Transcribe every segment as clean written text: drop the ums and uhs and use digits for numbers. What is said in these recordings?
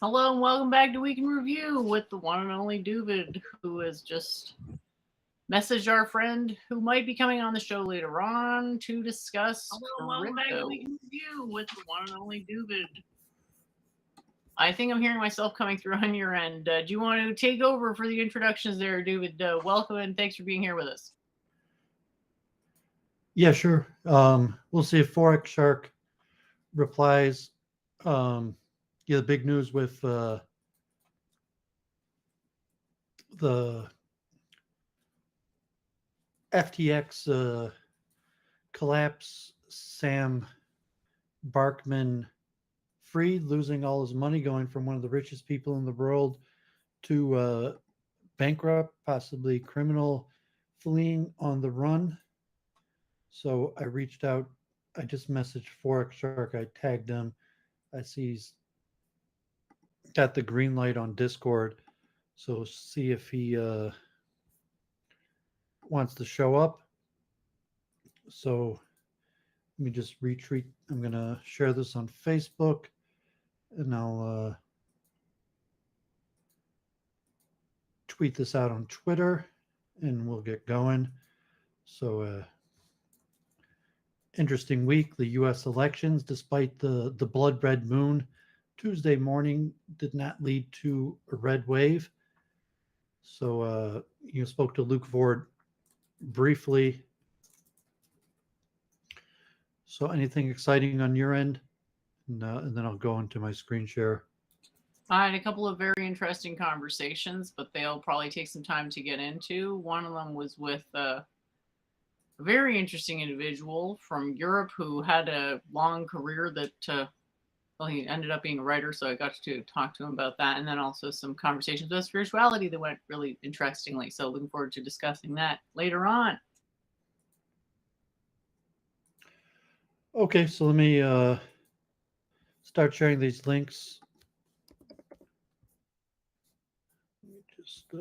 Hello and welcome back to Week in Review with the one and only Doooovid, who has just messaged our friend who might be coming on the show later on to discuss. Hello and welcome back to Week in Review with the one and only Doooovid. I think I'm hearing myself coming through on your end. Do you want to take over for the introductions there, Doooovid? Welcome and thanks for being here with us. Yeah, sure. We'll see if Forex Shark replies. The big news with the FTX collapse, Sam Bankman-Fried losing all his money, going from one of the richest people in the world to bankrupt, possibly criminal, fleeing on the run. So I reached out. I just messaged Forex Shark. I tagged him. I see he's got the green light on Discord. So see if he wants to show up. So let me just retreat. I'm going to share this on Facebook, and I'll tweet this out on Twitter, and we'll get going. So interesting week. The U.S. elections, despite the blood red moon Tuesday morning, did not lead to a red wave. So you spoke to Luke Ford briefly. So anything exciting on your end? And then I'll go into my screen share. I had a couple of very interesting conversations, but they'll probably take some time to get into. One of them was with a very interesting individual from Europe who had a long career that, well, he ended up being a writer, so I got to talk to him about that. And then also some conversations about spirituality that went really interestingly. So looking forward to discussing that later on. Okay, so let me start sharing these links. Let me just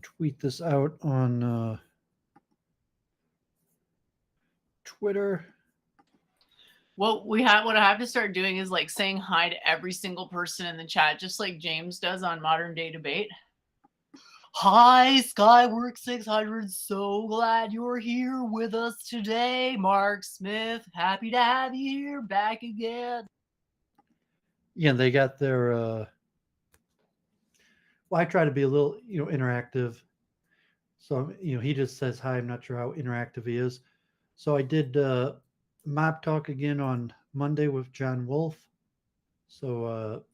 tweet this out on Twitter. What I have to start doing is like saying hi to every single person in the chat, just like James does on Modern Day Debate. Hi, Skywork 600. So glad you're here with us today, Mark Smith. Happy to have you here back again. Yeah, they got their. Well, I try to be a little, interactive. So he just says hi. I'm not sure how interactive he is. So I did Mob Talk again on Monday with John Wolfe. So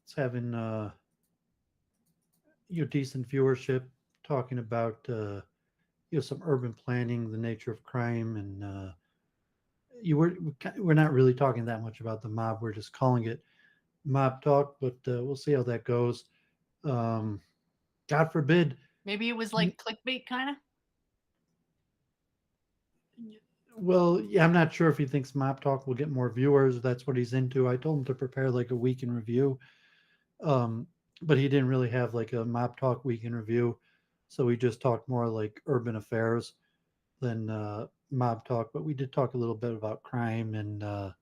it's having decent viewership, talking about some urban planning, the nature of crime, and we're not really talking that much about the mob. We're just calling it Mob Talk, but we'll see how that goes. God forbid. Maybe it was like clickbait kind of. Well, yeah, I'm not sure if he thinks Mob Talk will get more viewers. That's what he's into. I told him to prepare like a week in review, but he didn't really have like a Mob Talk week in review. So we just talked more like urban affairs than Mob Talk. But we did talk a little bit about crime and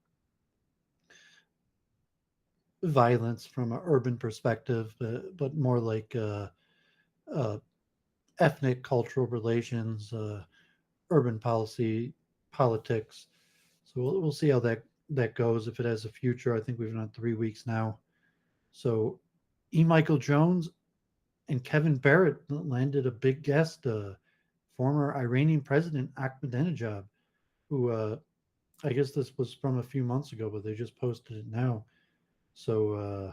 violence from an urban perspective, but more like ethnic, cultural relations, urban policy, politics. So we'll see how that goes. If it has a future, I think we've done 3 weeks now. So E. Michael Jones and Kevin Barrett landed a big guest, former Iranian President Ahmadinejad, who I guess this was from a few months ago, but they just posted it now. So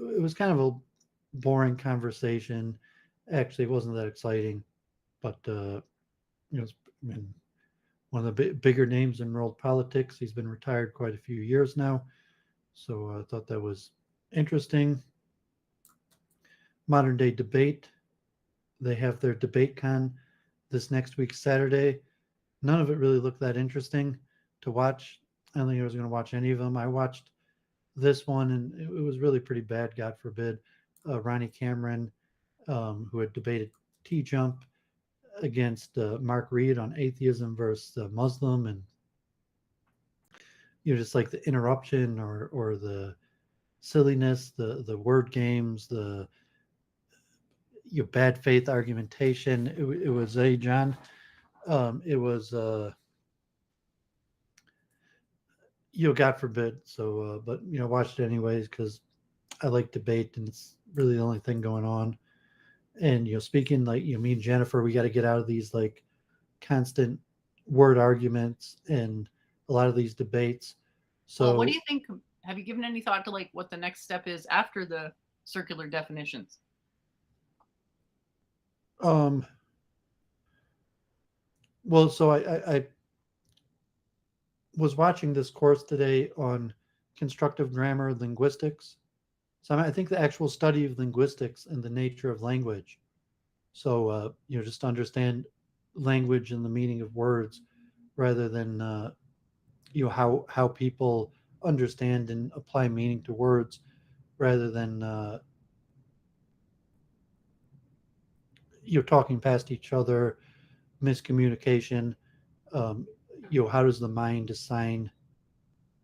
it was kind of a boring conversation. Actually, it wasn't that exciting, but it's been one of the bigger names in world politics. He's been retired quite a few years now, so I thought that was interesting. Modern Day Debate. They have their debate con this next week, Saturday. None of it really looked that interesting to watch. I don't think I was going to watch any of them. I watched this one, and it was really pretty bad, God forbid. Ronnie Cameron, who had debated T-Jump against Mark Reed on atheism versus Muslim, and just like the interruption or the silliness, the word games, the your bad faith argumentation. It was a John. It was God forbid. So, but watched it anyways because I like debate and it's really the only thing going on. And speaking like me and Jennifer, we got to get out of these like constant word arguments and a lot of these debates. So, well, what do you think? Have you given any thought to like what the next step is after the circular definitions? Well, so I was watching this course today on constructive grammar linguistics. So I think the actual study of linguistics and the nature of language. So just to understand language and the meaning of words, rather than how people understand and apply meaning to words, rather than talking past each other, miscommunication. Um, how does the mind assign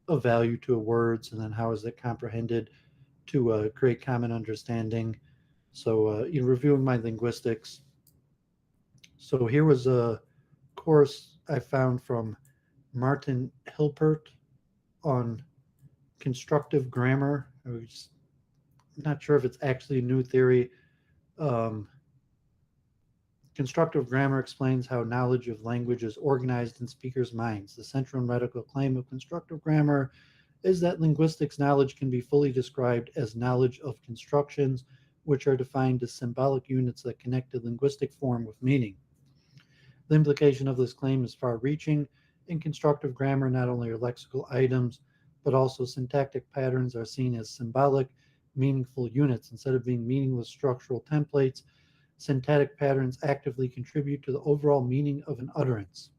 a value to a words, and then how is it comprehended to create common understanding? So, reviewing my linguistics. So here was a course I found from Martin Hilpert on constructive grammar. I was not sure if it's actually a new theory. Um, Constructive grammar explains how knowledge of language is organized in speakers' minds. The central and radical claim of constructive grammar is that linguistics knowledge can be fully described as knowledge of constructions, which are defined as symbolic units that connect a linguistic form with meaning. The implication of this claim is far reaching. In constructive grammar, not only are lexical items, but also syntactic patterns are seen as symbolic, meaningful units. Instead of being meaningless structural templates, syntactic patterns actively contribute to the overall meaning of an utterance.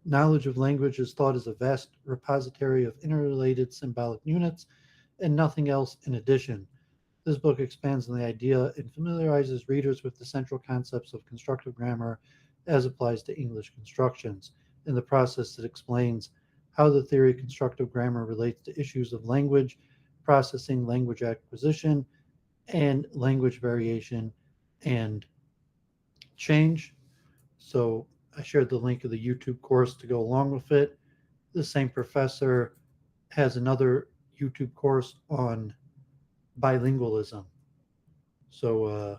Knowledge of language is thought as a vast repository of interrelated symbolic units and nothing else in addition. This book expands on the idea and familiarizes readers with the central concepts of constructive grammar as applies to English constructions. In the process, it explains how the theory of constructive grammar relates to issues of language, processing, language acquisition, and language variation and change. So I shared the link of the YouTube course to go along with it. The same professor has another YouTube course on bilingualism. So,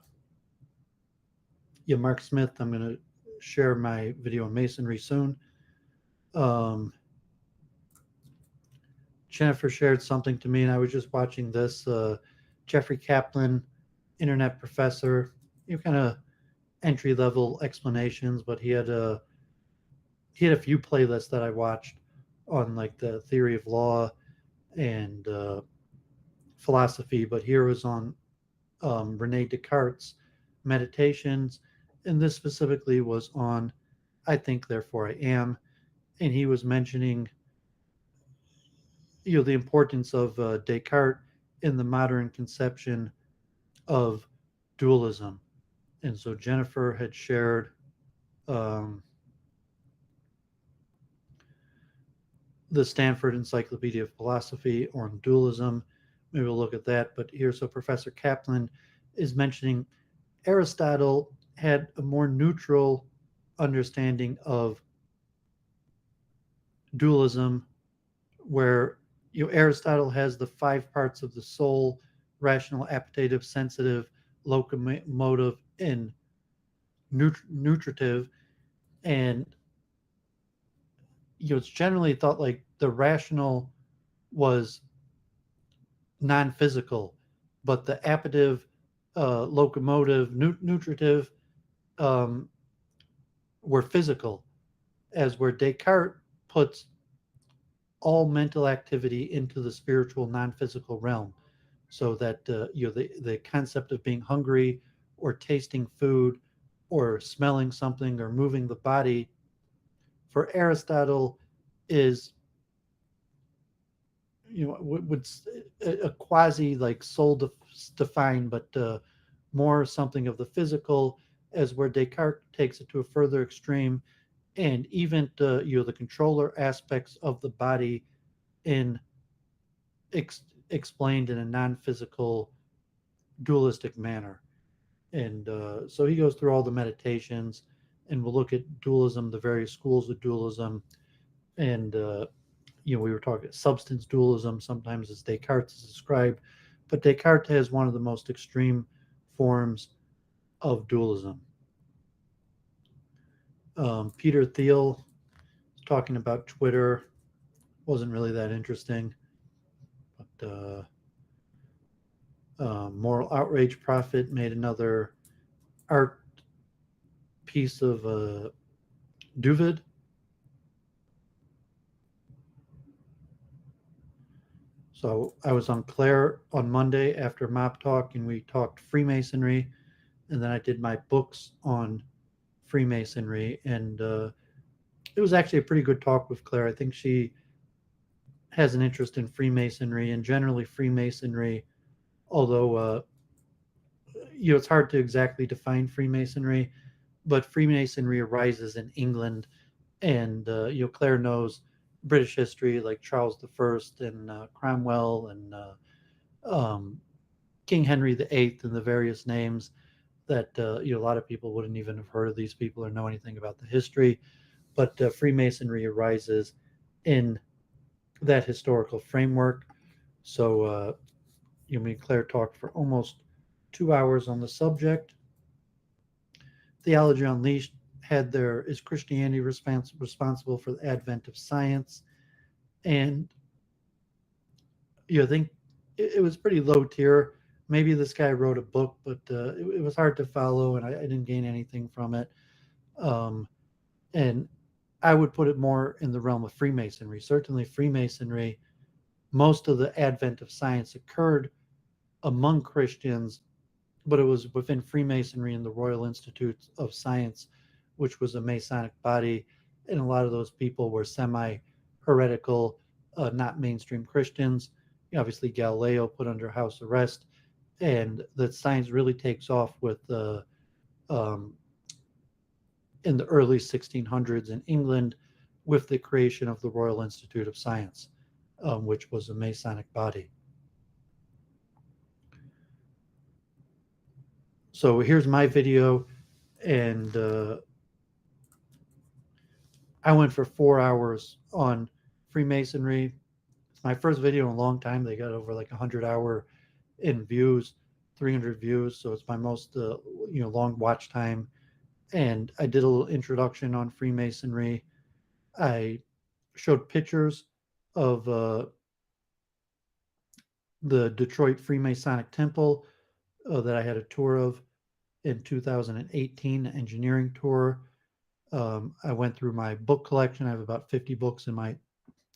Mark Smith, I'm going to share my video on masonry soon. Jennifer shared something to me, and I was just watching this. Jeffrey Kaplan, internet professor, kind of entry level explanations, but he had a few playlists that I watched on like the theory of law and philosophy, but here was on Rene Descartes' meditations, and this specifically was on I think, therefore I am, and he was mentioning the importance of Descartes in the modern conception of dualism. And so Jennifer had shared the Stanford Encyclopedia of Philosophy on dualism. Maybe we'll look at that. But here, so Professor Kaplan is mentioning Aristotle had a more neutral understanding of dualism, where Aristotle has the 5 parts of the soul: rational, appetitive, sensitive, locomotive, and nutritive. And it's generally thought like the rational was non-physical, but the appetitive, locomotive, nutritive were physical, as where Descartes puts all mental activity into the spiritual, non-physical realm. So that the concept of being hungry or tasting food or smelling something or moving the body for Aristotle is would a quasi like soul defined, but more something of the physical, as where Descartes takes it to a further extreme and even the controller aspects of the body in explained in a non-physical dualistic manner. And so he goes through all the meditations, and we'll look at dualism, the various schools of dualism, and we were talking substance dualism. Sometimes as Descartes is described, but Descartes has one of the most extreme forms of dualism. Peter Thiel talking about Twitter wasn't really that interesting, but Moral Outrage Prophet made another art piece of Doooovid. So I was on Claire on Monday after Mob Talk, and we talked Freemasonry, and then I did my books on Freemasonry, and it was actually a pretty good talk with Claire. I think she has an interest in Freemasonry, and generally Freemasonry, although it's hard to exactly define Freemasonry, but Freemasonry arises in England, and Claire knows British history, like Charles I and Cromwell and um, King Henry VIII, and the various names that a lot of people wouldn't even have heard of these people or know anything about the history. But Freemasonry arises in that historical framework. So me and Claire talked for almost 2 hours on the subject. Theology Unleashed had their Is Christianity responsible for the advent of science? And I think it was pretty low tier. Maybe this guy wrote a book, but it was hard to follow, and I didn't gain anything from it. And I would put it more in the realm of Freemasonry. Certainly, Freemasonry, most of the advent of science occurred among Christians, but it was within Freemasonry and the Royal Institute of Science, which was a Masonic body, and a lot of those people were semi-heretical, not mainstream Christians. Obviously, Galileo put under house arrest, and that science really takes off with um, in the early 1600s in England with the creation of the Royal Institute of Science, which was a Masonic body. So here's my video, and I went for 4 hours on Freemasonry. It's my first video in a long time. They got over like 100-hour in views, 300 views. So it's my most long watch time. And I did a little introduction on Freemasonry. I showed pictures of the Detroit Freemasonic Temple that I had a tour of in 2018, engineering tour. I went through my book collection. I have about 50 books in my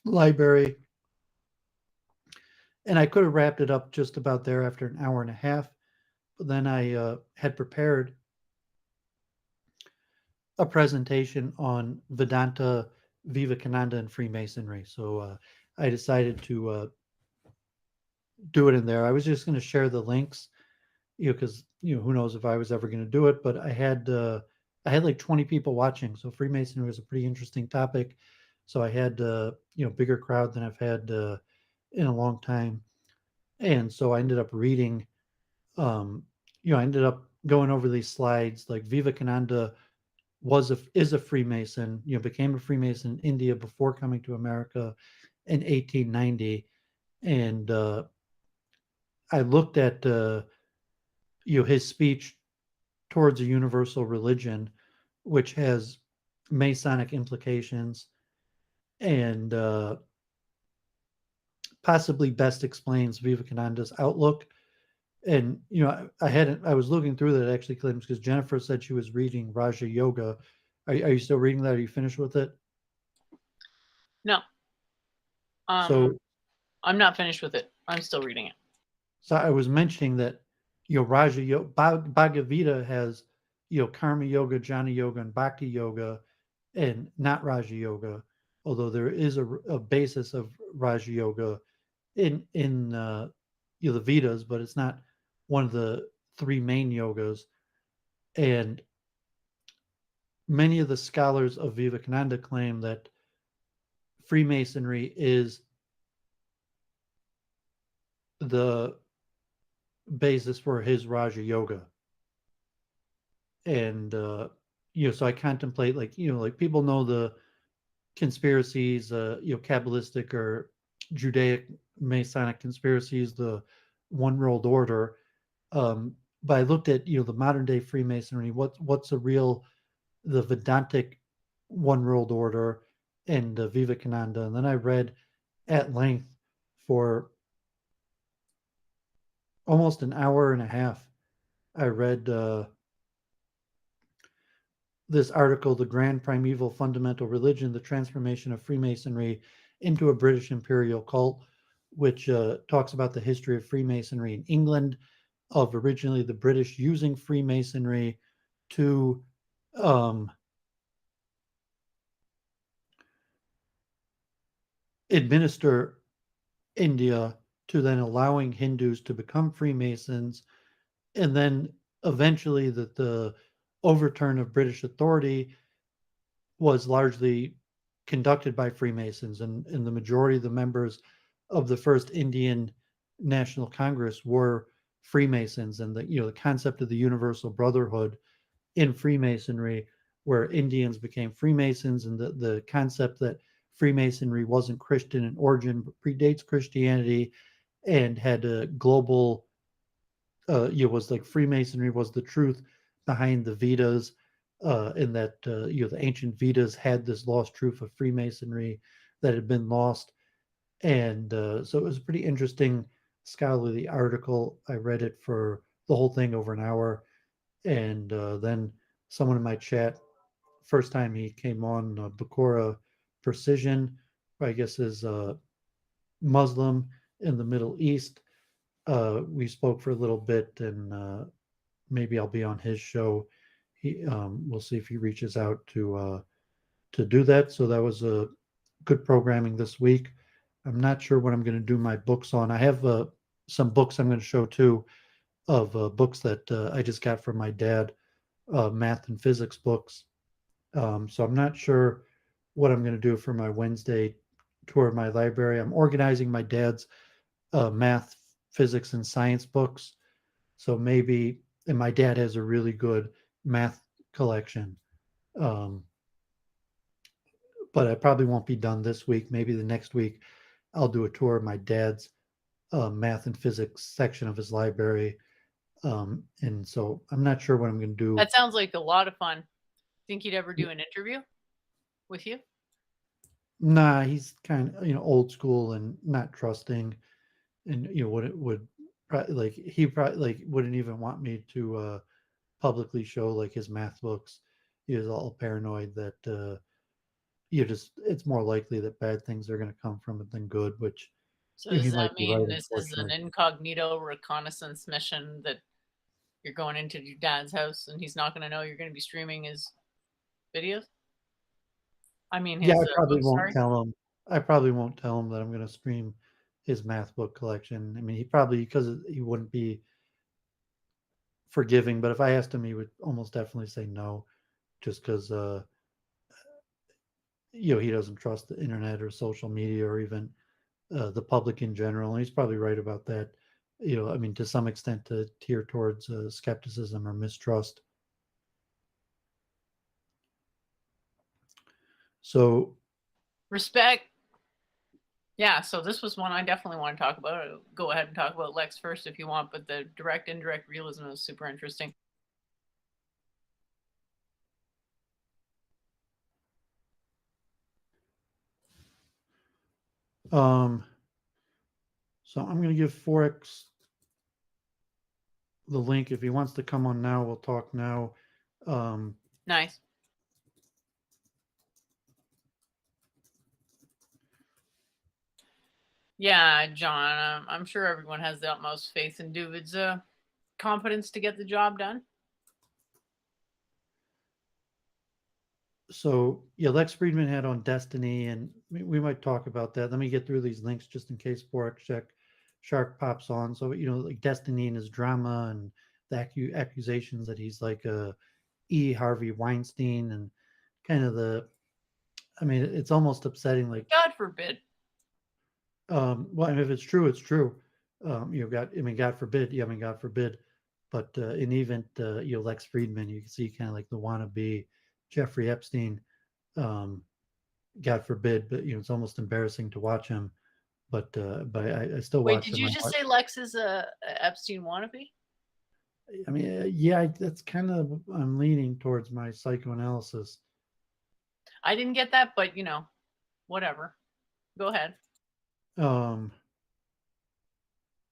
library. And I could have wrapped it up just about there after an hour and a half. But then I had prepared a presentation on Vedanta, Vivekananda, and Freemasonry. So I decided to do it in there. I was just going to share the links, because who knows if I was ever going to do it. But I had like 20 people watching, so Freemasonry was a pretty interesting topic. So I had bigger crowd than I've had in a long time, and so I ended up reading. I ended up going over these slides. Like Vivekananda is a Freemason. Became a Freemason in India before coming to America in 1890, and I looked at his speech towards a universal religion, which has Masonic implications, and possibly best explains Vivekananda's outlook. And I was looking through that actually, claims, because Jennifer said she was reading Raja Yoga. Are you still reading that? Are you finished with it? No. So I'm not finished with it. I'm still reading it. So I was mentioning that Raja Yoga, Bhagavad Gita has Karma Yoga, Jnana Yoga, and Bhakti Yoga, and not Raja Yoga. Although there is a basis of Raja Yoga in the Vedas, but it's not one of the three main yogas. And many of the scholars of Vivekananda claim that Freemasonry is the basis for his Raja Yoga. And, so I contemplate, like people know the conspiracies, Kabbalistic or Judaic Masonic conspiracies, the one world order. But I looked at, the modern day Freemasonry, what's the Vedantic one world order and Vivekananda. And then I read at length for almost an hour and a half. I read this article, The Grand Primeval Fundamental Religion, The Transformation of Freemasonry into a British Imperial Cult, which talks about the history of Freemasonry in England, of originally the British using Freemasonry to administer India, to then allowing Hindus to become Freemasons, and then eventually that the overturn of British authority was largely conducted by Freemasons, and the majority of the members of the first Indian National Congress were Freemasons, and the concept of the universal brotherhood in Freemasonry, where Indians became Freemasons, and the concept that Freemasonry wasn't Christian in origin but predates Christianity and had a global was like Freemasonry was the truth behind the Vedas, in that the ancient Vedas had this lost truth of Freemasonry that had been lost, and so it was a pretty interesting scholarly article. I read it for the whole thing over an hour, and then someone in my chat, first time he came on, Bakura Precision, who I guess is Muslim in the Middle East. We spoke for a little bit, and maybe I'll be on his show. We'll see if he reaches out to do that. So that was a good programming this week. I'm not sure what I'm going to do my books on. I have some books I'm going to show too, of books that I just got from my dad, math and physics books. So I'm not sure what I'm going to do for my Wednesday tour of my library. I'm organizing my dad's math, physics, and science books. So maybe, and my dad has a really good math collection. But I probably won't be done this week. Maybe the next week I'll do a tour of my dad's math and physics section of his library. And so I'm not sure what I'm going to do. That sounds like a lot of fun. Think he'd ever do an interview with you? Nah, he's kind of old school and not trusting, and would like he probably like wouldn't even want me to publicly show like his math books. He was all paranoid that it's more likely that bad things are going to come from it than good, which So he does might that be right, mean this is an unfortunately. incognito reconnaissance mission that you're going into your dad's house and he's not going to know you're going to be streaming his videos? I mean, Yeah, his I probably books, won't sorry. tell him. I probably won't tell him that I'm going to stream his math book collection. I mean, he probably, because he wouldn't be forgiving, but if I asked him, he would almost definitely say no, just because he doesn't trust the internet or social media or even the public in general. And he's probably right about that. I mean, to some extent, to tear towards skepticism or mistrust. So, Respect. Yeah, so this was one I definitely want to talk about. I'll go ahead and talk about Lex first if you want, but the direct indirect realism is super interesting. um, so I'm going to give Forex the link. If he wants to come on now, we'll talk now. Nice. Yeah, John, I'm sure everyone has the utmost faith in Doovid's competence to get the job done. So yeah, Lex Friedman had on Destiny, and we might talk about that. Let me get through these links just in case Forex Shark pops on. So like Destiny and his drama and the accusations that he's like a Harvey Weinstein, and kind of the, I mean, it's almost upsetting. Like, God forbid. well, I mean, if it's true, it's true. I mean, God forbid. Yeah, I mean, God forbid. But in even, Lex Friedman, you can see kind of like the wannabe Jeffrey Epstein. Um, God forbid, but it's almost embarrassing to watch him. But I still Wait, watch did him. you just say Lex is a Epstein wannabe? I mean, yeah, that's kind of, I'm leaning towards my psychoanalysis. I didn't get that, but whatever. Go ahead. Um,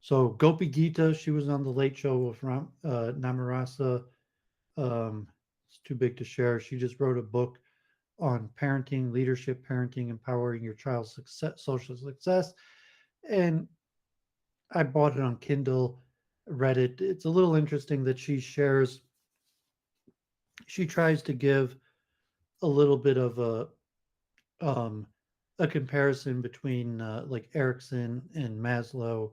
so Gopi Gita, she was on the Late Show with Namarasa. It's too big to share. She just wrote a book on parenting, leadership, parenting, empowering your child's success, social success. And I bought it on Kindle, read it. It's a little interesting that she shares, she tries to give a little bit of um, a comparison between like Erickson and Maslow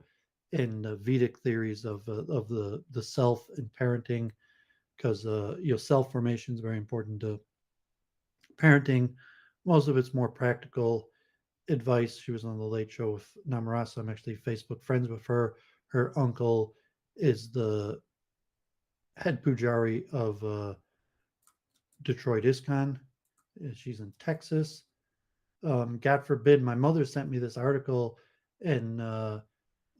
and Vedic theories of the self and parenting, because self formation is very important to parenting. Most of it's more practical advice. She was on the Late Show with Namarasa. I'm actually Facebook friends with her. Her uncle is the head pujari of Detroit ISKCON. She's in Texas. God forbid, my mother sent me this article, and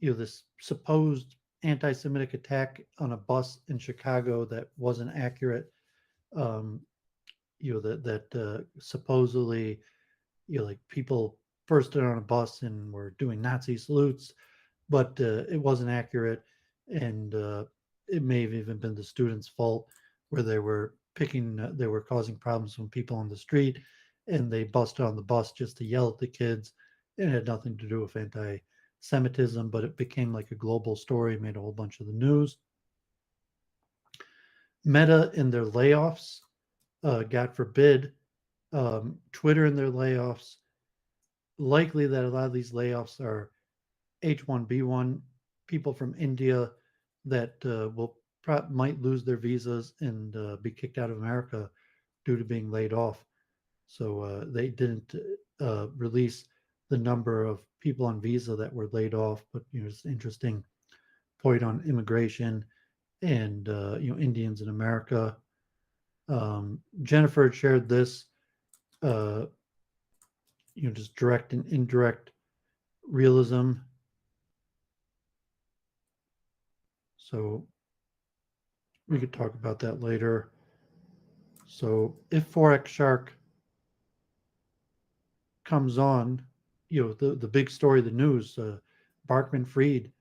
this supposed anti-Semitic attack on a bus in Chicago that wasn't accurate. Um, that supposedly, like people bursted on a bus and were doing Nazi salutes, but it wasn't accurate, and it may have even been the students' fault, where they were causing problems when people on the street, and they busted on the bus just to yell at the kids. It had nothing to do with anti-Semitism, but it became like a global story, made a whole bunch of the news. Meta in their layoffs, God forbid, Twitter in their layoffs. Likely that a lot of these layoffs are H1B1 people from India that might lose their visas and be kicked out of America due to being laid off. So they didn't release the number of people on visa that were laid off, but it's an interesting point on immigration and Indians in America. Jennifer had shared this, just direct and indirect realism. So we could talk about that later. So if Forex Shark comes on, the big story, the news, Barkman Fried,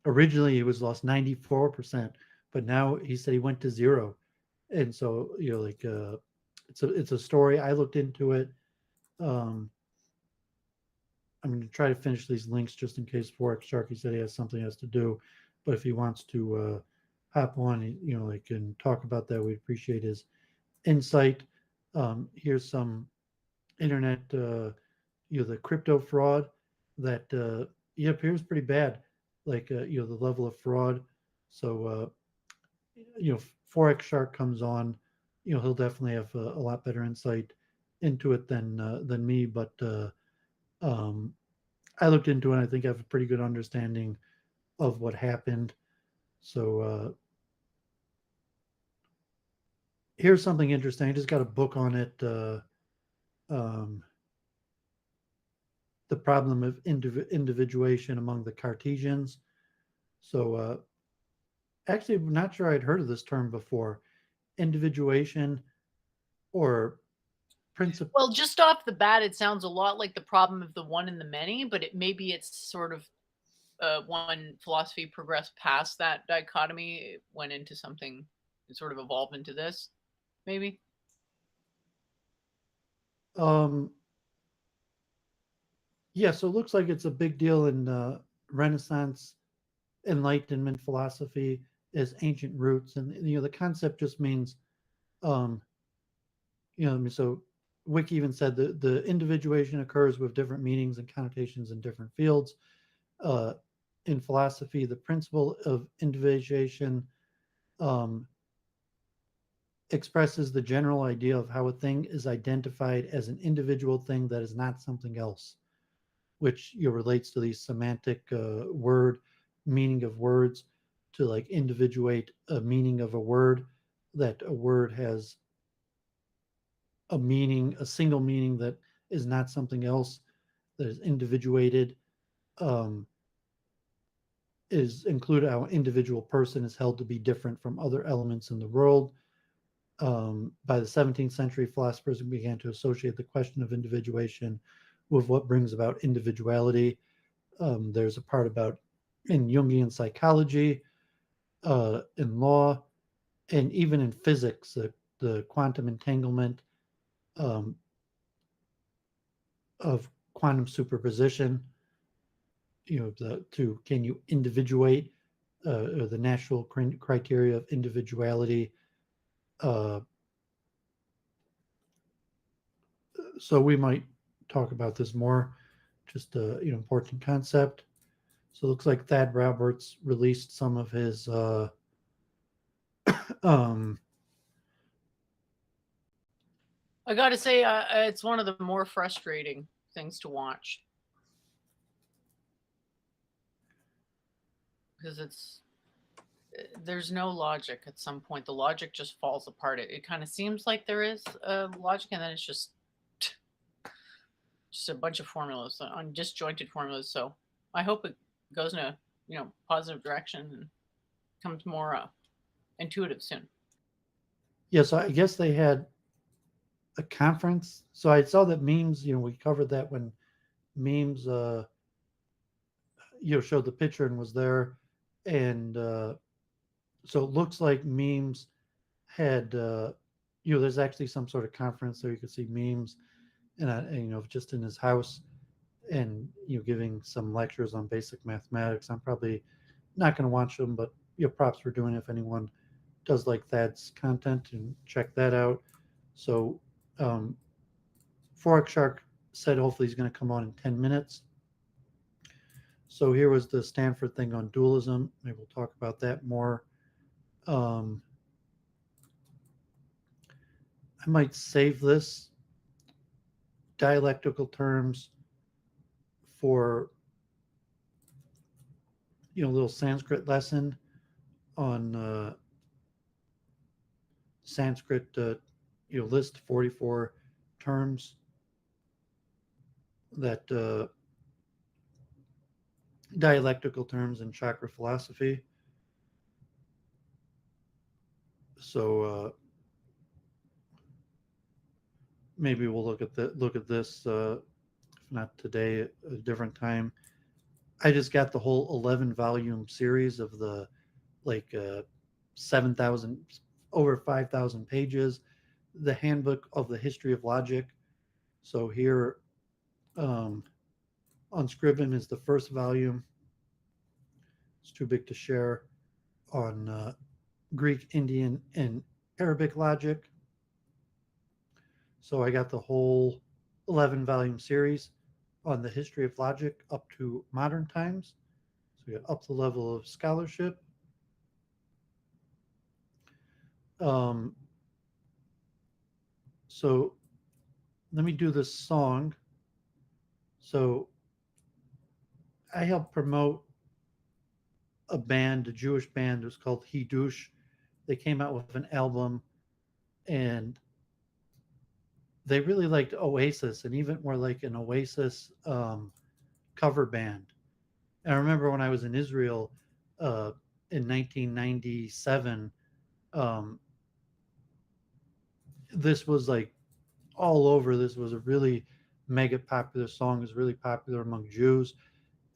originally he was lost 94%, but now he said he went to zero. And so, like, it's a story. I looked into it. Um, I'm going to try to finish these links just in case Forex Shark, he said he has something else to do, but if he wants to hop on, like, and talk about that, we'd appreciate his insight. Here's some internet, the crypto fraud that appears pretty bad, like the level of fraud. So Forex Shark comes on, he'll definitely have a lot better insight into it than me. But I looked into it, and I think I have a pretty good understanding of what happened. So here's something interesting. I just got a book on it. The problem of individuation among the Cartesians. So actually, I'm not sure I'd heard of this term before. Individuation or principle. Well, just off the bat, it sounds a lot like the problem of the one and the many, but maybe it's sort of when philosophy progressed past that dichotomy, it went into something, it sort of evolved into this, maybe. Yeah, so it looks like it's a big deal in Renaissance Enlightenment philosophy as ancient roots, and the concept just means, um, so Wiki even said that the individuation occurs with different meanings and connotations in different fields. Uh, in philosophy, the principle of individuation, expresses the general idea of how a thing is identified as an individual thing that is not something else, which relates to the semantic word meaning of words, to like individuate a meaning of a word, that a word has a meaning, a single meaning that is not something else, that is individuated, um, is included how an individual person is held to be different from other elements in the world. By the 17th century, philosophers began to associate the question of individuation with what brings about individuality. There's a part about in Jungian psychology, in law, and even in physics, the quantum entanglement um, of quantum superposition. Can you individuate, or the natural criteria of individuality. Uh, so we might talk about this more. Just a important concept. So it looks like Thad Roberts released some of his um, I got to say, it's one of the more frustrating things to watch because there's no logic at some point. The logic just falls apart. It kind of seems like there is logic, and then it's just a bunch of formulas, on disjointed formulas. So I hope it goes in a positive direction and becomes more intuitive soon. yeah, so I guess they had a conference. So I saw that memes, we covered that when memes showed the picture and was there. And so it looks like memes had there's actually some sort of conference there. You could see memes and just in his house, and giving some lectures on basic mathematics. I'm probably not going to watch them, but props for doing it if anyone does like Thad's content, and check that out. So Forex Shark said hopefully he's going to come on in 10 minutes. So here was the Stanford thing on dualism. Maybe we'll talk about that more. I might save this dialectical terms for a little Sanskrit lesson on Sanskrit. List 44 terms that dialectical terms in chakra philosophy. So maybe we'll look at this. If not today, at a different time. I just got the whole 11-volume series of the 7,000, over 5,000 pages, the Handbook of the History of Logic. So here, on Scriven is the first volume. It's too big to share. On Greek, Indian, and Arabic logic. So I got the whole 11-volume series on the history of logic up to modern times. So we got up the level of scholarship. So let me do this song. So I helped promote a band, a Jewish band. It was called Hidush. They came out with an album, and they really liked Oasis, and even more like an Oasis cover band. And I remember when I was in Israel in 1997, this was like all over. This was a really mega popular song. It was really popular among Jews.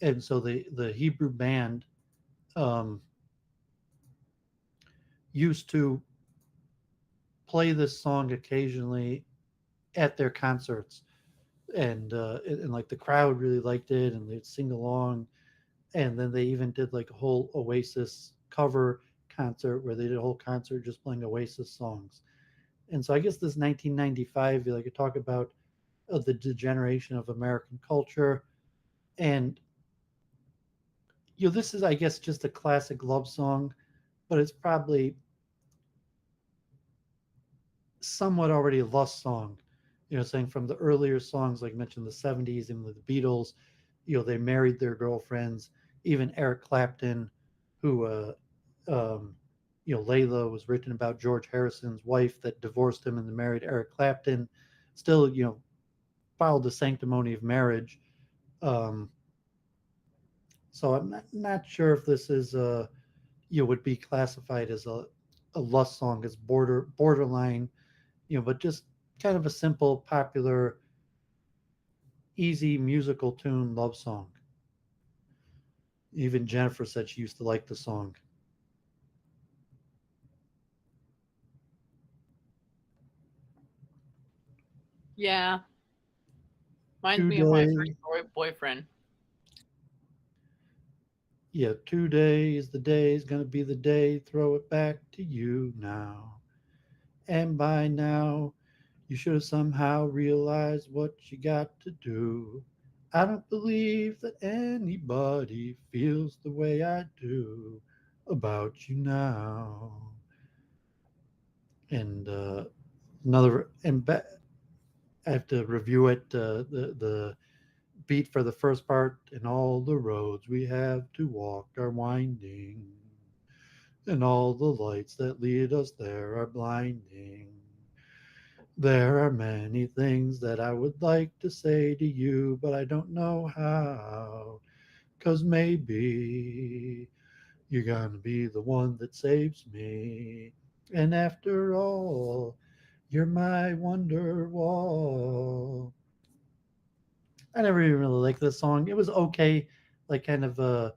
And so the Hebrew band used to play this song occasionally at their concerts. And like the crowd really liked it, and they'd sing along. And then they even did like a whole Oasis cover concert where they did a whole concert just playing Oasis songs. And so I guess this 1995, like you talk about the degeneration of American culture. And this is, I guess, just a classic love song, but it's probably somewhat already a lust song. Saying from the earlier songs, like mentioned the 70s, and with the Beatles, they married their girlfriends. Even Eric Clapton, who, Layla was written about George Harrison's wife that divorced him and then married Eric Clapton, still, followed the sanctimony of marriage. Um, so I'm not sure if this is, would be classified as a lust song, as borderline, but just kind of a simple, popular, easy musical tune love song. Even Jennifer said she used to like the song. Yeah, reminds me of my Today, first boyfriend. yeah, today is the day, is gonna be the day, throw it back to you now. And by now, you should have somehow realized what you got to do. I don't believe that anybody feels the way I do about you now. And another, I have to review it. The beat for the first part, and all the roads we have to walk are winding, and all the lights that lead us there are blinding. There are many things that I would like to say to you, but I don't know how. 'Cause maybe you're gonna be the one that saves me. And after all, you're my wonder wall. I never even really liked this song. It was okay, like kind of a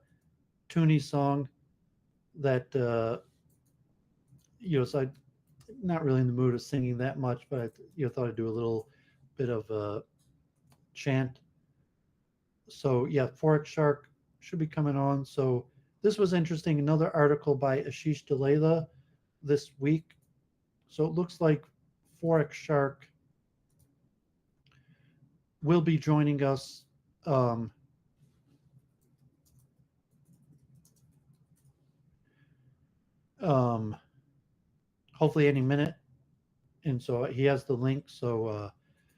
toony song that, so I'm not really in the mood of singing that much, but I, thought I'd do a little bit of a chant. So yeah, Forex Shark should be coming on. So this was interesting. Another article by Ashish Delela this week. So it looks like Forex Shark will be joining us, um, hopefully any minute. And so he has the link. So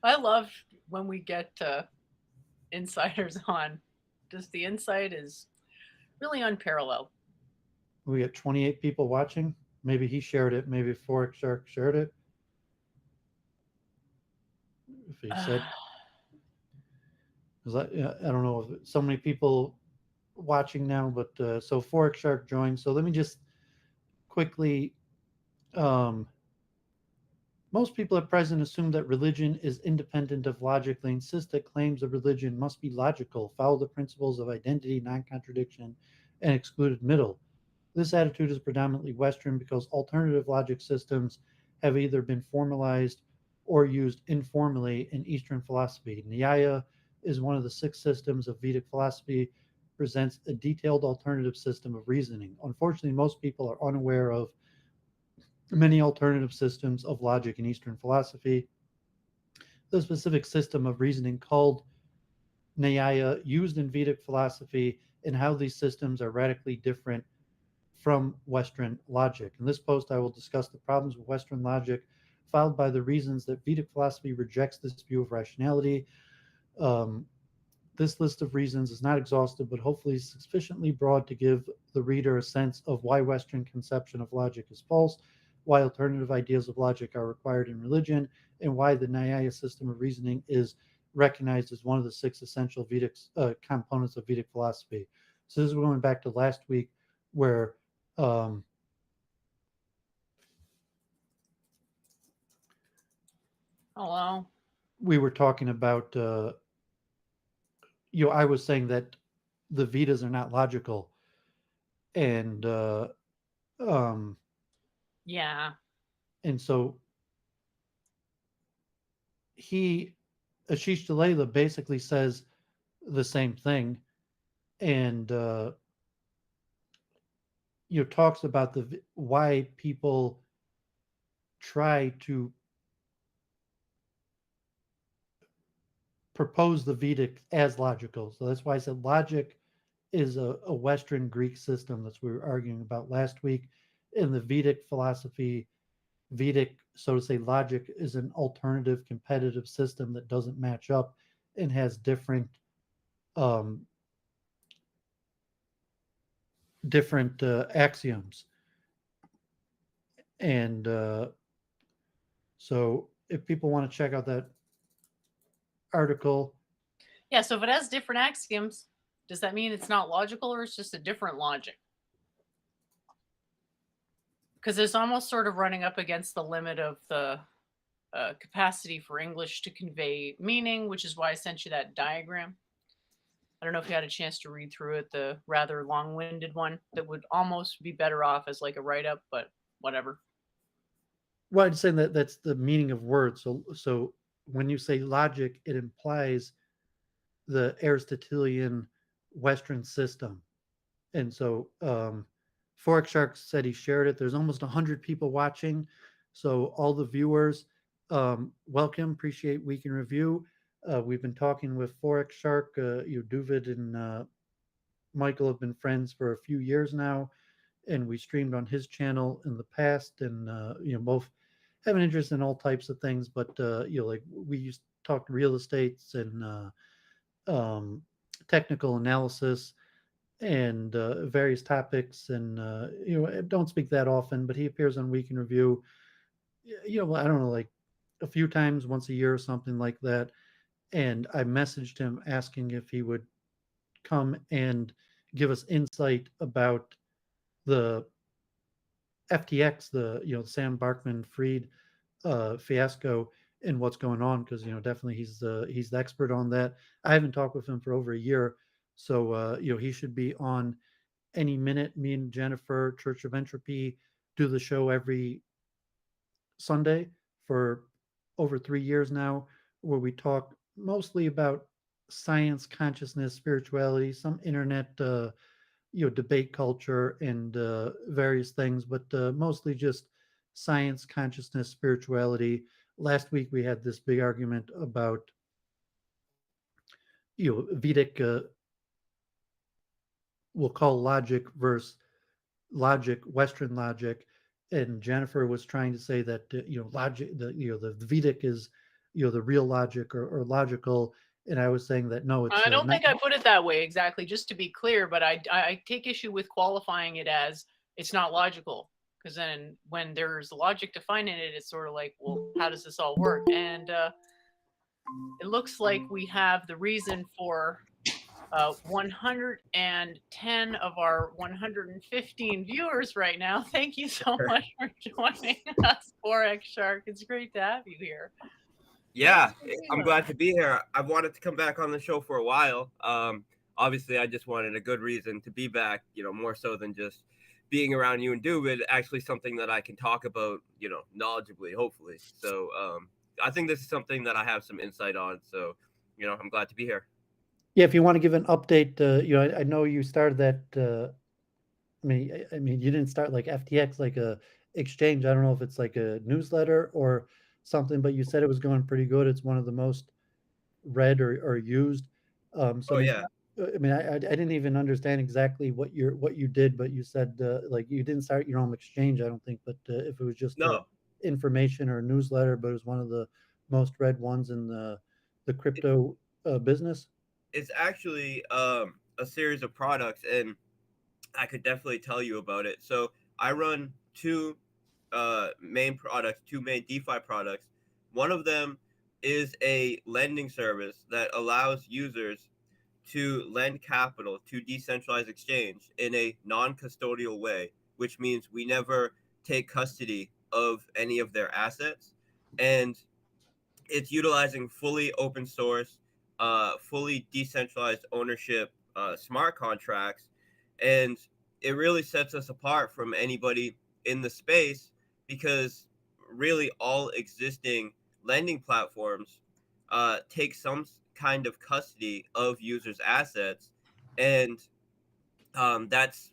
I love when we get insiders on. Just the insight is really unparalleled. we got 28 people watching. Maybe he shared it. Maybe Forex Shark shared it. If he said, because I don't know if so many people watching now, but so Forex Shark joined. So let me just quickly. Um, Most people at present assume that religion is independent of logic. They insist that claims of religion must be logical, follow the principles of identity, non contradiction, and excluded middle. This attitude is predominantly Western because alternative logic systems have either been formalized or used informally in Eastern philosophy. Nyaya is one of the 6 systems of Vedic philosophy, presents a detailed alternative system of reasoning. Unfortunately, most people are unaware of many alternative systems of logic in Eastern philosophy. The specific system of reasoning called Nyaya used in Vedic philosophy, and how these systems are radically different from Western logic. In this post, I will discuss the problems with Western logic, followed by the reasons that Vedic philosophy rejects this view of rationality. Um, this list of reasons is not exhaustive, but hopefully sufficiently broad to give the reader a sense of why Western conception of logic is false, why alternative ideas of logic are required in religion, and why the Nyaya system of reasoning is recognized as one of the 6 essential Vedic components of Vedic philosophy. So this is going back to last week, where um, Hello. we were talking about, I was saying that the Vedas are not logical, and um, Yeah. and so he Ashish Delela basically says the same thing, and talks about the why people try to propose the Vedic as logical. So that's why I said logic is a Western Greek system. That's what we were arguing about last week. In the Vedic philosophy, Vedic so to say, logic is an alternative competitive system that doesn't match up and has um, different axioms. And so if people want to check out that article, Yeah, so if it has different axioms, does that mean it's not logical or it's just a different logic? Because it's almost sort of running up against the limit of the capacity for English to convey meaning, which is why I sent you that diagram. I don't know if you had a chance to read through it, the rather long-winded one that would almost be better off as like a write-up, but whatever. well, I'm saying that that's the meaning of words. So when you say logic, it implies the Aristotelian Western system. And so Forex Shark said he shared it. There's almost 100 people watching. So all the viewers, welcome. Appreciate Week in Review. We've been talking with Forex Shark. Doooovid and Michael have been friends for a few years now, and we streamed on his channel in the past. And both have an interest in all types of things. But like we used to talk real estates and um, technical analysis and various topics. And I don't speak that often, but he appears on Week in Review. I don't know, like a few times, once a year or something like that. And I messaged him asking if he would come and give us insight about the FTX, the Sam Barkman-Fried fiasco and what's going on, because definitely he's the expert on that. I haven't talked with him for over a year, so he should be on any minute. Me and Jennifer, Church of Entropy, do the show every Sunday for over 3 years now, where we talk mostly about science, consciousness, spirituality, some internet, debate culture, and various things, but mostly just science, consciousness, spirituality. Last week we had this big argument about Vedic, we'll call logic versus logic, Western logic, and Jennifer was trying to say that logic, the Vedic is the real logic, or logical, and I was saying that no, it's I don't not. think I put it that way exactly, just to be clear, but I take issue with qualifying it as it's not logical, because then when there's logic defined in it, it's sort of like, well, how does this all work? And it looks like we have the reason for 110 of our 115 viewers right now. Thank you so much for joining us, Forex Shark. It's great to have you here. Yeah, I'm glad to be here. I've wanted to come back on the show for a while. Obviously, I just wanted a good reason to be back, more so than just being around you and Doowovid, actually something that I can talk about, knowledgeably, hopefully. So I think this is something that I have some insight on. So, I'm glad to be here. Yeah, if you want to give an update, I know you started that. I mean, you didn't start like FTX, like a exchange. I don't know if it's like a newsletter or something, but you said it was going pretty good. It's one of the most read or used. So Oh, yeah. I didn't even understand exactly what you did, but you said like you didn't start your own exchange, I don't think. But if it was just No, information or a newsletter, but it was one of the most read ones in the crypto business. it's actually a series of products, and I could definitely tell you about it. So I run two main products, two main DeFi products. One of them is a lending service that allows users to lend capital to decentralized exchange in a non-custodial way, which means we never take custody of any of their assets. And it's utilizing fully open source, fully decentralized ownership smart contracts. And it really sets us apart from anybody in the space, because really all existing lending platforms take some kind of custody of users' assets. And that's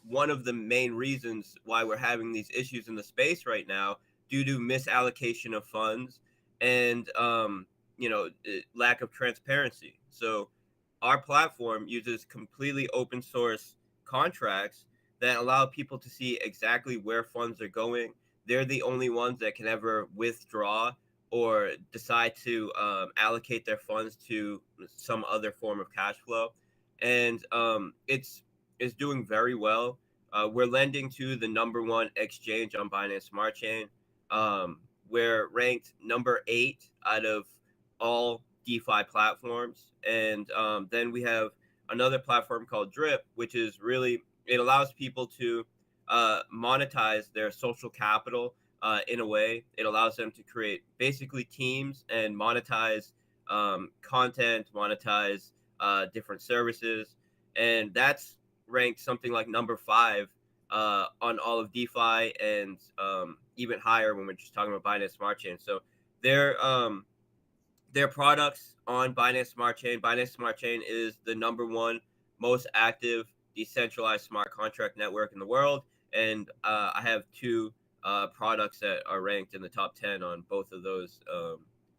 one of the main reasons why we're having these issues in the space right now, due to misallocation of funds and lack of transparency. So our platform uses completely open source contracts that allow people to see exactly where funds are going. they're the only ones that can ever withdraw or decide to allocate their funds to some other form of cash flow. And it's doing very well. We're lending to the number one exchange on Binance Smart Chain. We're ranked number 8 out of all DeFi platforms. And then we have another platform called Drip, which is really, it allows people to monetize their social capital in a way. It allows them to create basically teams and monetize content, monetize different services. And that's ranked something like number 5 on all of DeFi, and even higher when we're just talking about Binance Smart Chain. So their products on Binance Smart Chain. Binance Smart Chain is the number 1 most active decentralized smart contract network in the world, and I have 2 products that are ranked in the top 10 on both of those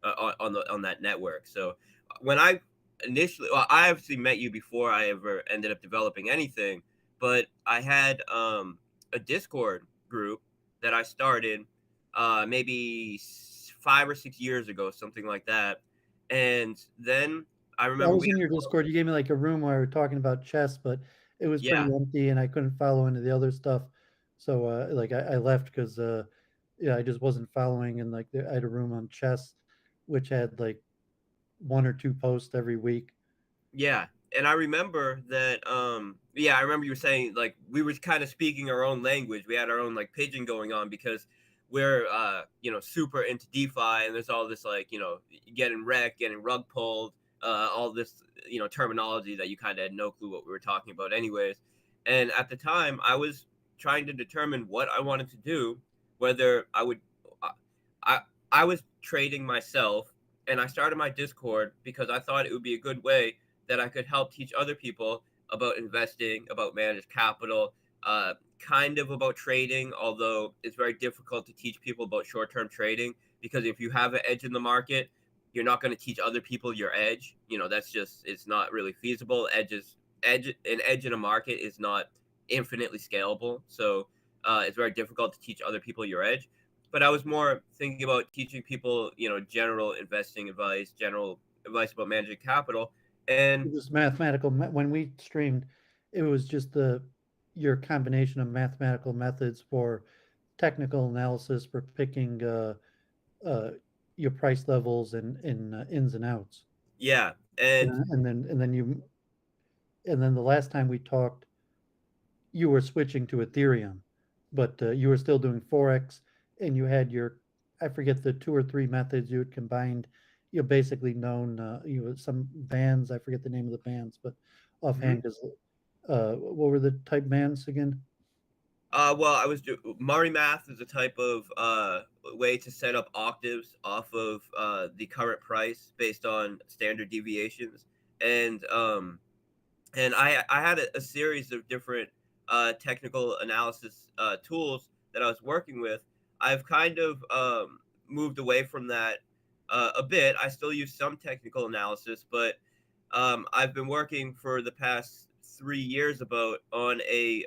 on that network. So when I initially, well, I obviously met you before I ever ended up developing anything, but I had a Discord group that I started maybe 5 or 6 years ago, something like that. And then I I remember was in your Discord. You gave me like a room where we were talking about chess, but it was yeah, pretty empty, and I couldn't follow into the other stuff. So like I left because yeah, I just wasn't following. And like I had a room on chess, which had like 1 or 2 posts every week. yeah. And I remember that yeah, I remember you were saying like we were kind of speaking our own language. We had our own like pigeon going on because we're super into DeFi, and there's all this like, getting wrecked, getting rug pulled, all this terminology that you kind of had no clue what we were talking about anyways. And at the time I was trying to determine what I wanted to do, whether I would I I was trading myself, and I started my Discord because I thought it would be a good way that I could help teach other people about investing, about managed capital, kind of about trading, although it's very difficult to teach people about short-term trading, because if you have an edge in the market, you're not going to teach other people your edge. That's just, it's not really feasible. An edge in a market is not infinitely scalable. So it's very difficult to teach other people your edge. But I was more thinking about teaching people, general investing advice, general advice about managing capital. And It was mathematical. When we streamed, it was just your combination of mathematical methods for technical analysis, for picking uh, your price levels and ins and outs. yeah, and And then the last time we talked, you were switching to Ethereum, but you were still doing Forex, and you had I forget the 2 or 3 methods you had combined. You basically known some bands. I forget the name of the bands, but mhm. offhand, because what were the type bands again? Well, Murray Math is a type of way to set up octaves off of the current price based on standard deviations. And I had a series of different technical analysis tools that I was working with. I've kind of moved away from that a bit. I still use some technical analysis, but I've been working for the past 3 years on a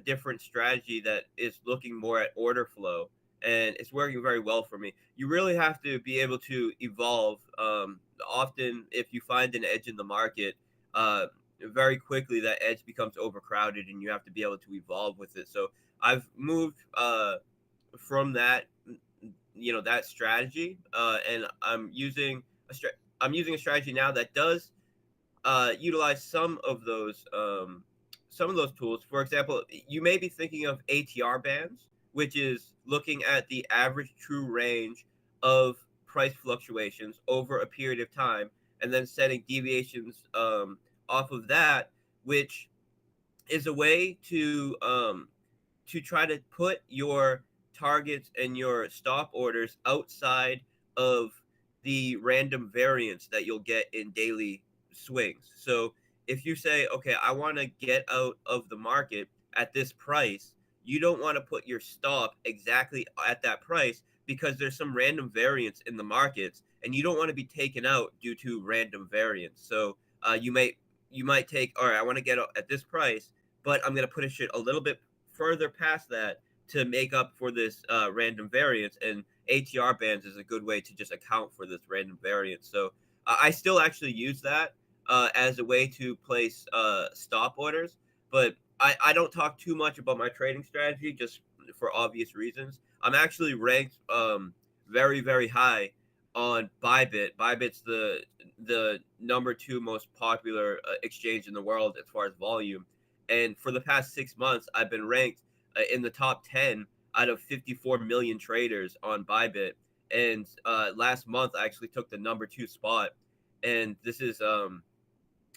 different strategy that is looking more at order flow, and it's working very well for me. You really have to be able to evolve. Often, if you find an edge in the market, very quickly that edge becomes overcrowded, and you have to be able to evolve with it. So I've moved from that strategy, and I'm using a strategy now that does utilize some of those tools. For example, you may be thinking of ATR bands, which is looking at the average true range of price fluctuations over a period of time, and then setting deviations off of that, which is a way to try to put your targets and your stop orders outside of the random variance that you'll get in daily swings. So if you say, okay, I want to get out of the market at this price, you don't want to put your stop exactly at that price, because there's some random variance in the markets, and you don't want to be taken out due to random variance. So you might take, all right, I want to get out at this price, but I'm going to push it a little bit further past that to make up for this random variance, and ATR bands is a good way to just account for this random variance. So I still actually use that as a way to place stop orders, but I don't talk too much about my trading strategy just for obvious reasons. I'm actually ranked very, very high on Bybit. Bybit's the number 2 most popular exchange in the world as far as volume, and for the past 6 months, I've been ranked in the top 10 out of 54 million traders on Bybit. And last month, I actually took the number 2 spot, and this is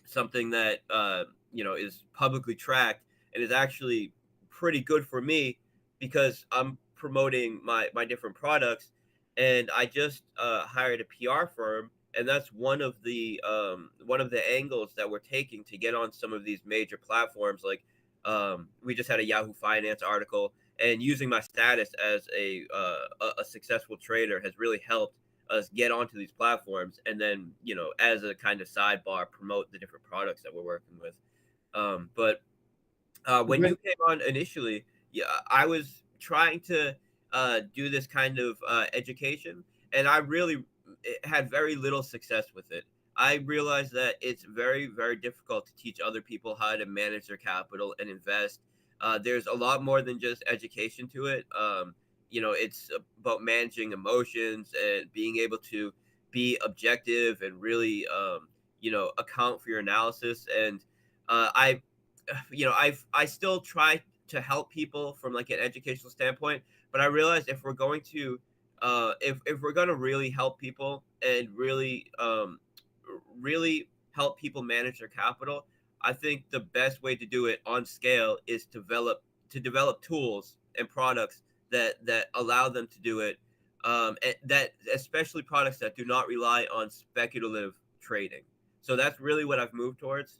something that is publicly tracked and is actually pretty good for me because I'm promoting my different products, and I just hired a PR firm, and that's one of the angles that we're taking to get on some of these major platforms. Like we just had a Yahoo Finance article, and using my status as a successful trader has really helped us get onto these platforms, and then as a kind of sidebar, promote the different products that we're working with. But when you came on initially, yeah, I was trying to do this kind of education, and I really had very little success with it. I realized that it's very, very difficult to teach other people how to manage their capital and invest. There's a lot more than just education to it. It's about managing emotions and being able to be objective and really, account for your analysis. And I still try to help people from like an educational standpoint, but I realized if we're going to if we're going to really help people and really help people manage their capital, I think the best way to do it on scale is to develop tools and products that allow them to do it, and that especially products that do not rely on speculative trading. So that's really what I've moved towards.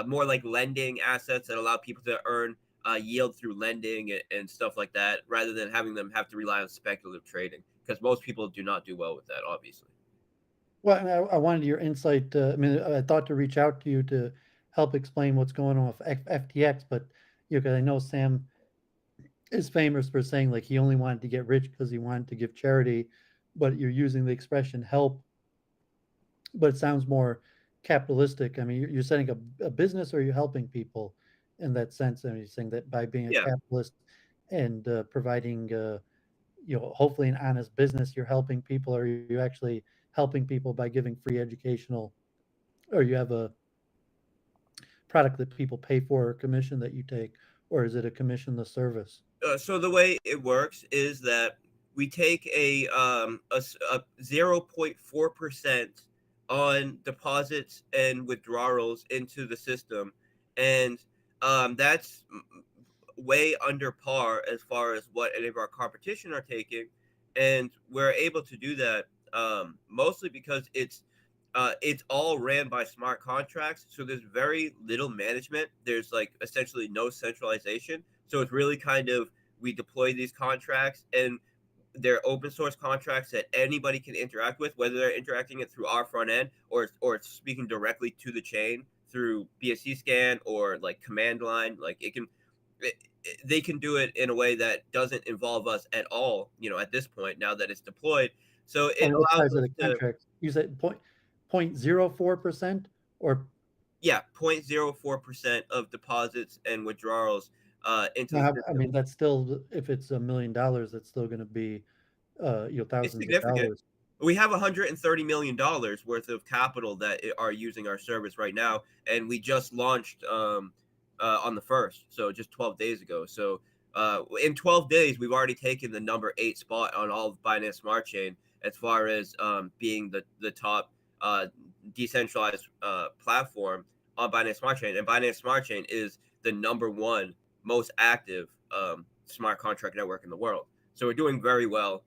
More like lending assets that allow people to earn yield through lending and stuff like that, rather than having them have to rely on speculative trading, because most people do not do well with that, obviously. Well, I wanted your insight. I thought to reach out to you to help explain what's going on with FTX, but because I know Sam is famous for saying like he only wanted to get rich because he wanted to give charity, but you're using the expression help, but it sounds more capitalistic. I mean, you're setting up a business, or you're helping people in that sense. I mean, you're saying that by being a Yeah. capitalist and providing, hopefully an honest business, you're helping people, or you actually helping people by giving free educational, or you have a product that people pay for, or commission that you take, or is it a commissionless service? So the way it works is that we take a 0.4% on deposits and withdrawals into the system, and that's way under par as far as what any of our competition are taking, and we're able to do that mostly because it's all ran by smart contracts, so there's very little management. There's like essentially no centralization. So it's really kind of, we deploy these contracts, and they're open source contracts that anybody can interact with, whether they're interacting it through our front end or it's speaking directly to the chain through BSC scan or like command line. Like they can do it in a way that doesn't involve us at all, at this point, now that it's deployed. So it What allows size of us the to, contract? You said 0.04%, or 0.04% of deposits and withdrawals into the no? I system. mean, that's still, if it's $1 million, that's still going to be It's thousands of significant. dollars. We have $130 million worth of capital that are using our service right now, and we just launched on the 1st, so just 12 days ago. So in 12 days, we've already taken the number 8 spot on all of Binance Smart Chain as far as being the top decentralized platform on Binance Smart Chain, and Binance Smart Chain is the number 1 most active smart contract network in the world. So we're doing very well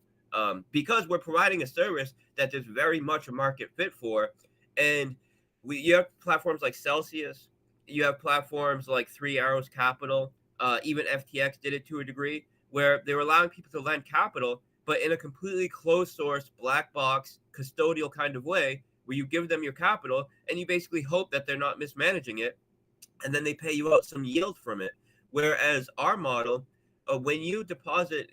because we're providing a service that there's very much a market fit for. And you have platforms like Celsius, you have platforms like 3 Arrows Capital, even FTX did it to a degree, where they were allowing people to lend capital, but in a completely closed source, black box, custodial kind of way, where you give them your capital and you basically hope that they're not mismanaging it, and then they pay you out some yield from it. Whereas our model, when you deposit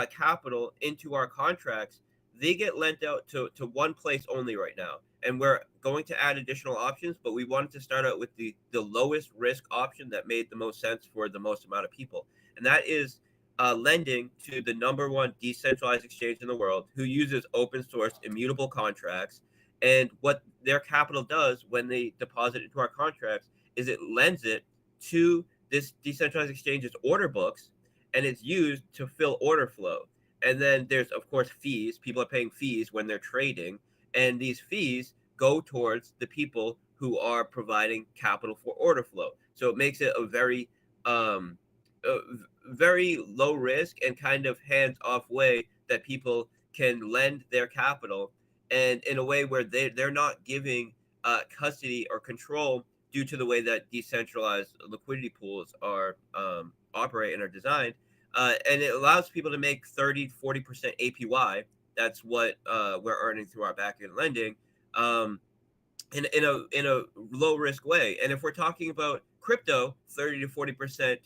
capital into our contracts, they get lent out to one place only right now. And we're going to add additional options, but we wanted to start out with the lowest risk option that made the most sense for the most amount of people. And that is lending to the number one decentralized exchange in the world, who uses open source immutable contracts. And what their capital does when they deposit into our contracts is it lends it to this decentralized exchange's order books, and it's used to fill order flow. And then there's, of course, fees. People are paying fees when they're trading, and these fees go towards the people who are providing capital for order flow. So it makes it um, a very low risk and kind of hands off way that people can lend their capital, and in a way where they're not giving custody or control, due to the way that decentralized liquidity pools are operate and are designed. And it allows people to make 30-40% APY. That's what we're earning through our back end lending, um, in a low risk way. And if we're talking about crypto, 30-40%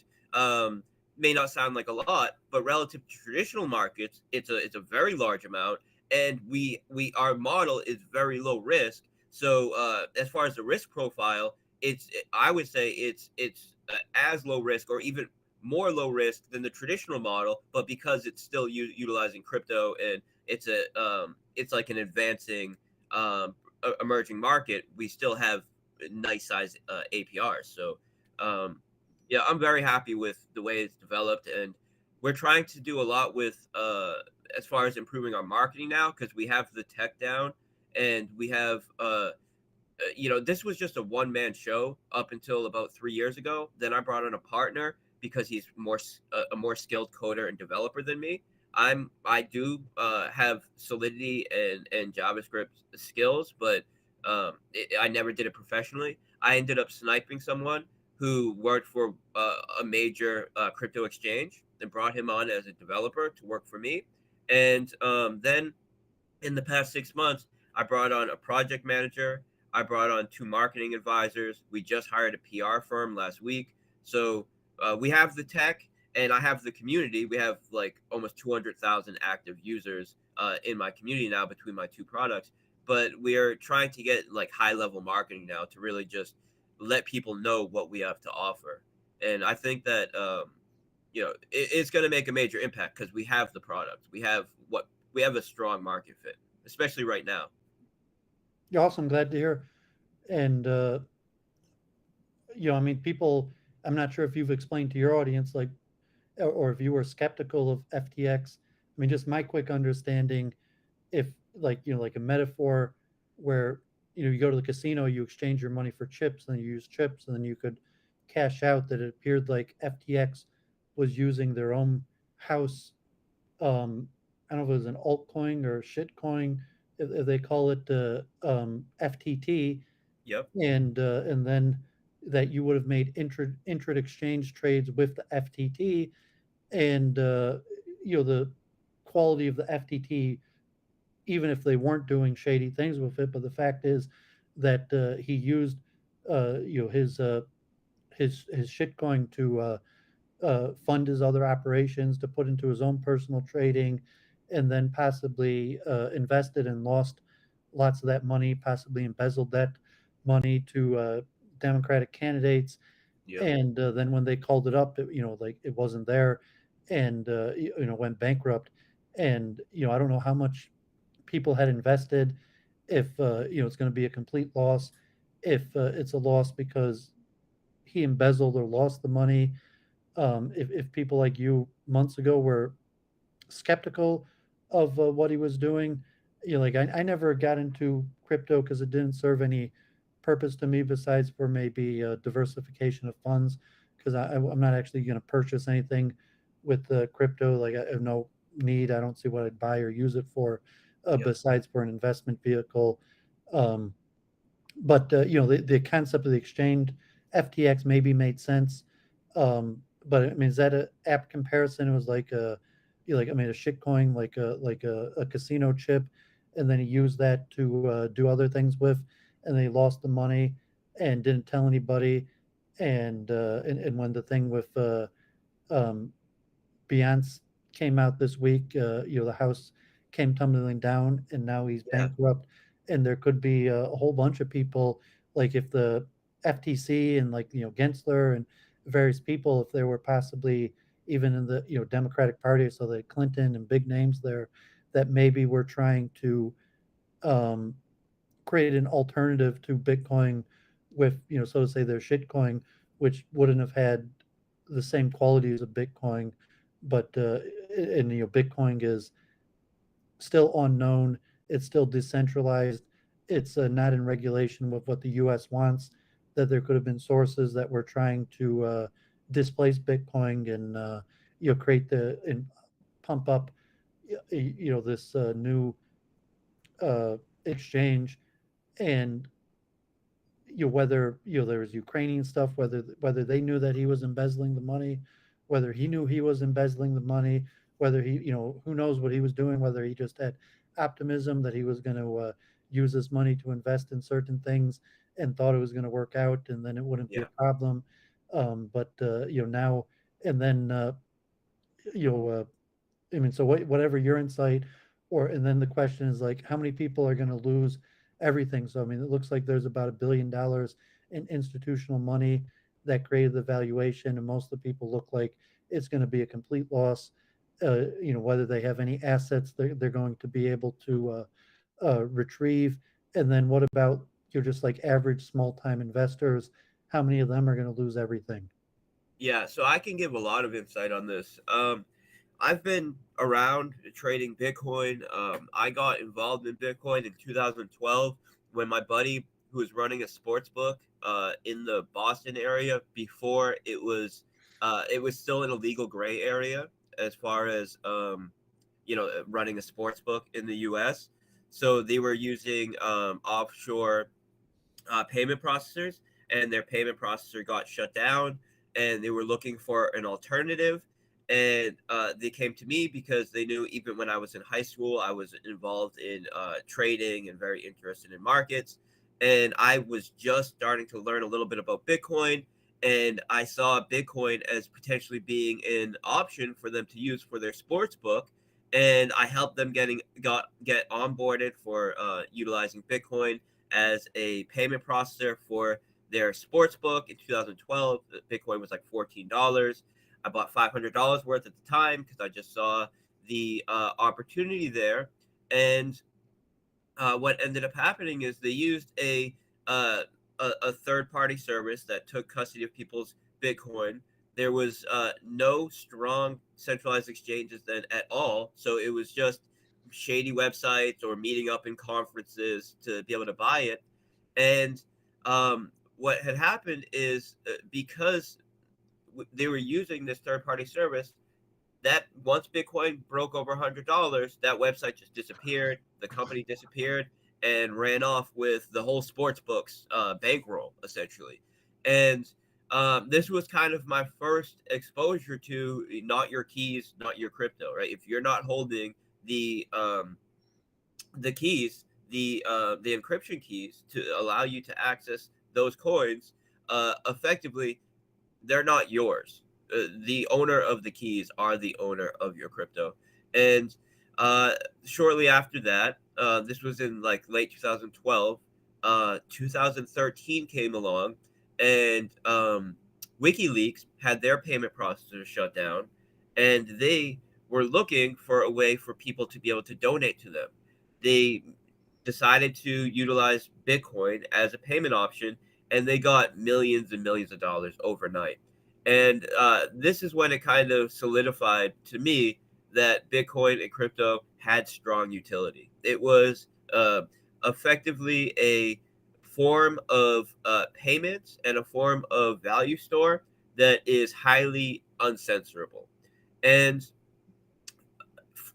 may not sound like a lot, but relative to traditional markets, it's a very large amount. And we our model is very low risk. So as far as the risk profile, I would say it's as low risk or even more low risk than the traditional model, but because it's still utilizing crypto, and it's like an advancing emerging market, we still have nice size APRs. So yeah, I'm very happy with the way it's developed, and we're trying to do a lot with as far as improving our marketing now, because we have the tech down, and we have this was just a one-man show up until about 3 years ago. Then I brought on a partner because he's a more skilled coder and developer than me. I do have Solidity and JavaScript skills, but I never did it professionally. I ended up sniping someone who worked for a major crypto exchange, and brought him on as a developer to work for me. And then in the past 6 months, I brought on a project manager. I brought on 2 marketing advisors. We just hired a PR firm last week. So we have the tech, and I have the community. We have like almost 200,000 active users in my community now between my 2 products. But we are trying to get like high level marketing now to really just let people know what we have to offer. And I think that it's going to make a major impact because we have the product. We have a strong market fit, especially right now. Yeah, awesome. Glad to hear. And I mean, people. I'm not sure if you've explained to your audience, like, or if you were skeptical of FTX. I mean, just my quick understanding, if like like a metaphor where you go to the casino, you exchange your money for chips, and you use chips, and then you could cash out. That it appeared like FTX was using their own house. I don't know if it was an altcoin or shitcoin, if they call it FTT, Yep. and then that you would have made intra exchange trades with the FTT, and the quality of the FTT, even if they weren't doing shady things with it. But the fact is that he used his shitcoin to fund his other operations, to put into his own personal trading, and then possibly invested and lost lots of that money, possibly embezzled that money to Democratic candidates. Yep. And then when they called it up, like it wasn't there, and went bankrupt. And I don't know how much people had invested. If it's going to be a complete loss, if it's a loss because he embezzled or lost the money. If people like you months ago were skeptical of what he was doing, like I never got into crypto because it didn't serve any purpose to me besides for maybe diversification of funds. Because I'm not actually going to purchase anything with crypto. Like I have no need. I don't see what I'd buy or use it for, Yep. besides for an investment vehicle. Um, but the concept of the exchange, FTX, maybe made sense. But I mean, is that a apt comparison? It was like I mean, a shit coin, like a casino chip, and then he used that to do other things with, and then he lost the money and didn't tell anybody. And when the thing with um, Beyonce came out this week. The house came tumbling down, and now he's Yeah. bankrupt. And there could be a whole bunch of people, like if the FTC and Gensler and various people, if there were possibly even in the Democratic Party, so that Clinton and big names there, that maybe we're trying to um, create an alternative to Bitcoin with, so to say, their shitcoin, which wouldn't have had the same qualities of Bitcoin, but and Bitcoin is still unknown. It's still decentralized. It's not in regulation with what the U.S. wants. That there could have been sources that were trying to displace Bitcoin and create and pump up this new exchange. And whether there was Ukrainian stuff, whether they knew that he was embezzling the money, whether he knew he was embezzling the money, whether he who knows what he was doing, whether he just had optimism that he was going to use this money to invest in certain things and thought it was going to work out and then it wouldn't be Yeah. a problem. But now and then you know I mean, so whatever your insight, and then the question is like, how many people are going to lose everything? So, I mean, it looks like there's about $1 billion in institutional money that created the valuation, and most of the people look like it's going to be a complete loss. Whether they have any assets they're going to be able to retrieve. And then what about just like average small time investors? How many of them are going to lose everything? Yeah, so I can give a lot of insight on this. I've been around trading Bitcoin. I got involved in Bitcoin in 2012 when my buddy, who was running a sports book in the Boston area, before it was still an illegal gray area as far as running a sports book in the U.S. So they were using offshore payment processors, and their payment processor got shut down, and they were looking for an alternative. And they came to me because they knew even when I was in high school, I was involved in trading and very interested in markets. And I was just starting to learn a little bit about Bitcoin. And I saw Bitcoin as potentially being an option for them to use for their sports book. And I helped them get onboarded for utilizing Bitcoin as a payment processor for their sports book in 2012. Bitcoin was like $14. I bought $500 worth at the time because I just saw the opportunity there. And what ended up happening is they used a third party service that took custody of people's Bitcoin. There was no strong centralized exchanges then at all. So it was just shady websites or meeting up in conferences to be able to buy it. And what had happened is because they were using this third party service, that once Bitcoin broke over $100, that website just disappeared. The company disappeared and ran off with the whole sports book's bankroll, essentially. And this was kind of my first exposure to not your keys, not your crypto, right? If you're not holding the keys, the encryption keys to allow you to access those coins, effectively, they're not yours. The owner of the keys are the owner of your crypto. And shortly after that, this was in like late 2012, 2013 came along, and WikiLeaks had their payment processor shut down, and they were looking for a way for people to be able to donate to them. They decided to utilize Bitcoin as a payment option, and they got millions and millions of dollars overnight. And this is when it kind of solidified to me that Bitcoin and crypto had strong utility. It was effectively a form of payment and a form of value store that is highly uncensorable. And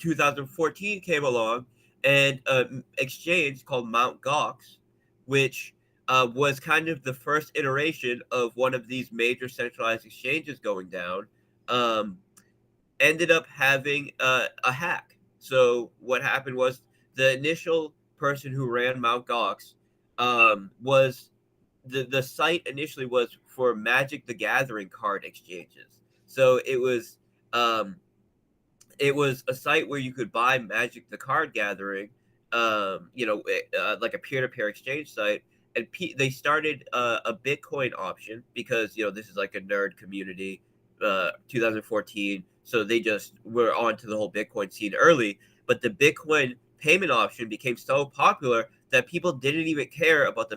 2014 came along, and an exchange called Mt. Gox, which was kind of the first iteration of one of these major centralized exchanges going down, ended up having a hack. So what happened was the initial person who ran Mt. Gox was the site initially was for Magic the Gathering card exchanges. So it was it was a site where you could buy Magic the Card Gathering, like a peer-to-peer exchange site. And they started a Bitcoin option because this is like a nerd community, 2014. So they just were onto the whole Bitcoin scene early. But the Bitcoin payment option became so popular that people didn't even care about the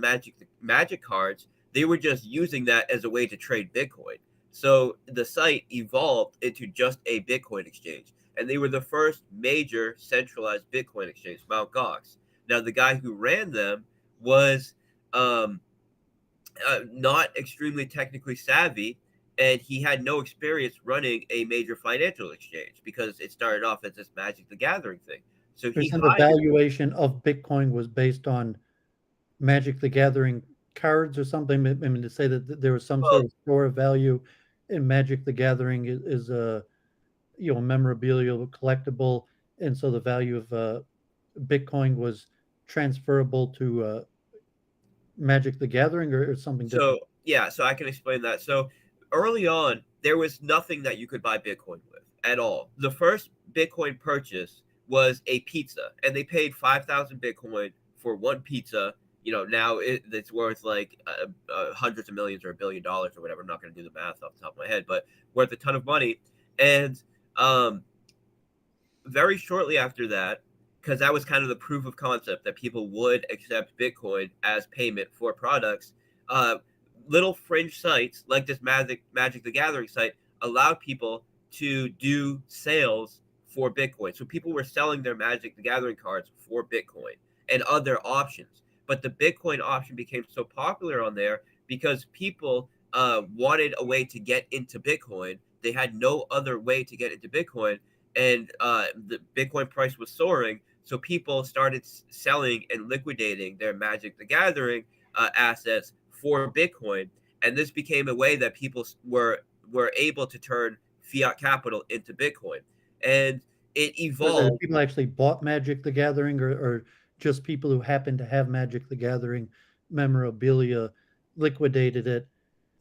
Magic cards. They were just using that as a way to trade Bitcoin. So the site evolved into just a Bitcoin exchange, and they were the first major centralized Bitcoin exchange, Mt. Gox. Now, the guy who ran them was um, not extremely technically savvy, and he had no experience running a major financial exchange because it started off as this Magic the Gathering thing. So he And the hired. valuation of Bitcoin was based on Magic the Gathering cards or something. I mean, to say that there was some Well, sort of store of value in Magic the Gathering is a memorabilia collectible, and so the value of Bitcoin was transferable to Magic the Gathering, or something different. so I can explain that. So early on, there was nothing that you could buy Bitcoin with at all. The first Bitcoin purchase was a pizza, and they paid 5,000 Bitcoin for one pizza. Now it's worth like hundreds of millions or $1 billion or whatever. I'm not going to do the math off the top of my head, but worth a ton of money. And um, very shortly after that, because that was kind of the proof of concept that people would accept Bitcoin as payment for products, uh, little fringe sites like this Magic the Gathering site allowed people to do sales for Bitcoin. So people were selling their Magic the Gathering cards for Bitcoin and other options. But the Bitcoin option became so popular on there because people wanted a way to get into Bitcoin. They had no other way to get into Bitcoin, and the Bitcoin price was soaring. So people started selling and liquidating their Magic the Gathering assets for Bitcoin, and this became a way that people were able to turn fiat capital into Bitcoin, and it evolved. People actually bought Magic the Gathering, or just people who happened to have Magic the Gathering memorabilia liquidated it.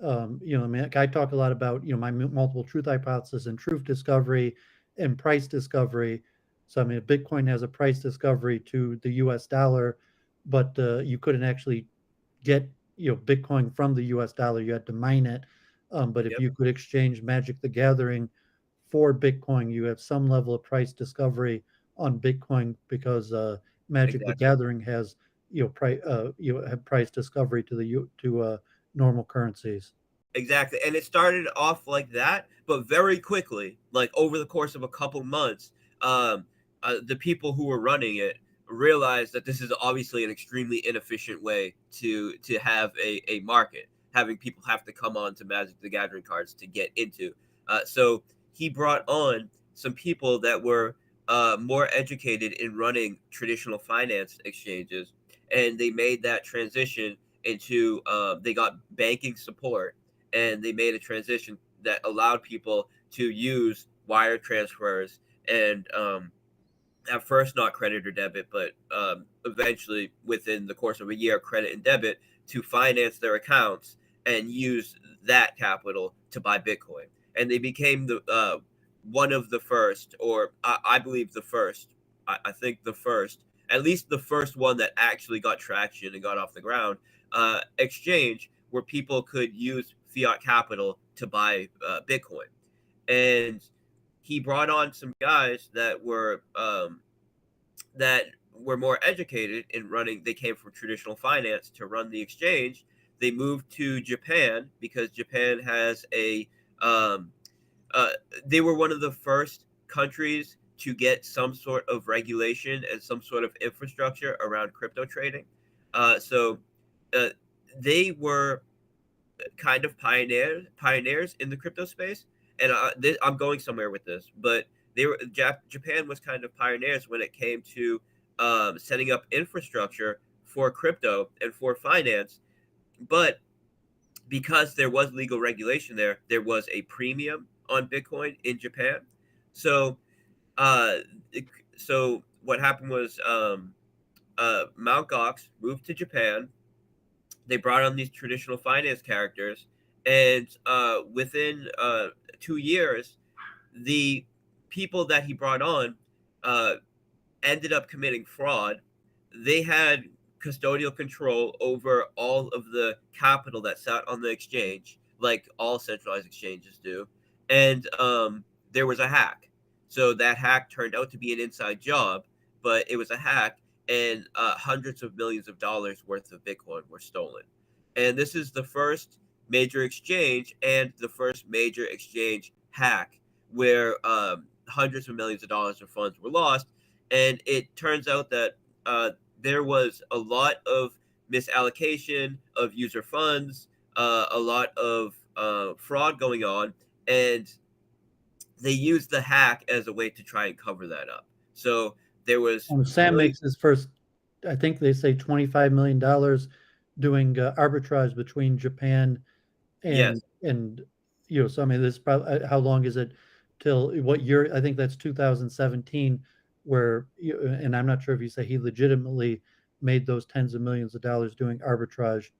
I mean, I talk a lot about my multiple truth hypothesis and truth discovery and price discovery. So I mean, Bitcoin has a price discovery to the U.S. dollar, but you couldn't actually get Bitcoin from the U.S. dollar. You had to mine it. But if Yep, you could exchange Magic the Gathering for Bitcoin, you have some level of price discovery on Bitcoin because Magic the exactly. Gathering has have price discovery to normal currencies. Exactly. And it started off like that, but very quickly, like over the course of a couple months, the people who were running it realized that this is obviously an extremely inefficient way to have a market, having people have to come on to Magic the Gathering cards to get into. So he brought on some people that were more educated in running traditional finance exchanges, and they made that transition into they got banking support, and they made a transition that allowed people to use wire transfers and at first not credit or debit, but eventually within the course of a year, credit and debit to finance their accounts and use that capital to buy Bitcoin. And they became the one of the first, or I believe the first. I think the first, at least the first one that actually got traction and got off the ground. Exchange where people could use fiat capital to buy Bitcoin, and he brought on some guys that were more educated in running. They came from traditional finance to run the exchange. They moved to Japan because Japan has a um, uh, they were one of the first countries to get some sort of regulation and some sort of infrastructure around crypto trading. So uh, they were kind of pioneers in the crypto space. And I'm going somewhere with this, but Japan was kind of pioneers when it came to setting up infrastructure for crypto and for finance. But because there was legal regulation there, there was a premium on Bitcoin in Japan. So, uh, so what happened was Mt. Gox moved to Japan. They brought on these traditional finance characters, and within 2 years, the people that he brought on ended up committing fraud. They had custodial control over all of the capital that sat on the exchange, like all centralized exchanges do. And there was a hack. So that hack turned out to be an inside job, but it was a hack, and hundreds of millions of dollars worth of Bitcoin were stolen. And this is the first major exchange and the first major exchange hack where hundreds of millions of dollars of funds were lost. And it turns out that there was a lot of misallocation of user funds, a lot of fraud going on, and they used the hack as a way to try and cover that up. So there was Sam really, makes his first, I think they say $25 million doing arbitrage between Japan yes. and so I mean, this probably, how long is it till what year? I think that's 2017, where and I'm not sure if you say he legitimately made those tens of millions of dollars doing arbitrage.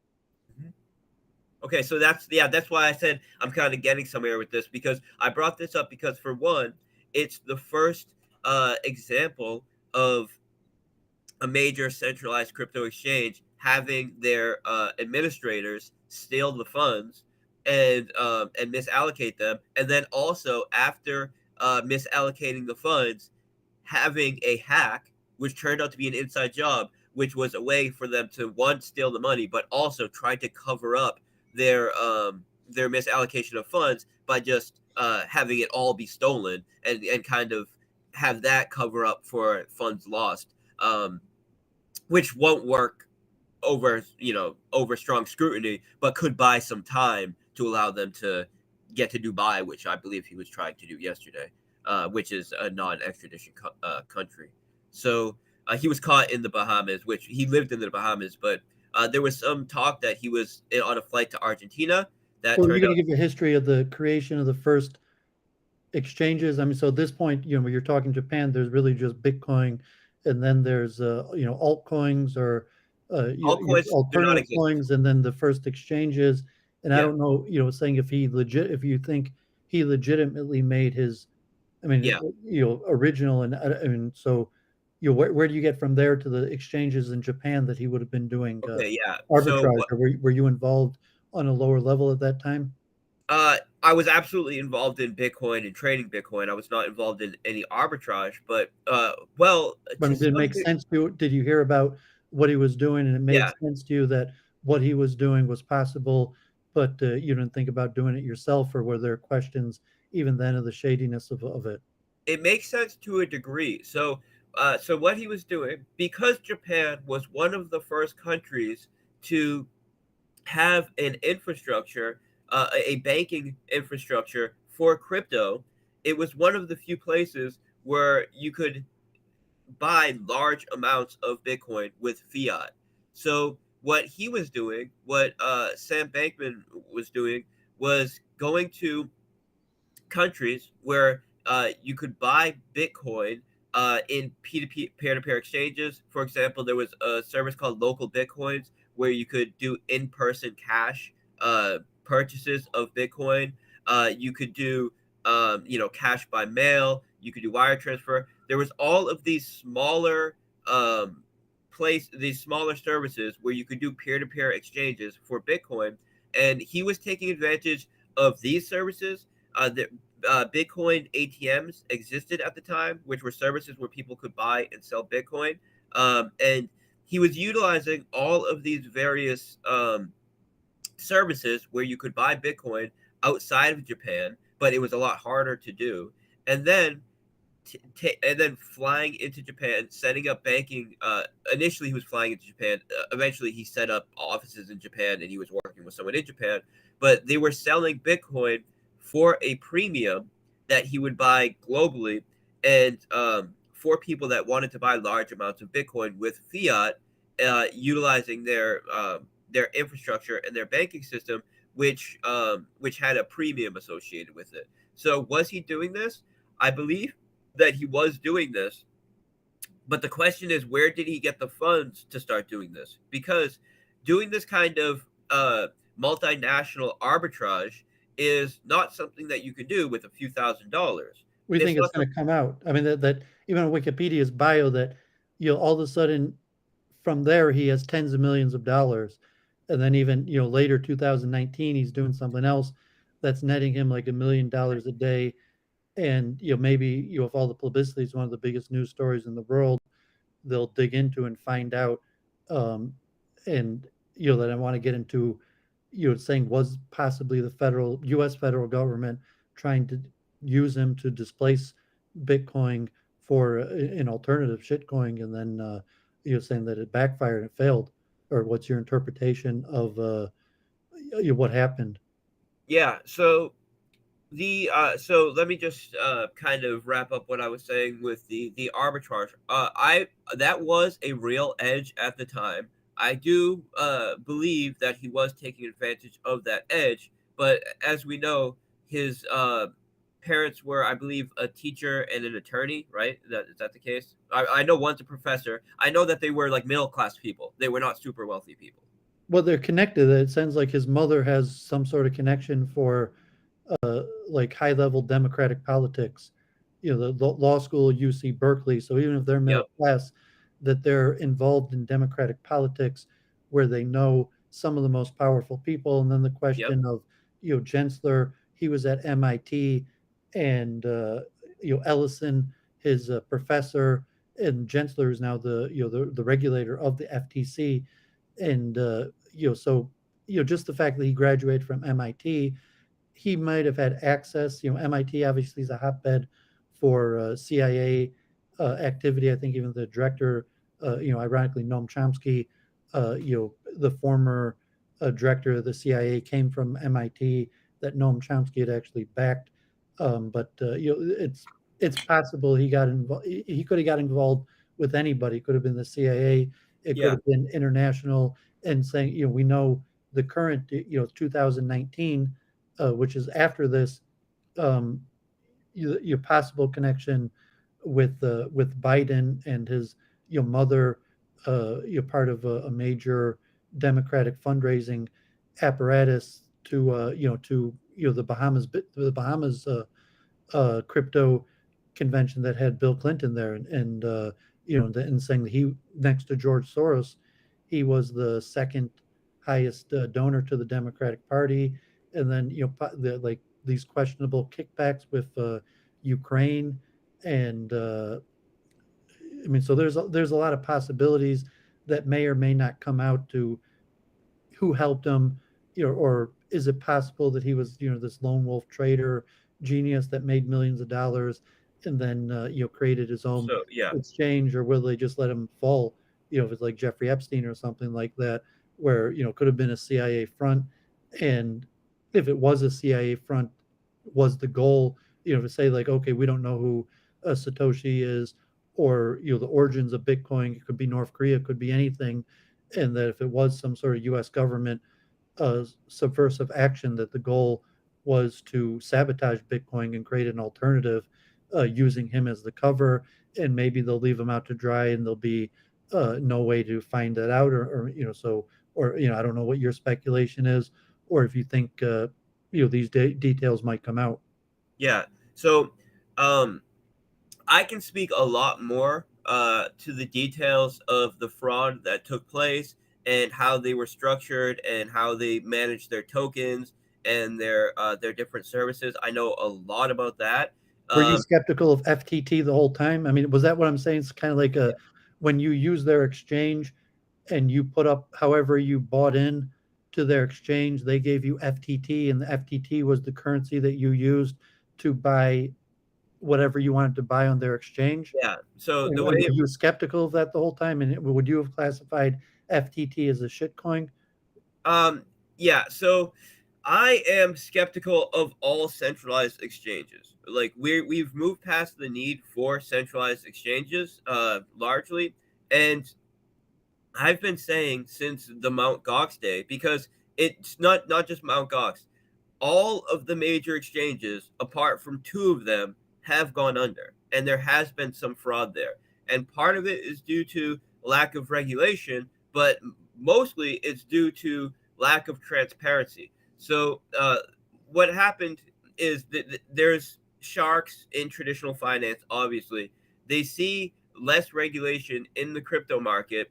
Okay, so that's why I said I'm kind of getting somewhere with this, because I brought this up because, for one, it's the first example of a major centralized crypto exchange having their administrators steal the funds and misallocate them, and then also after misallocating the funds, having a hack which turned out to be an inside job, which was a way for them to, one, steal the money, but also try to cover up their misallocation of funds by just having it all be stolen, and kind of have that cover up for funds lost, which won't work over strong scrutiny, but could buy some time to allow them to get to Dubai, which I believe he was trying to do yesterday, which is a non-extradition country. So he was caught in the Bahamas, which he lived in the Bahamas, but there was some talk that he was on a flight to Argentina. That Well, you're turned going out, to give a history of the creation of the first exchanges. I mean, so at this point, when you're talking Japan, there's really just Bitcoin, and then there's altcoins or altcoins do not alternative exist. coins, and then the first exchanges. And I Yeah, don't know, saying if you think he legitimately made his, I mean, yeah. original, and so, where do you get from there to the exchanges in Japan that he would have been doing Okay, yeah. So arbitrage, or were you involved on a lower level at that time? I was absolutely involved in Bitcoin and trading Bitcoin. I was not involved in any arbitrage, but well, I to mean, did it some make degree, sense to you? Did you hear about what he was doing, and it made yeah. sense to you that what he was doing was possible, but you didn't think about doing it yourself, or were there questions even then of the shadiness of it? It makes sense to a degree. So what he was doing, because Japan was one of the first countries to have an infrastructure, a banking infrastructure for crypto, it was one of the few places where you could buy large amounts of Bitcoin with fiat. So what he was doing, what Sam Bankman was doing, was going to countries where you could buy Bitcoin in P2P, peer-to-peer exchanges. For example, there was a service called Local Bitcoins where you could do in-person cash purchases of Bitcoin. You could do cash by mail. You could do wire transfer. There was all of these smaller these smaller services where you could do peer-to-peer exchanges for Bitcoin, and he was taking advantage of these services. The Bitcoin ATMs existed at the time, which were services where people could buy and sell Bitcoin. And he was utilizing all of these various services where you could buy Bitcoin outside of Japan, but it was a lot harder to do. And then and then flying into Japan, setting up banking. Initially, he was flying into Japan. Eventually, he set up offices in Japan, and he was working with someone in Japan. But they were selling Bitcoin for a premium that he would buy globally, and for people that wanted to buy large amounts of Bitcoin with fiat, utilizing their infrastructure and their banking system, which had a premium associated with it. So, was he doing this? I believe that he was doing this, but the question is, where did he get the funds to start doing this? Because doing this kind of multinational arbitrage is not something that you can do with a few $1,000s. We It's think it's not going to come out. I mean, that even on Wikipedia's bio, that all of a sudden from there he has tens of millions of dollars, and then even later 2019 he's doing something else that's netting him like $1 million a day, and maybe if all the publicity is one of the biggest news stories in the world, they'll dig into and find out, um, and that I want to get into, saying was possibly the U.S. federal government trying to use him to displace Bitcoin for an alternative shitcoin, and then saying that it backfired and failed, or what's your interpretation of what happened? Yeah. So let me just kind of wrap up what I was saying with the arbitrage. I That was a real edge at the time. I do believe that he was taking advantage of that edge, but as we know, his parents were, I believe, a teacher and an attorney, right? Is that the case? I know one's a professor. I know that they were like middle class people. They were not super wealthy people. Well, they're connected. It sounds like his mother has some sort of connection for like high level democratic politics. The law school UC Berkeley. So even if they're Yep. middle class, that they're involved in democratic politics, where they know some of the most powerful people. And then the Yep. question of Gensler, he was at MIT, and Ellison, his professor, and Gensler is now the regulator of the FTC, and so just the fact that he graduated from MIT, he might have had access. MIT obviously is a hotbed for CIA activity. I think even the director, ironically, Noam Chomsky, the former director of the CIA, came from MIT, that Noam Chomsky had actually backed. But it's possible he got involved. He could have got involved with anybody. It could have been the CIA. It could Yeah. have been international. And saying, we know the current, 2019, which is after this, your possible connection with Biden and his mother, you're part of a major Democratic fundraising apparatus to the Bahamas crypto convention that had Bill Clinton there, and and saying that he, next to George Soros, he was the second highest donor to the Democratic Party, and then like these questionable kickbacks with Ukraine, and I mean, so there's a lot of possibilities that may or may not come out to who helped him, or is it possible that he was, this lone wolf trader genius that made millions of dollars and then, created his own So yeah. exchange, or will they just let him fall? If it's like Jeffrey Epstein or something like that, where, could have been a CIA front. And if it was a CIA front, was the goal, to say like, okay, we don't know who Satoshi is, or, the origins of Bitcoin, it could be North Korea, it could be anything, and that if it was some sort of U.S. government subversive action, that the goal was to sabotage Bitcoin and create an alternative, using him as the cover, and maybe they'll leave him out to dry, and there'll be no way to find that out, or I don't know what your speculation is, or if you think these details might come out. Yeah. So I can speak a lot more to the details of the fraud that took place and how they were structured and how they managed their tokens and their different services. I know a lot about that. Were you skeptical of FTT the whole time? I mean, was that what I'm saying? It's kind of like when you use their exchange and you put up however you bought in to their exchange, they gave you FTT, and the FTT was the currency that you used to buy whatever you wanted to buy on their exchange. Yeah. So the Were way you skeptical of that the whole time? And would you have classified FTT as a shitcoin? Yeah, so I am skeptical of all centralized exchanges. Like we've moved past the need for centralized exchanges largely, and I've been saying since the Mount Gox day, because it's not just Mount Gox. All of the major exchanges, apart from two of them, have gone under, and there has been some fraud there. And part of it is due to lack of regulation, but mostly it's due to lack of transparency. So what happened is that there's sharks in traditional finance, obviously, they see less regulation in the crypto market,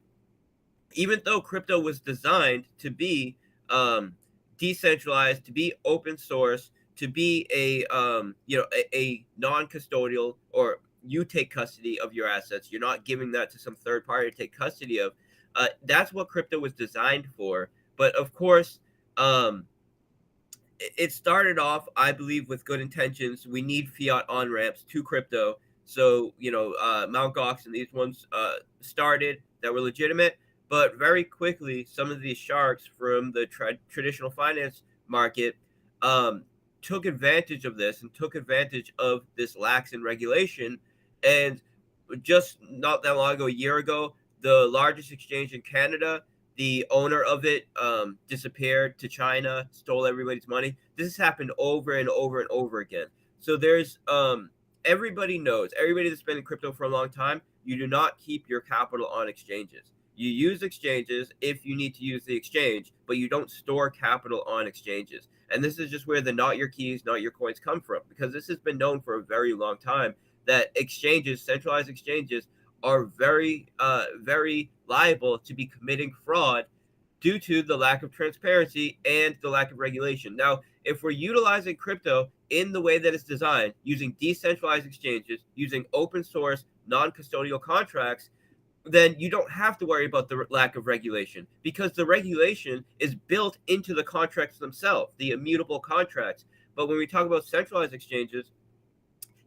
even though crypto was designed to be decentralized, to be open source, to be a non-custodial, or you take custody of your assets. You're not giving that to some third party to take custody of. That's what crypto was designed for. But of course, it started off, I believe, with good intentions. We need fiat on ramps to crypto. So, Mt. Gox and these ones started that were legitimate. But very quickly, some of these sharks from the traditional finance market took advantage of this and took advantage of this lax in regulation. And just not that long ago, a year ago, the largest exchange in Canada, the owner of it disappeared to China, stole everybody's money. This has happened over and over and over again. So there's everybody knows, everybody that's been in crypto for a long time, you do not keep your capital on exchanges. You use exchanges if you need to use the exchange, but you don't store capital on exchanges. And this is just where the not your keys, not your coins come from, because this has been known for a very long time that exchanges, centralized exchanges, are very, very liable to be committing fraud due to the lack of transparency and the lack of regulation. Now, if we're utilizing crypto in the way that it's designed, using decentralized exchanges, using open source, non-custodial contracts, then you don't have to worry about the lack of regulation, because the regulation is built into the contracts themselves, the immutable contracts. But when we talk about centralized exchanges,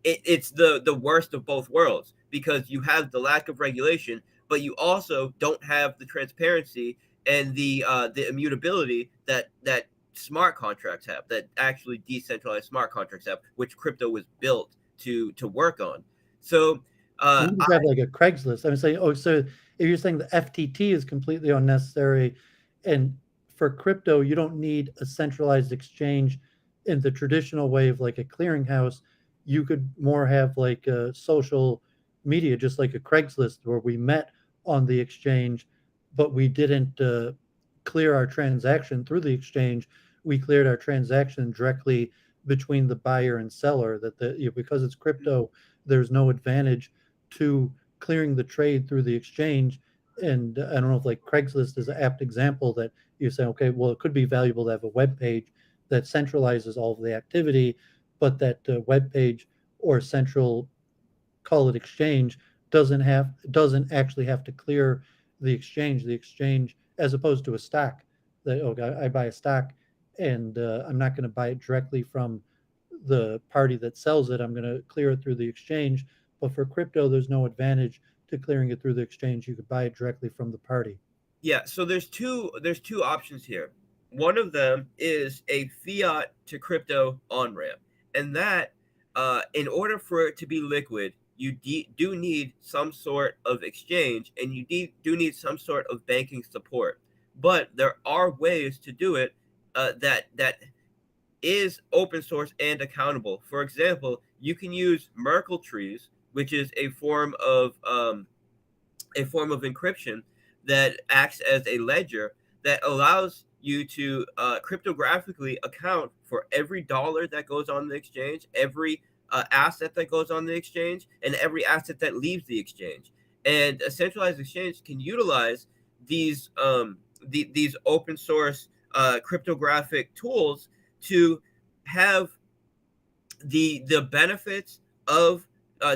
it's the worst of both worlds, because you have the lack of regulation, but you also don't have the transparency and the immutability that smart contracts have, that actually decentralized smart contracts have, which crypto was built to work on. So you just have like a Craigslist. I'm saying, so if you're saying the FTT is completely unnecessary, and for crypto, you don't need a centralized exchange in the traditional way of like a clearinghouse. You could more have like a social media, just like a Craigslist, where we met on the exchange, but we didn't clear our transaction through the exchange. We cleared our transaction directly between the buyer and seller. Because it's crypto, there's no advantage to clearing the trade through the exchange. And I don't know if like Craigslist is an apt example that you say, okay, well, it could be valuable to have a web page that centralizes all of the activity, but that web page or central, call it exchange, doesn't actually have to clear the exchange. The exchange, as opposed to a stock, that I buy a stock and I'm not going to buy it directly from the party that sells it. I'm going to clear it through the exchange. But for crypto, there's no advantage to clearing it through the exchange. You could buy it directly from the party. Yeah, so there's two options here. One of them is a fiat to crypto on ramp, and that in order for it to be liquid, you do need some sort of exchange, and you do need some sort of banking support. But there are ways to do it that is open source and accountable. For example, you can use Merkle trees, which is a form of encryption that acts as a ledger that allows you to cryptographically account for every dollar that goes on the exchange, every asset that goes on the exchange, and every asset that leaves the exchange. And a centralized exchange can utilize these these open source cryptographic tools to have the benefits of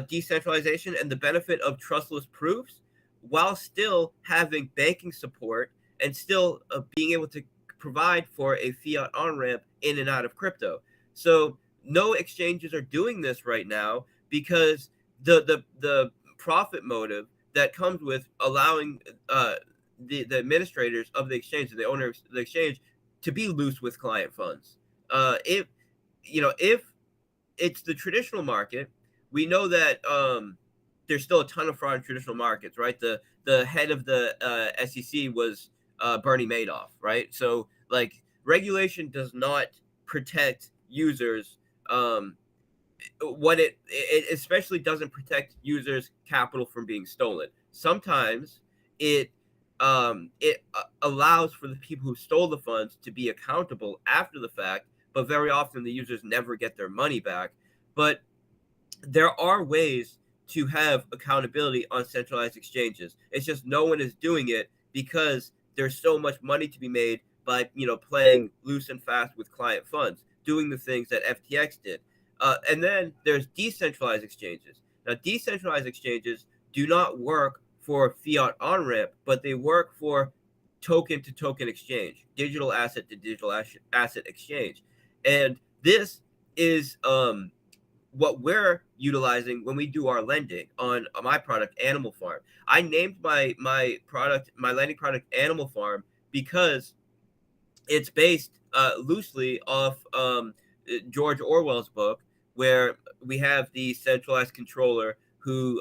decentralization and the benefit of trustless proofs, while still having banking support and still being able to provide for a fiat on ramp in and out of crypto. So no exchanges are doing this right now, because the profit motive that comes with allowing the administrators of the exchange and the owner of the exchange to be loose with client funds. If it's the traditional market, we know that there's still a ton of fraud in traditional markets, right? The head of the SEC was Bernie Madoff, right? So like regulation does not protect users. What it especially doesn't protect users' capital from being stolen. Sometimes it allows for the people who stole the funds to be accountable after the fact, but very often the users never get their money back. But there are ways to have accountability on centralized exchanges. It's just no one is doing it because there's so much money to be made by playing loose and fast with client funds, doing the things that FTX did. And then there's decentralized exchanges. Now, decentralized exchanges do not work for fiat on ramp, but they work for token to token exchange, digital asset to digital asset exchange. And this is what we're utilizing when we do our lending on my product, Animal Farm. I named my lending product Animal Farm because it's based loosely off George Orwell's book, where we have the centralized controller who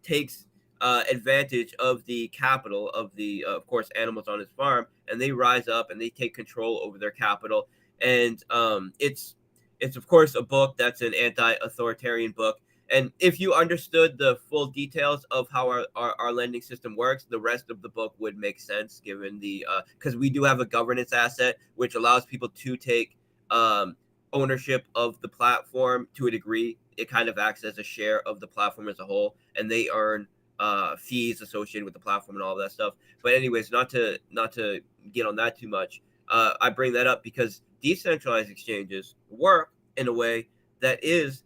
takes advantage of the capital of the, of course, animals on his farm, and they rise up and they take control over their capital. And it's of course a book that's an anti-authoritarian book. And if you understood the full details of how our lending system works, the rest of the book would make sense, given the because we do have a governance asset which allows people to take ownership of the platform to a degree. It kind of acts as a share of the platform as a whole, and they earn fees associated with the platform and all of that stuff. But anyways, not to get on that too much, I bring that up because decentralized exchanges work in a way that is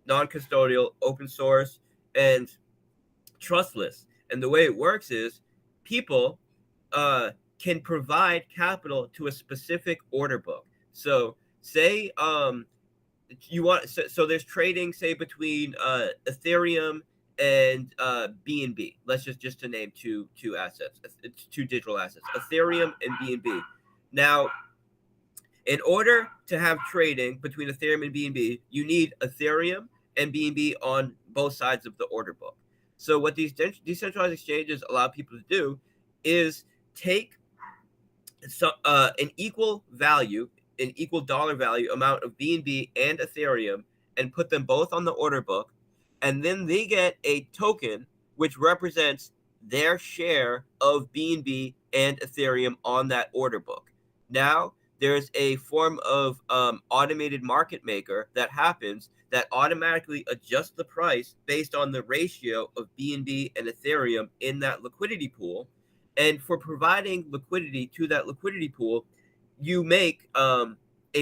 non-custodial, open source, and trustless. And the way it works is people can provide capital to a specific order book. So say you want, so there's trading, say, between Ethereum and BNB. Let's just to name two assets. It's two digital assets, Ethereum and BNB. Now, in order to have trading between Ethereum and BNB, you need Ethereum and BNB on both sides of the order book. So what these decentralized exchanges allow people to do is take an equal value, an equal dollar value amount of BNB and Ethereum and put them both on the order book. And then they get a token which represents their share of BNB and Ethereum on that order book. Now, there's a form of automated market maker that happens that automatically adjusts the price based on the ratio of BNB and Ethereum in that liquidity pool. And for providing liquidity to that liquidity pool, you make a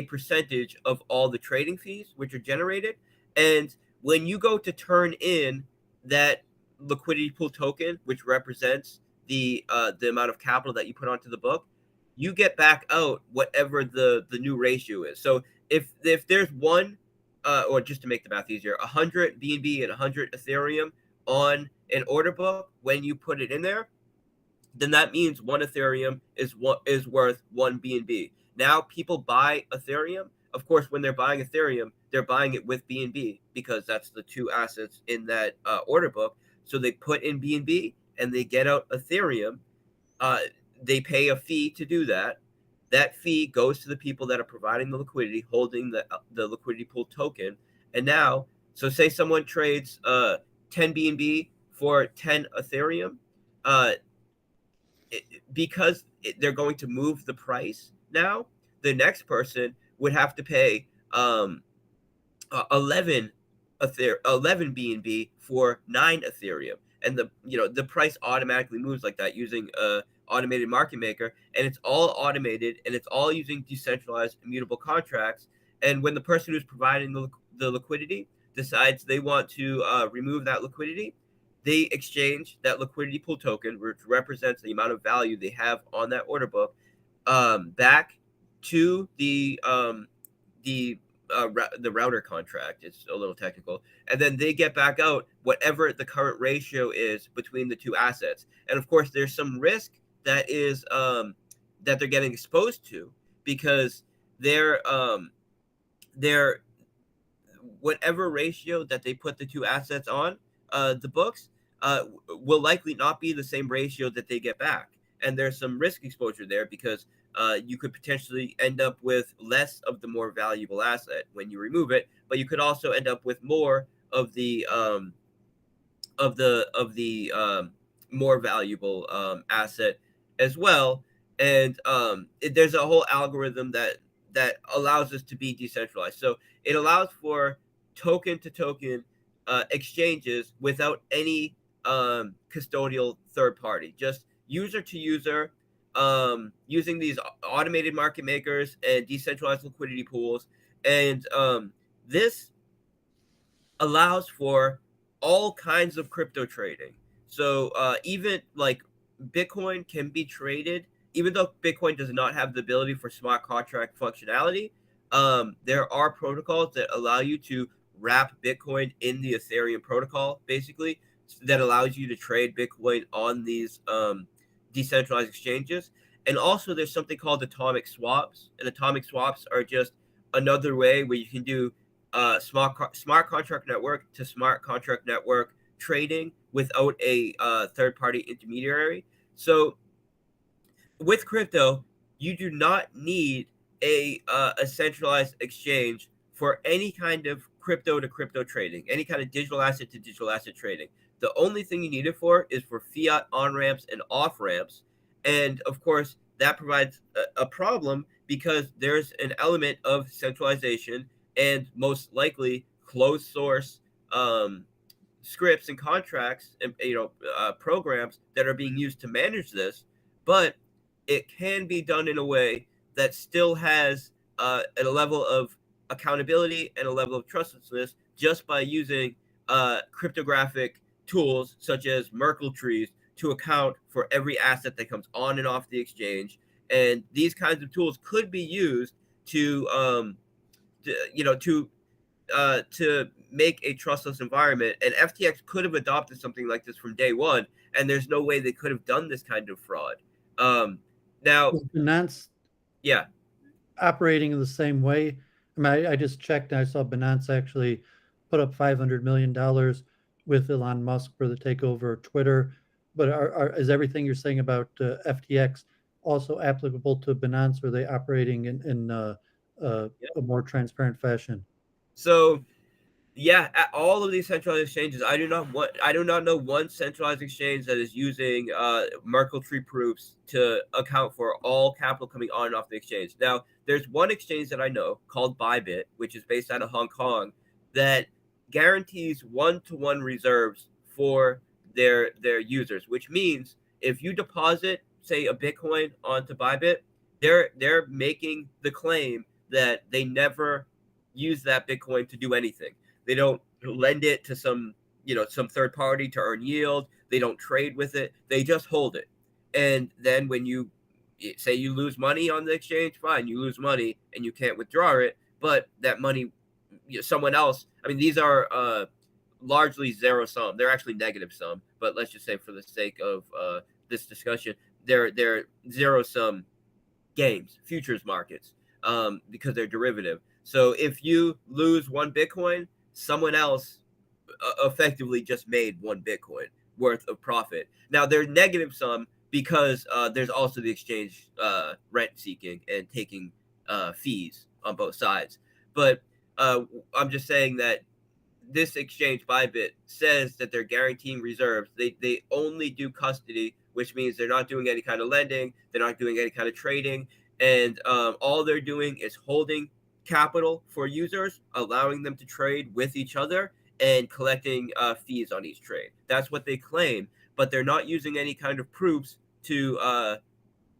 percentage of all the trading fees which are generated. And when you go to turn in that liquidity pool token, which represents the amount of capital that you put onto the book, you get back out whatever the new ratio is. So if there's one, or just to make the math easier, 100 BNB and 100 Ethereum on an order book, when you put it in there, then that means one Ethereum is worth one BNB. Now people buy Ethereum. Of course, when they're buying Ethereum, they're buying it with BNB because that's the two assets in that order book. So they put in BNB and they get out Ethereum. They pay a fee to do that. That fee goes to the people that are providing the liquidity, holding the liquidity pool token. And now, so say someone trades 10 BNB for 10 Ethereum, because they're going to move the price now, the next person would have to pay 11 BNB for 9 Ethereum. And the price automatically moves like that using automated market maker, and it's all automated and it's all using decentralized immutable contracts. And when the person who's providing the liquidity decides they want to remove that liquidity, they exchange that liquidity pool token, which represents the amount of value they have on that order book, back to the router contract. It's a little technical. And then they get back out whatever the current ratio is between the two assets. And of course, there's some risk that is that they're getting exposed to, because they're whatever ratio that they put the two assets on the books will likely not be the same ratio that they get back. And there's some risk exposure there because you could potentially end up with less of the more valuable asset when you remove it, but you could also end up with more of the more valuable asset as well. And there's a whole algorithm that allows us to be decentralized. So it allows for token to token exchanges without any custodial third party, just user to user, using these automated market makers and decentralized liquidity pools. And this allows for all kinds of crypto trading. So even like Bitcoin can be traded, even though Bitcoin does not have the ability for smart contract functionality. There are protocols that allow you to wrap Bitcoin in the Ethereum protocol, basically, that allows you to trade Bitcoin on these decentralized exchanges. And also, there's something called atomic swaps, and atomic swaps are just another way where you can do smart contract network to smart contract network trading without a third party intermediary. So with crypto, you do not need a centralized exchange for any kind of crypto to crypto trading, any kind of digital asset to digital asset trading. The only thing you need it for is for fiat on ramps and off ramps. And of course, that provides a problem because there's an element of centralization and most likely closed source scripts and contracts and programs that are being used to manage this. But it can be done in a way that still has a level of accountability and a level of trustlessness just by using cryptographic tools such as Merkle trees to account for every asset that comes on and off the exchange. And these kinds of tools could be used to make a trustless environment. And FTX could have adopted something like this from day one, and there's no way they could have done this kind of fraud. Now, Binance yeah. operating in the same way. I mean, I just checked and I saw Binance actually put up $500 million with Elon Musk for the takeover of Twitter. But is everything you're saying about FTX also applicable to Binance? Or are they operating in a more transparent fashion? So yeah, at all of these centralized exchanges, I do not know one centralized exchange that is using Merkle tree proofs to account for all capital coming on and off the exchange. Now, there's one exchange that I know called Bybit, which is based out of Hong Kong, that guarantees one-to-one reserves for their users, which means if you deposit, say, a Bitcoin onto Bybit, they're making the claim that they never use that Bitcoin to do anything. They don't lend it to some third party to earn yield. They don't trade with it. They just hold it. And then when you say you lose money on the exchange, fine, you lose money and you can't withdraw it. But that money, someone else, I mean, these are largely zero sum. They're actually negative sum. But let's just say for the sake of this discussion, they're zero sum games, futures markets, because they're derivative. So if you lose one Bitcoin, someone else effectively just made one Bitcoin worth of profit. Now there's negative sum because there's also the exchange rent seeking and taking fees on both sides. But I'm just saying that this exchange Bybit says that they're guaranteeing reserves. They only do custody, which means they're not doing any kind of lending. They're not doing any kind of trading. And all they're doing is holding capital for users, allowing them to trade with each other and collecting fees on each trade. That's what they claim, but they're not using any kind of proofs to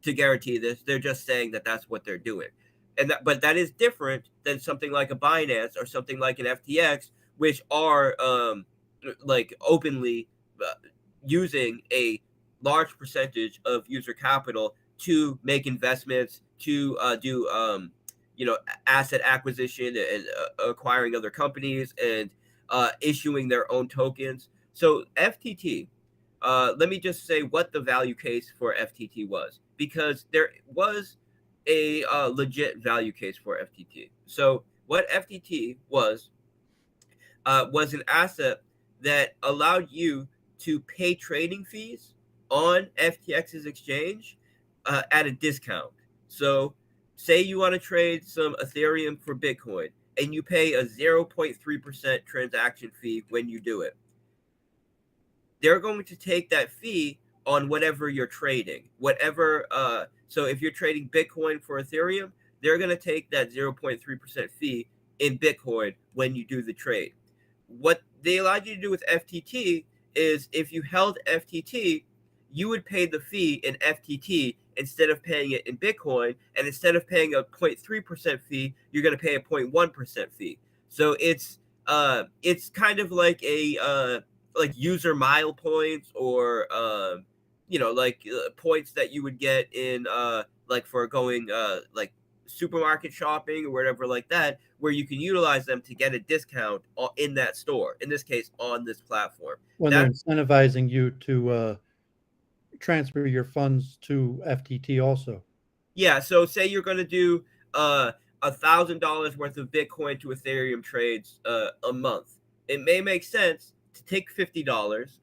guarantee this. They're just saying that that's what they're doing. But that is different than something like a Binance or something like an FTX, which are like openly using a large percentage of user capital to make investments, to do asset acquisition and acquiring other companies and issuing their own tokens. So FTT, let me just say what the value case for FTT was, because there was a legit value case for FTT. So what FTT was an asset that allowed you to pay trading fees on FTX's exchange at a discount. So say you want to trade some Ethereum for Bitcoin and you pay a 0.3% transaction fee when you do it. They're going to take that fee on whatever you're trading. So if you're trading Bitcoin for Ethereum, they're going to take that 0.3% fee in Bitcoin when you do the trade. what they allowed you to do with FTT is if you held FTT, you would pay the fee in FTT instead of paying it in Bitcoin. And instead of paying a 0.3% fee, you're going to pay a 0.1% fee. So it's kind of like a like user mile points, or points that you would get in like for going like supermarket shopping or whatever like that, where you can utilize them to get a discount in that store, in this case on this platform. When they're incentivizing you to transfer your funds to FTT also. Yeah, so say you're going to do $1,000 worth of Bitcoin to Ethereum trades a month. It may make sense to take $50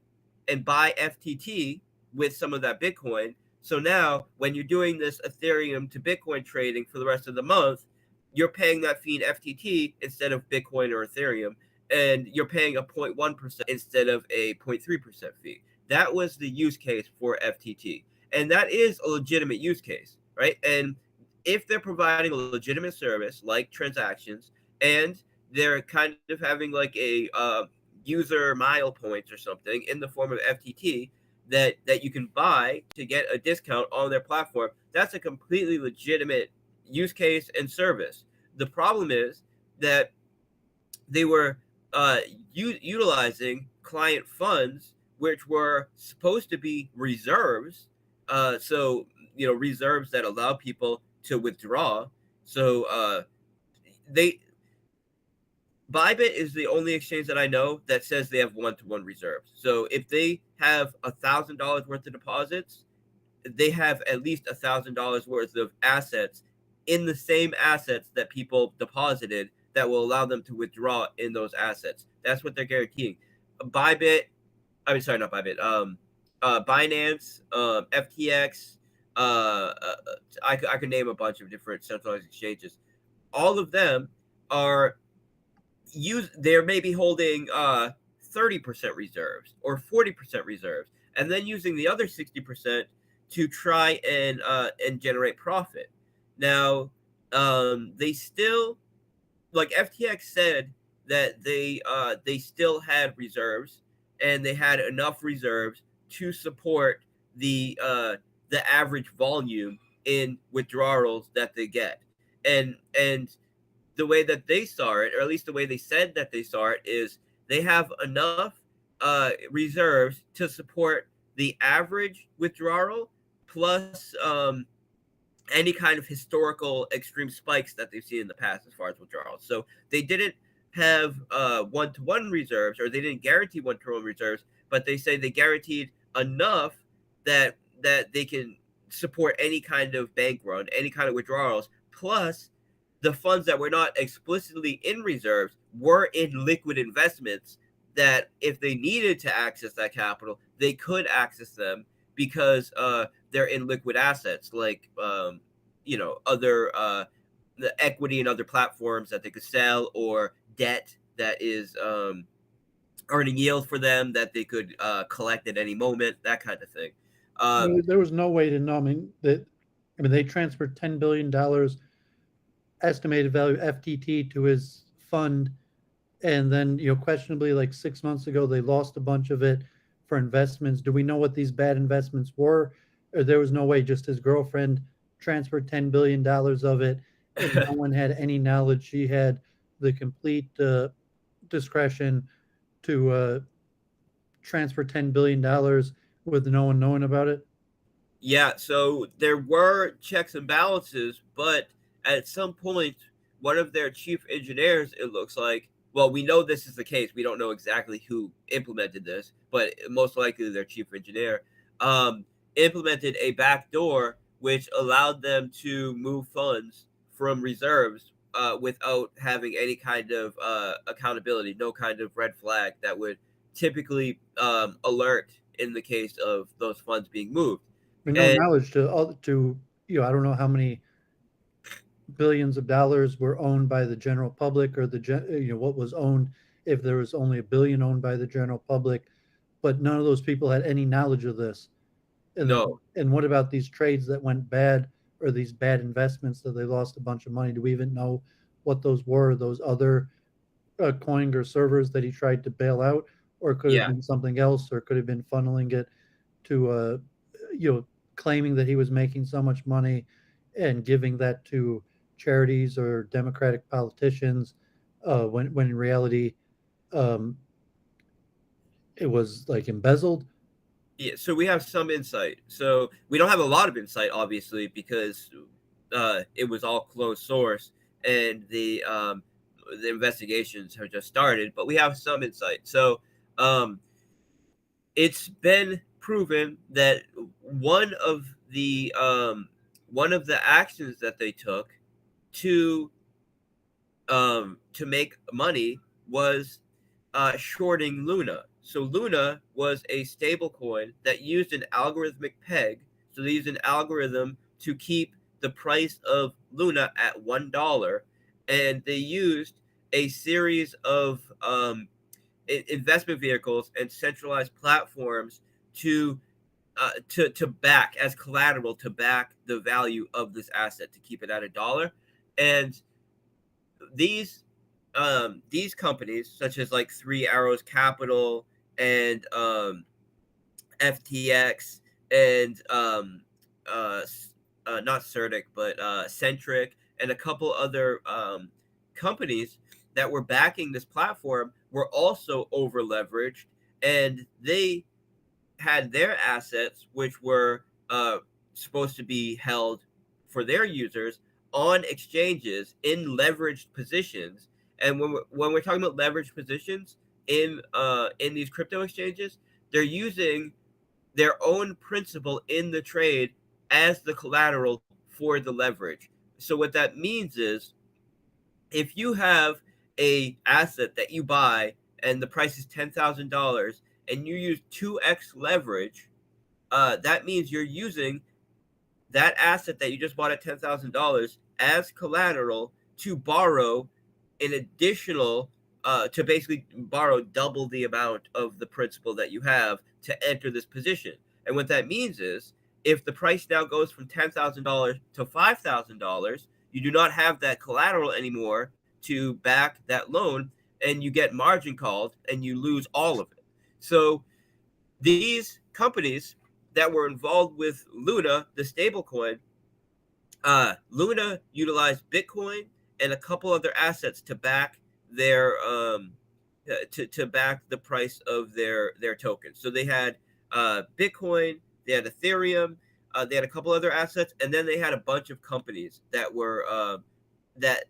and buy FTT with some of that Bitcoin. So now when you're doing this Ethereum to Bitcoin trading for the rest of the month, you're paying that fee in FTT instead of Bitcoin or Ethereum, and you're paying a 0.1% instead of a 0.3% fee. That was the use case for FTT. And that is a legitimate use case, right? And if they're providing a legitimate service like transactions, and they're kind of having like a user mile points or something in the form of FTT that you can buy to get a discount on their platform, that's a completely legitimate use case and service. The problem is that they were utilizing client funds, which were supposed to be reserves. So, reserves that allow people to withdraw. So Bybit is the only exchange that I know that says they have one-to-one reserves. So if they have $1,000 worth of deposits, they have at least $1,000 worth of assets in the same assets that people deposited that will allow them to withdraw in those assets. That's what they're guaranteeing. Bybit, I mean, sorry, not Bybit. Binance, FTX. I could name a bunch of different centralized exchanges. All of them are they're maybe holding 30% reserves or 40% reserves, and then using the other 60% to try and generate profit. Now, they still, like FTX said, that they still had reserves, and they had enough reserves to support the average volume in withdrawals that they get. And the way that they saw it, or at least the way they said that they saw it, is they have enough reserves to support the average withdrawal plus any kind of historical extreme spikes that they've seen in the past as far as withdrawals. So they didn't have one-to-one reserves, or they didn't guarantee one-to-one reserves, but they say they guaranteed enough that they can support any kind of bank run, any kind of withdrawals, plus the funds that were not explicitly in reserves were in liquid investments that if they needed to access that capital, they could access them because they're in liquid assets like other the equity in other platforms that they could sell, or debt that is earning yield for them that they could collect at any moment, that kind of thing. There was no way to know. They transferred $10 billion estimated value FTT to his fund, and then questionably, like 6 months ago, they lost a bunch of it for investments. Do we know what these bad investments were? Or there was no way, just his girlfriend transferred $10 billion of it, and no one had any knowledge. She had the complete discretion to transfer $10 billion with no one knowing about it? Yeah, so there were checks and balances, but at some point, one of their chief engineers, it looks like, well, we know this is the case. We don't know exactly who implemented this, but most likely their chief engineer implemented a backdoor which allowed them to move funds from reserves without having any kind of accountability, no kind of red flag that would typically alert in the case of those funds being moved. No knowledge to I don't know how many billions of dollars were owned by the general public, or what was owned, if there was only $1 billion owned by the general public, but none of those people had any knowledge of this. And what about these trades that went bad, or these bad investments that they lost a bunch of money? Do we even know what those were? Those other coin or servers that he tried to bail out, or it could have Yeah. been something else, or it could have been funneling it to claiming that he was making so much money and giving that to charities or Democratic politicians, when in reality, um, it was like embezzled. Yeah, so we have some insight. So we don't have a lot of insight, obviously, because it was all closed source and the investigations have just started. But we have some insight. So um, it's been proven that one of the actions that they took to make money was shorting Luna. So Luna was a stable coin that used an algorithmic peg. So they used an algorithm to keep the price of Luna at $1, and they used a series of investment vehicles and centralized platforms to back as collateral to back the value of this asset to keep it at $1. And these companies, such as like Three Arrows Capital and FTX and not Certic, but Centric, and a couple other companies that were backing this platform were also over leveraged, and they had their assets, which were supposed to be held for their users on exchanges in leveraged positions. And when we're talking about leveraged positions in these crypto exchanges, they're using their own principal in the trade as the collateral for the leverage. So what that means is, if you have a asset that you buy and the price is $10,000 and you use 2x leverage, that means you're using that asset that you just bought at $10,000 as collateral to borrow an additional, to basically borrow double the amount of the principal that you have to enter this position. And what that means is, if the price now goes from $10,000 to $5,000, you do not have that collateral anymore to back that loan, and you get margin called and you lose all of it. So these companies that were involved with Luna, the stablecoin, Luna utilized Bitcoin and a couple other assets to back their to back the price of their tokens. So they had Bitcoin, they had Ethereum, they had a couple other assets, and then they had a bunch of companies that were that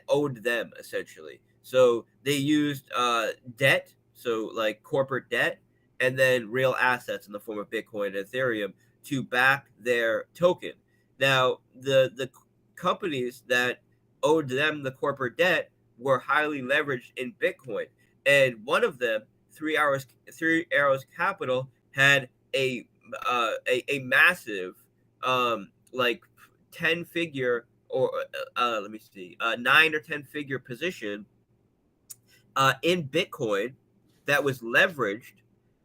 owed them, essentially. So they used debt, so like corporate debt, and then real assets in the form of Bitcoin and Ethereum to back their token. Now, the companies that owed them the corporate debt were highly leveraged in Bitcoin, and one of them, Three Arrows Capital, had a massive like 10-figure, or let me see, 9 or 10-figure position in Bitcoin that was leveraged,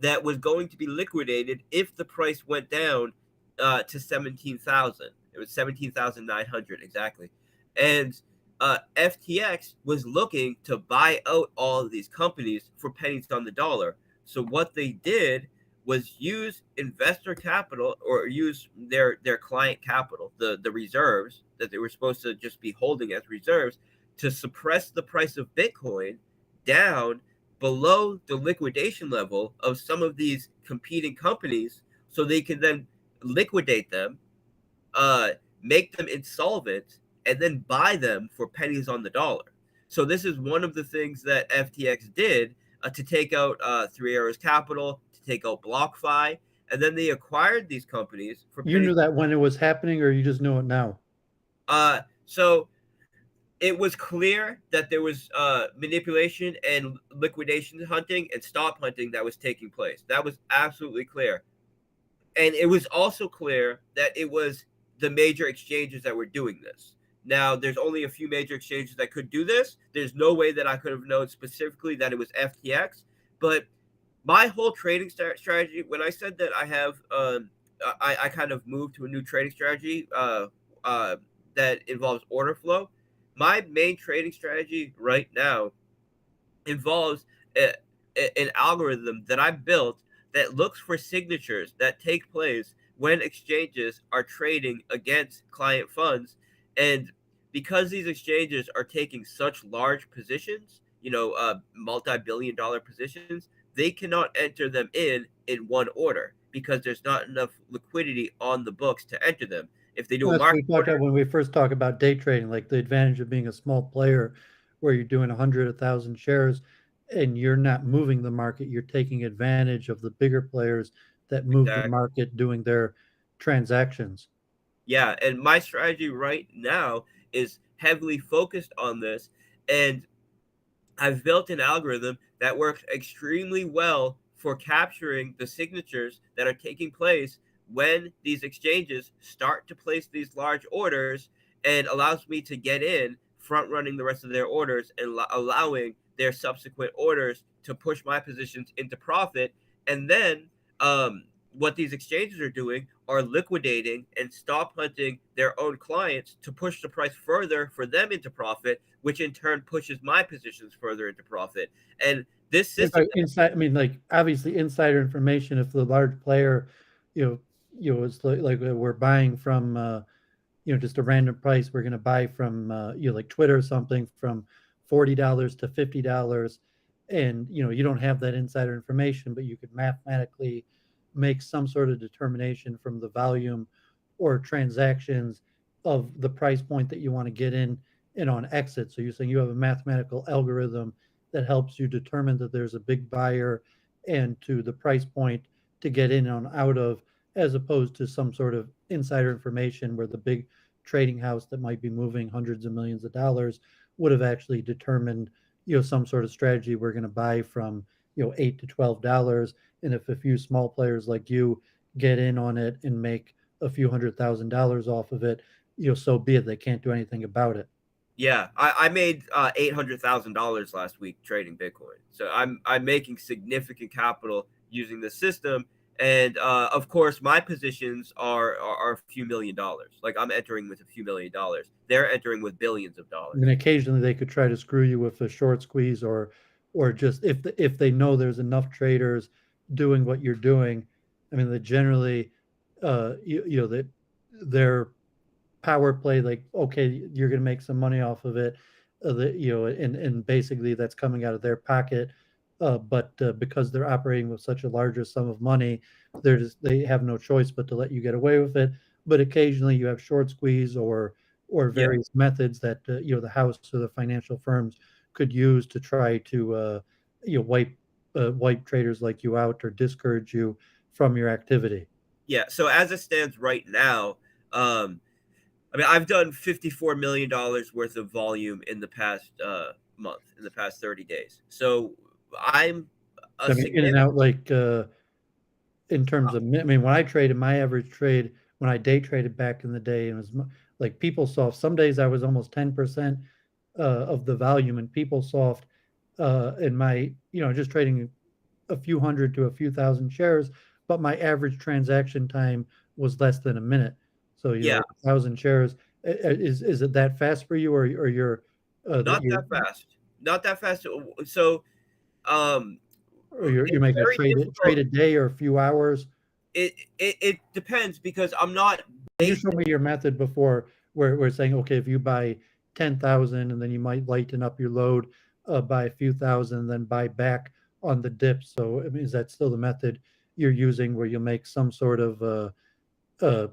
that was going to be liquidated if the price went down to 17,000. It was 17,900 exactly, and FTX was looking to buy out all of these companies for pennies on the dollar. So what they did was use investor capital, or use their client capital, the reserves that they were supposed to just be holding as reserves, to suppress the price of Bitcoin down below the liquidation level of some of these competing companies, so they can then liquidate them, make them insolvent, and then buy them for pennies on the dollar. So this is one of the things that FTX did to take out Three Arrows Capital, to take out BlockFi, and then they acquired these companies for You pennies. knew that when it was happening, or you just know it now? So it was clear that there was manipulation and liquidation hunting and stop hunting that was taking place. That was absolutely clear. And it was also clear that it was the major exchanges that were doing this. Now, there's only a few major exchanges that could do this. There's no way that I could have known specifically that it was FTX. But my whole trading strategy, when I said that I have, I kind of moved to a new trading strategy that involves order flow. my main trading strategy right now involves an algorithm that I built that looks for signatures that take place when exchanges are trading against client funds. And because these exchanges are taking such large positions, multi-billion dollar positions, they cannot enter them in one order because there's not enough liquidity on the books to enter them. If they do a That's what we market talked about when we first talk about day trading, like the advantage of being a small player where you're doing 100, 1,000 shares and you're not moving the market, you're taking advantage of the bigger players that move the exact market doing their transactions. Yeah, and my strategy right now is heavily focused on this. And I've built an algorithm that works extremely well for capturing the signatures that are taking place when these exchanges start to place these large orders, and allows me to get in front running the rest of their orders and allowing their subsequent orders to push my positions into profit. And then what these exchanges are doing are liquidating and stop hunting their own clients to push the price further for them into profit, which in turn pushes my positions further into profit. And this system, Inside, I mean, like obviously insider information. If the large player, you know, it's like we're buying from, just a random price. We're going to buy from, like Twitter or something from $40 to $50, and you don't have that insider information, but you could mathematically make some sort of determination from the volume or transactions of the price point that you want to get in and on exit. So you're saying you have a mathematical algorithm that helps you determine that there's a big buyer and to the price point to get in and out of, as opposed to some sort of insider information where the big trading house that might be moving hundreds of millions of dollars would have actually determined, some sort of strategy. We're going to buy from, $8 to $12. And if a few small players like you get in on it and make a few $100,000 off of it, so be it. They can't do anything about it. yeah, I made $800,000 last week trading Bitcoin. So I'm making significant capital using the system. And of course, my positions are a few $1,000,000. Like I'm entering with a few $1,000,000. They're entering with billions of I dollars. mean, occasionally they could try to screw you with a short squeeze, or just if they know there's enough traders doing what you're doing. I mean, they generally, that their power play, like, okay, you're going to make some money off of it, and basically that's coming out of their pocket. But because they're operating with such a larger sum of money, they have no choice but to let you get away with it. But occasionally you have short squeeze or Yeah. various methods that the house or the financial firms could use to try to wipe traders like you out or discourage you from your activity. Yeah. So as it stands right now, I mean, I've done $54 million worth of volume in the past month, in the past 30 days. So I'm a I mean, in and significant. out, like in terms of, I mean, when I traded, my average trade, when I day traded back in the day, it was like PeopleSoft. Some days I was almost 10% of the volume in PeopleSoft, in my, just trading a few hundred to a few thousand shares, but my average transaction time was less than a minute. So, Yeah, like 1,000 shares, is it that fast for you, or you're that not you're that fast. Not that fast. So um, or you're it's making a very trade difficult. a day or a few hours? It depends because I'm not You based. showed me your method before where we're saying, okay, if you buy 10,000 and then you might lighten up your load by a few thousand and then buy back on the dip. So, I mean, is that still the method you're using where you make some sort of uh,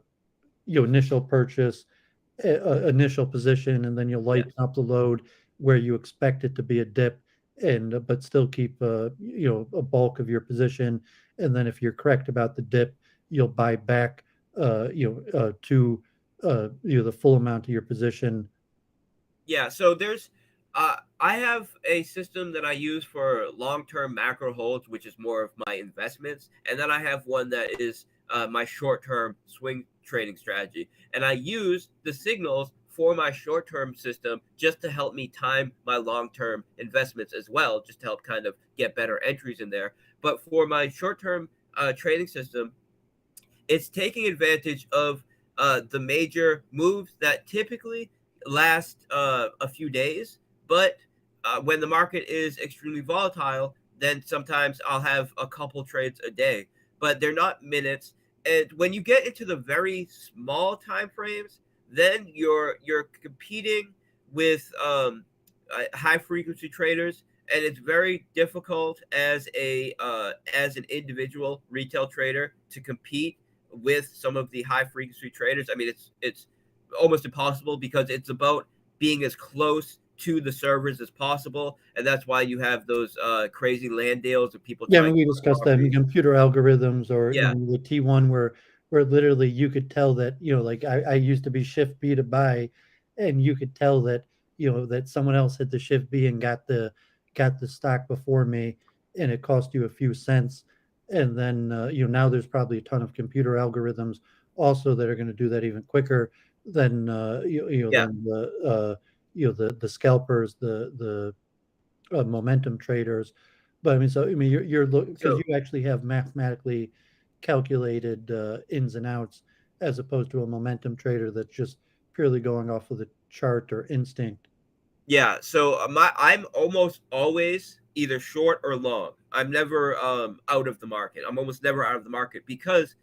initial purchase, initial position, and then you'll Yes. lighten up the load where you expect it to be a dip, and but still keep a bulk of your position, and then if you're correct about the dip, you'll buy back to the full amount of your position. Yeah, so there's I have a system that I use for long-term macro holds, which is more of my investments, and then I have one that is my short-term swing trading strategy. And I use the signals for my short-term system just to help me time my long-term investments as well, just to help kind of get better entries in there. But for my short-term trading system, it's taking advantage of the major moves that typically last a few days, but when the market is extremely volatile, then sometimes I'll have a couple trades a day, but they're not minutes. And when you get into the very small time frames, then you're competing with high frequency traders, and it's very difficult as an individual retail trader to compete with some of the high frequency traders. I mean, it's almost impossible because it's about being as close to the servers as possible, and that's why you have those crazy land deals of people Yeah, I trying mean, we to discussed that in properties. computer algorithms, or Yeah, the T1, where literally you could tell that, like I used to be shift B to buy, and you could tell that, that someone else hit the shift B and got the stock before me, and it cost you a few cents. And then now there's probably a ton of computer algorithms also that are going to do that even quicker than yeah. than the scalpers, the momentum traders. But I mean, so I mean, you're because So you actually have mathematically calculated ins and outs, as opposed to a momentum trader that's just purely going off of the chart or instinct. yeah, so I'm almost always either short or long. I'm never out of the market. I'm almost never out of the market because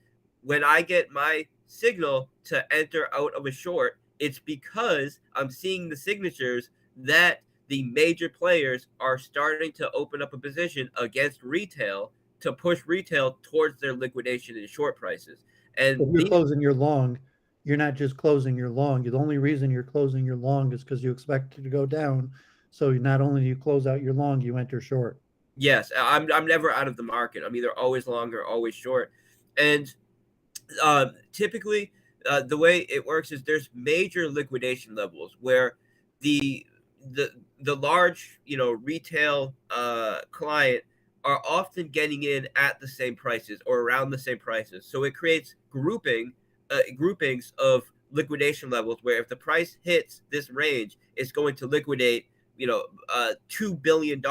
when I get my signal to enter out of a short, it's because I'm seeing the signatures that the major players are starting to open up a position against retail to push retail towards their liquidation in short prices. If And you're these closing your long, you're not just closing your long. The only reason you're closing your long is because you expect it to go down. So not only do you close out your long, you enter short. yes, I'm never out of the market. I'm either always long or always short. And typically the way it works is there's major liquidation levels where the the the large retail client are often getting in at the same prices or around the same prices, so it creates groupings of liquidation levels where if the price hits this range, it's going to liquidate $2 billion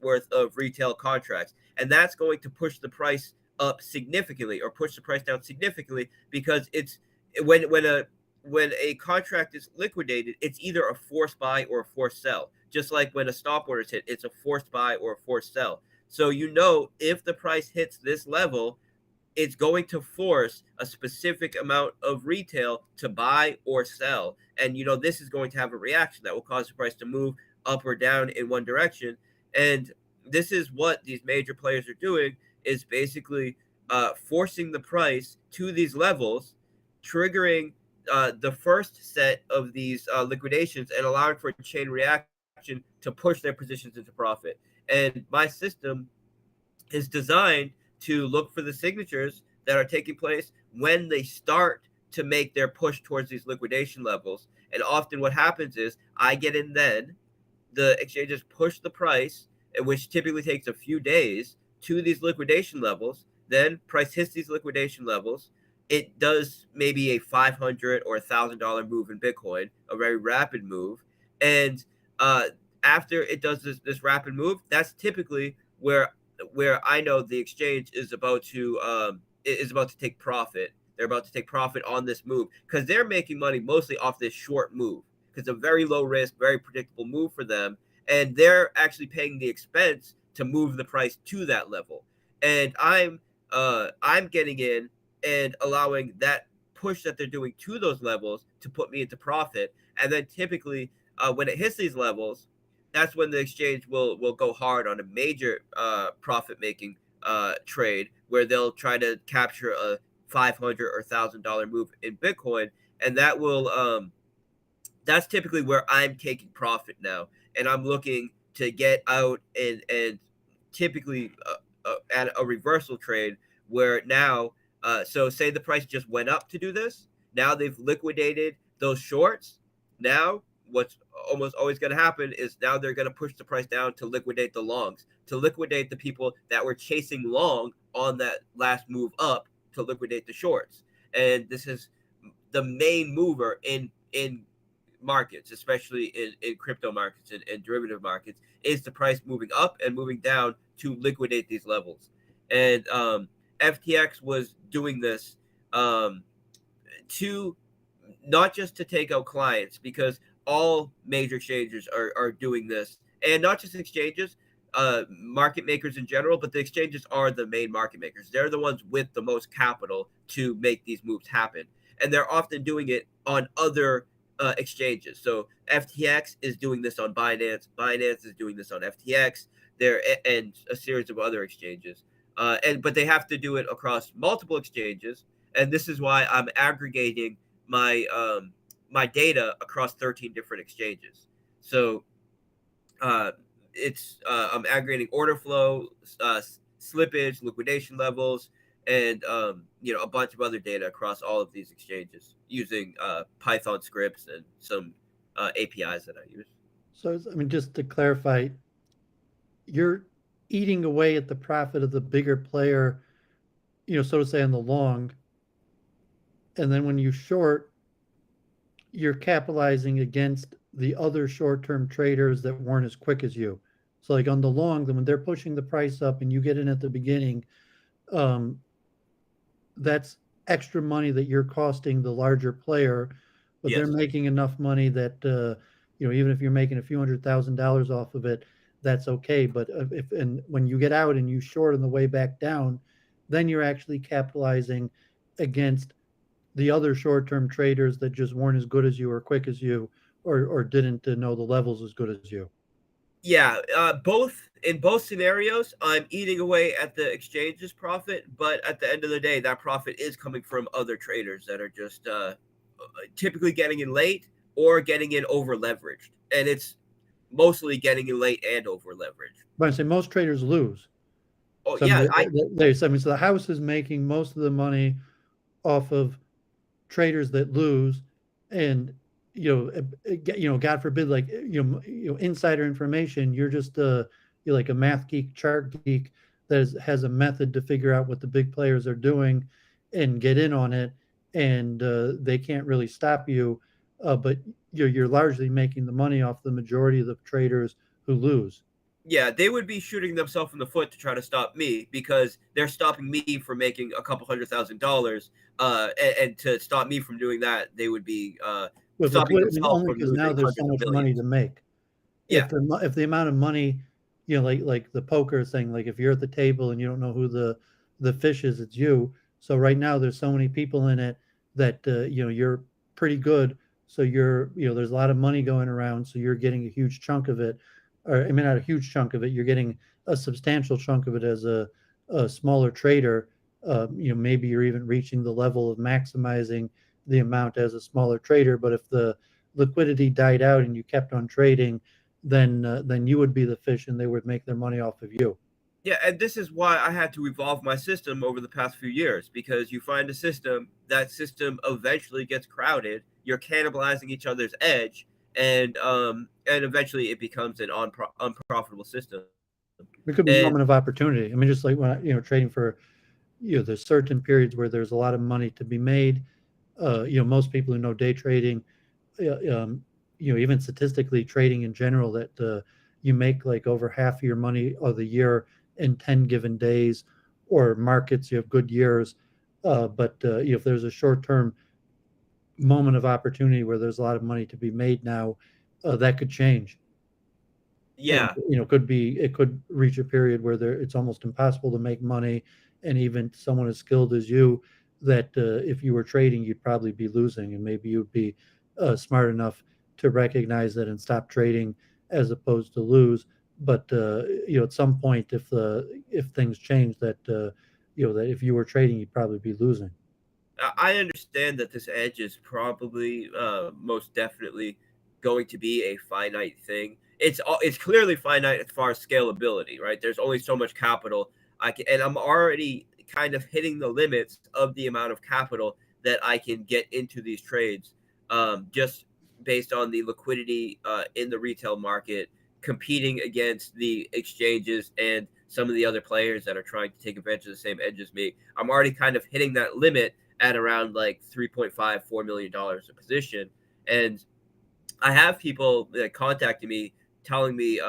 worth of retail contracts, and that's going to push the price up significantly or push the price down significantly because it's when a contract is liquidated, it's either a forced buy or a forced sell. Just like when a stop order is hit, it's a forced buy or a forced sell. So if the price hits this level, it's going to force a specific amount of retail to buy or sell. And this is going to have a reaction that will cause the price to move up or down in one direction. And this is what these major players are doing, is basically forcing the price to these levels, triggering the first set of these liquidations and allowing for a chain reaction to push their positions into profit. And my system is designed to look for the signatures that are taking place when they start to make their push towards these liquidation levels. And often what happens is I get in then, the exchanges push the price, which typically takes a few days, to these liquidation levels. Then price hits these liquidation levels. It does maybe a $500 or $1,000 move in Bitcoin, a very rapid move. And uh, after it does this rapid move, that's typically where I know the exchange is about to take profit. They're about to take profit on this move because they're making money mostly off this short move because it's a very low risk, very predictable move for them, and they're actually paying the expense to move the price to that level. And I'm getting in and allowing that push that they're doing to those levels to put me into profit. And then typically when it hits these levels, that's when the exchange will go hard on a major profit making trade where they'll try to capture a $500 or $1,000 move in Bitcoin, and that's typically where I'm taking profit now, and I'm looking to get out and typically at a reversal trade where now, so say the price just went up to do this. Now they've liquidated those shorts. Now what's almost always going to happen is now they're going to push the price down to liquidate the longs, to liquidate the people that were chasing long on that last move up, to liquidate the shorts. And this is the main mover in markets, especially in crypto markets and derivative markets, is the price moving up and moving down to liquidate these levels. And FTX was doing this to not just to take out clients, because all major exchanges are doing this, and not just exchanges, market makers in general, but the exchanges are the main market makers. They're the ones with the most capital to make these moves happen, and they're often doing it on other exchanges. So FTX is doing this on Binance. Binance is doing this on FTX. There and a series of other exchanges, but they have to do it across multiple exchanges, and this is why I'm aggregating my data across 13 different exchanges. So I'm aggregating order flow, slippage, liquidation levels, and a bunch of other data across all of these exchanges using Python scripts and some APIs that I use. So, I mean, just to clarify, you're eating away at the profit of the bigger player, so to say, on the long. And then when you short, you're capitalizing against the other short-term traders that weren't as quick as you. So like on the long, then when they're pushing the price up and you get in at the beginning, that's extra money that you're costing the larger player, but they're Yes. making enough money that even if you're making a few $100,000 off of it, that's okay. But when you get out and you short on the way back down, then you're actually capitalizing against the other short-term traders that just weren't as good as you or quick as you, or didn't know the levels as good as you. Yeah, in both scenarios, I'm eating away at the exchange's profit, but at the end of the day, that profit is coming from other traders that are just typically getting in late or getting in over leveraged, and it's mostly getting in late and over leveraged. But I say most traders lose. Oh So yeah, so the house is making most of the money off of traders that lose, and God forbid, like insider information. You're just you're like a math geek, chart geek that has a method to figure out what the big players are doing and get in on it, and they can't really stop you. But you're largely making the money off the majority of the traders who lose. yeah, they would be shooting themselves in the foot to try to stop me because they're stopping me from making a couple $100,000. And to stop me from doing that, they would be With stopping liquidity, I mean, themselves only from because now losing there's so hundreds of much money millions. to make. Yeah, If the amount of money, like the poker thing, like if you're at the table and you don't know who the fish is, it's you. So right now there's so many people in it that you're pretty good. So there's a lot of money going around. So you're getting a huge chunk of it, or I mean not a huge chunk of it. You're getting a substantial chunk of it as a smaller trader. Maybe you're even reaching the level of maximizing the amount as a smaller trader. But if the liquidity died out and you kept on trading, then you would be the fish and they would make their money off of you. yeah, and this is why I had to evolve my system over the past few years because you find a system, that system eventually gets crowded. You're cannibalizing each other's edge, and eventually it becomes an unprofitable system. It could be a And moment of opportunity. I mean, just like when trading for, there's certain periods where there's a lot of money to be made. Most people who know day trading, even statistically trading in general, that you make like over half of your money of the year in 10 given days, or markets, you have good years. But if there's a short term moment of opportunity where there's a lot of money to be made now, that could change. And yeah, it could reach a period where it's almost impossible to make money, and even someone as skilled as you, that if you were trading you'd probably be losing, and maybe you'd be smart enough to recognize that and stop trading as opposed to lose. But at some point, if things change, that if you were trading you'd probably be losing. I understand that this edge is probably most definitely going to be a finite thing. It's clearly finite as far as scalability, right? There's only so much capital and I'm already kind of hitting the limits of the amount of capital that I can get into these trades, just based on the liquidity in the retail market, competing against the exchanges and some of the other players that are trying to take advantage of the same edge as me. I'm already kind of hitting that limit at around like $3.5-4 million a position, and I have people that contacting me telling me,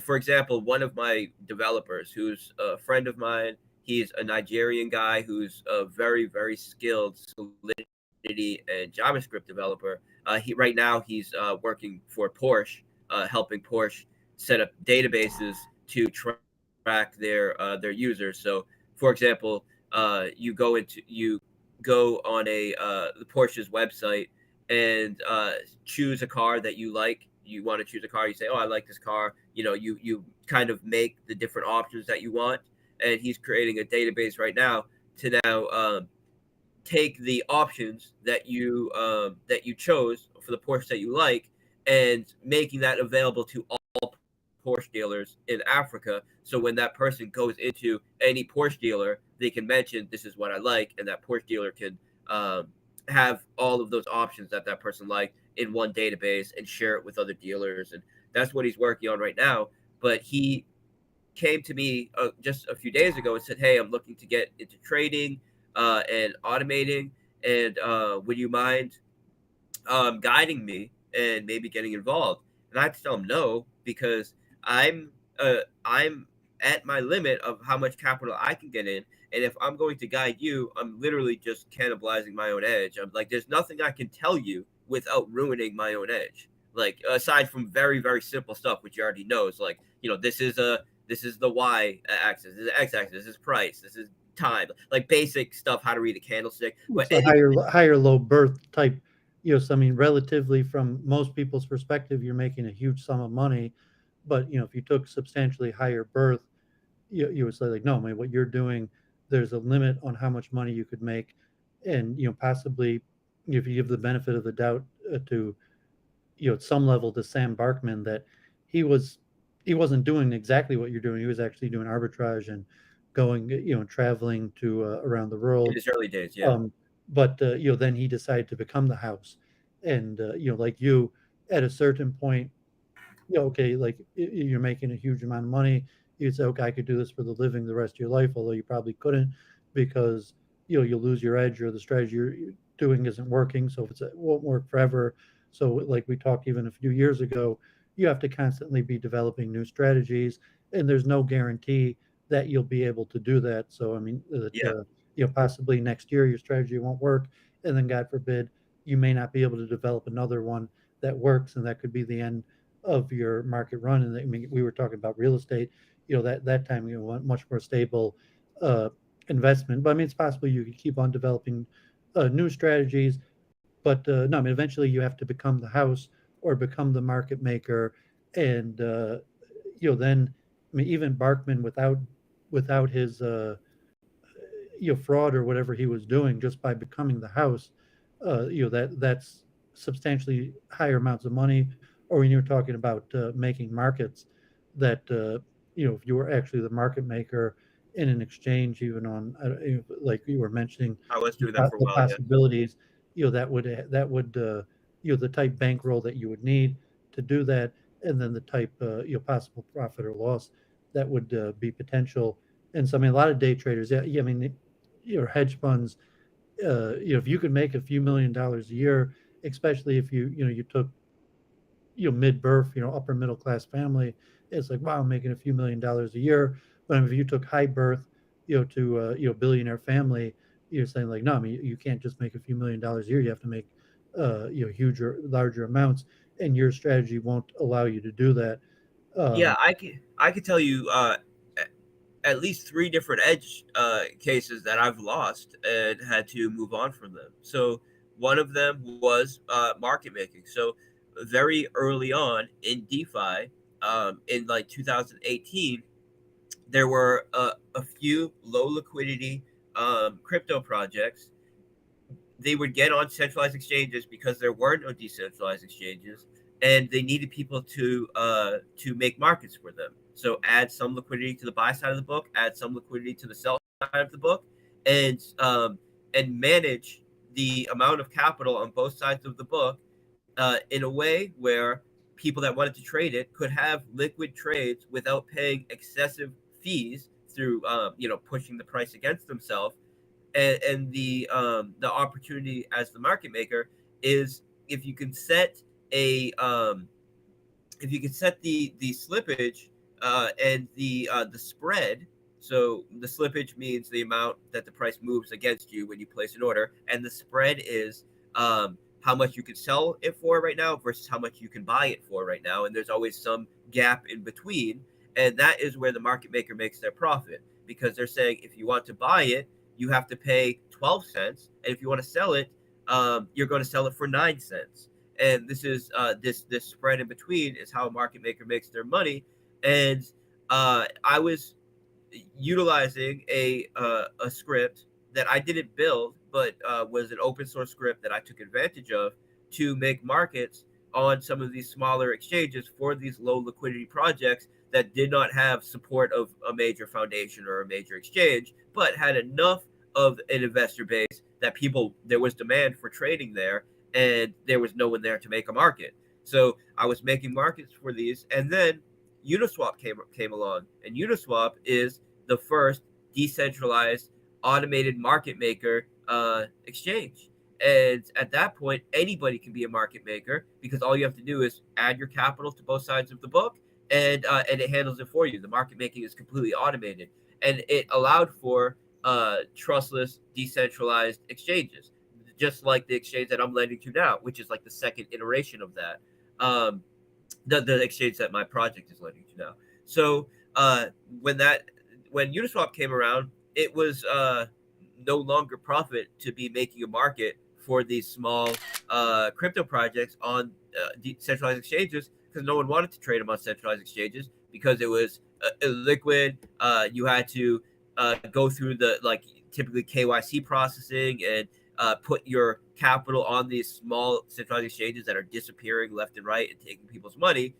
for example, one of my developers who's a friend of mine, he's a Nigerian guy who's a very, very skilled Solidity and JavaScript developer. Right now he's working for Porsche, helping Porsche set up databases to track their users. So, for example, you go on the Porsche's website and choose a car that you like. You want to choose a car. You say, "Oh, I like this car." You kind of make the different options that you want, and he's creating a database right now to take the options that you chose for the Porsche that you like, and making that available to all Porsche dealers in Africa. So when that person goes into any Porsche dealer, they can mention, "This is what I like," and that Porsche dealer can have all of those options that person liked in one database and share it with other dealers. And that's what he's working on right now. But he came to me just a few days ago and said, "Hey, I'm looking to get into trading and automating, and would you mind guiding me and maybe getting involved?" And I had to tell him no, because I'm at my limit of how much capital I can get in. And if I'm going to guide you, I'm literally just cannibalizing my own edge. I'm like, there's nothing I can tell you without ruining my own edge. Like, aside from very, very simple stuff, which you already know, is like, this is the Y axis, this is the X axis, this is price, this is time, like basic stuff, how to read a candlestick. But So higher low birth type, so I mean, relatively from most people's perspective, you're making a huge sum of money, but if you took substantially higher birth, you would say like, no, man, what you're doing, there's a limit on how much money you could make, and possibly if you give the benefit of the doubt to at some level to Sam Barkman, that he wasn't doing exactly what you're doing. He was actually doing arbitrage and going, traveling to around the in world. his early days, yeah. But then he decided to become the house, and like you, at a certain point, okay, like you're making a huge amount of money. You'd say, okay, I could do this for the living the rest of your life, although you probably couldn't, because you'll lose your edge, or the strategy you're doing isn't working. So if it won't work forever. So like we talked even a few years ago, you have to constantly be developing new strategies, and there's no guarantee that you'll be able to do that. So I mean, Yeah. possibly next year your strategy won't work, and then God forbid you may not be able to develop another one that works, and that could be the end of your market run. And I mean, we were talking about real estate, that time you want much more stable investment. But I mean, it's possible you could keep on developing new strategies, but no, I mean, eventually you have to become the house or become the market maker, and then I mean, even Barkman, without his fraud or whatever he was doing, just by becoming the house, that's substantially higher amounts of money. Or when you're talking about making markets, that if you were actually the market maker in an exchange, even on like you were mentioning, I was doing that for a the while, yeah. possibilities, that would the type bankroll that you would need to do that, and then the type possible profit or loss that would be potential. And so I mean, a lot of day traders, I mean, your hedge funds, if you could make a few $1,000,000 a year, especially if you took mid birth, upper middle class family, it's like, wow, I'm making a few $1,000,000 a year. But if you took high birth, to billionaire family, you're saying like, no, I mean, you can't just make a few $1,000,000 a year. You have to make huge or larger amounts, and your strategy won't allow you to do that. Yeah, I could tell you at least 3 different edge cases that I've lost and had to move on from them. So one of them was market making. So very early on in DeFi, in like 2018, there were a few low liquidity crypto projects. They would get on centralized exchanges because there were no decentralized exchanges, and they needed people to make markets for them. So add some liquidity to the buy side of the book, add some liquidity to the sell side of the book, and manage the amount of capital on both sides of the book in a way where people that wanted to trade it could have liquid trades without paying excessive fees through pushing the price against themselves. And the opportunity as the market maker is if you can set the slippage and the spread. So the slippage means the amount that the price moves against you when you place an order, and the spread is how much you can sell it for right now versus how much you can buy it for right now. And there's always some gap in between. And that is where the market maker makes their profit, because they're saying if you want to buy it, you have to pay 12 cents. And if you want to sell it, you're going to sell it for 9 cents. And this is this spread in between is how a market maker makes their money. And I was utilizing a script that I didn't build, but was an open source script that I took advantage of to make markets on some of these smaller exchanges for these low liquidity projects that did not have support of a major foundation or a major exchange, but had enough of an investor base that there was demand for trading there, and there was no one there to make a market. So I was making markets for these, and then Uniswap came along, and Uniswap is the first decentralized automated market maker exchange. And at that point, anybody can be a market maker, because all you have to do is add your capital to both sides of the book, and it handles it for you. The market making is completely automated, and it allowed for trustless, decentralized exchanges, just like the exchange that I'm lending to now, which is like the second iteration of that. The exchange that my project is lending to now. So when Uniswap came around, it was no longer profit to be making a market for these small crypto projects on decentralized exchanges, because no one wanted to trade them on centralized exchanges because it was illiquid. You had to go through the typically KYC processing and put your capital on these small centralized exchanges that are disappearing left and right and taking people's money.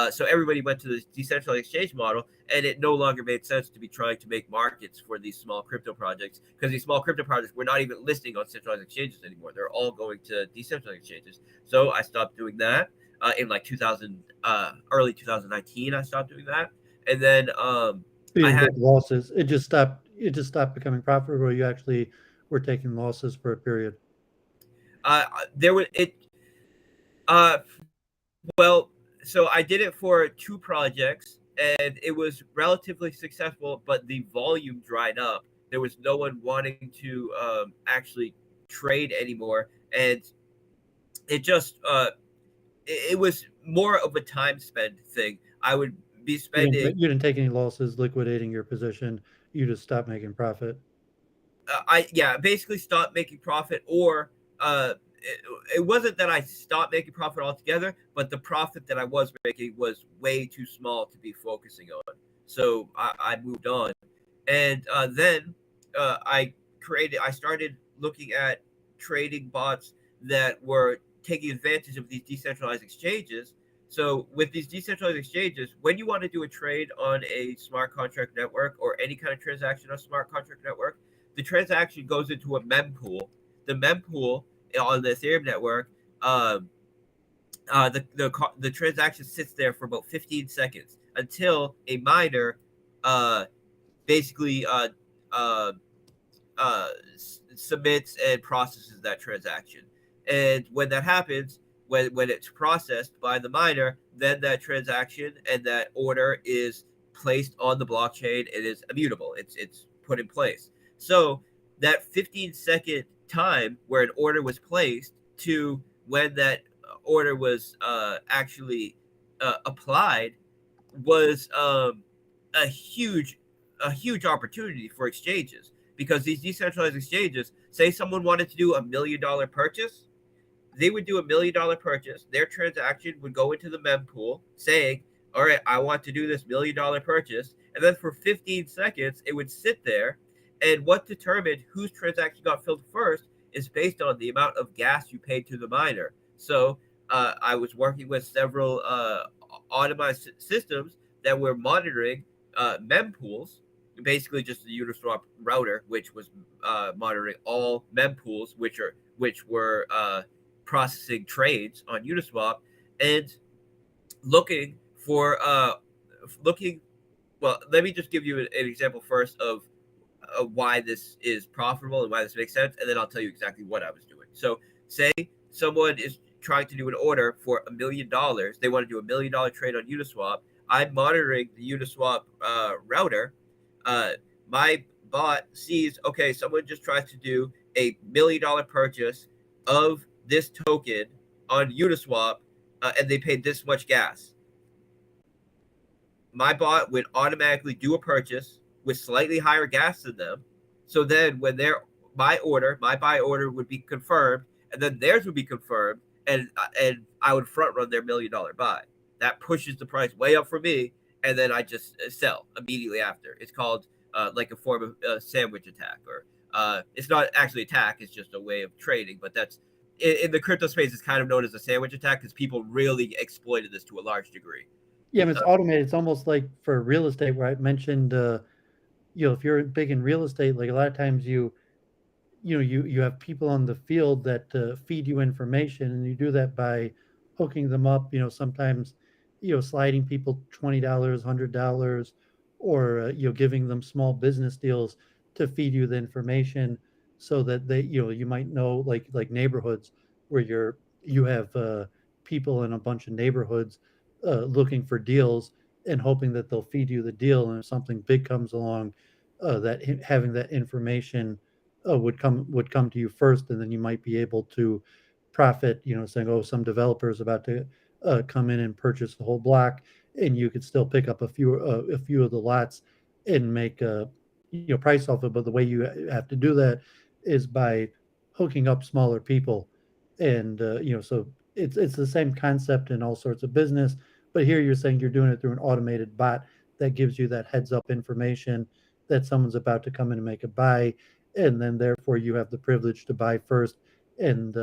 So everybody went to this decentralized exchange model, and it no longer made sense to be trying to make markets for these small crypto projects, because these small crypto projects were not even listing on centralized exchanges anymore. They're all going to decentralized exchanges. So I stopped doing that in early 2019. I stopped doing that, and then I had losses. It just stopped becoming profitable. You actually were taking losses for a period. Well, so I did it for 2 projects, and it was relatively successful, but the volume dried up. There was no one wanting to actually trade anymore, and it just it was more of a time spent thing. I would be spending. You didn't take any losses liquidating your position. You just stopped making profit. Basically stopped making profit, or it wasn't that I stopped making profit altogether, but the profit that I was making was way too small to be focusing on. So I moved on, and then I started looking at trading bots that were taking advantage of these decentralized exchanges. So with these decentralized exchanges, when you want to do a trade on a smart contract network or any kind of transaction on a smart contract network, the transaction goes into a mempool. The mempool on the Ethereum network, the transaction sits there for about 15 seconds until a miner basically submits and processes that transaction. And when that happens, when it's processed by the miner, then that transaction and that order is placed on the blockchain. It is immutable. It's put in place. So that 15-second time where an order was placed to when that order was actually applied was a huge opportunity for exchanges, because these decentralized exchanges, say someone wanted to do $1 million purchase, they would do $1 million purchase. Their transaction would go into the mempool saying, all right, I want to do this $1 million purchase. And then for 15 seconds, it would sit there. And what determined whose transaction got filled first is based on the amount of gas you paid to the miner. So I was working with several automated systems that were monitoring mempools, basically just the Uniswap router, which was monitoring all mempools, which were processing trades on Uniswap, and looking for well, let me just give you an example first of why this is profitable and why this makes sense, and then I'll tell you exactly what I was doing. So say someone is trying to do an order for $1 million. They want to do $1 million trade on Uniswap. I'm monitoring the Uniswap router. My bot sees, okay, someone just tries to do $1 million purchase of this token on Uniswap, and they paid this much gas. My bot would automatically do a purchase with slightly higher gas than them. So then when my buy order would be confirmed, and then theirs would be confirmed, and I would front run their $1 million buy. That pushes the price way up for me, and then I just sell immediately after. It's called like a form of sandwich attack, or it's not actually attack, it's just a way of trading, but that's in the crypto space, it's kind of known as a sandwich attack because people really exploited this to a large degree. Yeah, I mean, it's automated. It's almost like for real estate, where I mentioned, if you're big in real estate, like a lot of times you have people on the field that feed you information, and you do that by hooking them up. Sometimes, sliding people $20, $100, or giving them small business deals to feed you the information, so that you might know, like neighborhoods where you have people in a bunch of neighborhoods looking for deals and hoping that they'll feed you the deal, and if something big comes along, that having that information would come to you first, and then you might be able to profit, saying, oh, some developer is about to come in and purchase the whole block, and you could still pick up a few of the lots and make a price off it. But the way you have to do that is by hooking up smaller people, and so it's the same concept in all sorts of business, but here you're saying you're doing it through an automated bot that gives you that heads up information that someone's about to come in and make a buy, and then therefore you have the privilege to buy first and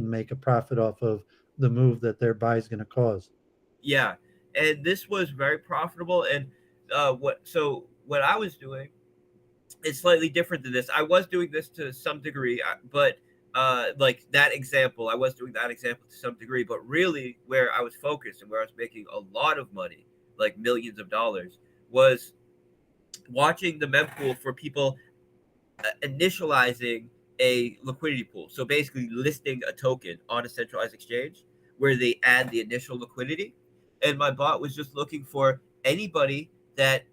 make a profit off of the move that their buy is going to cause. Yeah, and this was very profitable. And what I was doing is slightly different than this. I was doing this to some degree, but like that example, I was doing that example to some degree. But really, where I was focused and where I was making a lot of money, like millions of dollars, was watching the mempool for people initializing a liquidity pool. So basically listing a token on a centralized exchange where they add the initial liquidity. And my bot was just looking for anybody that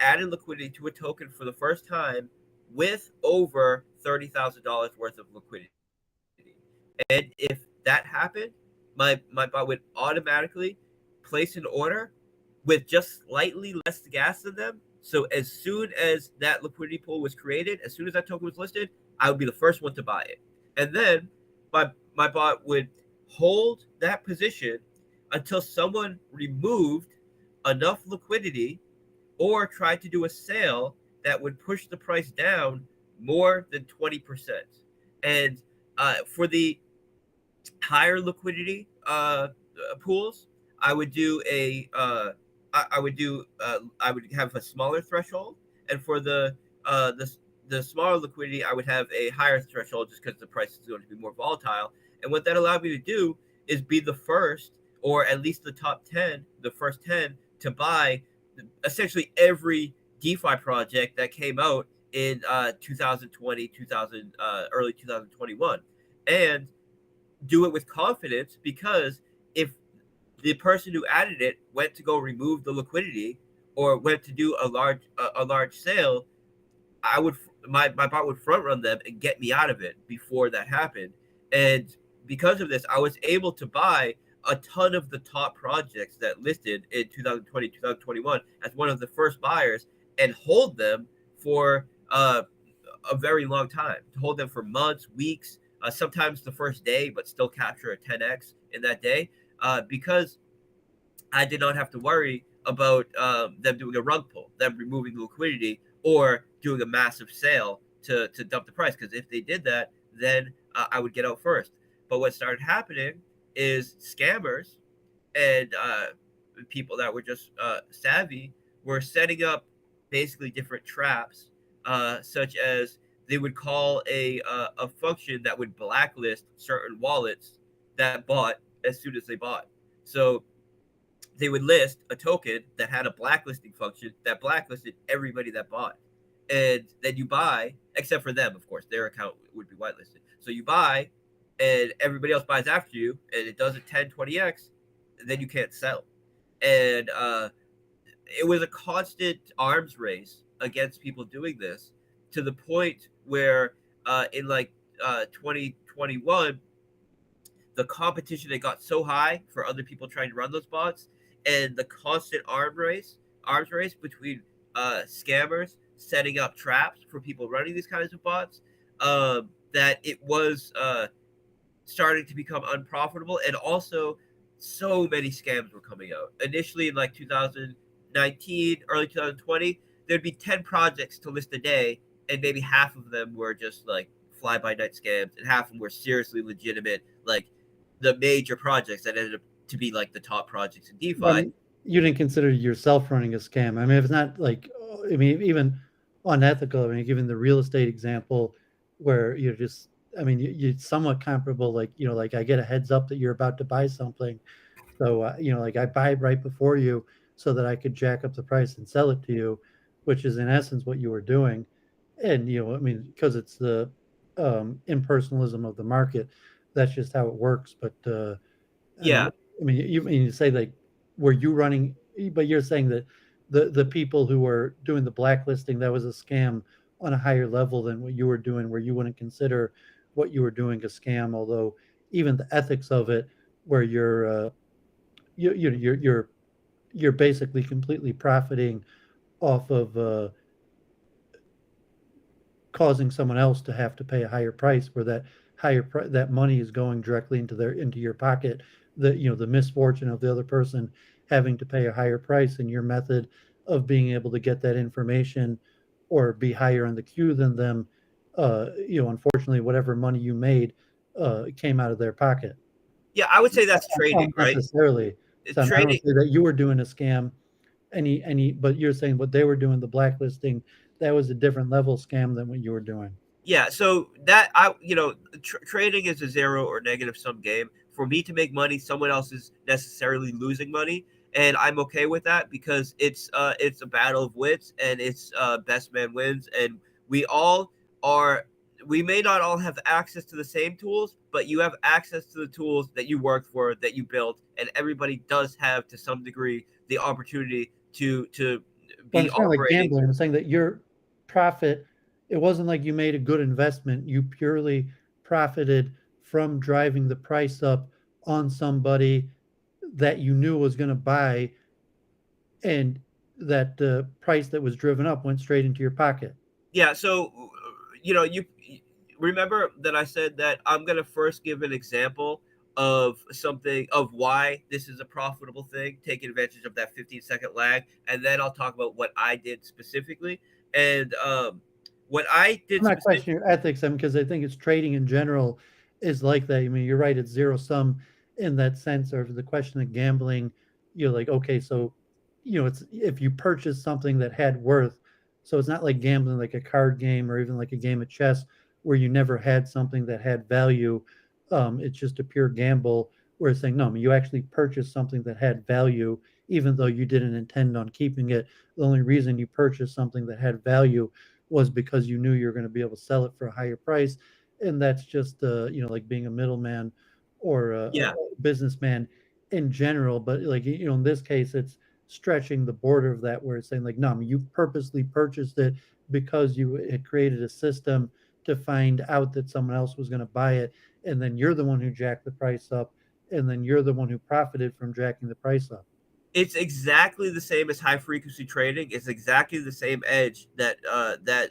added liquidity to a token for the first time with over $30,000 worth of liquidity. And if that happened, my bot would automatically place an order with just slightly less gas than them. So as soon as that liquidity pool was created, as soon as that token was listed, I would be the first one to buy it. And then my bot would hold that position until someone removed enough liquidity or tried to do a sale that would push the price down more than 20%. And for the higher liquidity pools, I would do I would have a smaller threshold, and for the smaller liquidity, I would have a higher threshold just because the price is going to be more volatile. And what that allowed me to do is be the first, or at least the first 10 to buy essentially every DeFi project that came out in 2020, early 2021, and do it with confidence, because if the person who added it went to go remove the liquidity or went to do a large sale, my bot would front run them and get me out of it before that happened. And because of this, I was able to buy a ton of the top projects that listed in 2020, 2021 as one of the first buyers, and hold them for a very long time, to hold them for months, weeks, sometimes the first day, but still capture a 10x in that day, because I did not have to worry about them doing a rug pull, them removing the liquidity, or doing a massive sale to dump the price. Because if they did that, then I would get out first. But what started happening is scammers and people that were just savvy were setting up basically different traps, such as they would call a function that would blacklist certain wallets that bought as soon as they bought. So they would list a token that had a blacklisting function that blacklisted everybody that bought. And then you buy, except for them, of course, their account would be whitelisted. So you buy, and everybody else buys after you, and it does a 10, 20x, and then you can't sell. And it was a constant arms race against people doing this, to the point where in 2021, the competition that got so high for other people trying to run those bots, and the constant arms race between scammers setting up traps for people running these kinds of bots, that it was starting to become unprofitable. And also so many scams were coming out. Initially in like 2019, early 2020, there'd be 10 projects to list a day, and maybe half of them were just like fly by night scams, and half of them were seriously legitimate, like the major projects that ended up to be like the top projects in DeFi. I mean, you didn't consider yourself running a scam. I mean, if it's not like, I mean, even unethical. I mean, given the real estate example, where you're just, I mean, you're somewhat comparable. Like, like I get a heads up that you're about to buy something, so like I buy it right before you, so that I could jack up the price and sell it to you, which is in essence what you were doing. And I mean, because it's the impersonalism of the market, that's just how it works. But Yeah. I mean, you say like, were you running? But you're saying that the people who were doing the blacklisting, that was a scam on a higher level than what you were doing, where you wouldn't consider what you were doing a scam, although even the ethics of it, where you're basically completely profiting off of causing someone else to have to pay a higher price, where that money is going directly into your pocket. The misfortune of the other person having to pay a higher price, and your method of being able to get that information or be higher in the queue than them, unfortunately whatever money you made came out of their pocket. Yeah, I would say that's trading, right? Necessarily. So I don't Trading. say that you were doing a scam, but you're saying what they were doing, the blacklisting, that was a different level scam than what you were doing. Yeah, so trading is a zero or negative sum game. For me to make money, someone else is necessarily losing money, and I'm okay with that, because it's a battle of wits, and it's best man wins, and we all are. We may not all have access to the same tools, but you have access to the tools that you worked for, that you built, and everybody does have, to some degree, the opportunity to But be it's kind of like operating. gambling. I'm saying that your profit, it wasn't like you made a good investment. You purely profited from driving the price up on somebody that you knew was going to buy, and that the price that was driven up went straight into your pocket. Yeah, so you remember that I said that I'm going to first give an example of something, of why this is a profitable thing, taking advantage of that 15-second lag, and then I'll talk about what I did specifically. And what I did I'm not questioning your ethics, because I think it's trading in general is like that. I mean, you're right, it's zero sum in that sense. Or the question of gambling, you're like, okay, so it's if you purchase something that had worth. So it's not like gambling like a card game or even like a game of chess where you never had something that had value. It's just a pure gamble, where it's saying, no, I mean, you actually purchased something that had value, even though you didn't intend on keeping it. The only reason you purchased something that had value was because you knew you were going to be able to sell it for a higher price. And that's just like being a middleman or a businessman in general. But like, in this case, it's stretching the border of that, where it's saying like, no, I mean, you purposely purchased it because you had created a system to find out that someone else was going to buy it, and then you're the one who jacked the price up, and then you're the one who profited from jacking the price up. It's exactly the same as high frequency trading. It's exactly the same edge that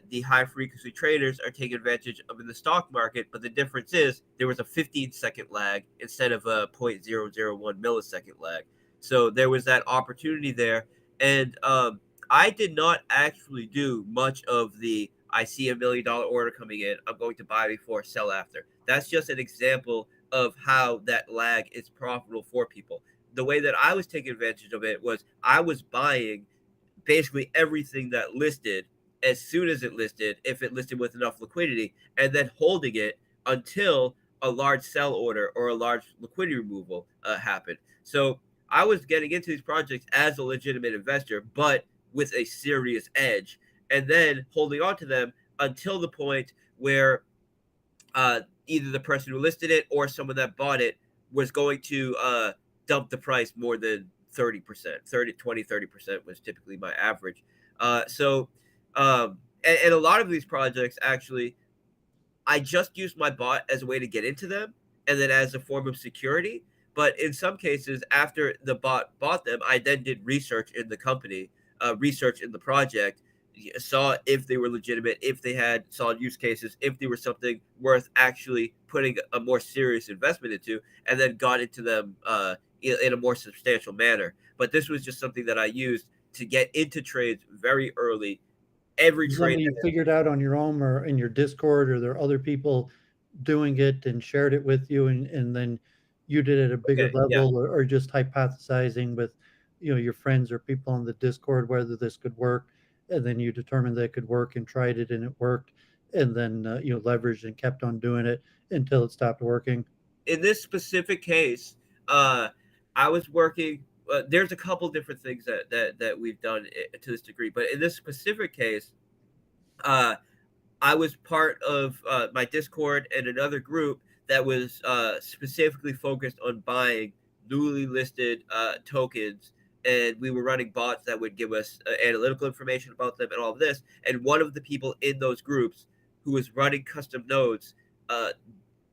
the high frequency traders are taking advantage of in the stock market. But the difference is there was a 15-second lag instead of a 0.001 millisecond lag. So there was that opportunity there, and I did not actually do much of the I see $1 million order coming in, I'm going to buy before, sell after. That's just an example of how that lag is profitable for people. The way that I was taking advantage of it was I was buying basically everything that listed as soon as it listed, if it listed with enough liquidity, and then holding it until a large sell order or a large liquidity removal happened. So I was getting into these projects as a legitimate investor, but with a serious edge, and then holding on to them until the point where either the person who listed it or someone that bought it was going to dump the price more than 30%. 30% was typically my average. And a lot of these projects, actually, I just used my bot as a way to get into them. and then as a form of security. But in some cases, after the bot bought them, I then did research in the company, research in the project, saw if they were legitimate, if they had solid use cases, if they were something worth actually putting a more serious investment into, and then got into them in a more substantial manner. But this was just something that I used to get into trades very early. Every trade. Something you figured out on your own or in your Discord, or there are other people doing it and shared it with you, and then you did it at a bigger Okay, yeah. level, or just hypothesizing with your friends or people on the Discord whether this could work, and then you determined that it could work and tried it and it worked, and then leveraged and kept on doing it until it stopped working. In this specific case, I was working. There's a couple different things that we've done to this degree, but in this specific case, I was part of my Discord and another group that was specifically focused on buying newly listed tokens, and we were running bots that would give us analytical information about them and all of this. And one of the people in those groups who was running custom nodes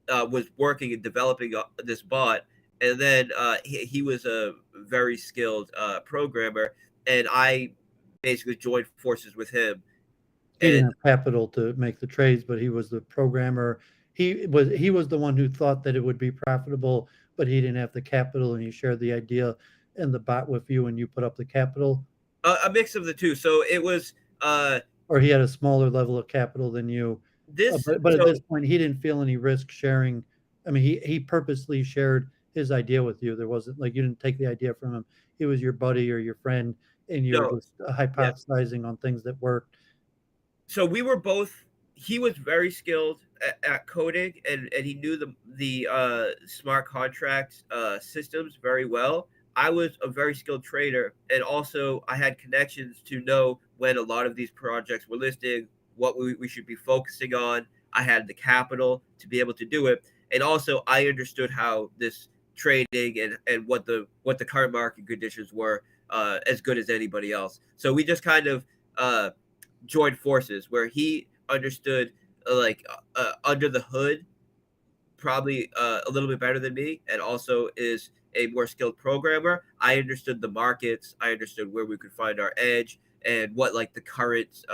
was working and developing this bot, and then he was a very skilled programmer, and I basically joined forces with him. He didn't And have capital to make the trades, but he was the programmer. He was the one who thought that it would be profitable, but he didn't have the capital, and he shared the idea and the bot with you, and you put up the capital. a mix of the two. So it was Or he had a smaller level of capital than you. this. But at So this point, he didn't feel any risk sharing. I mean, he purposely shared his idea with you. There wasn't like you didn't take the idea from him. He was your buddy or your friend, and you were no, just yeah. hypothesizing on things that worked. So we were both. He was very skilled at coding, and he knew the smart contract systems very well. I was a very skilled trader, and also I had connections to know when a lot of these projects were listing, what we should be focusing on. I had the capital to be able to do it, and also I understood how this trading and what the current market conditions were as good as anybody else. So we just kind of joined forces where he understood under the hood probably a little bit better than me, and also is a more skilled programmer. I understood the markets. I understood where we could find our edge and what like the current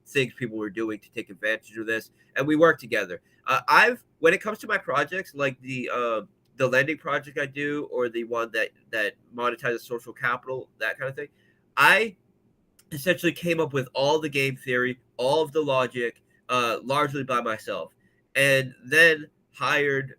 things people were doing to take advantage of this, and we worked together. I've when it comes to my projects, like the lending project I do, or the one that monetizes social capital, that kind of thing, I essentially came up with all the game theory, all of the logic, largely by myself, and then hired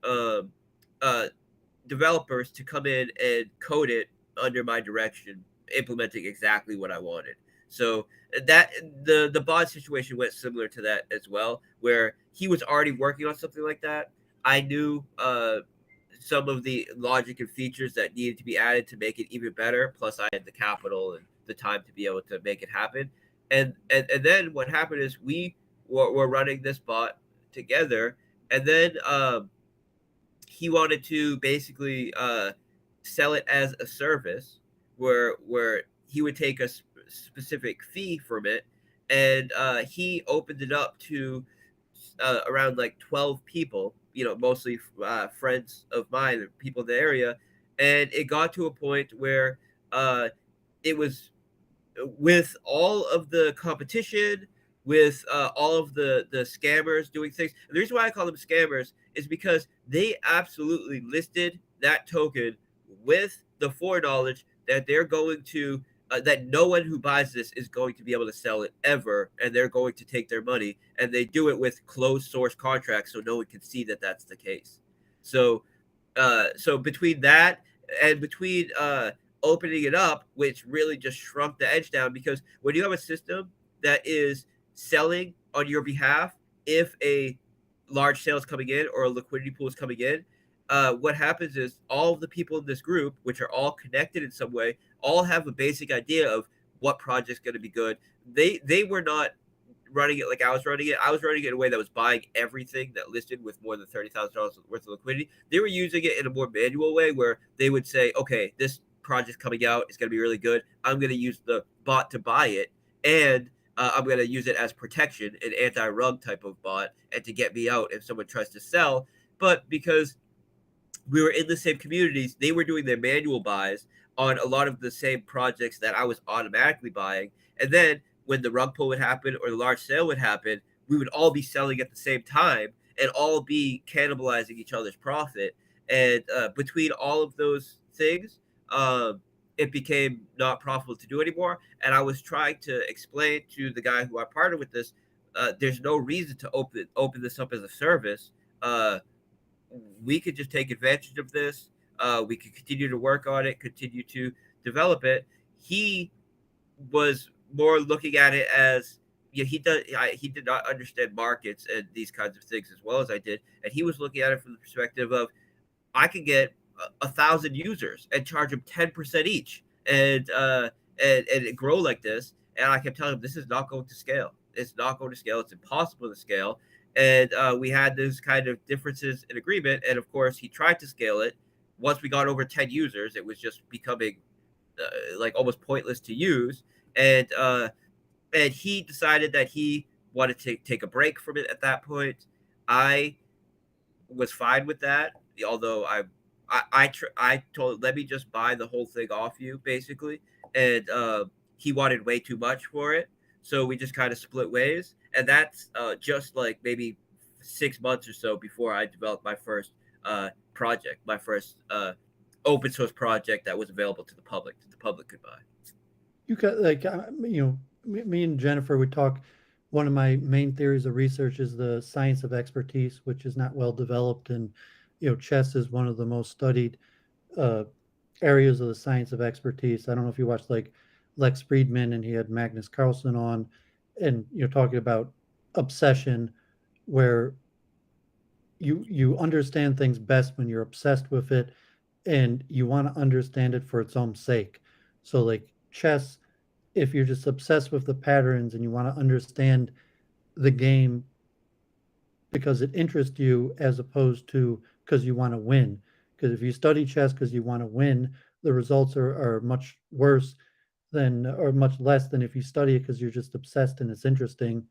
developers to come in and code it under my direction, implementing exactly what I wanted. So that the bot situation went similar to that as well, where he was already working on something like that. I knew some of the logic and features that needed to be added to make it even better. Plus, I had the capital and the time to be able to make it happen. And then what happened is we were running this bot together, and then he wanted to basically sell it as a service, where he would take a specific fee from it, and he opened it up to around like 12 people, mostly friends of mine, people in the area, and it got to a point where it was with all of the competition, with all of the scammers doing things. And the reason why I call them scammers is because they absolutely listed that token with the foreknowledge that they're going to that no one who buys this is going to be able to sell it ever, and they're going to take their money, and they do it with closed source contracts so no one can see that that's the case. So so between that and between opening it up, which really just shrunk the edge down, because when you have a system that is selling on your behalf, if a large sale is coming in or a liquidity pool is coming in, what happens is all of the people in this group, which are all connected in some way, all have a basic idea of what project's going to be good. They were not running it like I was running it. I was running it in a way that was buying everything that listed with more than $30,000 worth of liquidity. They were using it in a more manual way, where they would say, okay, this project coming out is going to be really good. I'm going to use the bot to buy it, and I'm going to use it as protection, an anti-rug type of bot, and to get me out if someone tries to sell. But because we were in the same communities. They were doing their manual buys on a lot of the same projects that I was automatically buying. And then when the rug pull would happen or the large sale would happen, we would all be selling at the same time and all be cannibalizing each other's profit. And between all of those things, it became not profitable to do anymore. And I was trying to explain to the guy who I partnered with this, there's no reason to open this up as a service. We could just take advantage of this. We could continue to work on it, continue to develop it. He was more looking at it as, yeah, he did not understand markets and these kinds of things as well as I did, and he was looking at it from the perspective of, I could get 1,000 users and charge them 10% each, and grow like this. And I kept telling him, this is not going to scale. It's not going to scale. It's impossible to scale. And we had those kind of differences in agreement. And of course, he tried to scale it. Once we got over 10 users, it was just becoming like almost pointless to use. And he decided that he wanted to take a break from it at that point. I was fine with that, although I told him, let me just buy the whole thing off you, basically. And he wanted way too much for it. So we just kind of split ways. And that's just like maybe 6 months or so before I developed my first project, my first open source project that was available to the public, that the public could buy. You got like, me and Jennifer would talk. One of my main theories of research is the science of expertise, which is not well developed. And, chess is one of the most studied areas of the science of expertise. I don't know if you watched like Lex Friedman, and he had Magnus Carlsen on, and talking about obsession, where you understand things best when you're obsessed with it, and you want to understand it for its own sake. So like chess, if you're just obsessed with the patterns and you want to understand the game because it interests you as opposed to because you want to win. Because if you study chess because you want to win, the results are much worse than, or much less than if you study it because you're just obsessed and it's interesting.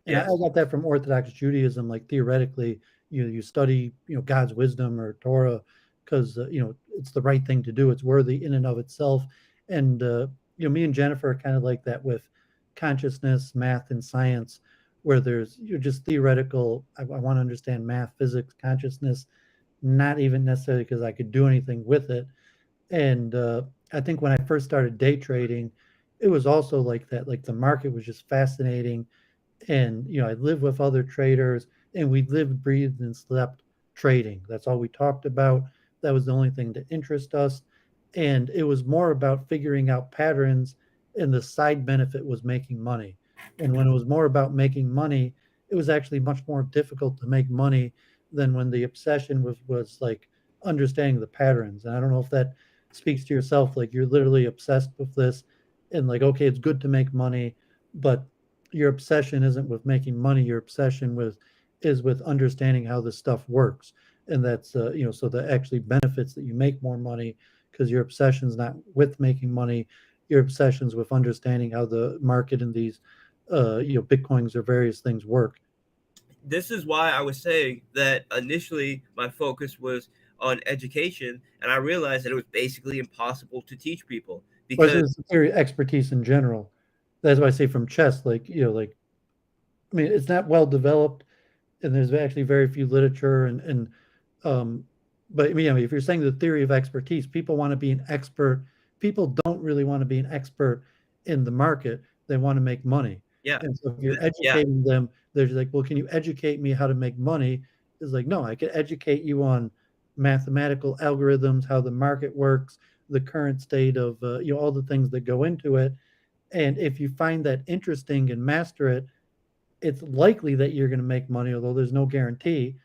And I Yes. got that from Orthodox Judaism. Like theoretically, you study God's wisdom or Torah because it's the right thing to do. It's worthy in and of itself. And me and Jennifer are kind of like that with consciousness, math, and science, where there's you're just theoretical. I want to understand math, physics, consciousness, not even necessarily because I could do anything with it. And I think when I first started day trading, it was also like that. Like the market was just fascinating, and I lived with other traders, and we lived, breathed, and slept trading. That's all we talked about. That was the only thing to interest us, and it was more about figuring out patterns, and the side benefit was making money. And when it was more about making money, it was actually much more difficult to make money than when the obsession was like understanding the patterns. And I don't know if that speaks to yourself, like you're literally obsessed with this, and like, okay, it's good to make money, but your obsession isn't with making money. Your obsession is with understanding how this stuff works. And that's so that actually benefits that you make more money, because your obsession's not with making money. Your obsession's with understanding how the market and these bitcoins or various things work. This is why I was saying that initially my focus was on education, and I realized that it was basically impossible to teach people But because it's theory expertise in general. That's why I say from chess, like like, I mean, it's not well developed, and there's actually very few literature, and um, but I mean, if you're saying the theory of expertise, people want to be an expert. People don't really want to be an expert in the market. They want to make money. yeah, And so if you're yeah, educating them, they're just like, well, can you educate me how to make money? It's like, no, I can educate you on mathematical algorithms, how the market works, the current state of all the things that go into it. And if you find that interesting and master it, it's likely that you're going to make money, although there's no guarantee.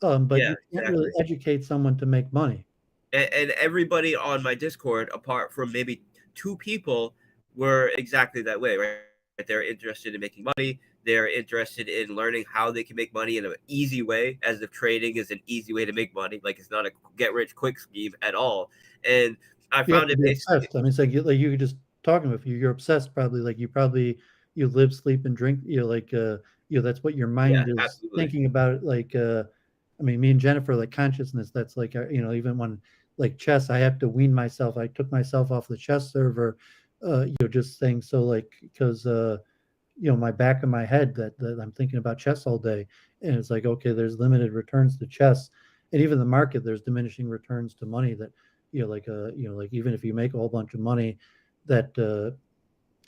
But yeah, you can't really exactly. educate someone to make money. And everybody on my Discord, apart from maybe two people, were exactly that way, right? They're interested in making money. They're interested in learning how they can make money in an easy way, as if trading is an easy way to make money. Like it's not a get rich quick scheme at all. And I You have found to it be basically, obsessed. I mean, it's like you just talking with you. You're obsessed, probably. Like you live, sleep, and drink. Like that's what your yeah, mind is absolutely. thinking about. Like I mean, me and Jennifer, like consciousness, that's like, even when like chess, I have to wean myself. I took myself off the chess server, just saying, so like, because, my back of my head that I'm thinking about chess all day. And it's like, okay, there's limited returns to chess. And even the market, there's diminishing returns to money that, like even if you make a whole bunch of money, that,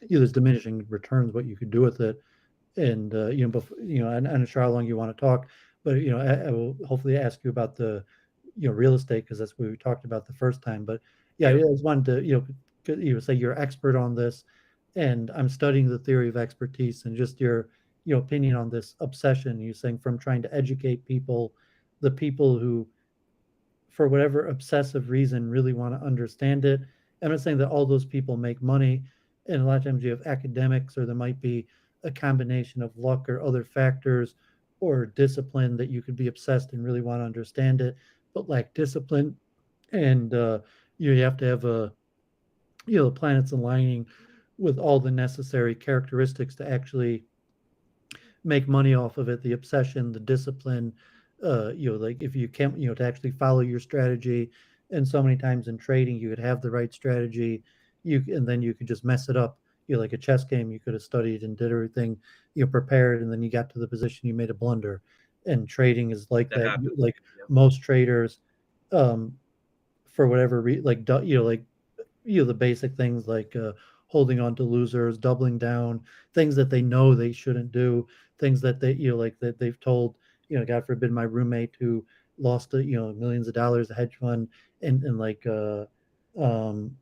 there's diminishing returns, what you could do with it. And I'm not sure how long you want to talk, but I will hopefully ask you about the real estate, because that's what we talked about the first time. But yeah, I Yep. just wanted to say you're expert on this, and I'm studying the theory of expertise, and just your opinion on this obsession. You saying from trying to educate people, the people who for whatever obsessive reason really want to understand it. I'm not saying that all those people make money, and a lot of times you have academics, or there might be a combination of luck or other factors or discipline that you could be obsessed and really want to understand it, but lack discipline. And you have to have the planets aligning with all the necessary characteristics to actually make money off of it, the obsession, the discipline, like if you can't, to actually follow your strategy. And so many times in trading, you could have the right strategy, and then you could just mess it up. Like a chess game, you could have studied and did everything, prepared, and then you got to the position, you made a blunder. And trading is like That that. happens. Like Yep. most traders, um, for whatever like like the basic things like holding on to losers, doubling down, things that they know they shouldn't do, things that they like that they've told, God forbid, my roommate who lost millions of dollars a hedge fund, and like on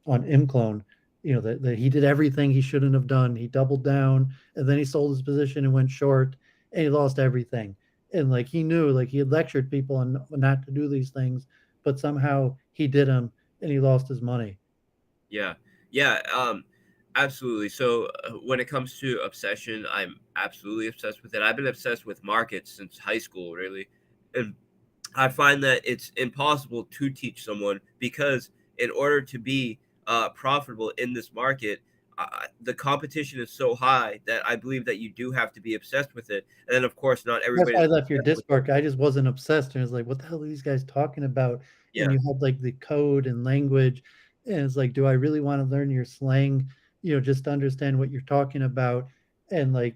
Imclone, that he did everything he shouldn't have done. He doubled down, and then he sold his position and went short, and he lost everything. And like he knew, like he had lectured people on not to do these things, but somehow he did them, and he lost his money. Yeah. Yeah. Absolutely. So when it comes to obsession, I'm absolutely obsessed with it. I've been obsessed with markets since high school, really. And I find that it's impossible to teach someone because in order to be profitable in this market, the competition is so high that I believe that you do have to be obsessed with it. And then, of course, not That's everybody why I is left your obsessed with it. Discord. I just wasn't obsessed, and it's like, what the hell are these guys talking about? And Yeah. you had like the code and language, and it's like, do I really want to learn your slang? Just to understand what you're talking about. And like,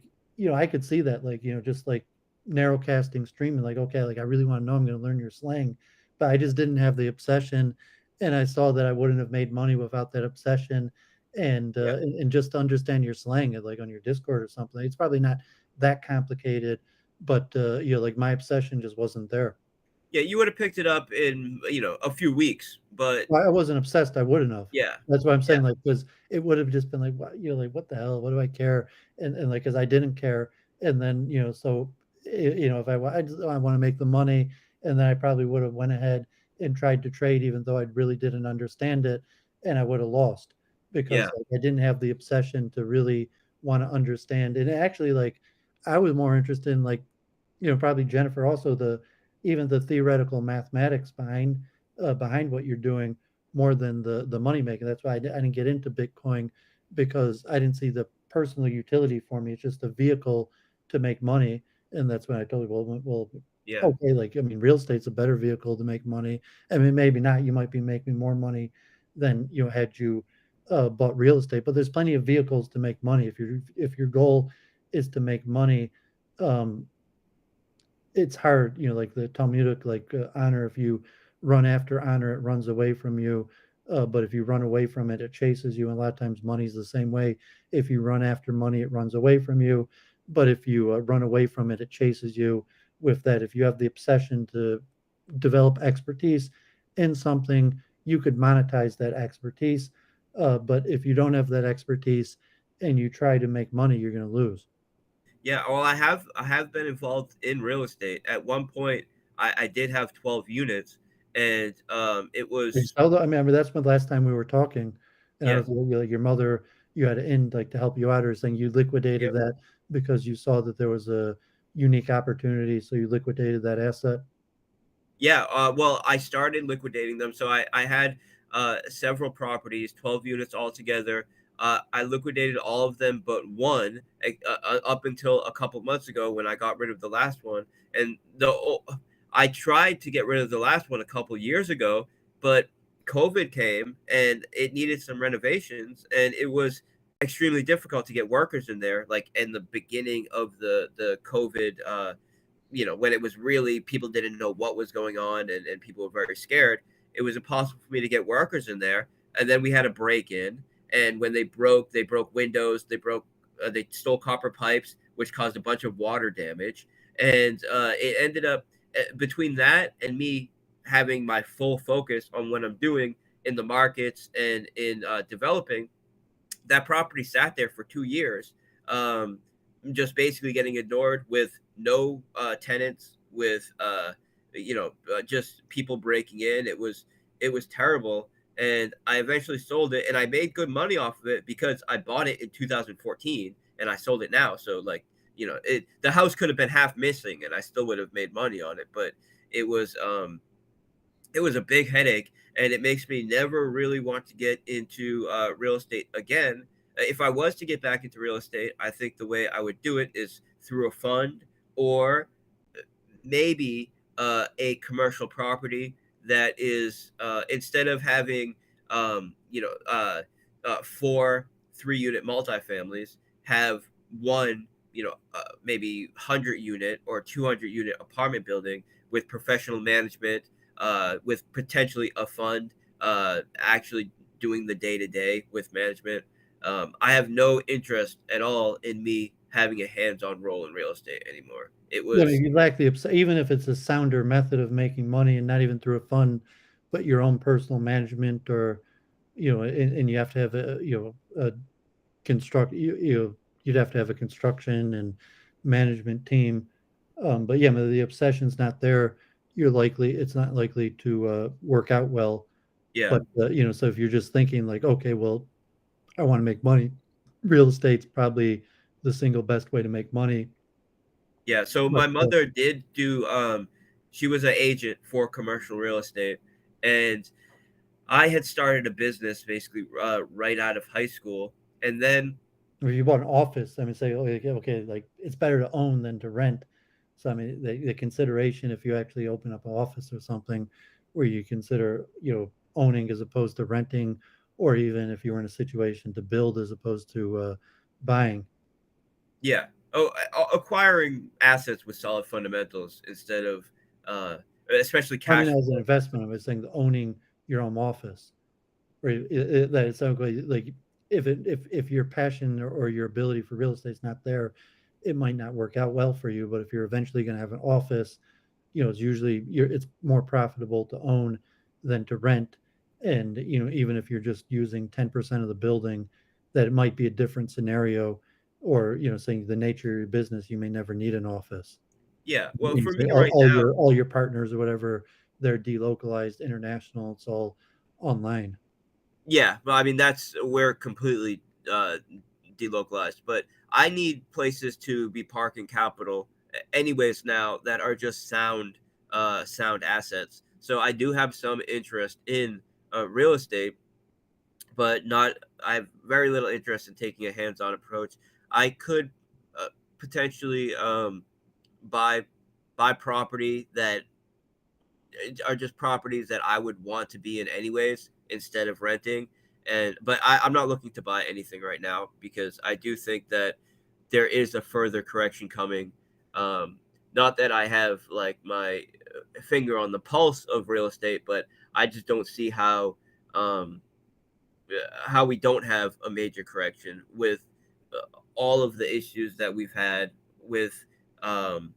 I could see that, like, just like narrowcasting streaming, like, okay, like I really want to know. I'm going to learn your slang, but I just didn't have the obsession, and I saw that I wouldn't have made money without that obsession. Yeah. And just to understand your slang, like on your Discord or something, it's probably not that complicated, but like my obsession just wasn't there. Yeah. You would have picked it up in, a few weeks, but Well, I wasn't obsessed. I wouldn't have. yeah. That's what I'm Yeah. saying. Like, because it would have just been like, what, like what the hell? What do I care? And like, because I didn't care. And then so if I want to make the money, and then I probably would have went ahead and tried to trade, even though I really didn't understand it, and I would have lost Yeah. because like, I didn't have the obsession to really want to understand. And actually, like, I was more interested in like, probably Jennifer also, the even the theoretical mathematics behind what you're doing, more than the money making. That's why I didn't get into Bitcoin, because I didn't see the personal utility for me. It's just a vehicle to make money. And that's when I told you, well, Yeah. okay, like I mean, real estate's a better vehicle to make money. I mean, maybe not. You might be making more money than had you bought real estate, but there's plenty of vehicles to make money. If your goal is to make money, um, it's hard, like the Talmudic, like honor. If you run after honor, it runs away from you. But if you run away from it, it chases you. And a lot of times, money's the same way. If you run after money, it runs away from you. But if you run away from it, it chases you. With that, if you have the obsession to develop expertise in something, you could monetize that expertise. But if you don't have that expertise and you try to make money, you're going to lose. Yeah, well, I have been involved in real estate. At one point, I did have 12 units, and it You was sell I remember that's when the last time we were talking, and I yeah, was like, your mother, you had in like to help you out, or saying you liquidated yep, that because you saw that there was a unique opportunity, so you liquidated that asset. yeah. Well, I started liquidating them, so I had several properties, 12 units altogether. I liquidated all of them but one up until a couple months ago when I got rid of the last one, and I tried to get rid of the last one a couple years ago, but COVID came and it needed some renovations, and it was extremely difficult to get workers in there. Like in the beginning of the COVID, when it was really, people didn't know what was going on, and people were very scared. It was impossible for me to get workers in there, and then we had a break in, and when they broke windows, they stole copper pipes, which caused a bunch of water damage, and it ended up, between that and me having my full focus on what I'm doing in the markets and in developing, that property sat there for 2 years, just basically getting ignored, with no tenants, with just people breaking in. It was terrible, and I eventually sold it, and I made good money off of it because I bought it in 2014 and I sold it now. So like, the house could have been half missing and I still would have made money on it, but it was it was a big headache, and it makes me never really want to get into real estate again. If I was to get back into real estate, I think the way I would do it is through a fund, or maybe a commercial property that is, instead of having 4 3-unit multifamilies, have one, maybe 100-unit or 200-unit apartment building with professional management, with potentially a fund actually doing the day-to-day with management. I have no interest at all in me having a hands-on role in real estate anymore. It Yeah, was, you lack the even if it's a sounder method of making money and not even through a fund, but your own personal management, or and you have to have a you'd have to have a construction and management team. But yeah, the obsession's not there. It's not likely to work out well. yeah, But so if you're just thinking like, okay, well, I want to make money, real estate's probably the single best way to make money. yeah. So But my mother did do, she was an agent for commercial real estate, and I had started a business basically right out of high school, and then if you bought an office, I mean, say, oh, okay, like it's better to own than to rent. So I mean, the consideration, if you actually open up an office or something, where you consider owning as opposed to renting, or even if you were in a situation to build as opposed to buying. yeah, oh, acquiring assets with solid fundamentals instead of, uh, especially I mean, cash as an flow. investment, I was saying owning your own office, or that it's like if your passion or your ability for real estate is not there, it might not work out well for you. But if you're eventually going to have an office, it's usually it's more profitable to own than to rent. And even if you're just using 10% of the building, that it might be a different scenario, or saying the nature of your business, you may never need an office. Yeah, well, You for me say right now, all your partners or whatever, they're delocalized, international, it's all online. yeah, well, I mean, we're completely uh, delocalized, but I need places to be parking capital anyways now that are just sound assets. So I do have some interest in real estate, but not. I have very little interest in taking a hands-on approach. I could potentially buy buy property that are just properties that I would want to be in anyways, instead of renting. But I'm not looking to buy anything right now because I do think that there is a further correction coming. Um, Not that I have like my finger on the pulse of real estate, but I just don't see um, how we don't have a major correction with all of the issues that we've had with um,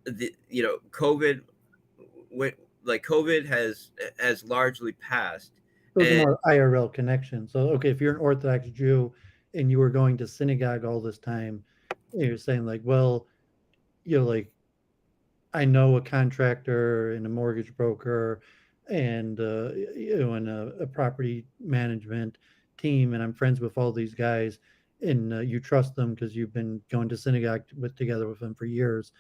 COVID. Like COVID has largely passed, Those are and more IRL connections. So, okay, if you're an Orthodox Jew and you were going to synagogue all this time, you're saying like, well, like I know a contractor and a mortgage broker and and a property management team, and I'm friends with all these guys, and you trust them because you've been going to synagogue together with them for years.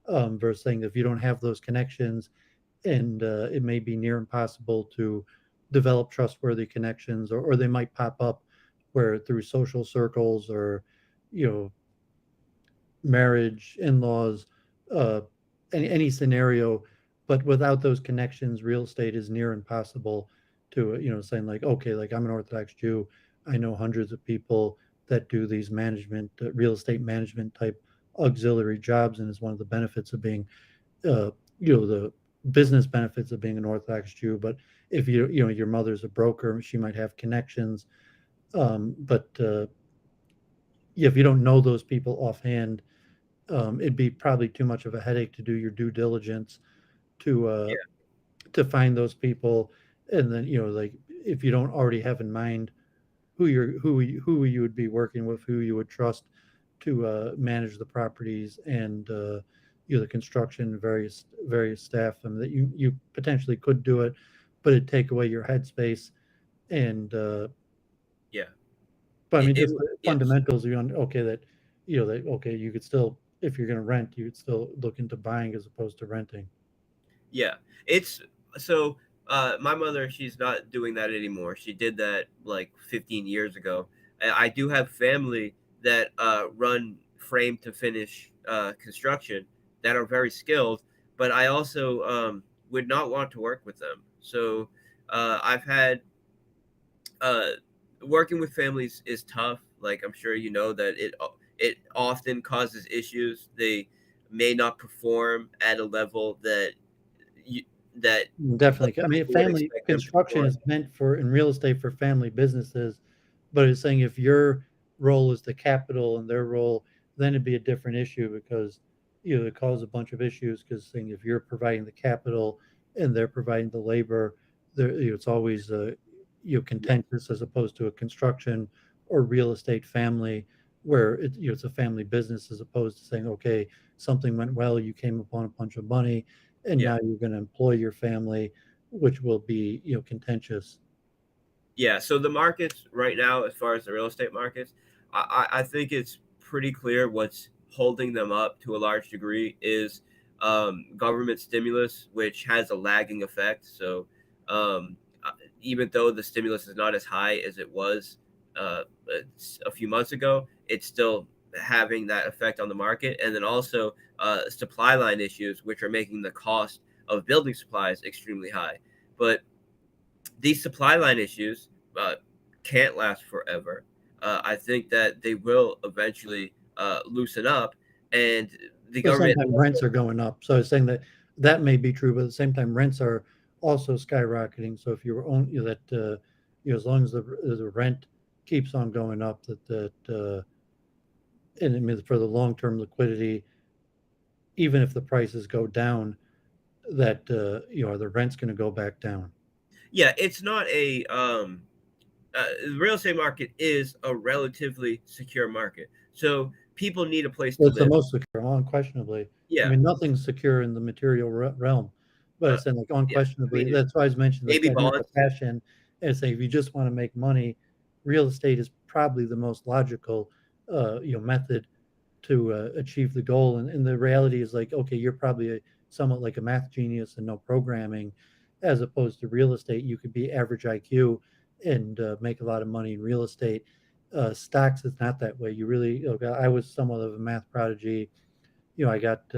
Versus saying if you don't have those connections, and it may be near impossible to develop trustworthy connections, or they might pop up where through social circles or you know marriage, in-laws, uh, any scenario, but without those connections, real estate is near impossible to, saying like, okay, like I'm an Orthodox Jew, I know hundreds of people that do these management, real estate management type auxiliary jobs, and it's one of the benefits of being, uh, the business benefits of being an Orthodox Jew. But if your mother's a broker, she might have connections, but if you don't know those people offhand, it'd be probably too much of a headache to do your due diligence to uh, Yeah, to find those people, and then like if you don't already have in mind who you would be working with, who you would trust to manage the properties, and the construction, various staff, and that you potentially could do it, but it'd take away your headspace. And yeah, but I mean, it just would. the Yes. fundamentals, okay, that that okay, you could still, if you're going to rent, you could still look into buying as opposed to renting. Yeah, it's so. My mother, she's not doing that anymore. She did that like 15 years ago. I do have family that run frame to finish construction that are very skilled, but I also would not want to work with them. So I've had uh, working with families is tough. Like I'm sure you know that it often causes issues. They may not perform at a level that you, that other Definitely. I mean, people would family expect them to construction perform. is meant for, in real estate, for family businesses, but it's saying if your role is the capital and their role, then it'd be a different issue, because it causes a bunch of issues, because saying if you're providing the capital and they're providing the labor, there it's always Yeah, contentious, as opposed to a construction or real estate family, where it's a family business, as opposed to saying, okay, something went well, you came upon a bunch of money, and yeah, now you're going to employ your family, which will be contentious. yeah. So the markets right now, as far as the real estate markets, I think it's pretty clear what's holding them up to a large degree is government stimulus, which has a lagging effect. So um, uh, even though the stimulus is not as high as it was uh, a few months ago, it's still having that effect on the market. And then also supply line issues, which are making the cost of building supplies extremely high. But these supply line issues uh, can't last forever. I think that they will eventually loosen up, and the But at the same government. time, rents are going up. So I was saying that that may be true, but at the same time, rents are also skyrocketing. So if you were on, that as long as the rent keeps on going up, and I mean, for the long term liquidity, even if the prices go down, that are the rent's going to go back down. Yeah, it's not a the real estate market is a relatively secure market, so people need a place Well, to it's the live. most secure, unquestionably. I Yeah, mean, nothing's secure in the material realm, but uh, it's saying, like, yeah. I unquestionably, mean, that's why I was mentioning, like, maybe that need a bonds. passion, and say if you just want to make money, real estate is probably the most logical, method to achieve the goal. And the reality is, like, okay, you're probably somewhat like a math genius and no programming, as opposed to real estate. You could be average IQ and make a lot of money in real estate. Stocks is not that way. You really, I was somewhat of a math prodigy. I got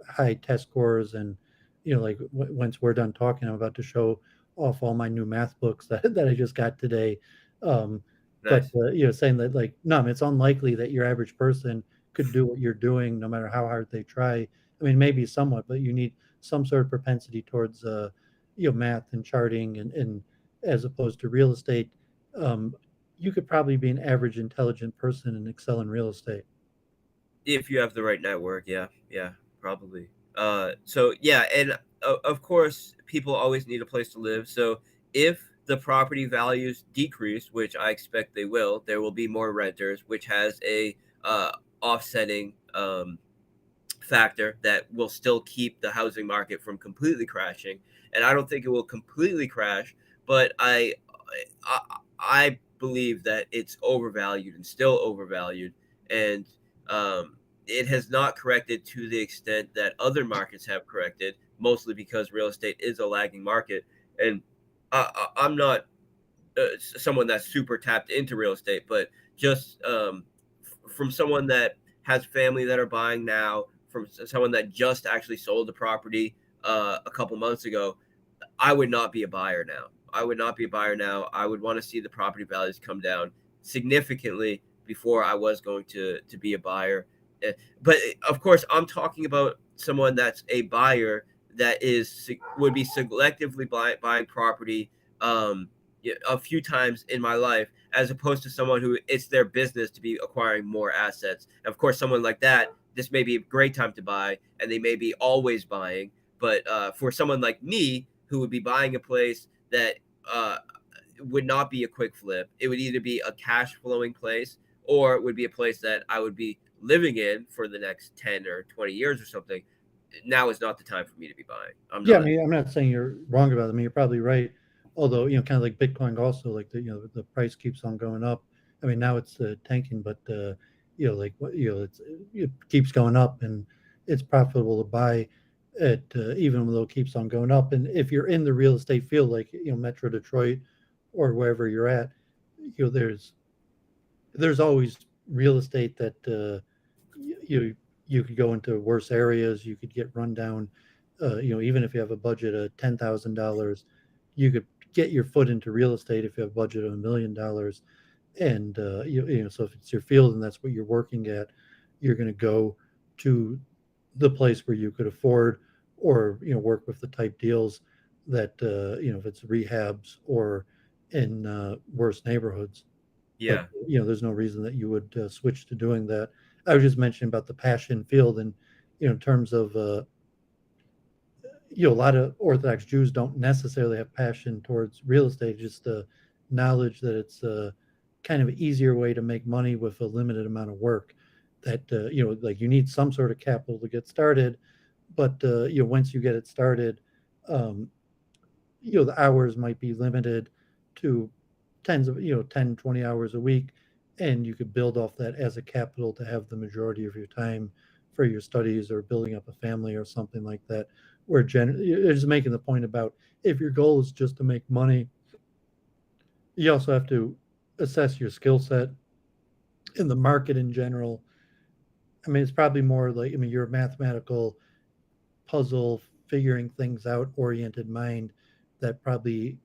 high test scores, and like once we're done talking, I'm about to show off all my new math books that I just got today. Um, but Nice. saying that, like, no, I mean, it's unlikely that your average person could do what you're doing, no matter how hard they try. I mean, maybe somewhat, but you need some sort of propensity towards math and charting, and as opposed to real estate. Um, you could probably be an average intelligent person and excel in real estate. If you have the right network, yeah, yeah, probably. So yeah, and of course, people always need a place to live. So if the property values decrease, which I expect they will, there will be more renters, which has a offsetting factor that will still keep the housing market from completely crashing. And I don't think it will completely crash, but I, I believe that it's overvalued and still overvalued, and um, it has not corrected to the extent that other markets have corrected. Mostly because real estate is a lagging market, and I'm not someone that's super tapped into real estate, but just from someone that has family that are buying now, from someone that just actually sold the property a couple months ago, I would not be a buyer now. I would not be a buyer now. I would want to see the property values come down significantly before I was going to be a buyer. But of course, I'm talking about someone that's a buyer that would be selectively buying property a few times in my life, as opposed to someone who it's their business to be acquiring more assets. And of course, someone like that, this may be a great time to buy, and they may be always buying. But for someone like me, who would be buying a place that would not be a quick flip, it would either be a cash flowing place, or it would be a place that I would be living in for the next 10 or 20 years or something. Now is not the time for me to be buying. I mean, I'm not saying you're wrong about it. I mean, you're probably right. Although, kind of like Bitcoin also, like the price keeps on going up. I mean, now it's tanking, but it keeps going up, and it's profitable to buy it even though it keeps on going up. And if you're in the real estate field, like Metro Detroit or wherever you're at, there's always real estate that you could go into worse areas. You could get run down. Even if you have a budget of $10,000, you could get your foot into real estate if you have a budget of $1 million. And so if it's your field and that's what you're working at, you're going to go to the place where you could afford, or work with the type deals that if it's rehabs or in worse neighborhoods. Yeah. But, there's no reason that you would switch to doing that. I was just mentioning about the passion field, and in terms of a lot of Orthodox Jews don't necessarily have passion towards real estate, just the knowledge that it's kind of an easier way to make money with a limited amount of work. That like you need some sort of capital to get started, but once you get it started, the hours might be limited to tens of 10, 20 hours a week, and you could build off that as a capital to have the majority of your time for your studies or building up a family or something like that. Where just making the point about, if your goal is just to make money, you also have to assess your skill set in the market in general. I mean, it's probably more like, you're a mathematical puzzle, figuring things out oriented mind that probably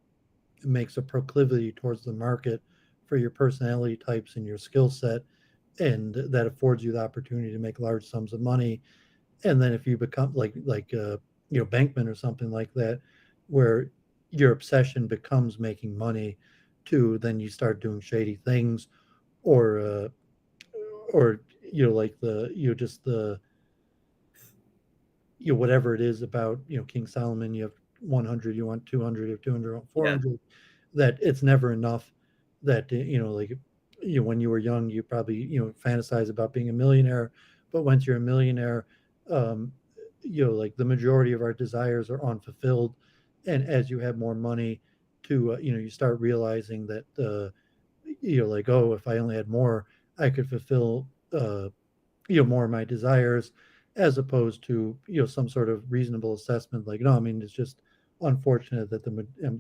makes a proclivity towards the market for your personality types and your skill set, and that affords you the opportunity to make large sums of money. And then if you become like Bankman or something like that, where your obsession becomes making money, too, then you start doing shady things, or like whatever it is about King Solomon. You have 100, you want 200, you have 200, you want 400. That it's never enough. That when you were young, you probably fantasize about being a millionaire, but once you're a millionaire, like the majority of our desires are unfulfilled. And as you have more money, you start realizing that like, oh, if I only had more, I could fulfill more of my desires, as opposed to some sort of reasonable assessment, like, no, I mean, it's just unfortunate that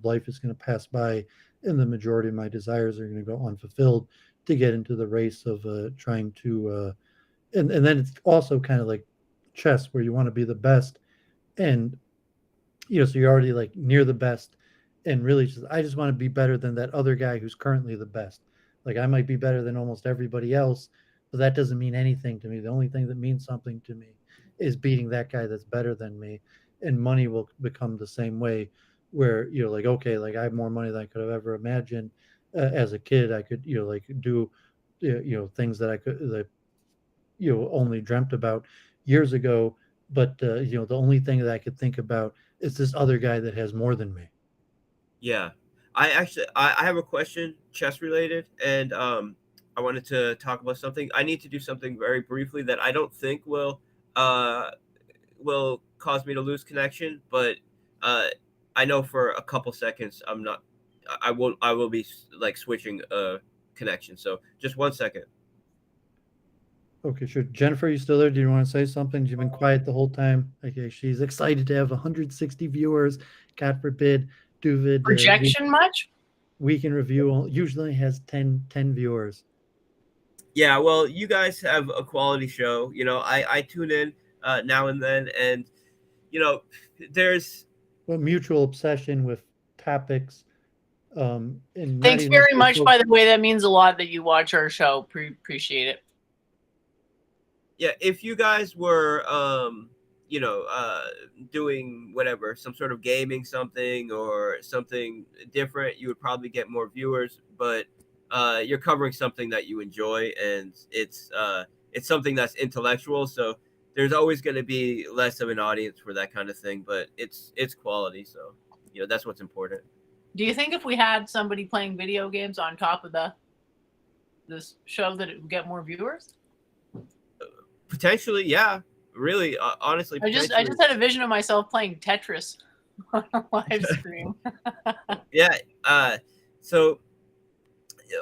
life is going to pass by and the majority of my desires are going to go unfulfilled, to get into the race of trying to and then it's also kind of like chess, where you want to be the best, and so you're already like near the best, and really I just want to be better than that other guy who's currently the best. Like, I might be better than almost everybody else, but that doesn't mean anything to me. The only thing that means something to me is beating that guy that's better than me. And money will become the same way, where like, okay, like I have more money than I could have ever imagined. As a kid, I could like do things that I could only dreamt about years ago. But the only thing that I could think about is this other guy that has more than me. Yeah, I have a question, chess related, and I wanted to talk about something. I need to do something very briefly that I don't think will cause me to lose connection, but I know for a couple seconds I will be like switching connection. So just 1 second. Okay, sure. Jennifer, are you still there? Do you want to say something? You've been quiet the whole time. Okay, she's excited to have 160 viewers. God forbid, Doooovid Projection much? Week in Review usually has 10 viewers. Yeah, well, you guys have a quality show. I tune in now and then, and there's mutual obsession with topics, and not Thanks even very much, by the way. That means a lot that you watch our show. Appreciate it. Yeah, if you guys were doing whatever, some sort of gaming something or something different, you would probably get more viewers, but you're covering something that you enjoy, and it's something that's intellectual, so there's always going to be less of an audience for that kind of thing, but it's quality, so that's what's important. Do you think if we had somebody playing video games on top of this show that it would get more viewers? Potentially, yeah. Really, honestly, I just had a vision of myself playing Tetris on a live stream. Yeah. So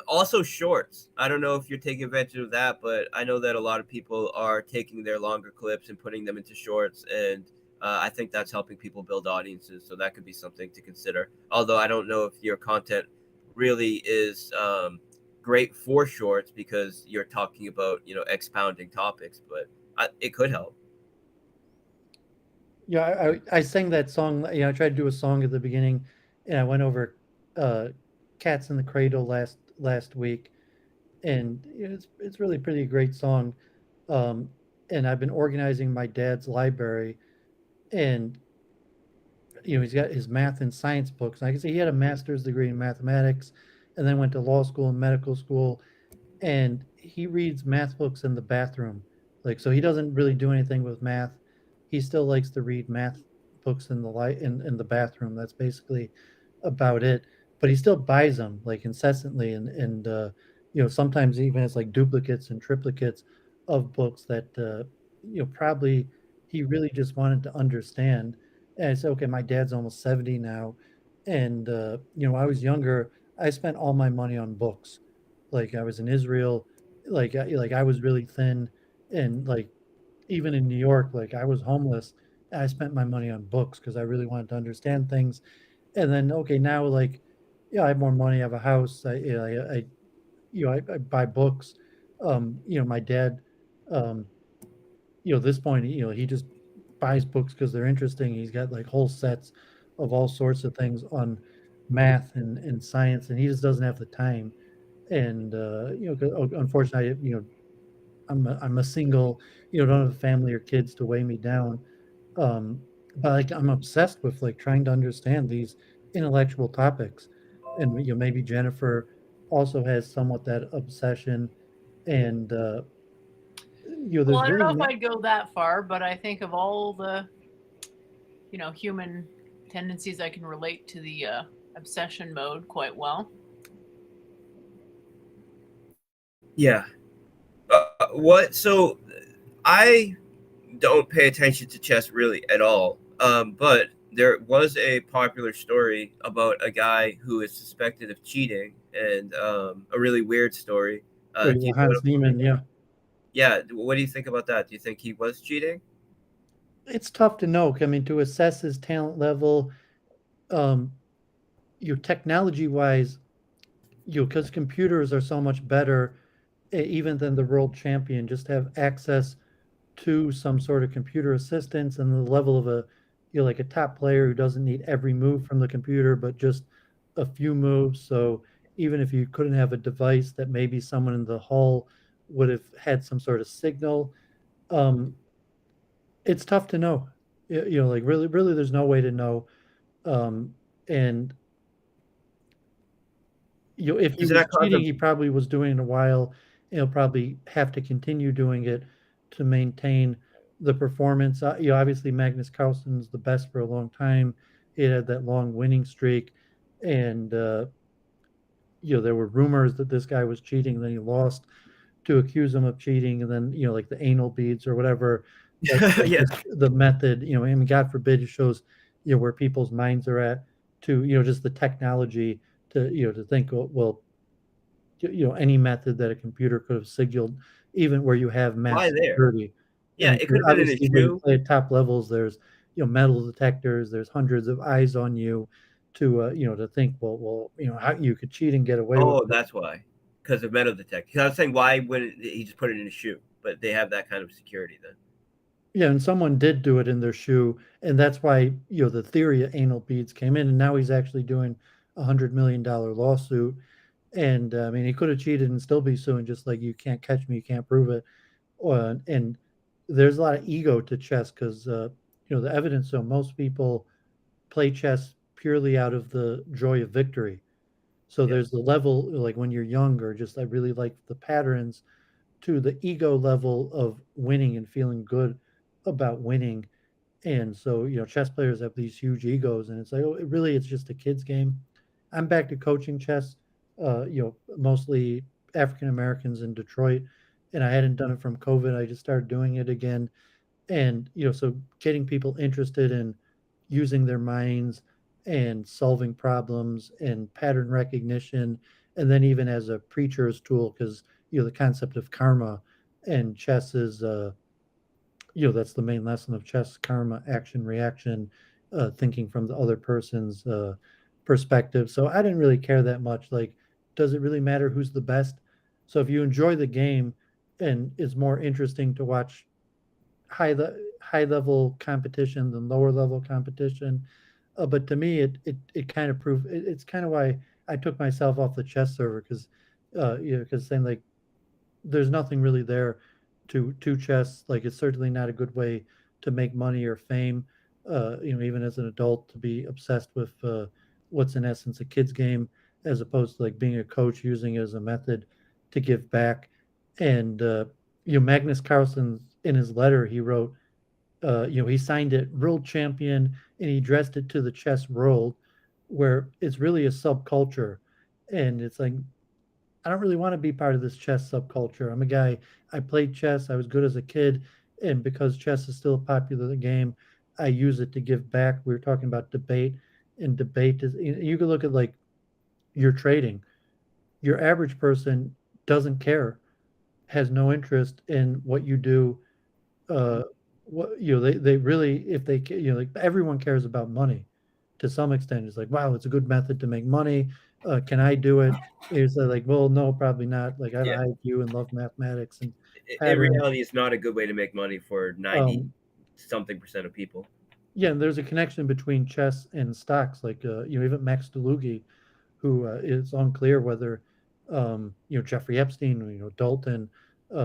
also shorts. I don't know if you're taking advantage of that, but I know that a lot of people are taking their longer clips and putting them into shorts, and I think that's helping people build audiences. So that could be something to consider. Although I don't know if your content really is great for shorts because you're talking about expounding topics, but it could help. Yeah, I sang that song. I tried to do a song at the beginning, and I went over "Cats in the Cradle" last week, and it's really pretty great song. And I've been organizing my dad's library, and he's got his math and science books. And I can see he had a master's degree in mathematics, and then went to law school and medical school, and he reads math books in the bathroom. Like, so he doesn't really do anything with math. He still likes to read math books in the bathroom. That's basically about it. But he still buys them like incessantly, and sometimes even has like duplicates and triplicates of books that probably he really just wanted to understand. And I said, okay, my dad's almost 70 now, and when I was younger, I spent all my money on books. Like, I was in Israel, like I was really thin, and like even in New York, like I was homeless. I spent my money on books because I really wanted to understand things. And then, okay, now, like, I have more money, I have a house, I buy books. My dad, um, this point, he just buys books because they're interesting. He's got like whole sets of all sorts of things on math and science, and he just doesn't have the time. And 'cause, unfortunately, I'm a single, don't have a family or kids to weigh me down. But like I'm obsessed with like trying to understand these intellectual topics, and maybe Jennifer also has somewhat that obsession, and Well, there's I don't really know if I'd go that far, but I think of all the human tendencies, I can relate to the obsession mode quite well. Yeah. So I don't pay attention to chess really at all. But there was a popular story about a guy who is suspected of cheating, and a really weird story. Do you know Hans Niemann, yeah. Yeah. What do you think about that? Do you think he was cheating? It's tough to know. I mean, to assess his talent level, um, technology wise, because computers are so much better, even than the world champion, just have access to some sort of computer assistance and the level of like a top player who doesn't need every move from the computer, but just a few moves. So even if you couldn't have a device that maybe someone in the hall would have had some sort of signal, um, it's tough to know. Like really, there's no way to know. And if he Isn't was that cheating, he probably was doing it a while. He'll probably have to continue doing it to maintain the performance. Obviously Magnus Carlsen's the best for a long time. He had that long winning streak, and there were rumors that this guy was cheating, and then he lost to accuse him of cheating, and then like the anal beads or whatever. Yeah. The method, I mean, God forbid, it shows where people's minds are at, to just the technology to to think, well, any method that a computer could have signaled, even where you have mass Why there? security. I Yeah, mean, it could have been in a obviously, when you shoe. play at top levels, there's metal detectors, there's hundreds of eyes on you to to think, well, how you could cheat and get away with Oh, it. that's why. Because of metal detector. I was saying, why wouldn't he just put it in a shoe? But they have that kind of security then. Yeah, and someone did do it in their shoe, and that's why, the theory of anal beads came in, and now he's actually doing $100 million lawsuit. And I mean, he could have cheated and still be suing, just like you can't catch me, you can't prove it. And there's a lot of ego to chess because the evidence. So most people play chess purely out of the joy of victory. So Yeah. there's the level like when you're younger, just I really like the patterns to the ego level of winning and feeling good about winning. And so, chess players have these huge egos, and it's like, oh, it's just a kid's game. I'm back to coaching chess, mostly African Americans in Detroit, and I hadn't done it from COVID. I just started doing it again. And, so getting people interested in using their minds and solving problems and pattern recognition, and then even as a preacher's tool, because, the concept of karma and chess is, that's the main lesson of chess: karma, action, reaction, thinking from the other person's perspective. So I didn't really care that much. Like, does it really matter who's the best? So if you enjoy the game and it's more interesting to watch high level competition than lower level competition. But to me, it kind of proved it's kind of why I took myself off the chess server because, because saying like there's nothing really there to chess. Like it's certainly not a good way to make money or fame. Even as an adult, to be obsessed with what's in essence a kid's game, as opposed to like being a coach using it as a method to give back. And Magnus Carlsen in his letter he wrote, he signed it world champion and he dressed it to the chess world, where it's really a subculture, and it's like I don't really want to be part of this chess subculture. I'm a guy, I played chess, I was good as a kid, and because chess is still a popular game, I use it to give back. We were talking about debate, and debate is you can look at like your trading. Your average person doesn't care, has no interest in what you do. Hmm. What they really if they like everyone cares about money to some extent. It's like, wow, it's a good method to make money. Can I do it? It's like, well, no, probably not. Like I have a Yeah. high IQ and love mathematics and In patterns. reality, it's not a good way to make money for 90 Um, something percent of people. yeah, and there's a connection between chess and stocks. Like even Max Delugi, who it's unclear whether Jeffrey Epstein, Dalton,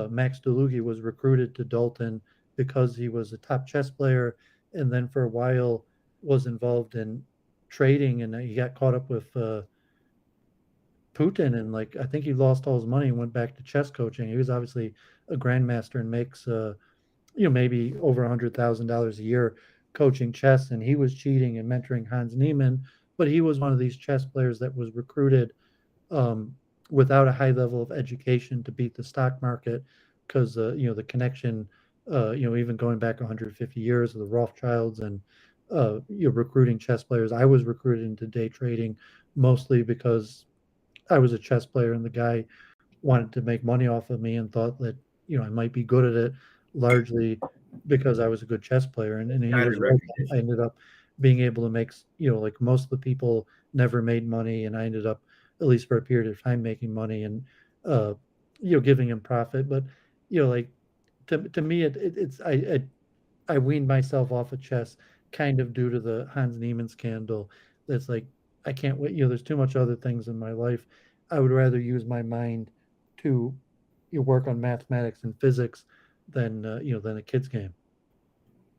Max Delugi was recruited to Dalton because he was a top chess player, and then for a while was involved in trading, and he got caught up with Putin, and like I think he lost all his money and went back to chess coaching. He was obviously a grandmaster and makes maybe over $100,000 a year coaching chess, and he was cheating and mentoring Hans Niemann. But he was one of these chess players that was recruited um, without a high level of education to beat the stock market, because the connection, even going back 150 years of the Rothschilds and recruiting chess players. I was recruited into day trading mostly because I was a chess player, and the guy wanted to make money off of me and thought that I might be good at it, largely because I was a good chess player, and he Pattern was right. I recognition. ended up being able to make like most of the people never made money, and I ended up at least for a period of time making money and uh giving him profit. But like to me it's I weaned myself off of chess kind of due to the Hans Niemann scandal. That's like I can't wait. There's too much other things in my life. I would rather use my mind to work on mathematics and physics than than a kid's game.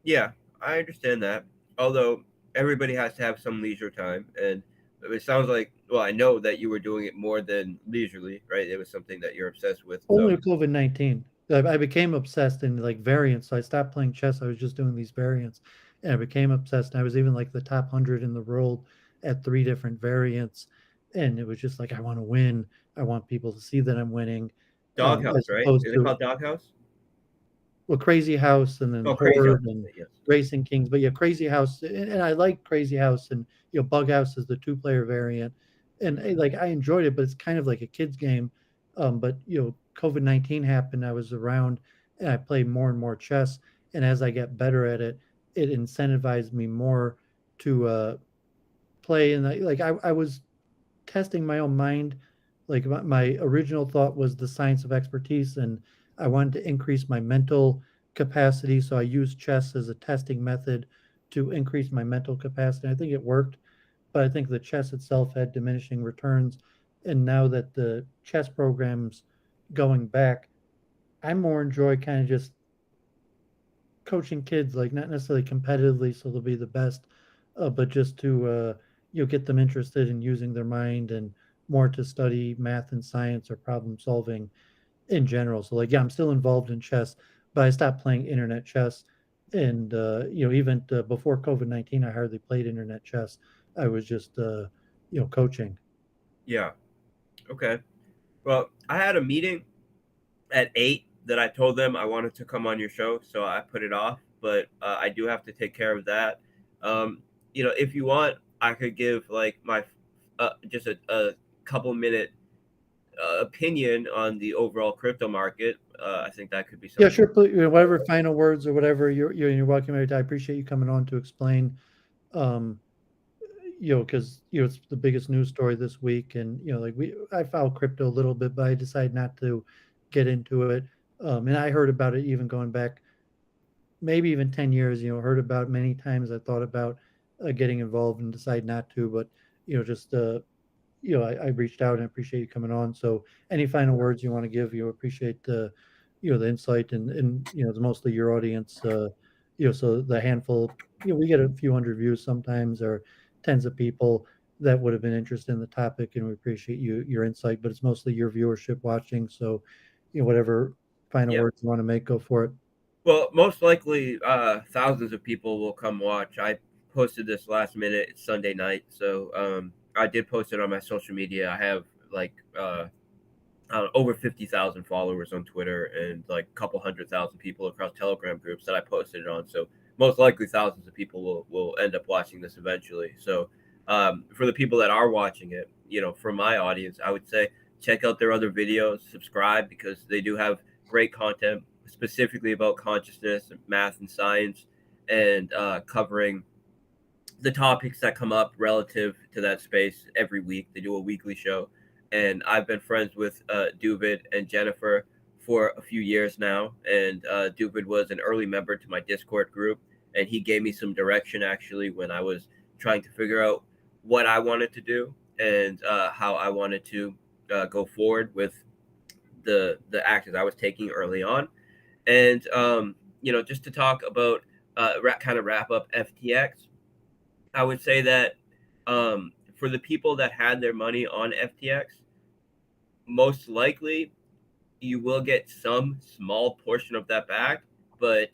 Yeah, I understand that. Although everybody has to have some leisure time, and it sounds like, well, I know that you were doing it more than leisurely, right? It was something that you're obsessed with. So Only COVID-19. I became obsessed in like variants. So I stopped playing chess. I was just doing these variants, and I became obsessed. And I was even like the top 100 in the world at 3 different variants, and it was just like I want to win. I want people to see that I'm winning, Doghouse, as right? opposed Is it to called Doghouse? well, Crazy House and then Oh, Crazy House. Horde and Yes. Racing Kings. But yeah, Crazy House, and I like Crazy House, and Bug House is the 2 player variant, and like I enjoyed it, but it's kind of like a kids game. But COVID-19 happened. I was around, and I played more and more chess, and as I get better at it, it incentivized me more to play. And I was testing my own mind. Like my original thought was the science of expertise, and I wanted to increase my mental capacity. So I used chess as a testing method to increase my mental capacity. I think it worked, but I think the chess itself had diminishing returns. And now that the chess program's going back, I more enjoy kind of just coaching kids, like not necessarily competitively, so they'll be the best, but just to get them interested in using their mind and more to study math and science or problem solving in general. So like, yeah, I'm still involved in chess, but I stopped playing internet chess. And even before COVID-19, I hardly played internet chess. I was just coaching. Yeah. Okay. Well, I had a meeting at 8 that I told them I wanted to come on your show, so I put it off. But I do have to take care of that. If you want, I could give like my just a couple minute opinion on the overall crypto market. I think that could be Yeah, something. sure. Please, whatever final words or whatever you're welcome. I appreciate you coming on to explain. Um, because it's the biggest news story this week, and like I follow crypto a little bit, but I decided not to get into it. And I heard about it even going back, maybe even 10 years. Heard about it many times. I thought about getting involved and decide not to, but just I reached out and I appreciate you coming on. So any final words you want to give, appreciate the insight and the mostly your audience, so the handful, we get a few hundred views sometimes or tens of people that would have been interested in the topic, and we appreciate your insight, but it's mostly your viewership watching. So, whatever final Yeah. words you want to make, go for it. Well, most likely, thousands of people will come watch. I posted this last minute. It's Sunday night, so I did post it on my social media. I have like over 50,000 followers on Twitter and like a couple 100,000 people across Telegram groups that I posted it on. So most likely, thousands of people will end up watching this eventually. So for the people that are watching it, from my audience, I would say check out their other videos, subscribe, because they do have great content specifically about consciousness, math, and science, and covering the topics that come up relative to that space every week. They do a weekly show, and I've been friends with Doooovid and Jennifer for a few years now. And Doooovid was an early member to my Discord group, and he gave me some direction actually when I was trying to figure out what I wanted to do and how I wanted to go forward with the actions I was taking early on. And just to talk about kind of wrap up FTX, I would say that for the people that had their money on FTX, most likely you will get some small portion of that back. But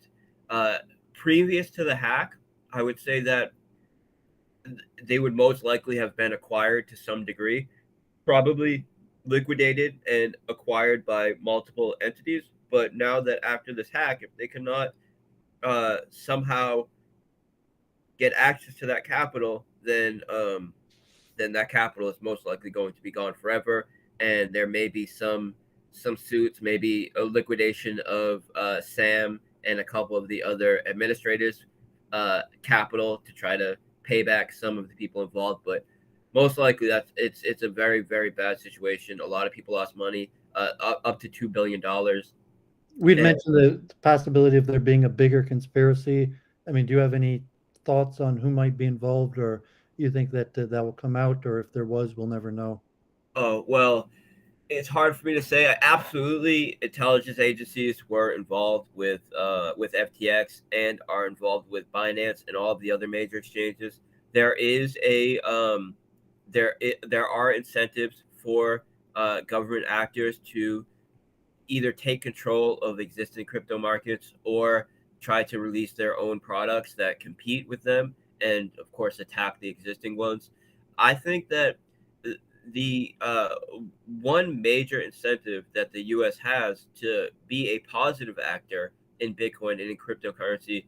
previous to the hack, I would say that they would most likely have been acquired to some degree, probably liquidated and acquired by multiple entities. But now that after this hack, if they cannot somehow get access to that capital, then that capital is most likely going to be gone forever, and there may be some suits, maybe a liquidation of Sam and a couple of the other administrators' capital to try to pay back some of the people involved. But most likely, it's a very, very bad situation. A lot of people lost money, up to $2 billion. We'd And mentioned the possibility of there being a bigger conspiracy. I mean, do you have any thoughts on who might be involved, or you think that that will come out, or if there was, we'll never know? oh well, it's hard for me to say. Absolutely, intelligence agencies were involved with FTX and are involved with Binance and all of the other major exchanges. There is there are incentives for government actors to either take control of existing crypto markets or try to release their own products that compete with them, and of course attack the existing ones. I think that the one major incentive that the U.S. has to be a positive actor in Bitcoin and in cryptocurrency,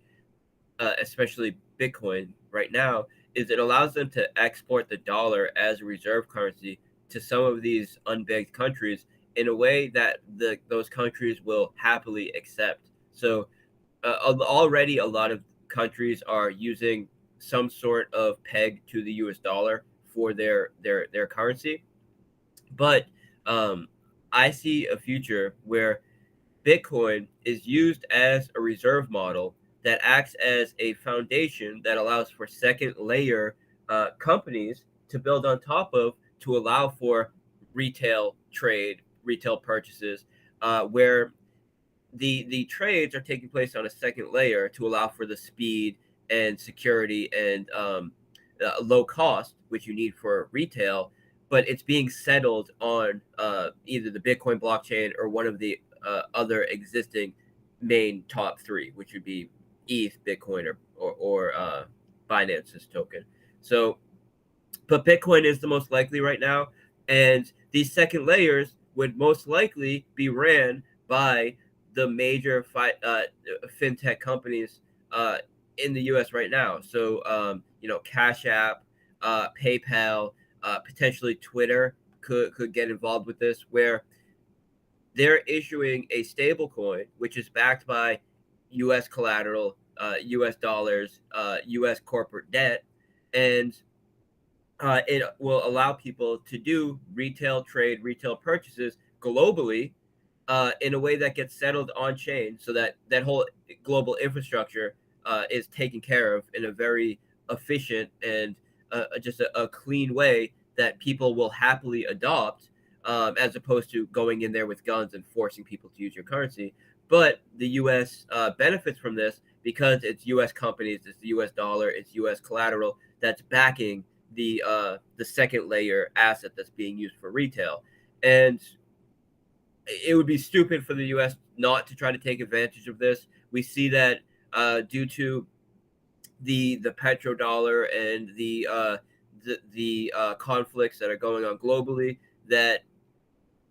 especially Bitcoin right now, is it allows them to export the dollar as a reserve currency to some of these unbanked countries in a way that those countries will happily accept. So already a lot of countries are using some sort of peg to the U.S. dollar for their currency, but I see a future where Bitcoin is used as a reserve model that acts as a foundation that allows for second layer companies to build on top of, to allow for retail trade, retail purchases, where the trades are taking place on a second layer to allow for the speed and security and low cost, which you need for retail, but it's being settled on either the Bitcoin blockchain or one of the other existing main top three, which would be ETH, Bitcoin, or Binance's token. So, but Bitcoin is the most likely right now, and these second layers would most likely be ran by the major fintech companies in the U.S. right now. So, Cash App, PayPal, potentially Twitter could get involved with this, where they're issuing a stable coin, which is backed by U.S. collateral, U.S. dollars, U.S. corporate debt, and it will allow people to do retail trade, retail purchases globally in a way that gets settled on chain, so that that whole global infrastructure is taken care of in a very efficient and just a clean way that people will happily adopt, as opposed to going in there with guns and forcing people to use your currency. But the U.S. Benefits from this because it's U.S. companies, it's the U.S. dollar, it's U.S. collateral that's backing the second layer asset that's being used for retail. And it would be stupid for the U.S. not to try to take advantage of this. We see that due to the petrodollar and the conflicts that are going on globally, that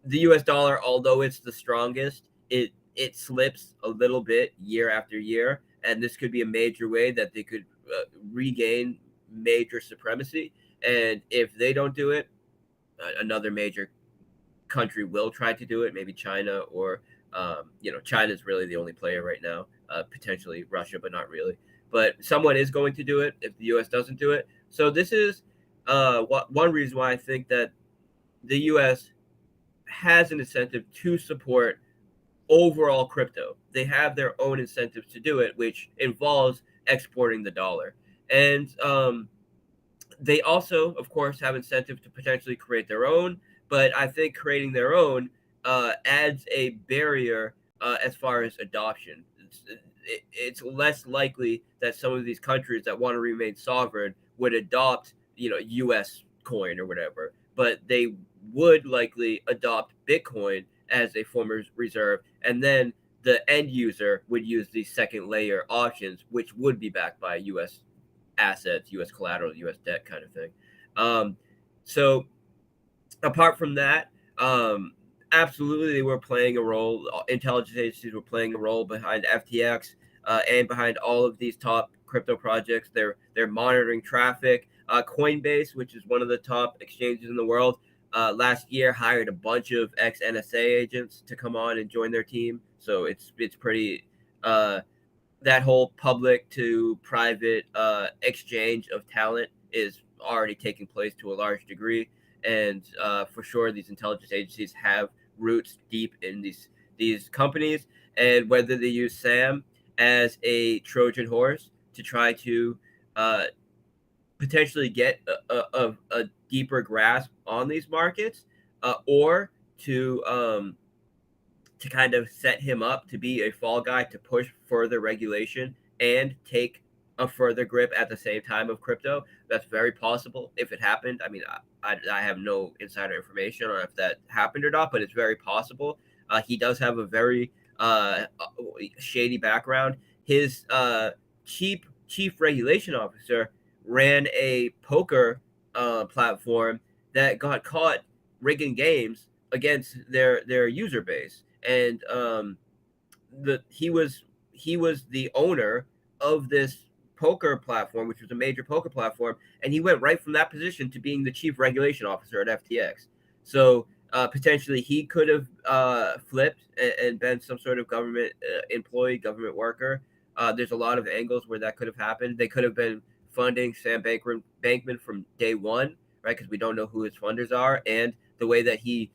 the U.S. dollar, although it's the strongest, it slips a little bit year after year, and this could be a major way that they could regain major supremacy. And if they don't do it, another major country will try to do it, maybe China, or China is really the only player right now, potentially Russia, but not really. But someone is going to do it if the U.S. doesn't do it. So this is one reason why I think that the U.S. has an incentive to support overall crypto. They have their own incentives to do it, which involves exporting the dollar. And they also, of course, have incentive to potentially create their own. But I think creating their own adds a barrier as far as adoption. It's less likely that some of these countries that want to remain sovereign would adopt, U.S. coin or whatever, but they would likely adopt Bitcoin as a form of reserve, and then the end user would use the second layer options, which would be backed by U.S. assets, U.S. collateral, U.S. debt kind of thing. So apart from that, absolutely they were playing a role. Intelligence agencies were playing a role behind FTX and behind all of these top crypto projects. They're monitoring traffic. Coinbase, which is one of the top exchanges in the world, last year hired a bunch of ex-NSA agents to come on and join their team. So it's pretty that whole public to private exchange of talent is already taking place to a large degree. And for sure, these intelligence agencies have roots deep in these companies. And whether they use Sam as a Trojan horse to try to potentially get a deeper grasp on these markets, or to kind of set him up to be a fall guy to push further regulation and take a further grip at the same time of crypto. That's very possible if it happened. I mean, I have no insider information on if that happened or not, but it's very possible. He does have a very shady background. His chief regulation officer ran a poker platform that got caught rigging games against their user base, and he was the owner of this poker platform, which was a major poker platform, and he went right from that position to being the chief regulation officer at FTX. So potentially he could have flipped and been some sort of government employee, government worker. There's a lot of angles where that could have happened. They could have been funding Sam Bankman from day one, right? Because we don't know who his funders are, and the way that he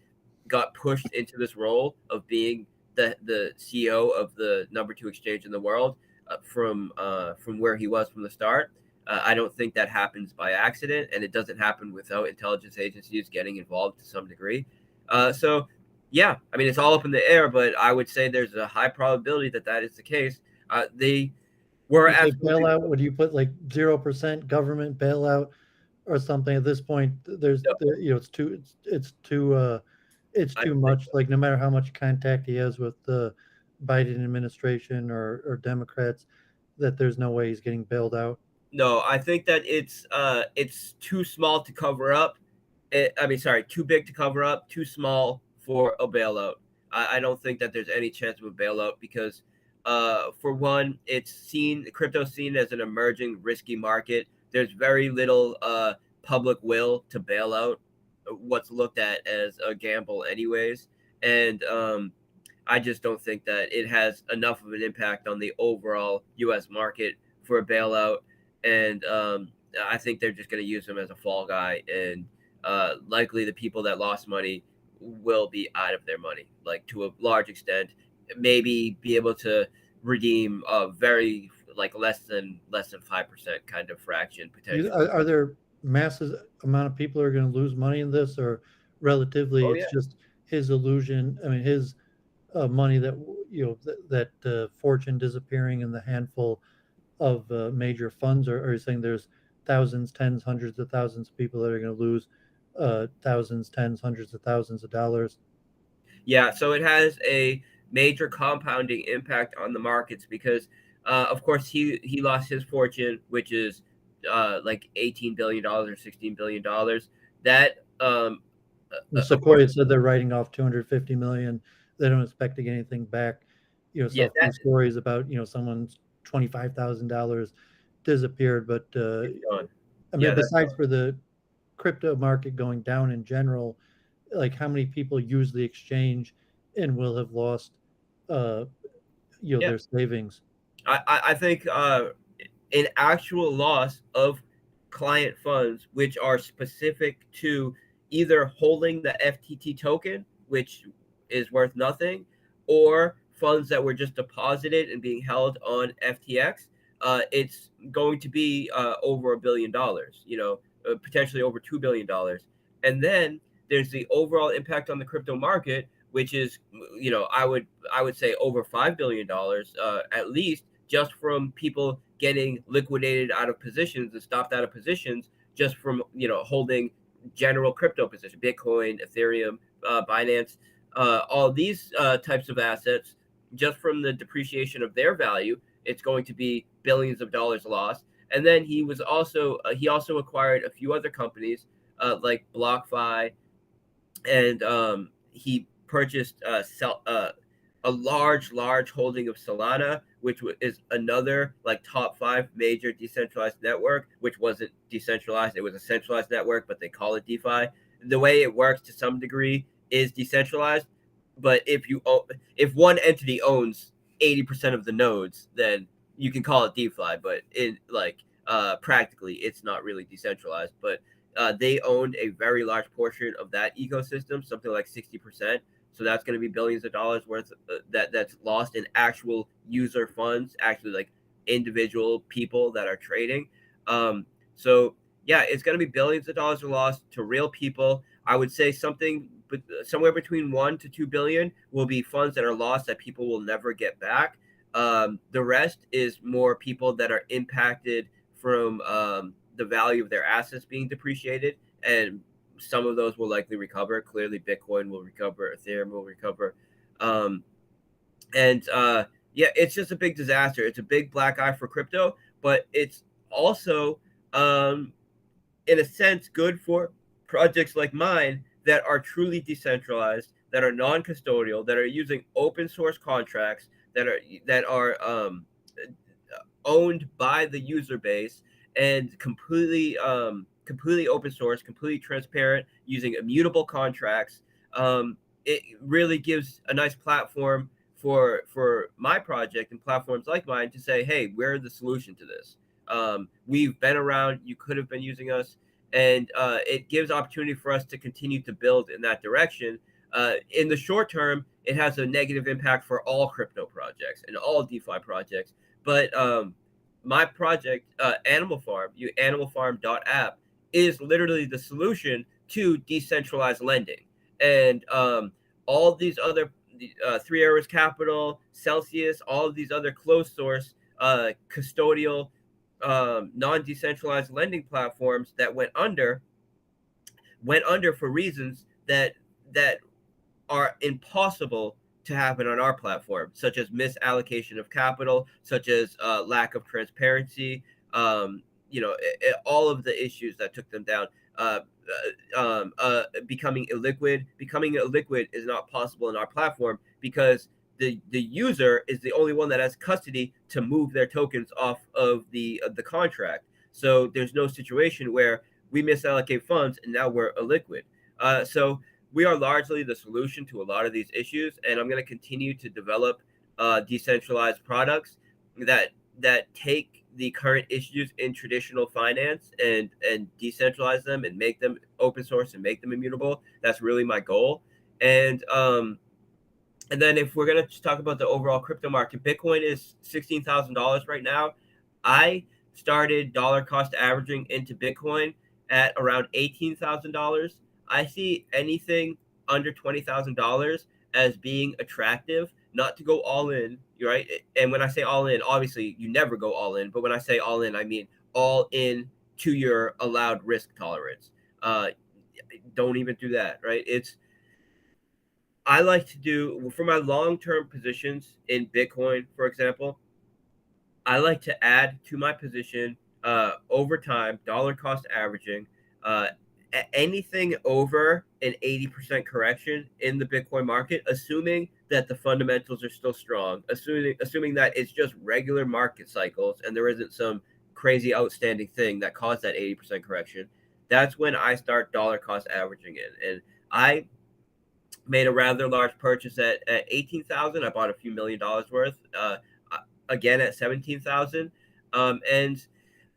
got pushed into this role of being the CEO of the number 2 exchange in the world from where he was from the start. I don't think that happens by accident, and it doesn't happen without intelligence agencies getting involved to some degree. So, yeah, I mean, it's all up in the air, but I would say there's a high probability that that is the case. They were You say absolutely bailout, would you put like 0% government bailout or something? At this point, it's I too don't think much. so. Like no matter how much contact he has with the Biden administration or Democrats, that there's no way he's getting bailed out. No, I think that it's too small to cover up. Too big to cover up, too small for a bailout. I don't think that there's any chance of a bailout because, for one, crypto's seen as an emerging risky market. There's very little public will to bail out what's looked at as a gamble, anyways. And I just don't think that it has enough of an impact on the overall U.S. market for a bailout. And I think they're just going to use him as a fall guy, and likely the people that lost money will be out of their money, like to a large extent. Maybe be able to redeem a very like less than 5% kind of fraction potentially. Are there masses amount of people who are going to lose money in this, or relatively, Oh it's yeah. just his illusion? I mean, his money that fortune disappearing in the handful of major funds, or are you saying there's thousands, tens, hundreds of thousands of people that are going to lose thousands, tens, hundreds of thousands of dollars? Yeah, so it has a major compounding impact on the markets because, of course, he lost his fortune, which is like $18 billion or $16 billion. That of course, Sequoia said they're writing off 250 million. They don't expect to get anything back. yeah, Saw a few stories about someone's $25,000 disappeared, but it's gone. I mean, Yeah, that's besides for the crypto market going down in general, like how many people use the exchange and will have lost, uh, yeah. their savings? I think an actual loss of client funds, which are specific to either holding the FTT token, which is worth nothing, or funds that were just deposited and being held on FTX, it's going to be over $1 billion, potentially over $2 billion. And then there's the overall impact on the crypto market, which is, I would say over $5 billion at least, just from people getting liquidated out of positions and stopped out of positions just from holding general crypto position, Bitcoin, Ethereum, Binance, all these types of assets. Just from the depreciation of their value, it's going to be billions of dollars lost. And then he also acquired a few other companies like BlockFi, and he purchased a large holding of Solana, which is another like top 5 major decentralized network, which wasn't decentralized. It was a centralized network, but they call it DeFi. The way it works to some degree is decentralized, but if one entity owns 80% of the nodes, then you can call it DeFi, but in practically it's not really decentralized. But they owned a very large portion of that ecosystem, something like 60%. So that's going to be billions of dollars worth that's lost in actual user funds, actually like individual people that are trading. So yeah, it's going to be billions of dollars are lost to real people. I would say somewhere between 1 to 2 billion will be funds that are lost that people will never get back. The rest is more people that are impacted from the value of their assets being depreciated, and some of those will likely recover. Clearly, Bitcoin will recover, Ethereum will recover, yeah, it's just a big disaster. It's a big black eye for crypto, but it's also, in a sense, good for projects like mine that are truly decentralized, that are non-custodial, that are using open source contracts, that are owned by the user base and completely open source, completely transparent, using immutable contracts. It really gives a nice platform for my project and platforms like mine to say, hey, we're the solution to this. We've been around. You could have been using us, and it gives opportunity for us to continue to build in that direction. In the short term, it has a negative impact for all crypto projects and all DeFi projects. But my project, Animal Farm, animalfarm.app, is literally the solution to decentralized lending. And all these other Three Arrows Capital, Celsius, all of these other closed source, custodial, non-decentralized lending platforms that went under for reasons that are impossible to happen on our platform, such as misallocation of capital, such as lack of transparency, all of the issues that took them down. Becoming illiquid. Becoming illiquid is not possible in our platform because the user is the only one that has custody to move their tokens off of the contract. So there's no situation where we misallocate funds and now we're illiquid. So we are largely the solution to a lot of these issues, and I'm going to continue to develop decentralized products that take the current issues in traditional finance and decentralize them and make them open source and make them immutable. That's really my goal. And then if we're going to talk about the overall crypto market, Bitcoin is $16,000 right now. I started dollar cost averaging into Bitcoin at around $18,000. I see anything under $20,000 as being attractive, not to go all in, right? And when I say all in, obviously you never go all in, but when I say all in, I mean all in to your allowed risk tolerance. Don't even do that, right? I like to do, for my long-term positions in Bitcoin, for example, I like to add to my position over time, dollar cost averaging, anything over an 80% correction in the Bitcoin market, assuming that the fundamentals are still strong, assuming that it's just regular market cycles and there isn't some crazy outstanding thing that caused that 80% correction, that's when I start dollar cost averaging in. And I made a rather large purchase at 18,000. I bought a few $1 million worth, again at 17,000. And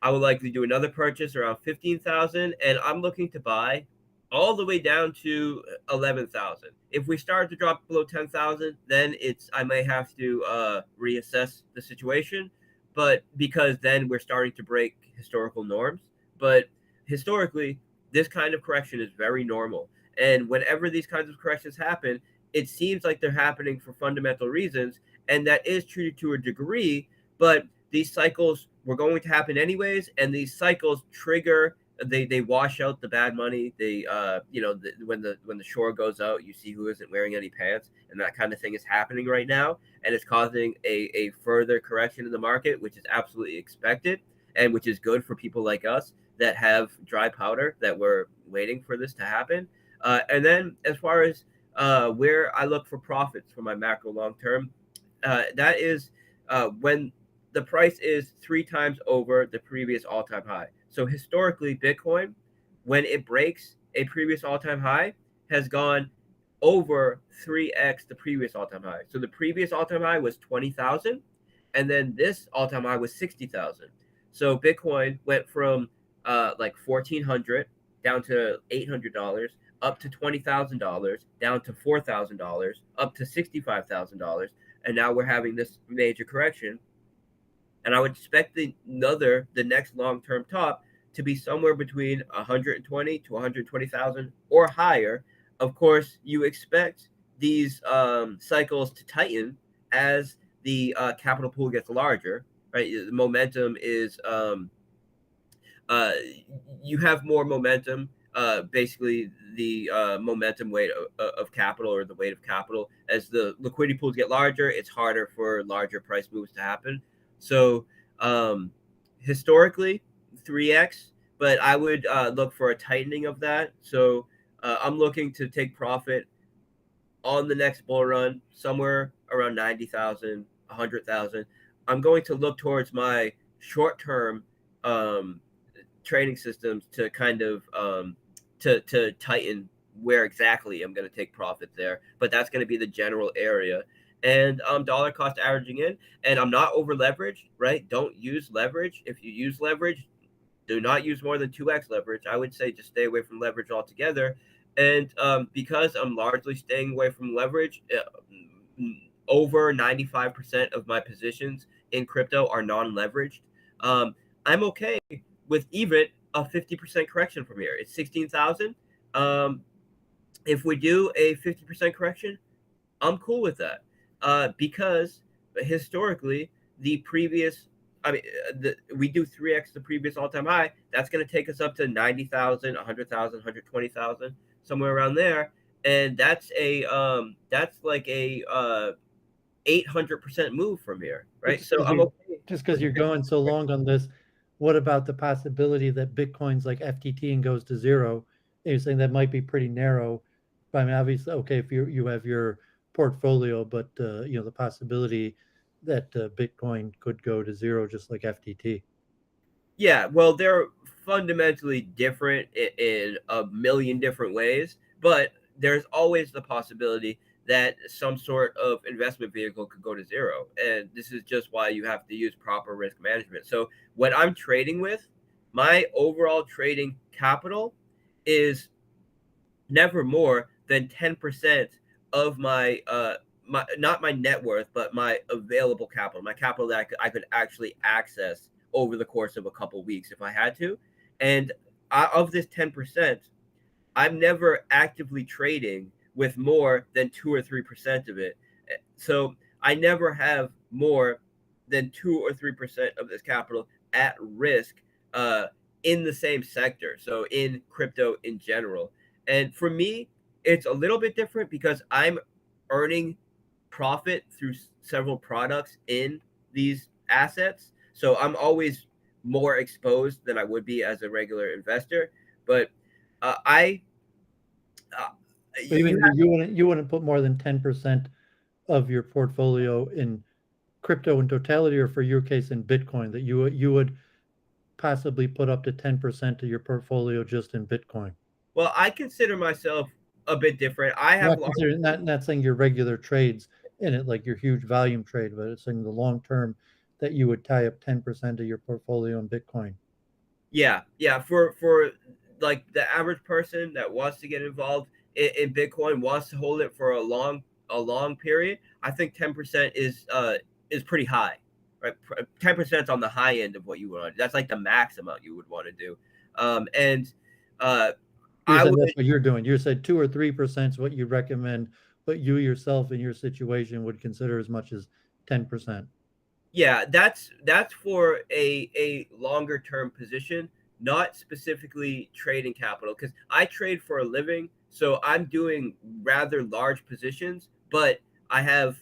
I will likely do another purchase around 15,000, and I'm looking to buy all the way down to 11,000. If we start to drop below 10,000, then I may have to reassess the situation, but because then we're starting to break historical norms. But historically, this kind of correction is very normal, and whenever these kinds of corrections happen, it seems like they're happening for fundamental reasons, and that is true to a degree, but these cycles were going to happen anyways, and these cycles trigger, they wash out the bad money. They when the shore goes out, you see who isn't wearing any pants, and that kind of thing is happening right now, and it's causing a further correction in the market, which is absolutely expected and which is good for people like us that have dry powder that were waiting for this to happen. And then as far as where I look for profits for my macro long term, that is when the price is 3 times over the previous all-time high. So historically, Bitcoin, when it breaks a previous all-time high, has gone over 3x the previous all-time high. So the previous all-time high was 20,000, and then this all-time high was 60,000. So Bitcoin went from like $1,400 down to $800, up to $20,000, down to $4,000, up to $65,000, and now we're having this major correction. And I would expect the next long-term top to be somewhere between 120 to 120,000 or higher. Of course, you expect these cycles to tighten as the capital pool gets larger, right? The momentum is you have more momentum. Basically, the momentum weight of capital, or the weight of capital, as the liquidity pools get larger, it's harder for larger price moves to happen. So historically 3x, but I would look for a tightening of that. So I'm looking to take profit on the next bull run somewhere around 90,000, 100,000. I'm going to look towards my short-term trading systems to kind of to tighten where exactly I'm going to take profit there, but that's going to be the general area. And dollar cost averaging in, and I'm not over leveraged, right? Don't use leverage. If you use leverage, do not use more than 2x leverage. I would say just stay away from leverage altogether. And because I'm largely staying away from leverage, over 95% of my positions in crypto are non-leveraged. I'm okay with even a 50% correction from here. It's 16,000. If we do a 50% correction, I'm cool with that, because historically the previous, we do 3x the previous all-time high. That's going to take us up to 90,000, 100,000, 120,000, somewhere around there, and that's like a 800% move from here, right? So I'm okay. Just because you're going so long on this, what about the possibility that Bitcoin's like FTT and goes to zero? And you're saying that might be pretty narrow. But I mean, obviously, okay, if you have your portfolio, but the possibility that Bitcoin could go to zero, just like FTT. Yeah, well, they're fundamentally different in a million different ways, but there's always the possibility that some sort of investment vehicle could go to zero. And this is just why you have to use proper risk management. So when I'm trading with, my overall trading capital is never more than 10% of my not my net worth, but my available capital, my capital that I could actually access over the course of a couple weeks if I had to. And of this 10%, I'm never actively trading with more than 2 or 3% of it. So I never have more than 2 or 3% of this capital at risk in the same sector. So in crypto in general. And for me, it's a little bit different because I'm earning profit through several products in these assets. So I'm always more exposed than I would be as a regular investor. But I you wouldn't put more than 10% of your portfolio in crypto in totality, or for your case in Bitcoin, that you would possibly put up to 10% of your portfolio just in Bitcoin. Well, I consider myself a bit different. I have not saying your regular trades in it, like your huge volume trade, but it's saying the long term that you would tie up 10% of your portfolio in Bitcoin. Yeah, for like the average person that wants to get involved in Bitcoin, wants to hold it for a long period. I think 10% is pretty high, right? 10% is on the high end of what you want to do. That's like the max amount you would want to do. And I would, that's what you're doing. You said 2 or 3% is what you recommend, but you yourself in your situation would consider as much as 10%. Yeah, that's for a longer term position, not specifically trading capital, because I trade for a living, so I'm doing rather large positions, but I have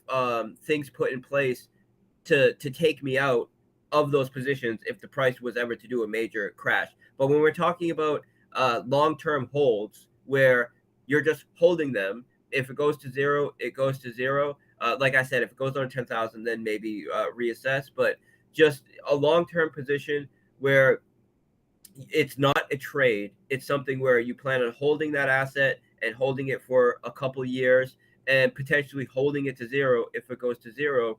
things put in place to take me out of those positions if the price was ever to do a major crash. But when we're talking about long term holds, where you're just holding them, if it goes to zero, it goes to zero. Like I said, if it goes on 10,000, then maybe reassess. But just a long-term position where it's not a trade. It's something where you plan on holding that asset and holding it for a couple years and potentially holding it to zero. If it goes to zero,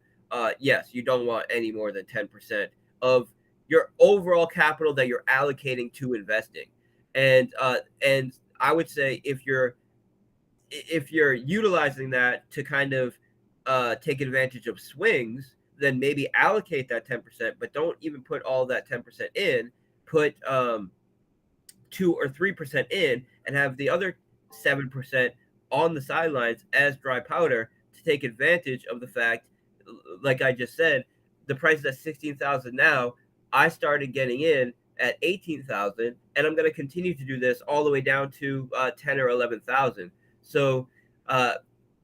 yes, you don't want any more than 10% of your overall capital that you're allocating to investing. And I would say if you're utilizing that to kind of take advantage of swings, then maybe allocate that 10%, but don't even put all that 10% in. Put 2 or 3% in and have the other 7% on the sidelines as dry powder to take advantage of the fact, like I just said, the price is at 16,000 now. I started getting in at 18,000, and I'm going to continue to do this all the way down to 10 or 11,000. So I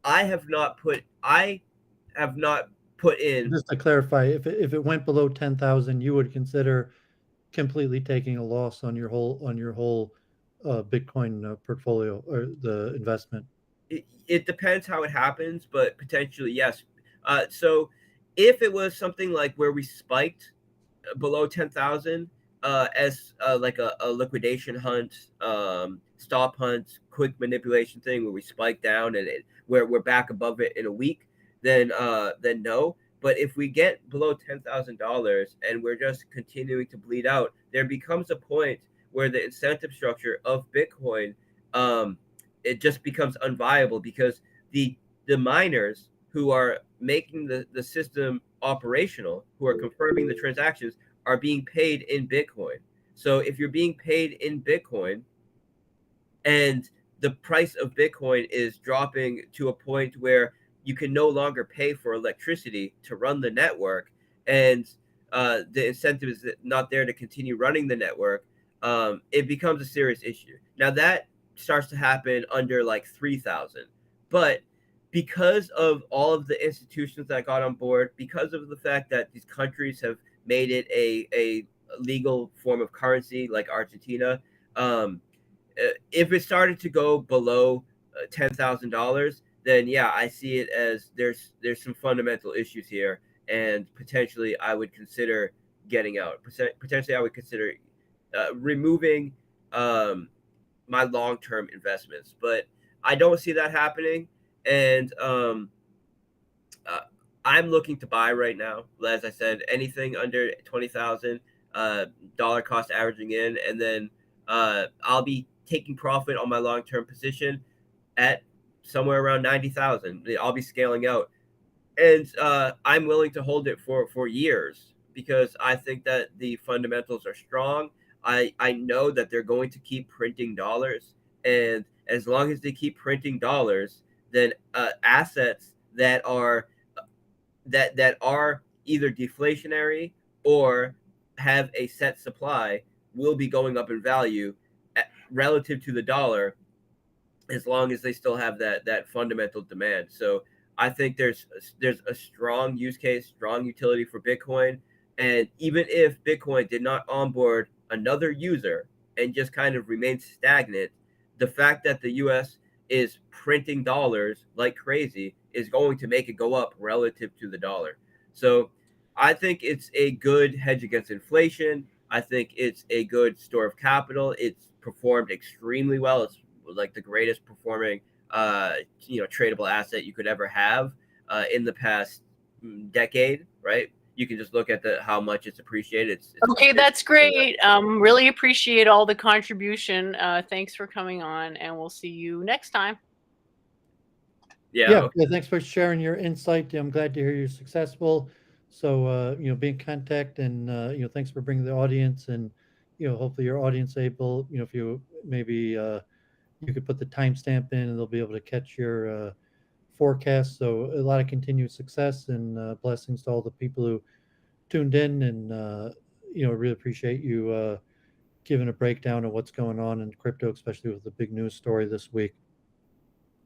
have not put in. Just to clarify, if it went below 10,000, you would consider completely taking a loss on your whole Bitcoin portfolio or the investment. It depends how it happens, but potentially yes. So if it was something like where we spiked below 10,000 as like a liquidation hunt, stop hunt, quick manipulation thing where we spike down and where we're back above it in a week, then no. But if we get below $10,000 and we're just continuing to bleed out, there becomes a point where the incentive structure of Bitcoin it just becomes unviable because the miners who are making the system operational, who are confirming the transactions, are being paid in Bitcoin. So if you're being paid in Bitcoin and the price of Bitcoin is dropping to a point where you can no longer pay for electricity to run the network, and the incentive is not there to continue running the network, it becomes a serious issue. Now that starts to happen under like 3,000, but because of all of the institutions that got on board, because of the fact that these countries have made it a legal form of currency, like Argentina, if it started to go below $10,000, then yeah, I see it as there's some fundamental issues here, and potentially I would consider getting out. Potentially, I would consider removing my long-term investments, but I don't see that happening, and uh, I'm looking to buy right now. As I said, anything under 20,000 dollar cost averaging in, and then I'll be taking profit on my long-term position at somewhere around 90,000. I'll be scaling out, and I'm willing to hold it for years because I think that the fundamentals are strong. I know that they're going to keep printing dollars, and as long as they keep printing dollars, then assets that are either deflationary or have a set supply will be going up in value relative to the dollar, as long as they still have that fundamental demand. So I think there's a strong use case, strong utility for Bitcoin. And even if Bitcoin did not onboard another user and just kind of remain stagnant, the fact that the US is printing dollars like crazy is going to make it go up relative to the dollar. So I think it's a good hedge against inflation. I think it's a good store of capital. It's performed extremely well. It's like the greatest performing tradable asset you could ever have in the past decade, right? You can just look at how much it's appreciated. It's okay, that's great. Really appreciate all the contribution. Thanks for coming on, and we'll see you next time. Yeah. Okay. Yeah, thanks for sharing your insight. I'm glad to hear you're successful. So, be in contact, and thanks for bringing the audience, and hopefully your audience able, if you maybe you could put the timestamp in, and they'll be able to catch your forecast. So a lot of continued success, and blessings to all the people who tuned in, and really appreciate you giving a breakdown of what's going on in crypto, especially with the big news story this week.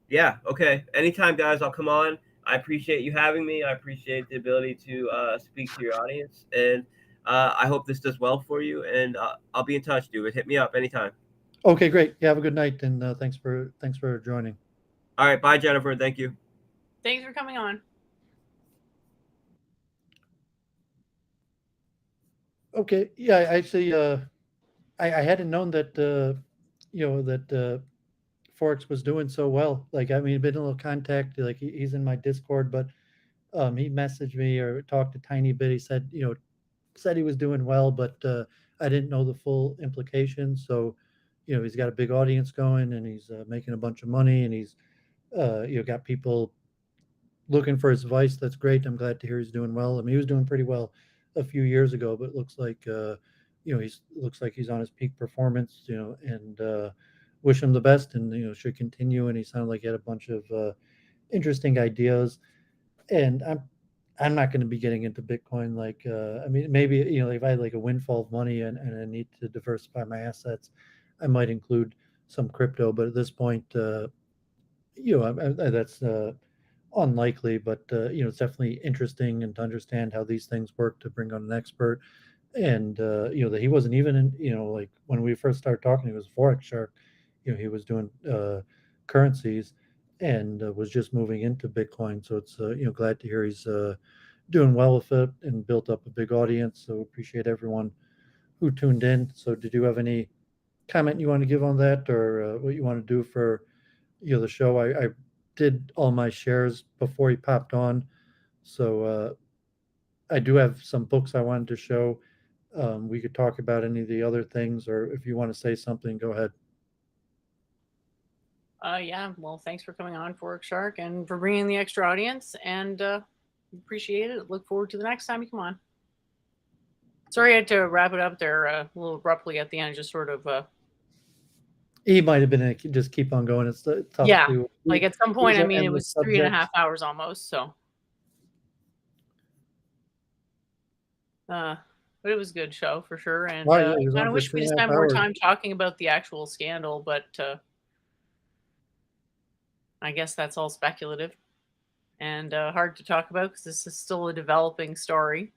Yeah. Okay. Anytime, guys. I'll come on. I appreciate you having me. I appreciate the ability to speak to your audience, and I hope this does well for you. And I'll be in touch, dude. Hit me up anytime. Okay, great. You have a good night, and thanks for joining. All right. Bye, Jennifer. Thank you. Thanks for coming on. Okay. Yeah, actually, I hadn't known that that Forex was doing so well. Like, I mean, been a little contact. Like, he's in my Discord, but he messaged me or talked a tiny bit. He said, said he was doing well, but I didn't know the full implications. So, he's got a big audience going, and he's making a bunch of money, and he's got people looking for his advice. That's great. I'm glad to hear he's doing well. I mean, he was doing pretty well a few years ago, but it looks like he's on his peak performance. And wish him the best, and should continue. And he sounded like he had a bunch of interesting ideas. And I'm not going to be getting into Bitcoin. Like, I mean, maybe if I had like a windfall of money, and I need to diversify my assets, I might include some crypto. But at this point, that's unlikely. But it's definitely interesting, and to understand how these things work, to bring on an expert. And that he wasn't even in, like when we first started talking, he was a Forex shark. He was doing currencies, and was just moving into Bitcoin. So it's glad to hear he's doing well with it, and built up a big audience. So appreciate everyone who tuned in. So did you have any comment you want to give on that, or what you want to do for the show? I did all my shares before he popped on, so I do have some books I wanted to show. We could talk about any of the other things, or if you want to say something, go ahead. Yeah, well, thanks for coming on, Forex Shark, and for bringing the extra audience, and appreciate it. Look forward to the next time you come on. Sorry I had to wrap it up there a little abruptly at the end, just sort of. He might have been just keep on going. It's tough Yeah, to. like at some point, these I are mean, it endless was 3.5 subjects. hours almost, so. But it was a good show for sure, and Right, yeah, I he was kind on of for wish we 2.5 just spent more hours. time talking about the actual scandal, but I guess that's all speculative and hard to talk about because this is still a developing story.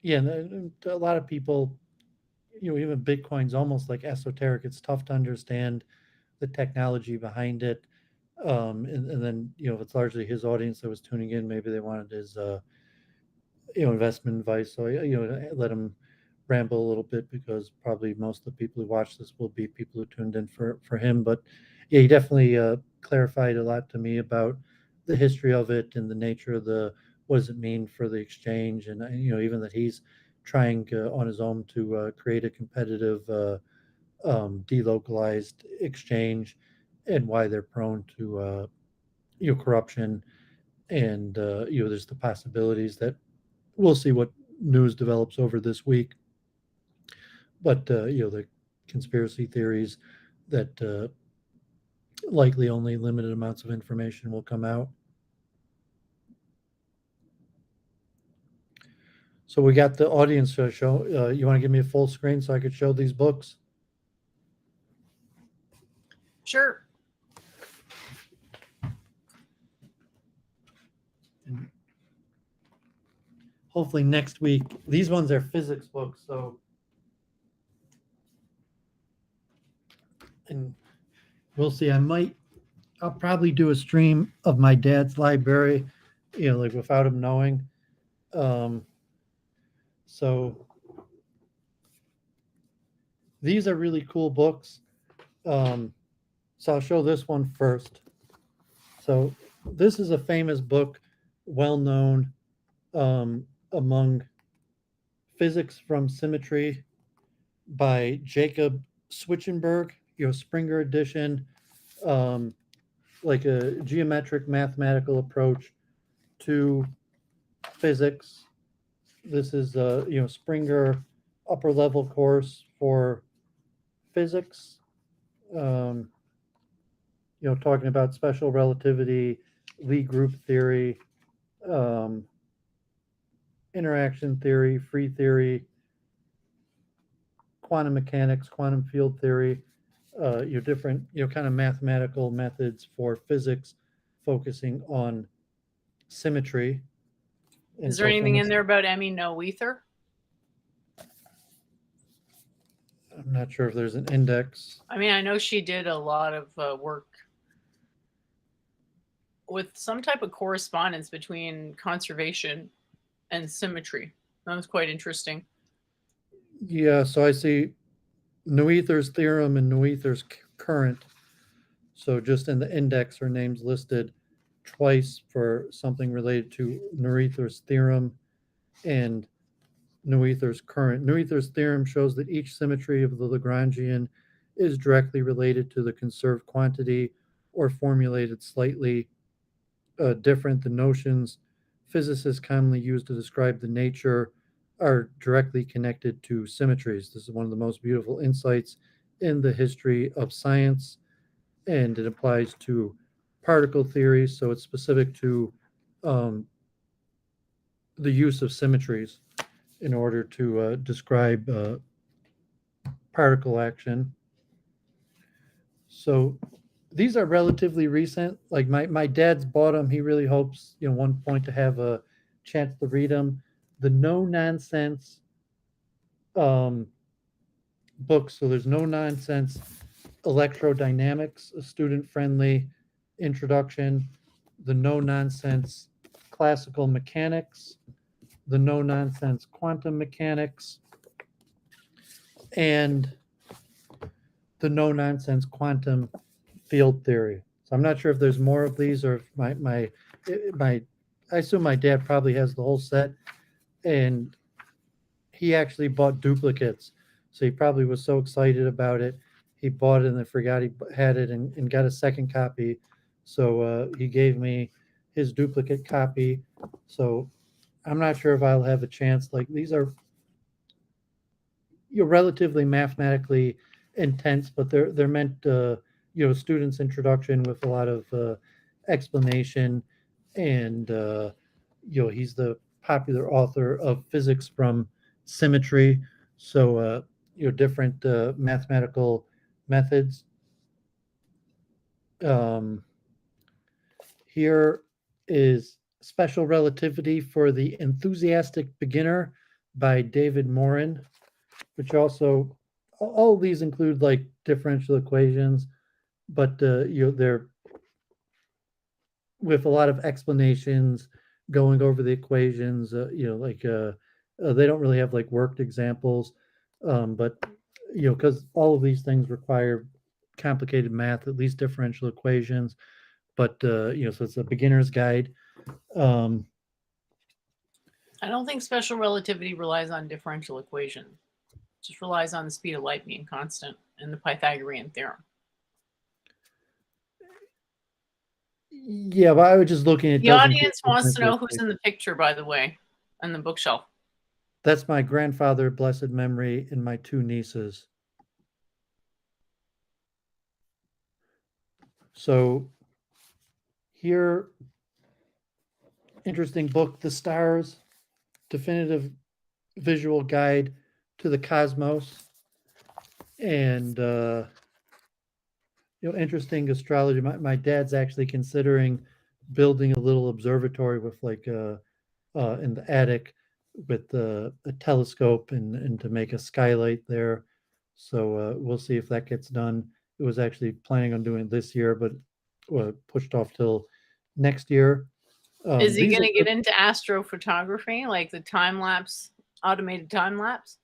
Yeah, and a lot of people, even Bitcoin's almost like esoteric. It's tough to understand the technology behind it. And then, if it's largely his audience that was tuning in, maybe they wanted his, investment advice. So, let him ramble a little bit because probably most of the people who watch this will be people who tuned in for him. But yeah, he definitely clarified a lot to me about the history of it and the nature of what does it mean for the exchange, and even that he's trying on his own to create a competitive, delocalized exchange, and why they're prone to corruption, and there's the possibilities that we'll see what news develops over this week, but the conspiracy theories that likely only limited amounts of information will come out. So we got the audience show. You want to give me a full screen so I could show these books? Sure. And hopefully next week. These ones are physics books, so and we'll see. I'll probably do a stream of my dad's library, like without him knowing. So these are really cool books. So I'll show this one first. So this is a famous book, well known among physics from symmetry by Jacob Switchenberg, Springer edition, like a geometric mathematical approach to physics. This is a Springer upper level course for physics. Talking about special relativity, Lie group theory, interaction theory, free theory, quantum mechanics, quantum field theory, different, kind of mathematical methods for physics, focusing on symmetry. Is there anything in there about Emmy Noether? I'm not sure if there's an index. I mean, I know she did a lot of work with some type of correspondence between conservation and symmetry. That was quite interesting. Yeah, so I see Noether's theorem and Noether's current. So just in the index, her name's listed twice for something related to Noether's theorem and Noether's current. Noether's theorem shows that each symmetry of the Lagrangian is directly related to the conserved quantity, or formulated slightly different. The notions physicists commonly use to describe the nature are directly connected to symmetries. This is one of the most beautiful insights in the history of science, and it applies to particle theory, so it's specific to the use of symmetries in order to describe particle action. So these are relatively recent. Like my dad's bought them. He really hopes, one point to have a chance to read them. The no nonsense books. So there's no nonsense electrodynamics, a student friendly introduction. The no nonsense classical mechanics, the no nonsense quantum mechanics, and the no nonsense quantum field theory. So I'm not sure if there's more of these, or if my I assume my dad probably has the whole set, and he actually bought duplicates. So he probably was so excited about it, he bought it and then forgot he had it and got a second copy. So he gave me his duplicate copy. So I'm not sure if I'll have a chance. Like these are relatively mathematically intense, but they're meant students' introduction with a lot of explanation, and he's the popular author of Physics from Symmetry, so different mathematical methods. Here is Special Relativity for the Enthusiastic Beginner by David Morin, which also, all of these include like differential equations, but they're with a lot of explanations going over the equations. They don't really have like worked examples, but because all of these things require complicated math, at least differential equations. But so it's a beginner's guide. I don't think special relativity relies on differential equation. It just relies on the speed of light being constant and the Pythagorean theorem. Yeah, but I was just looking at the audience wants to know who's in the picture, by the way, on the bookshelf. That's my grandfather, blessed memory, and my two nieces. So here, interesting book, The Stars, Definitive Visual Guide to the Cosmos. And, interesting astrology. My dad's actually considering building a little observatory with like in the attic with a telescope and to make a skylight there. So we'll see if that gets done. It was actually planning on doing it this year, but pushed off till next year. Is he going to get into astrophotography, like the time lapse, automated time lapse?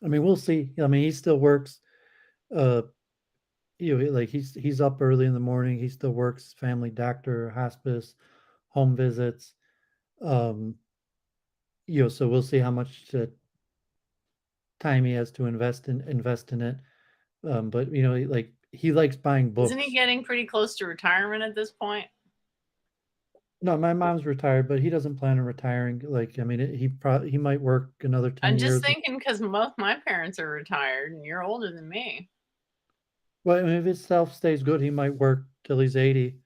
I mean, we'll see. I mean, he still works. Like he's up early in the morning. He still works family doctor, hospice, home visits. So we'll see how much time he has to invest in it. But like he likes buying books. Isn't he getting pretty close to retirement at this point? No, my mom's retired, but he doesn't plan on retiring. Like, I mean, he might work another 10 years. I'm just thinking because both my parents are retired, and you're older than me. Well, I mean, if his health stays good, he might work till he's 80.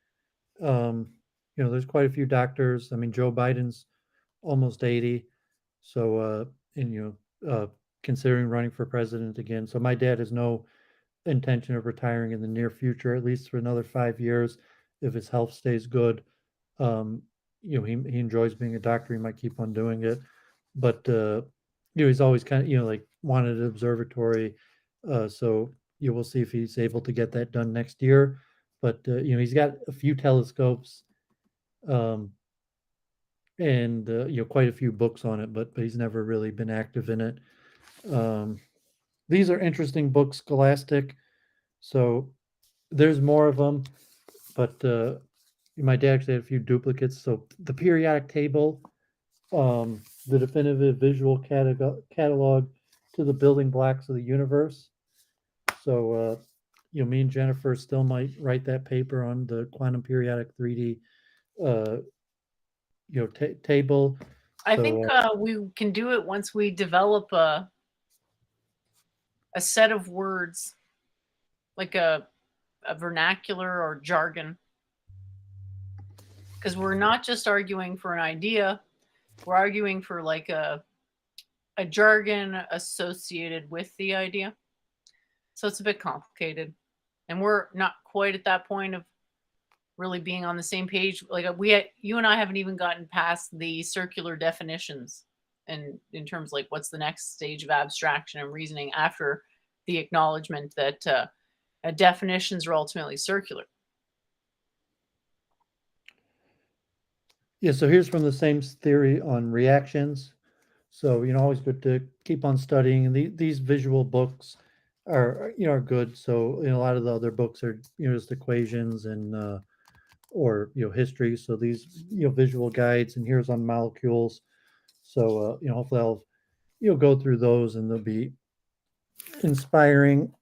There's quite a few doctors. I mean, Joe Biden's almost 80, so considering running for president again. So my dad has no intention of retiring in the near future, at least for another 5 years, if his health stays good. He enjoys being a doctor. He might keep on doing it, but he's always kind of like wanted an observatory. So we'll see if he's able to get that done next year. But he's got a few telescopes, and quite a few books on it, but he's never really been active in it. These are interesting books, Scholastic. So there's more of them, but my dad actually had a few duplicates. So the periodic table, the definitive visual catalog to the building blocks of the universe. So me and Jennifer still might write that paper on the quantum periodic 3D table. I think we can do it once we develop a set of words, like a vernacular or jargon, because we're not just arguing for an idea, we're arguing for like a jargon associated with the idea. So it's a bit complicated, and we're not quite at that point of really being on the same page. Like you and I haven't even gotten past the circular definitions, and in terms like what's the next stage of abstraction and reasoning after the acknowledgement that definitions are ultimately circular. Yeah, so here's from the same theory on reactions. So, always good to keep on studying. And these visual books are good. So, a lot of the other books are, just equations and, or, history. So these, visual guides, and here's on molecules. So, hopefully I'll, go through those and they'll be inspiring.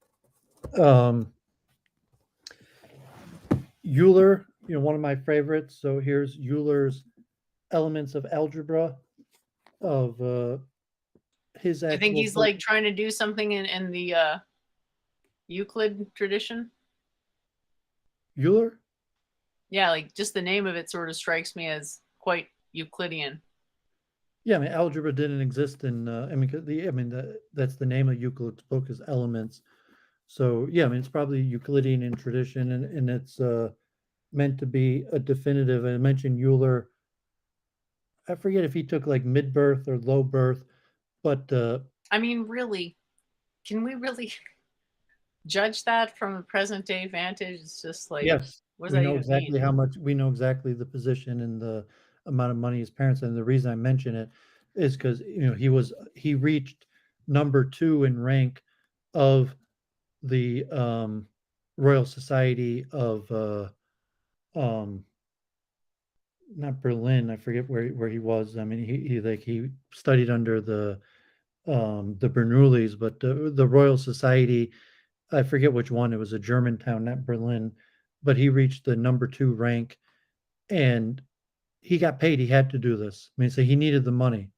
Euler, one of my favorites. So here's Euler's Elements of Algebra of his I think actual he's book. like trying to do something in the Euclid tradition. Euler? Yeah, like just the name of it sort of strikes me as quite Euclidean. Yeah, I mean, algebra didn't exist in. That's the name of Euclid's book is Elements. So yeah, I mean, it's probably Euclidean in tradition, and it's meant to be a definitive. I mentioned Euler. I forget if he took like mid birth or low birth, but I mean, really, can we really judge that from a present day vantage? It's just like, yes, what does we that know even mean? exactly how much. We know exactly the position and the amount of money his parents. And the reason I mention it is because he reached number 2 in rank of the Royal Society of um not Berlin. I forget where he was. I mean, he studied under the Bernoullis, but the Royal Society. I forget which one. It was a German town, not Berlin, but he reached the number 2 rank, and he got paid. He had to do this. I mean, so he needed the money.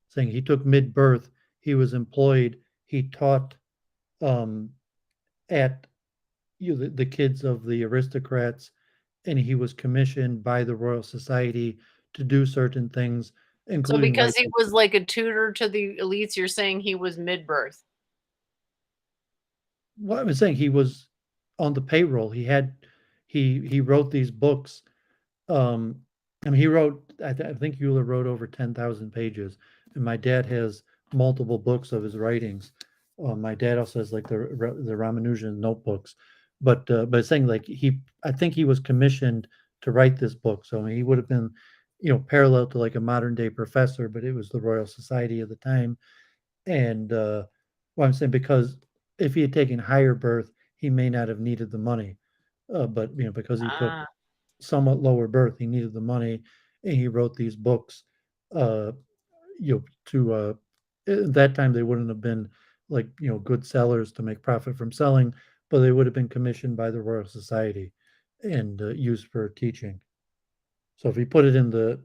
Saying he took mid birth. He was employed. He taught um, at the kids of the aristocrats, and he was commissioned by the Royal Society to do certain things, So including because write. he was like a tutor to the elites, you're saying he was mid-birth. Well, I was saying he was on the payroll. He wrote these books. Um, I mean, he wrote. I think Euler wrote over 10,000 pages, and my dad has multiple books of his writings. My dad also has like the Ramanujan notebooks, but it's saying like I think he was commissioned to write this book, so I mean, he would have been, parallel to like a modern day professor, but it was the Royal Society of the time. And well, I'm saying because if he had taken higher birth, he may not have needed the money, but because he took Ah, somewhat lower birth, he needed the money, and he wrote these books. Uh, to at that time they wouldn't have been like good sellers to make profit from selling, but they would have been commissioned by the Royal Society and used for teaching. So if you put it in the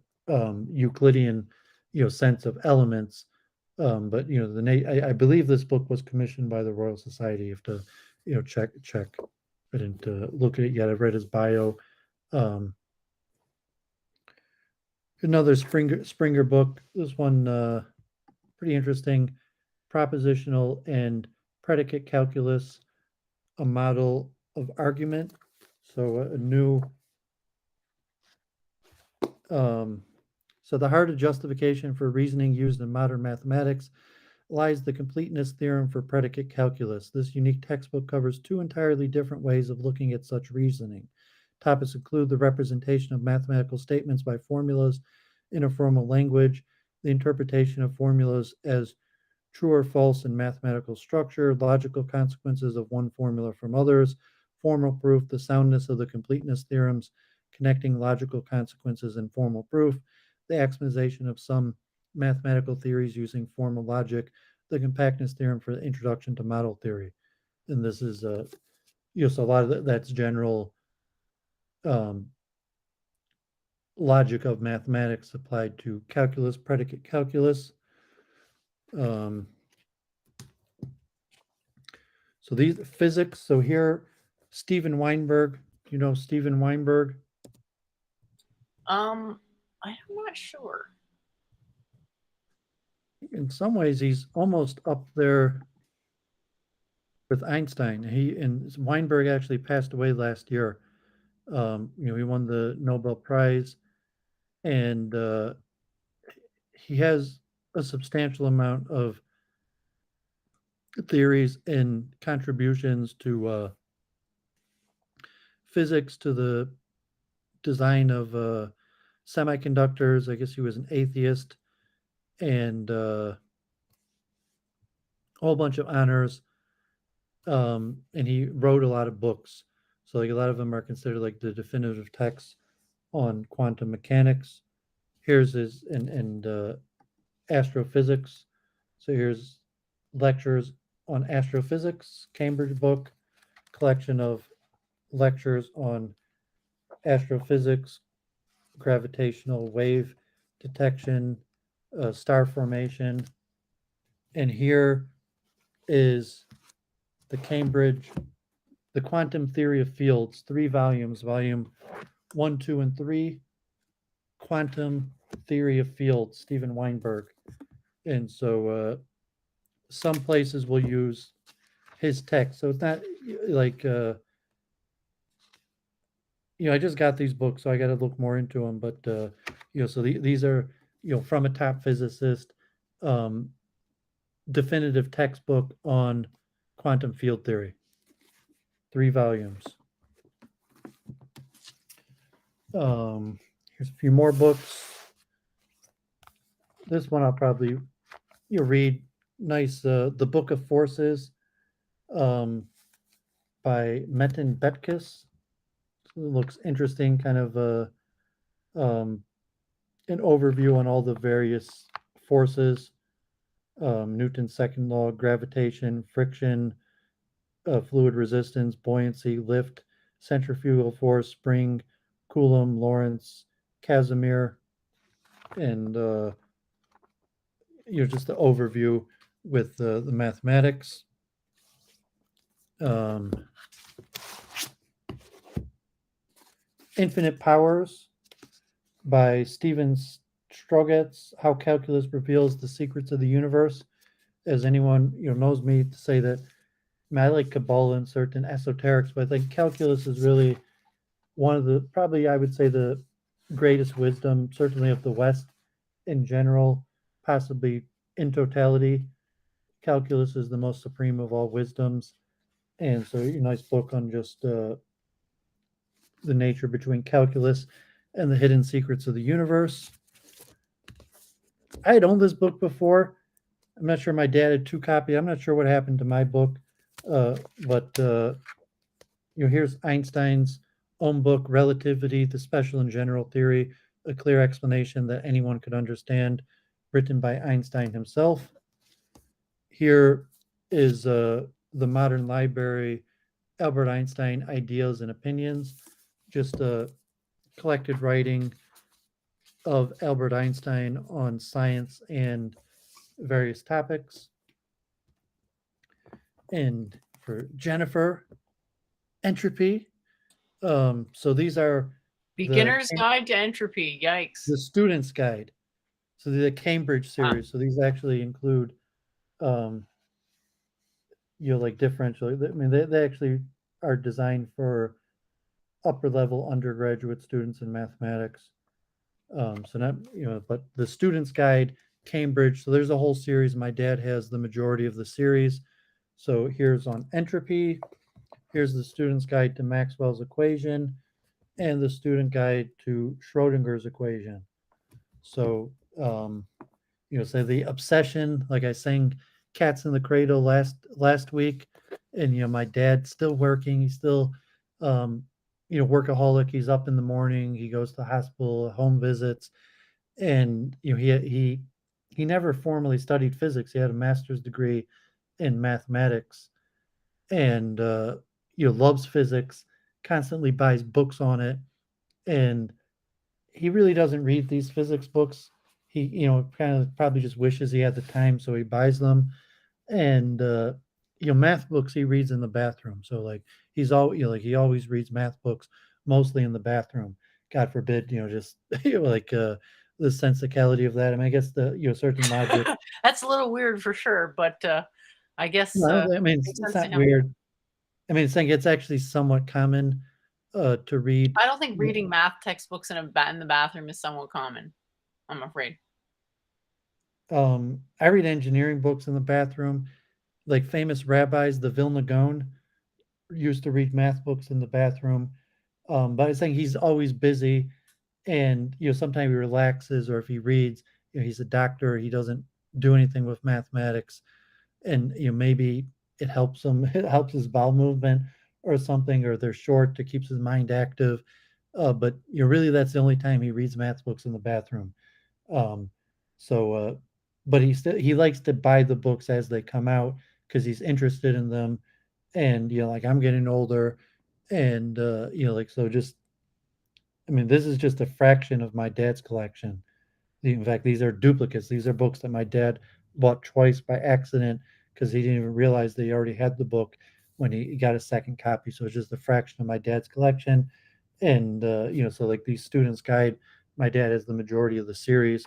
Euclidean sense of elements, but I believe this book was commissioned by the Royal Society. You have to check. I didn't look at it yet. I've read his bio. Um, Another Springer book. This one pretty interesting. Propositional and predicate calculus, a model of argument. So a new. Um, so the heart of justification for reasoning used in modern mathematics lies the completeness theorem for predicate calculus. This unique textbook covers 2 entirely different ways of looking at such reasoning. Topics include the representation of mathematical statements by formulas in a formal language, the interpretation of formulas as true or false in mathematical structure, logical consequences of one formula from others, formal proof, the soundness of the completeness theorems, connecting logical consequences in formal proof, the axionization of some mathematical theories using formal logic, the compactness theorem for the introduction to model theory. And this is so a lot of that's general um, logic of mathematics applied to calculus, predicate calculus. Um, so these physics. So here, Steven Weinberg. You know Steven Weinberg? I'm not sure. In some ways, he's almost up there with Einstein. And Weinberg actually passed away last year. He won the Nobel Prize, and he has a substantial amount of theories and contributions to physics, to the design of semiconductors. I guess he was an atheist, and a whole bunch of honors. And he wrote a lot of books. So like a lot of them are considered like the definitive texts on quantum mechanics. Here's his and astrophysics. So here's lectures on astrophysics, Cambridge book. collection of lectures on astrophysics, gravitational wave detection, star formation. And here is the Cambridge, the Quantum Theory of Fields, 3 volumes, volume 1, 2, and 3, Quantum Theory of Fields, Stephen Weinberg. And so some places will use his text. So it's not like, I just got these books, so I got to look more into them. But, so these are, from a top physicist, definitive textbook on quantum field theory. 3 volumes. Here's a few more books. This one I'll probably read. Nice, The Book of Forces, by Metin Betkis. It looks interesting, kind of an overview on all the various forces, Newton's second law, gravitation, friction, fluid resistance, buoyancy, lift, centrifugal force, spring, Coulomb, Lorentz, Casimir, and just the overview with the mathematics. Infinite Powers by Stephen Strogatz, How Calculus Reveals the Secrets of the Universe. As anyone knows me, to say that I like Kabbalah and certain esoterics, but I think calculus is really one of the, probably I would say, the greatest wisdom, certainly of the West in general, possibly in totality. Calculus is the most supreme of all wisdoms. And so a nice book on just the nature between calculus and the hidden secrets of the universe. I had owned this book before. I'm not sure, my dad had 2 copies. I'm not sure what happened to my book. But here's Einstein's own book, Relativity, the Special and General Theory, a clear explanation that anyone could understand, written by Einstein himself. Here is the Modern Library, Albert Einstein, Ideas and Opinions, just a collected writing of Albert Einstein on science and various topics. And for Jennifer, Entropy. So these are Beginner's Guide to Entropy. Yikes. The Student's Guide. So the Cambridge series. So these actually include, like differential. I mean, they actually are designed for upper level undergraduate students in mathematics. So not, but the Student's Guide, Cambridge. So there's a whole series. My dad has the majority of the series. So here's on entropy. Here's the Student's Guide to Maxwell's Equation and the Student Guide to Schrodinger's Equation. So, say the obsession, like I sang Cats in the Cradle last week, and, my dad's still working. He's still, workaholic. He's up in the morning. He goes to the hospital, home visits, and, he never formally studied physics. He had a master's degree in mathematics, and loves physics, constantly buys books on it, and he really doesn't read these physics books. He kind of probably just wishes he had the time, so he buys them. And math books he reads in the bathroom. So like he's all he always reads math books mostly in the bathroom. God forbid, just the sensicality of that. I mean, I guess the certain logic. That's a little weird for sure, but I guess. No, I mean, it's not weird. I mean, it's actually somewhat common to read. I don't think reading math textbooks in the bathroom is somewhat common, I'm afraid. I read engineering books in the bathroom. Like famous rabbis, the Vilna Gaon used to read math books in the bathroom. But I was saying he's always busy, and sometimes he relaxes, or if he reads, he's a doctor, he doesn't do anything with mathematics, and maybe it helps him, it helps his bowel movement or something, or they're short to keeps his mind active. But really that's the only time he reads math books in the bathroom. But he likes to buy the books as they come out because he's interested in them, and like I'm getting older, and like so just I mean this is just a fraction of my dad's collection. In fact, these are duplicates. These are books that my dad bought twice by accident because he didn't even realize they already had the book when he got a second copy. So it's just a fraction of my dad's collection. And, so like these Students Guide, my dad has the majority of the series.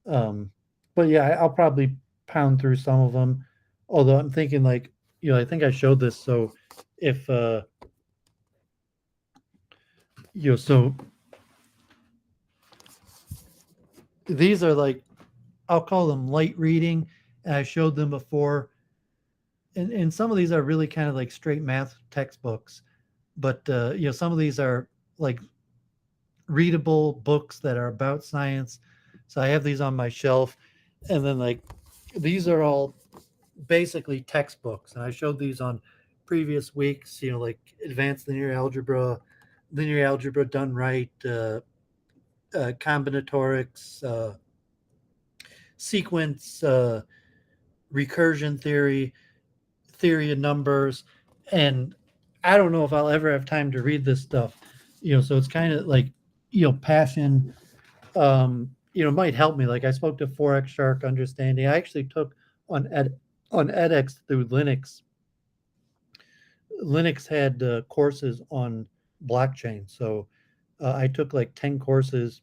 Um, but yeah, I'll probably pound through some of them. Although I'm thinking like, I think I showed this. So if, so these are like, I'll call them light reading. And I showed them before. And some of these are really kind of like straight math textbooks, but some of these are like readable books that are about science. So I have these on my shelf, and then like these are all basically textbooks, and I showed these on previous weeks. Like advanced linear algebra done right, combinatorics, sequence, recursion theory of numbers, and I don't know if I'll ever have time to read this stuff. So it's kind of like, passion, might help me. Like I spoke to Forex Shark Understanding. I actually took on on edX through Linux. Linux had courses on blockchain. So I took like 10 courses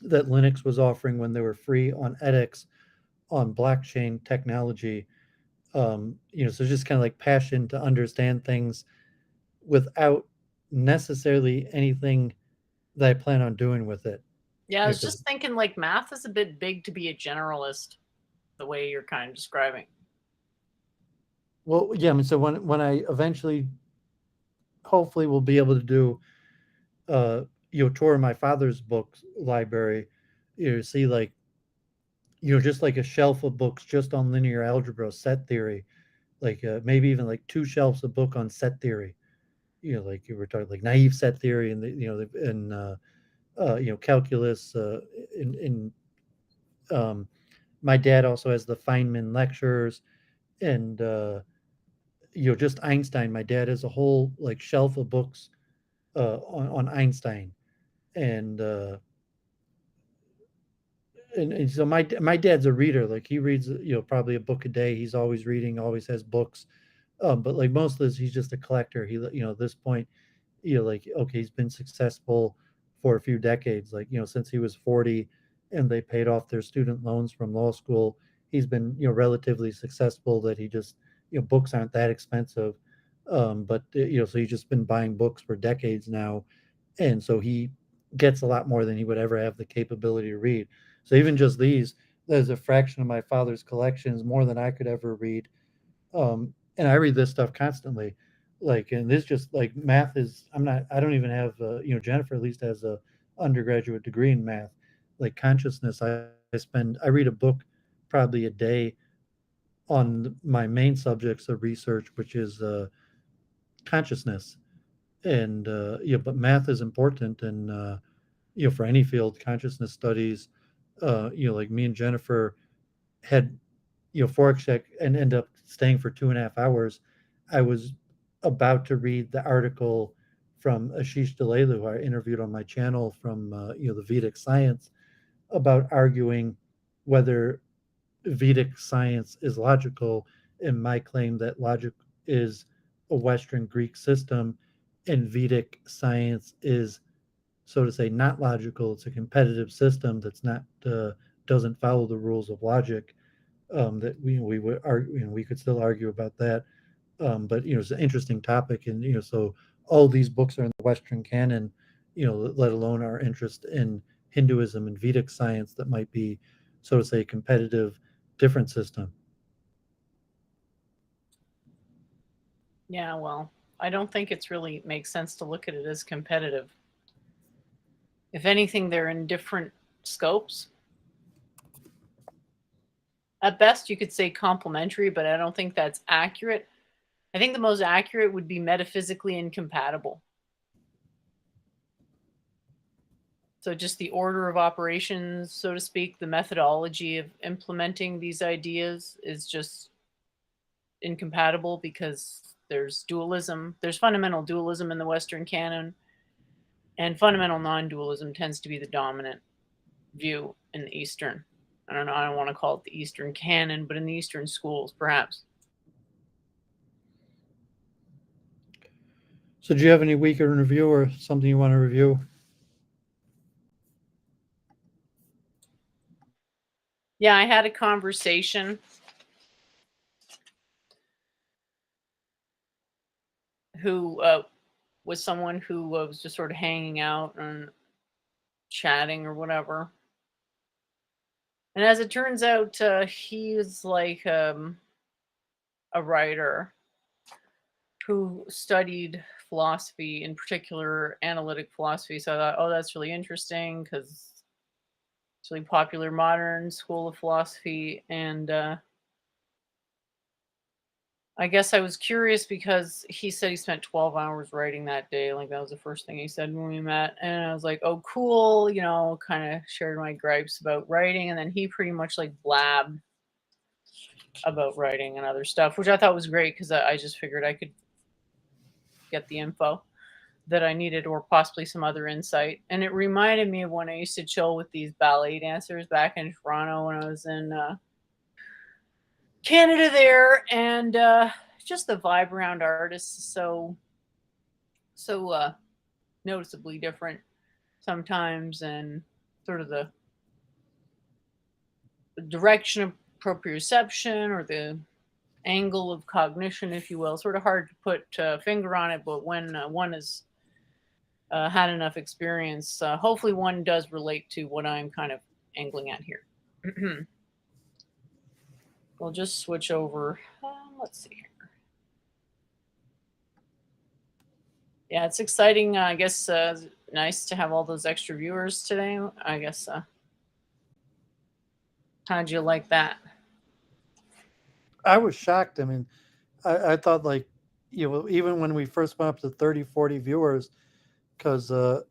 that Linux was offering when they were free on edX on blockchain technology. So just kind of like passion to understand things without necessarily anything that I plan on doing with it. Yeah, I was 'Cause just thinking like math is a bit big to be a generalist, the way you're kind of describing. well, yeah, I mean, so when I eventually, hopefully, will be able to do, tour my father's books library, see like, just like a shelf of books just on linear algebra, set theory, like maybe even like two shelves of book on set theory. Like you were talking like naive set theory and calculus. In My dad also has the Feynman lectures, and just Einstein. My dad has a whole like shelf of books on Einstein, and and so my dad's a reader. Like he reads probably a book a day. He's always reading, always has books. But like most of this, he's just a collector. He at this point, like okay, he's been successful for a few decades. Like since he was 40, and they paid off their student loans from law school. He's been relatively successful. That he just books aren't that expensive. But so he's just been buying books for decades now, and so he gets a lot more than he would ever have the capability to read. So even just these, there's a fraction of my father's collections, more than I could ever read. And I read this stuff constantly. Like, and this just like math is, I don't even have, Jennifer at least has a undergraduate degree in math. Like consciousness, I read a book probably a day on my main subjects of research, which is consciousness. And, but math is important. And, for any field, consciousness studies, like me and Jennifer had Forex check and end up staying for 2.5 hours. I was about to read the article from Ashish Dalelu, who I interviewed on my channel from the Vedic science, about arguing whether Vedic science is logical, and my claim that logic is a Western Greek system, and Vedic science is, so to say, not logical. It's a competitive system that's not doesn't follow the rules of logic. That we would argue, we could still argue about that. But it's an interesting topic, and so all these books are in the Western canon. Let alone our interest in Hinduism and Vedic science that might be, so to say, competitive, different system. Yeah, well, I don't think it's really makes sense to look at it as competitive. If anything, they're in different scopes. At best, you could say complementary, but I don't think that's accurate. I think the most accurate would be metaphysically incompatible. So just the order of operations, so to speak, the methodology of implementing these ideas is just incompatible because there's dualism, there's fundamental dualism in the Western canon, and fundamental non-dualism tends to be the dominant view in the Eastern. I don't know, I don't want to call it the Eastern canon, but in the Eastern schools, perhaps. So do you have any weekend review or something you want to review? Yeah, I had a conversation with someone who was just sort of hanging out and chatting or whatever. And as it turns out, he's like a writer who studied philosophy, in particular analytic philosophy. So I thought, oh, that's really interesting because it's really popular modern school of philosophy. And I guess I was curious because he said he spent 12 hours writing that day. Like, that was the first thing he said when we met. And I was like, oh, cool. You know, kind of shared my gripes about writing. And then he pretty much like blabbed about writing and other stuff, which I thought was great because I just figured I could get the info that I needed or possibly some other insight. And it reminded me of when I used to chill with these ballet dancers back in Toronto when I was in Canada there, and just the vibe around artists so noticeably different sometimes, and sort of the direction of proprioception or the angle of cognition, if you will. Sort of hard to put a finger on it, but when one has had enough experience, hopefully one does relate to what I'm kind of angling at here. We'll just switch over. Let's see here. Yeah, it's exciting. I guess nice to have all those extra viewers today. I guess. How'd you like that? I was shocked. I mean, I thought like, even when we first went up to 30, 40 viewers, because I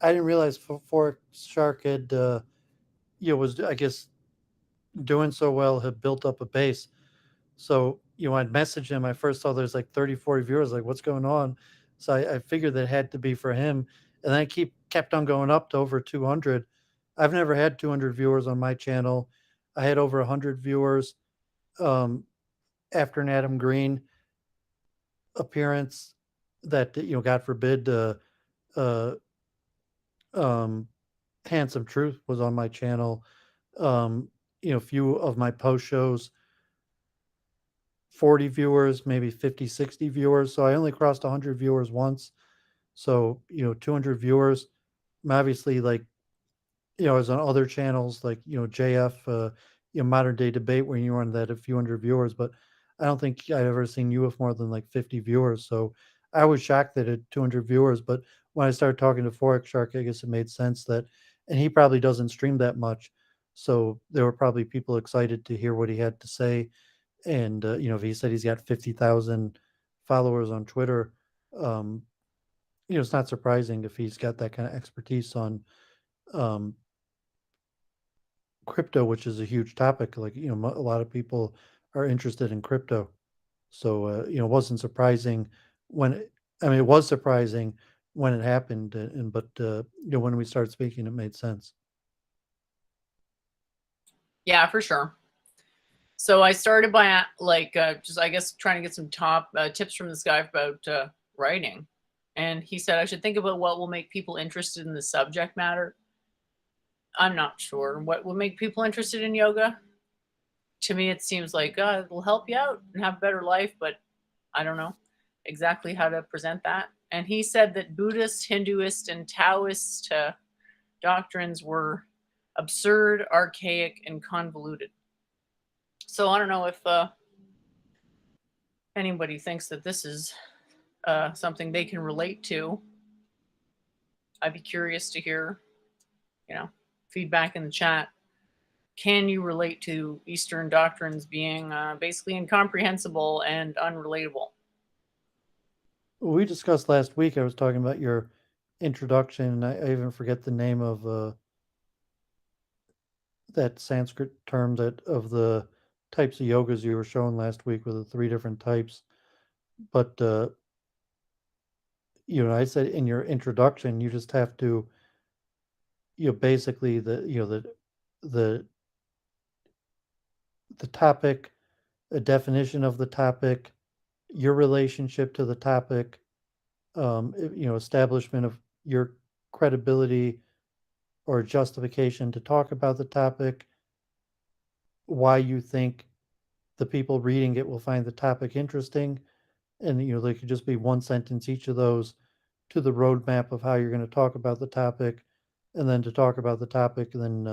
didn't realize Forex Shark had, was, I guess, doing so well, had built up a base. So, I'd message him. I first saw there's like 30, 40 viewers, like, what's going on? So I figured that had to be for him. And then I kept on going up to over 200. I've never had 200 viewers on my channel. I had over 100 viewers after an Adam Green appearance that, God forbid, uh, Handsome Truth was on my channel. A few of my post shows, 40 viewers, maybe 50, 60 viewers. So I only crossed 100 viewers once. So, 200 viewers. I'm obviously, like, as on other channels like, JF, Modern Day Debate, when you were on that, a few hundred viewers, but I don't think I've ever seen you with more than like 50 viewers. So I was shocked that it had 200 viewers. But when I started talking to Forex Shark, I guess it made sense that, and he probably doesn't stream that much. So there were probably people excited to hear what he had to say. And, if he said he's got 50,000 followers on Twitter, it's not surprising if he's got that kind of expertise on crypto, which is a huge topic. Like, a lot of people are interested in crypto. So, it wasn't surprising it was surprising when it happened. But when we started speaking, it made sense. Yeah, for sure. So I started by just, I guess, trying to get some top tips from this guy about writing. And he said I should think about what will make people interested in the subject matter. I'm not sure. What will make people interested in yoga? To me, it seems like it will help you out and have a better life, but I don't know exactly how to present that. And he said that Buddhist, Hinduist, and Taoist doctrines were absurd, archaic, and convoluted. So I don't know if anybody thinks that this is something they can relate to. I'd be curious to hear, feedback in the chat. Can you relate to Eastern doctrines being basically incomprehensible and unrelatable? We discussed last week, I was talking about your introduction, and I even forget the name of that Sanskrit term of the types of yogas you were showing last week with the 3 different types. But I said in your introduction, you just have to, basically the the topic, a definition of the topic, your relationship to the topic, establishment of your credibility or justification to talk about the topic, why you think the people reading it will find the topic interesting, and they could just be one sentence each of those to the roadmap of how you're going to talk about the topic, and then to talk about the topic, and then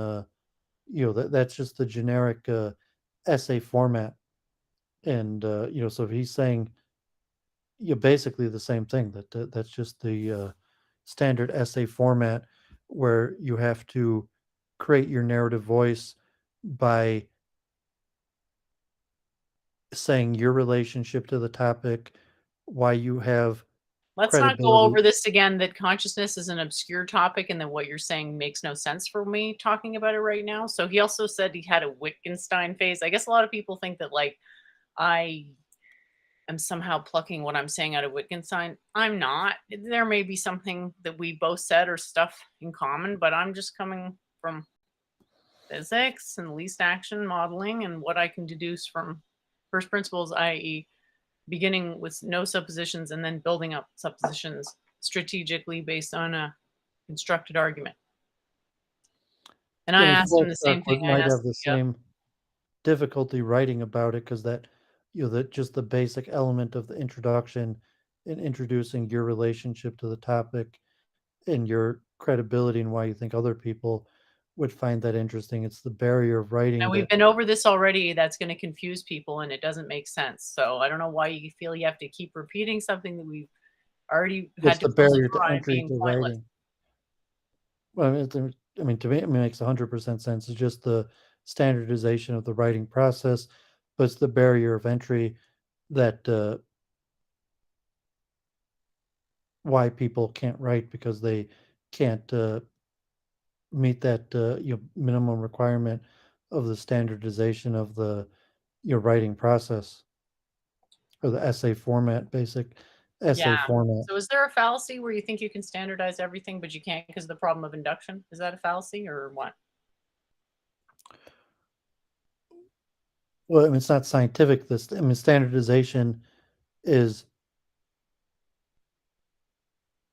that's just the generic essay format. And so if he's saying basically the same thing, that's just the standard essay format where you have to create your narrative voice by saying your relationship to the topic, why you have Let's not go credibility. over this again, that consciousness is an obscure topic and then what you're saying makes no sense for me talking about it right now. So he also said he had a Wittgenstein phase. I guess a lot of people think that like I am somehow plucking what I'm saying out of Wittgenstein. I'm not. There may be something that we both said or stuff in common, but I'm just coming from physics and least action modeling and what I can deduce from first principles, i.e., beginning with no suppositions and then building up suppositions strategically based on a constructed argument. And I asked him the same thing I Might asked have the same difficulty writing about it because that that just the basic element of the introduction and introducing your relationship to the topic and your credibility and why you think other people would find that interesting. It's the barrier of writing and we've that been over this already. That's going to confuse people and it doesn't make sense. So I don't know why you feel you have to keep repeating something that we've already it's had to the close a barrier door to on it entry being to pointless. writing. Well, I mean, to me, it makes 100% sense. It's just the standardization of the writing process, but it's the barrier of entry that why people can't write because they can't meet that minimum requirement of the standardization of the your writing process or the essay format, basic Yeah. essay format. So is there a fallacy where you think you can standardize everything, but you can't because of the problem of induction? Is that a fallacy or what? Well, I mean, it's not scientific. This, I mean, standardization is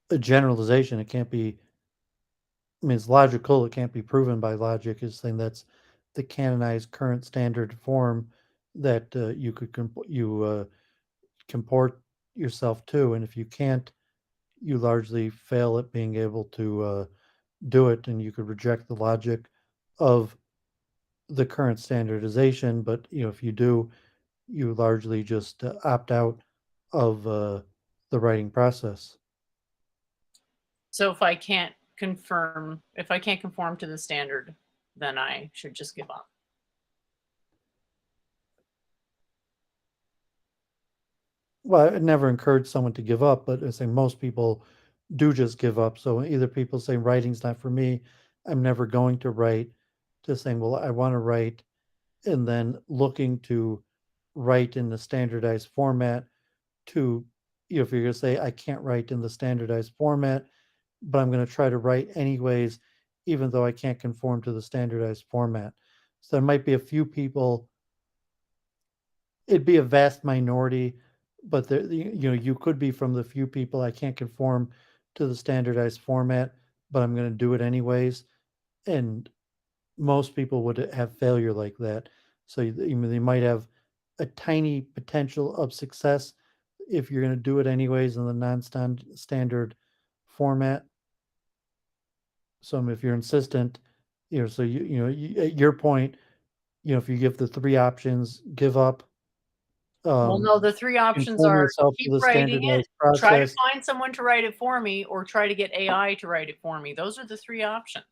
a generalization. It can't be. I mean, it's logical. It can't be proven by logic. It's saying that's the canonized current standard form that you could comport yourself to, and if you can't, you largely fail at being able to do it, and you could reject the logic of the current standardization. But if you do, you largely just opt out of the writing process. So if I can't conform to the standard, then I should just give up. Well, I never encourage someone to give up, but I say most people do just give up. So either people say writing's not for me, I'm never going to write, to saying, well, I want to write, and then looking to write in the standardized format, to if you're going to say I can't write in the standardized format, but I'm going to try to write anyways, even though I can't conform to the standardized format. So there might be a few people, it'd be a vast minority, but there, you could be from the few people I can't conform to the standardized format, but I'm going to do it anyways. And most people would have failure like that. So they might have a tiny potential of success if you're going to do it anyways in the non-standard format. So if you're insistent, so at your point, if you give the three options, give up, Well, no, the three options conform are yourself to keep the writing it, standardized try to process. find someone to write it for me, or try to get AI to write it for me. Those are the three options.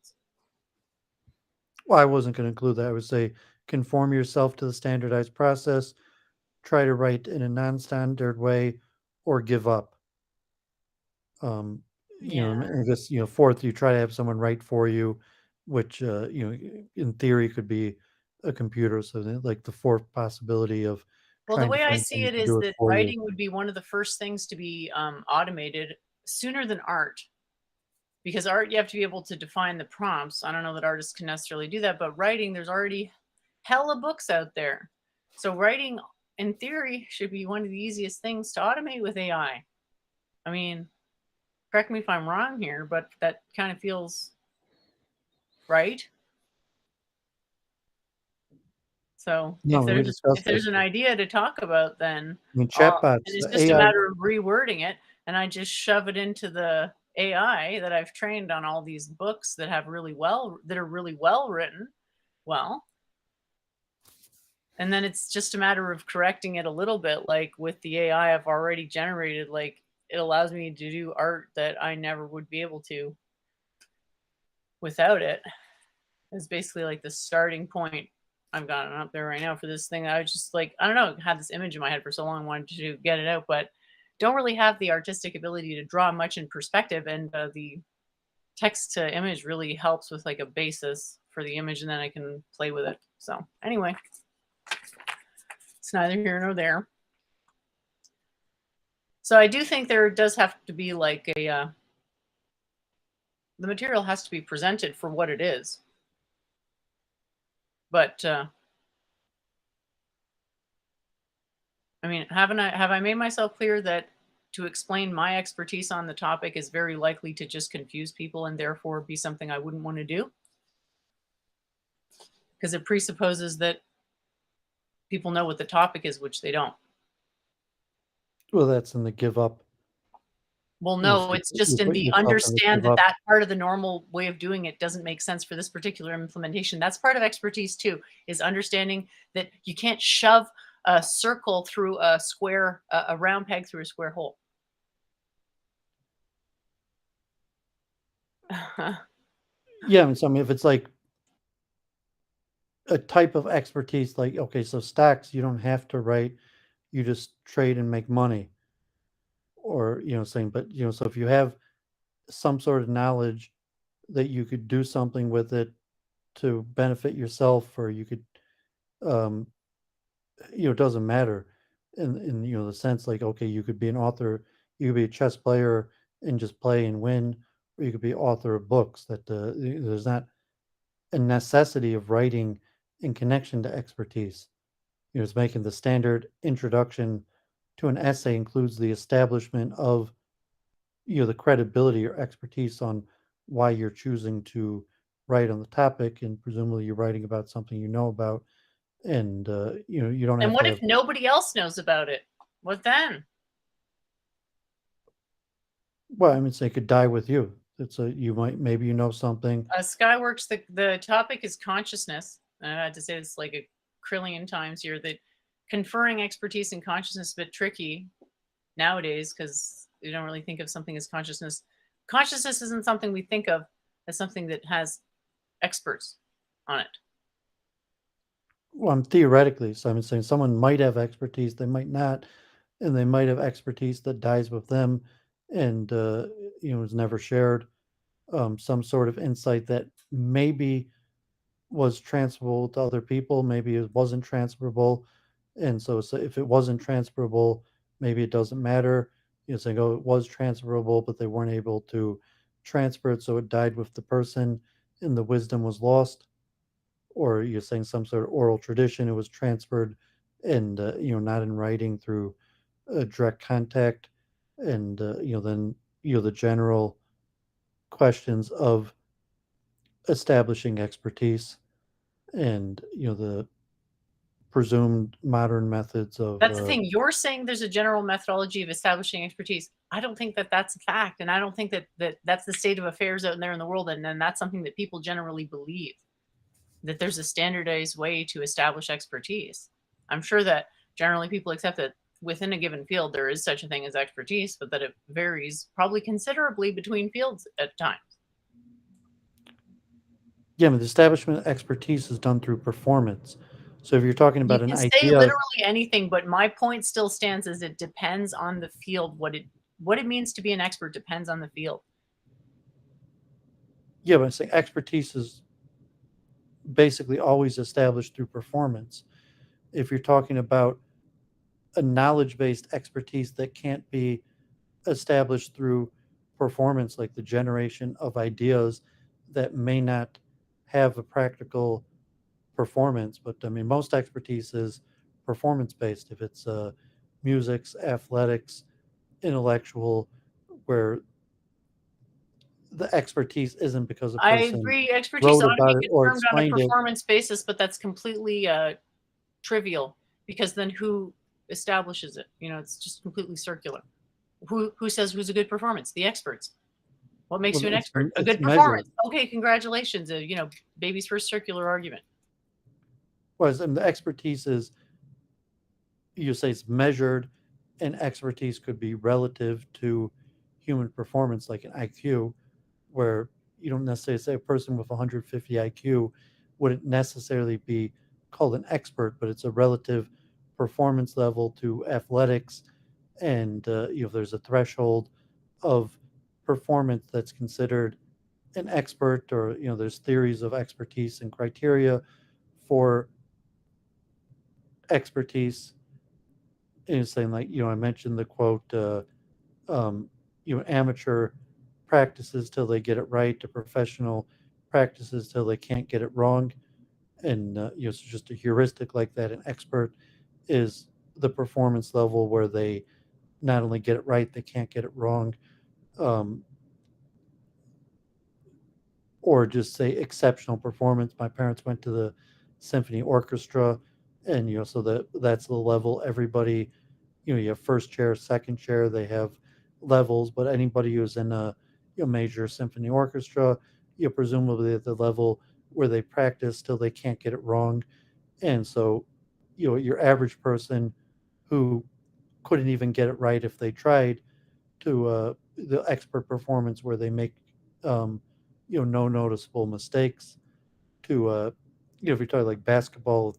Well, I wasn't going to include that. I would say conform yourself to the standardized process, try to write in a non-standard way, or give up. Um, Yeah. I guess fourth, you try to have someone write for you, which in theory could be a computer. So like the fourth possibility of Well, the trying to way I find see things it to is do it that for you. writing would be one of the first things to be automated sooner than art. Because art, you have to be able to define the prompts. I don't know that artists can necessarily do that, but writing, there's already hella books out there. So writing, in theory, should be one of the easiest things to automate with AI. I mean, correct me if I'm wrong here, but that kind of feels right. So No, we if discussed there's this. an idea to talk about, then I mean, and chatbots, it's the just a AI. matter of rewording it, and I just shove it into the AI that I've trained on all these books that are really well written. Well, and then it's just a matter of correcting it a little bit. Like with the AI I've already generated, like it allows me to do art that I never would be able to without it. It's basically like the starting point. I've got it up there right now for this thing. I was just like, I don't know, had this image in my head for so long, wanted to get it out, but don't really have the artistic ability to draw much in perspective. And the text to image really helps with like a basis for the image, and then I can play with it. So anyway, it's neither here nor there. So I do think there does have to be like a, the material has to be presented for what it is. But I mean, have I made myself clear that to explain my expertise on the topic is very likely to just confuse people and therefore be something I wouldn't want to do? Because it presupposes that people know what the topic is, which they don't. Well, that's in the give up. Well, You no, put- it's just you in put the yourself in the understand give up. that part of the normal way of doing it doesn't make sense for this particular implementation. That's part of expertise too, is understanding that you can't shove a circle through a square, a round peg through a square hole. Yeah, I mean, if it's like a type of expertise, like, okay, so stocks, you don't have to write, you just trade and make money. Or, saying, but, so if you have some sort of knowledge that you could do something with it to benefit yourself, or you could, um, it doesn't matter in, the sense like, okay, you could be an author, you could be a chess player and just play and win, or you could be author of books that, there's not a necessity of writing in connection to expertise. It's making the standard introduction to an essay includes the establishment of, the credibility or expertise on why you're choosing to write on the topic, and presumably you're writing about something you know about, and you don't And have what to if nobody else knows about it? What then? well, I mean, so it could die with you. It's a you might maybe something. Skyworks, the topic is consciousness. And I had to say this like a trillion times here, that conferring expertise in consciousness is a bit tricky nowadays because we don't really think of something as consciousness. Consciousness isn't something we think of as something that has experts on it. Well, I'm theoretically, so I'm saying someone might have expertise, they might not, and they might have expertise that dies with them, and is never shared. Some sort of insight that maybe was transferable to other people, maybe it wasn't transferable, and so if it wasn't transferable, maybe it doesn't matter. Saying, oh, it was transferable, but they weren't able to transfer it, so it died with the person, and the wisdom was lost. Or you're saying some sort of oral tradition, it was transferred, and not in writing through direct contact, and then the general questions of establishing expertise, and the presumed modern methods of That's the thing. You're saying there's a general methodology of establishing expertise. I don't think that that's a fact. And I don't think that that's the state of affairs out there in the world. And then that's something that people generally believe, that there's a standardized way to establish expertise. I'm sure that generally people accept that within a given field, there is such a thing as expertise, but that it varies probably considerably between fields at times. yeah, but the establishment of expertise is done through performance. So if you're talking You about an can say idea, literally anything, but my point still stands as it depends on the field. What it means to be an expert depends on the field. yeah, but I'm saying expertise is basically always established through performance. If you're talking about a knowledge-based expertise that can't be established through performance, like the generation of ideas that may not have a practical performance. But I mean, most expertise is performance-based. If it's music, athletics, intellectual, where the expertise isn't because a I person agree. Expertise wrote ought to about be it or confirmed on a explained it. performance basis, but that's completely trivial, because then who establishes it? You know, it's just completely circular. Who says who's a good performance? The experts. What makes you an expert? A good performance. Okay, congratulations. You know, baby's first circular argument. Whereas the expertise is, you say it's measured, and expertise could be relative to human performance, like an IQ, where you don't necessarily say a person with 150 IQ wouldn't necessarily be called an expert, but it's a relative performance level to athletics. And there's a threshold of performance that's considered an expert, or there's theories of expertise and criteria for expertise. And it's saying, like, I mentioned the quote, amateur practices till they get it right, to professional practices till they can't get it wrong. And it's just a heuristic like that. An expert is the performance level where they not only get it right, they can't get it wrong. Or just say exceptional performance. My parents went to the symphony orchestra, and so that's the level everybody, you have first chair, second chair, they have levels. But anybody who's in a major symphony orchestra, presumably at the level where they practice till they can't get it wrong. And so your average person who couldn't even get it right if they tried, to the expert performance where they make no noticeable mistakes, to if you're talking like basketball,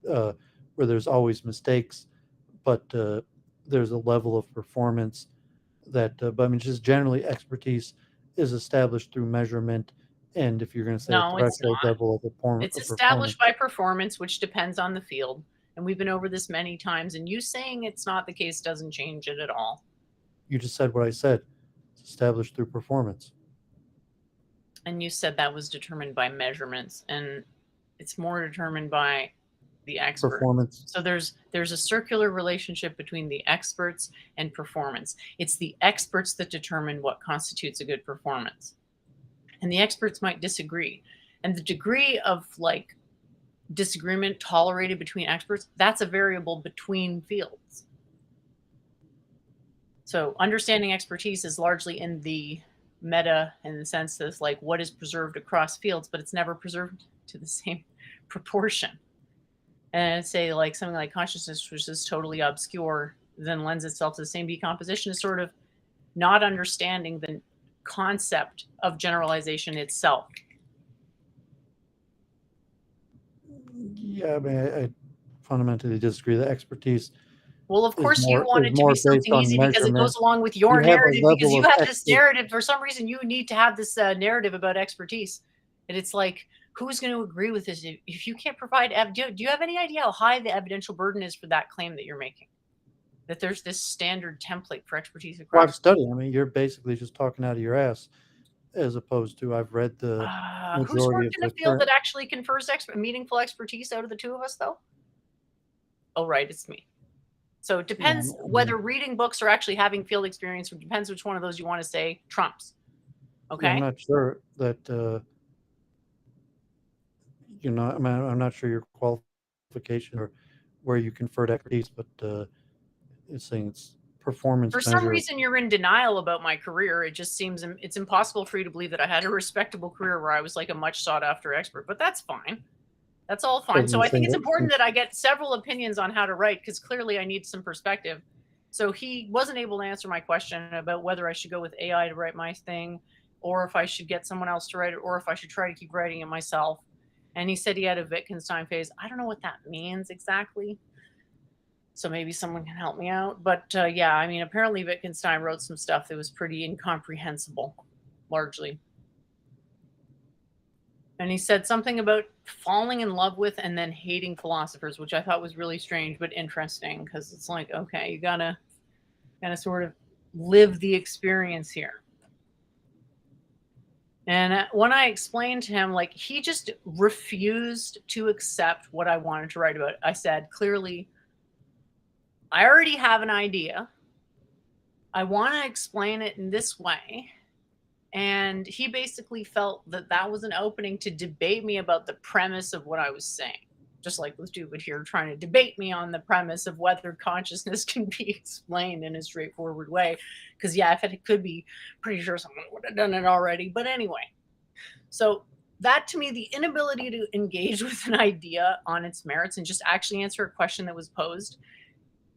where there's always mistakes, but there's a level of performance that, but I mean, just generally expertise is established through measurement. And if you're going to say No, a it's threshold not. level of performance, It's established by performance, which depends on the field. And we've been over this many times, and you saying it's not the case doesn't change it at all. You just said what I said. It's established through performance. And you said that was determined by measurements, and it's more determined by the expert. Performance. So there's a circular relationship between the experts and performance. It's the experts that determine what constitutes a good performance. And the experts might disagree. And the degree of disagreement tolerated between experts, that's a variable between fields. So understanding expertise is largely in the meta, in the sense that it's what is preserved across fields, but it's never preserved to the same proportion. And I'd say something like consciousness, which is totally obscure, then lends itself to the same decomposition, is sort of not understanding the concept of generalization itself. Yeah, I mean, I fundamentally disagree. The expertise. Well, of course, you want it to be something easy because it goes along with your narrative, because you have this narrative. For some reason, you need to have this narrative about expertise. And it's who's going to agree with this? If you can't provide, do you have any idea how high the evidential burden is for that claim that you're making? That there's this standard template for expertise across. Well, I'm studying. I mean, you're basically just talking out of your ass, as opposed to I've read the majority who's worked of in a field that actually confers meaningful expertise out of the two of us, though? Oh, right, it's me. So it depends whether reading books or actually having field experience. It depends which one of those you want to say trumps. Okay. Yeah, I'm not sure that I'm not sure your qualification or where you conferred expertise, but it's saying it's performance. For some reason, you're in denial about my career. It just seems it's impossible for you to believe that I had a respectable career where I was a much sought after expert. But that's fine. That's all fine. So I think it's important that I get several opinions on how to write, because clearly I need some perspective. So he wasn't able to answer my question about whether I should go with AI to write my thing, or if I should get someone else to write it, or if I should try to keep writing it myself. And he said he had a Wittgenstein phase. I don't know what that means exactly. So maybe someone can help me out. But yeah, I mean, apparently Wittgenstein wrote some stuff that was pretty incomprehensible, largely. And he said something about falling in love with and then hating philosophers, which I thought was really strange but interesting, because it's like, okay, you gotta sort of live the experience here. And when I explained to him, like, he just refused to accept what I wanted to write about. I said, clearly, I already have an idea. I want to explain it in this way. And he basically felt that that was an opening to debate me about the premise of what I was saying. Just like with Doowovid here, trying to debate me on the premise of whether consciousness can be explained in a straightforward way. Because, yeah, if it could be, pretty sure someone would have done it already. But anyway, so that, to me, the inability to engage with an idea on its merits and just actually answer a question that was posed.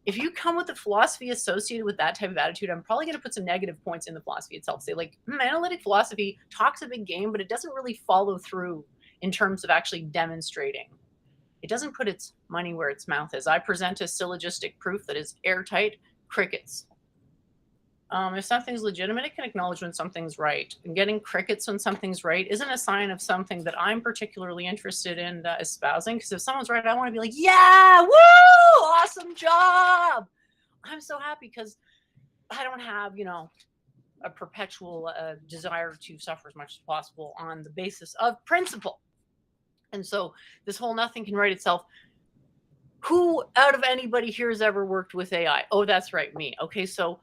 If you come with a philosophy associated with that type of attitude, I'm probably going to put some negative points in the philosophy itself. Say, like, analytic philosophy talks a big game, but it doesn't really follow through in terms of actually demonstrating. It doesn't put its money where its mouth is. I present a syllogistic proof that is airtight, crickets. If something's legitimate, it can acknowledge when something's right. And getting crickets when something's right isn't a sign of something that I'm particularly interested in espousing. Because if someone's right, I want to be like, yeah, woo, awesome job. I'm so happy because I don't have, a perpetual desire to suffer as much as possible on the basis of principle. And so this whole nothing can write itself. Who out of anybody here has ever worked with AI? Oh, that's right, me. Okay, so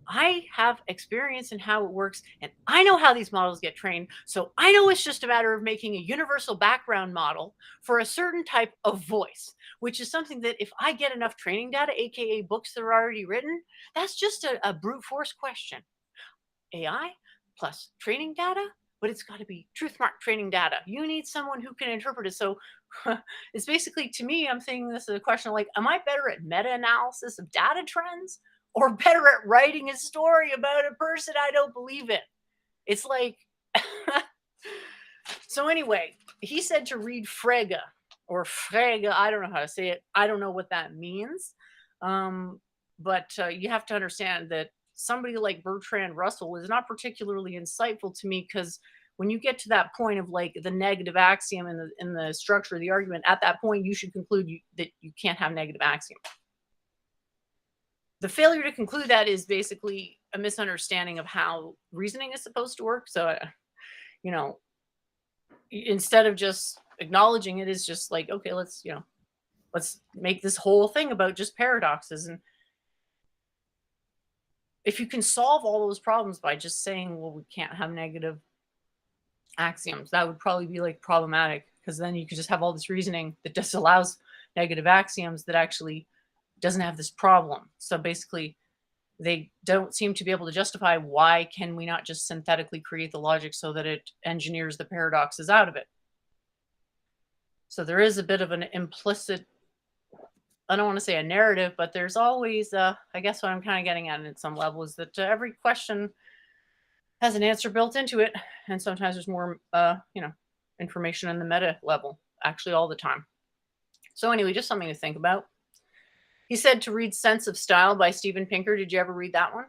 I have experience in how it works, and I know how these models get trained. So I know it's just a matter of making a universal background model for a certain type of voice, which is something that if I get enough training data, aka books that are already written, that's just a brute force question. AI plus training data, but it's got to be truth mark training data. You need someone who can interpret it. So it's basically, to me, I'm thinking this is a question like, am I better at meta-analysis of data trends or better at writing a story about a person I don't believe in? It's like, so anyway, he said to read Frege or Frege. I don't know how to say it. I don't know what that means. But you have to understand that somebody like Bertrand Russell is not particularly insightful to me, because when you get to that point of like the negative axiom in the structure of the argument, at that point you should conclude that you can't have negative axiom. The failure to conclude that is basically a misunderstanding of how reasoning is supposed to work. So, instead of just acknowledging it, is just like, okay, let's make this whole thing about just paradoxes. And if you can solve all those problems by just saying, well, we can't have negative axioms, that would probably be like problematic, because then you could just have all this reasoning that disallows negative axioms that actually doesn't have this problem. So basically, they don't seem to be able to justify why can we not just synthetically create the logic so that it engineers the paradoxes out of it. So there is a bit of an implicit, I don't want to say a narrative, but there's always, I guess what I'm kind of getting at some level is that every question has an answer built into it. And sometimes there's more, information in the meta level, actually all the time. So anyway, just something to think about. He said to read Sense of Style by Steven Pinker. Did you ever read that one?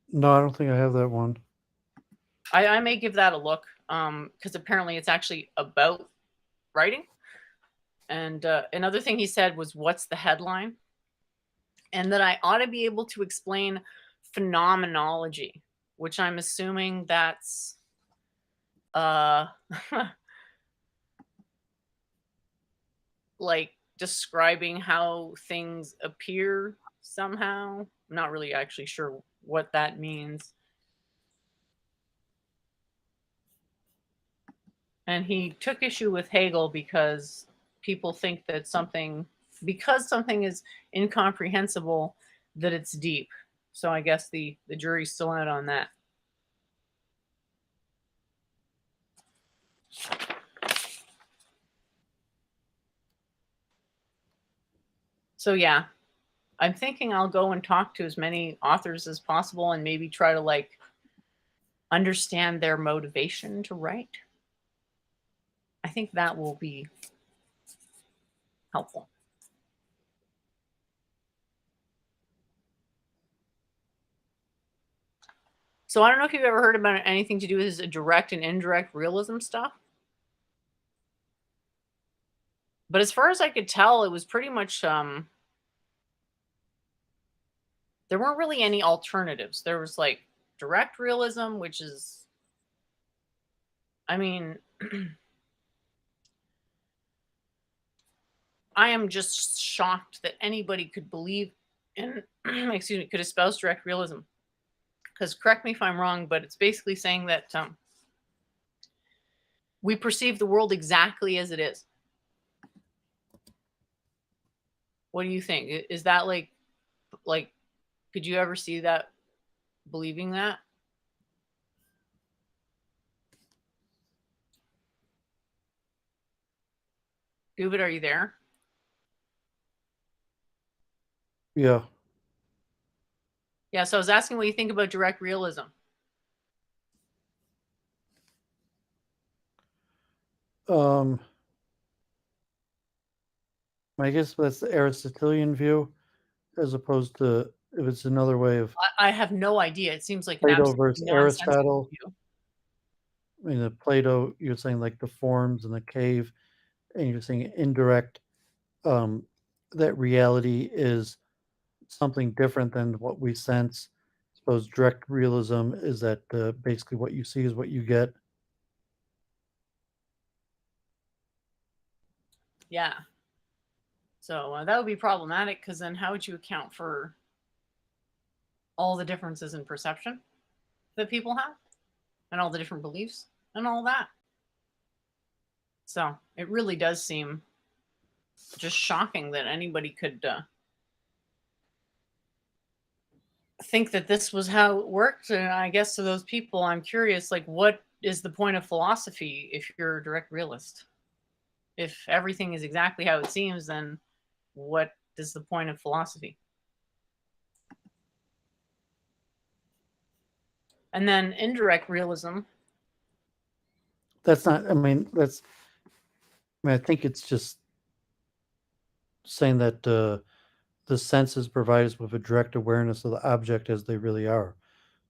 No, I don't think I have that one. I may give that a look, because apparently it's actually about writing. And another thing he said was, what's the headline? And that I ought to be able to explain phenomenology, which I'm assuming that's like describing how things appear somehow. I'm not really actually sure what that means. And he took issue with Hegel because people think that because something is incomprehensible, that it's deep. So I guess the jury's still out on that. So yeah, I'm thinking I'll go and talk to as many authors as possible and maybe try to like understand their motivation to write. I think that will be helpful. So I don't know if you've ever heard about anything to do with this direct and indirect realism stuff. But as far as I could tell, it was pretty much there weren't really any alternatives. There was like direct realism, which is, I mean, I am just shocked that anybody could believe in, excuse me, could espouse direct realism. Because correct me if I'm wrong, but it's basically saying that we perceive the world exactly as it is. What do you think? Is that like, could you ever see that, believing that? Doooovid, are you there? Yeah. Yeah, so I was asking what you think about direct realism. I guess that's the Aristotelian view, as opposed to if it's another way of I have no idea. It seems like an Plato absolutely versus nonsensical Aristotle. view. I mean, the Plato, you're saying like the forms in the cave, and you're saying indirect, that reality is something different than what we sense. I suppose direct realism is that basically what you see is what you get. Yeah. So that would be problematic, because then how would you account for all the differences in perception that people have and all the different beliefs and all that? So it really does seem just shocking that anybody could think that this was how it worked. And I guess to those people, I'm curious, like, what is the point of philosophy if you're a direct realist? If everything is exactly how it seems, then what is the point of philosophy? And then indirect realism. That's not, I mean, I think it's just saying that the senses provide us with a direct awareness of the object as they really are.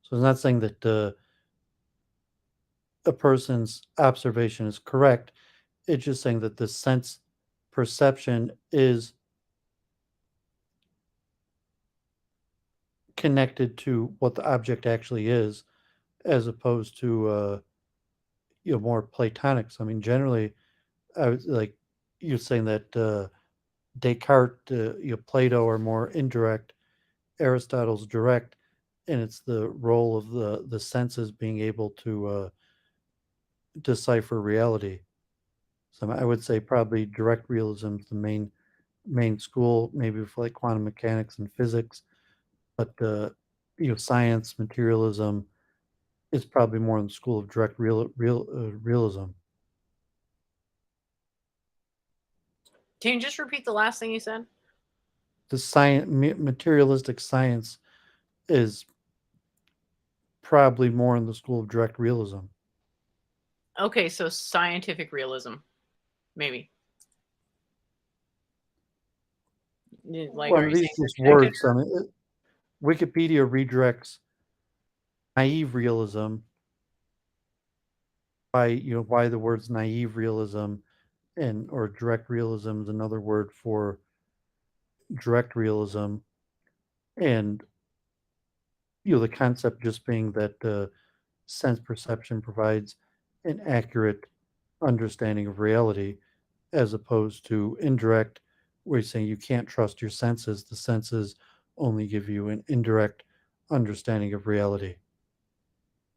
So it's not saying that a person's observation is correct. It's just saying that the sense perception is connected to what the object actually is, as opposed to more Platonics. I mean, generally, I was like you're saying that Descartes, Plato are more indirect, Aristotle's direct, and it's the role of the senses being able to decipher reality. So I would say probably direct realism is the main school, maybe for like quantum mechanics and physics, but science, materialism is probably more in the school of direct realism. Can you just repeat the last thing you said? The science, materialistic science, is probably more in the school of direct realism. Okay, so scientific realism, maybe. Like, Well, are you these saying just they're connected? words. I mean, Wikipedia redirects naive realism by why the words naive realism and or direct realism is another word for direct realism, and the concept just being that sense perception provides an accurate understanding of reality, as opposed to indirect, where you're saying you can't trust your senses. The senses only give you an indirect understanding of reality.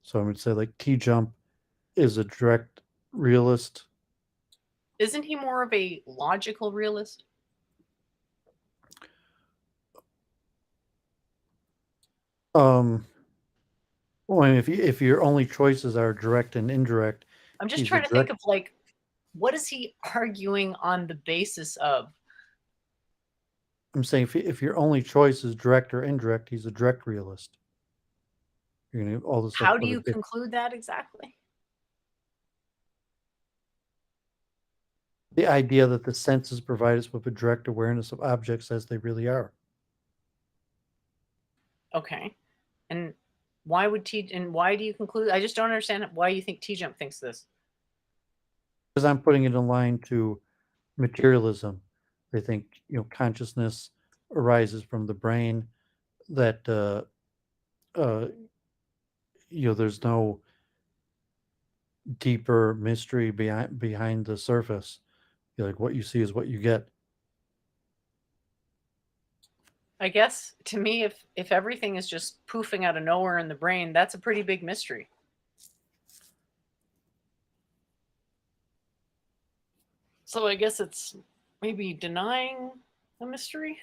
So I would say like T Jump is a direct realist. Isn't he more of a logical realist? Well, I mean, if your only choices are direct and indirect, I'm just he's a trying to think direct. of, like, what is he arguing on the basis of? I'm saying if your only choice is direct or indirect, he's a direct realist. You're gonna all this stuff. How do you conclude that exactly? The idea that the senses provide us with a direct awareness of objects as they really are. Okay. And Why would and why do you conclude? I just don't understand why you think T-Jump thinks this. Because I'm putting it in line to materialism. They think, consciousness arises from the brain, that there's no deeper mystery behind the surface. Like, what you see is what you get. I guess to me, if everything is just poofing out of nowhere in the brain, that's a pretty big mystery. So I guess it's maybe denying the mystery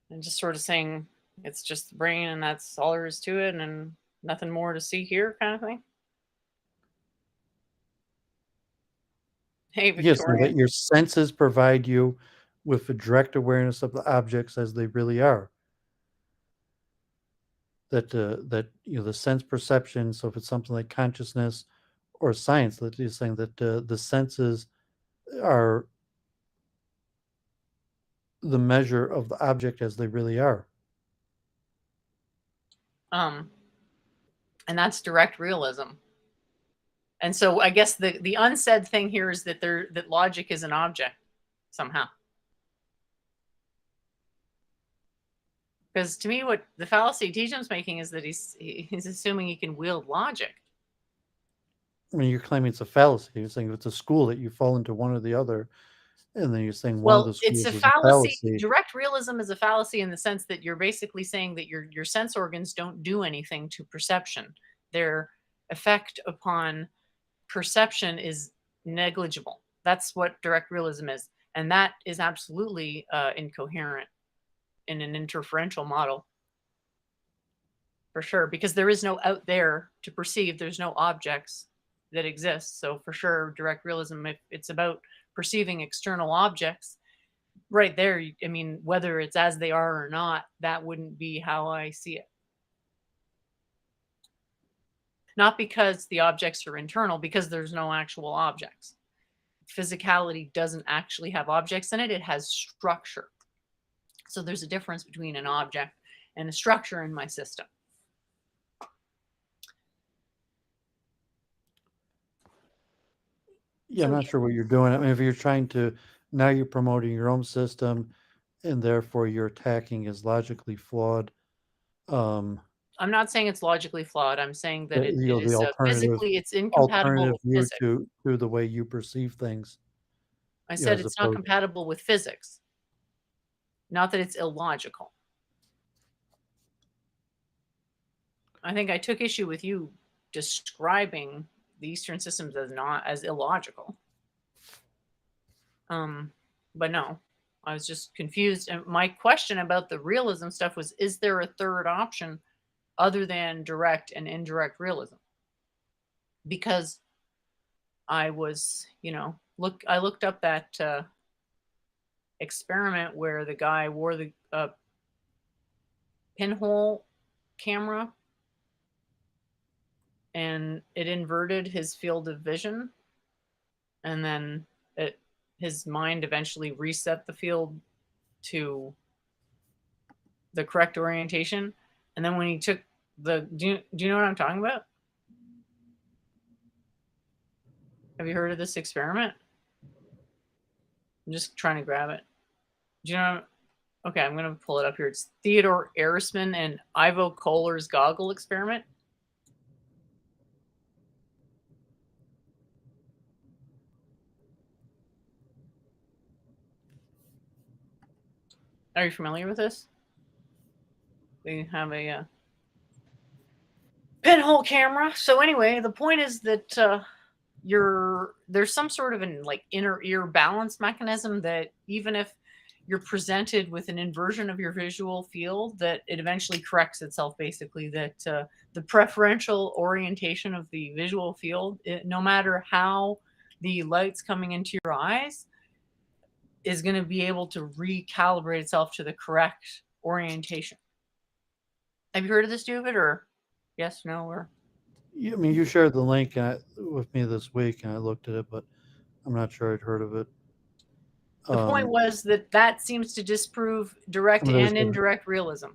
and just sort of saying it's just the brain and that's all there is to it and nothing more to see here, kind of thing. Hey, Yes, so Victoria. that your senses provide you with a direct awareness of the objects as they really are. That the sense perception. So if it's something like consciousness or science, that is saying that the senses are the measure of the object as they really are. And that's direct realism. And so I guess the unsaid thing here is that that logic is an object somehow. Because to me, what the fallacy T-Jump's making is that he's assuming he can wield logic. I mean, you're claiming it's a fallacy. You're saying it's a school that you fall into one or the other, and then you're saying one of the schools it's a is fallacy. a fallacy. Direct realism is a fallacy in the sense that you're basically saying that your sense organs don't do anything to perception. Their effect upon perception is negligible. That's what direct realism is. And that is absolutely incoherent in an interferential model. For sure, because there is no out there to perceive. There's no objects that exist. So for sure, direct realism, if it's about perceiving external objects, right there, I mean, whether it's as they are or not, that wouldn't be how I see it. Not because the objects are internal, because there's no actual objects. Physicality doesn't actually have objects in it. It has structure. So there's a difference between an object and a structure in my system. Yeah, I'm not sure what you're doing. I mean, if you're trying to, now you're promoting your own system, and therefore your attacking is logically flawed. I'm not saying it's logically flawed. I'm saying that it is physically, it's incompatible with physics. To the way you perceive things. I said it's not compatible with physics. Not that it's illogical. I think I took issue with you describing the Eastern systems as illogical. But no, I was just confused. And my question about the realism stuff was, is there a third option other than direct and indirect realism? Because I was, I looked up that experiment where the guy wore the pinhole camera and it inverted his field of vision, and then his mind eventually reset the field to the correct orientation. And then when he took do you know what I'm talking about? Have you heard of this experiment? I'm just trying to grab it. Do you know? Okay, I'm going to pull it up here. It's Theodore Erisman and Ivo Kohler's goggle experiment. Are you familiar with this? They have a pinhole camera. So anyway, the point is that there's some sort of an inner ear balance mechanism that even if you're presented with an inversion of your visual field, that it eventually corrects itself. Basically, that the preferential orientation of the visual field, no matter how the light's coming into your eyes, is going to be able to recalibrate itself to the correct orientation. Have you heard of this, Doooovid, or yes, no, or? I mean, you shared the link with me this week, and I looked at it, but I'm not sure I'd heard of it. The point was that seems to disprove direct and indirect realism,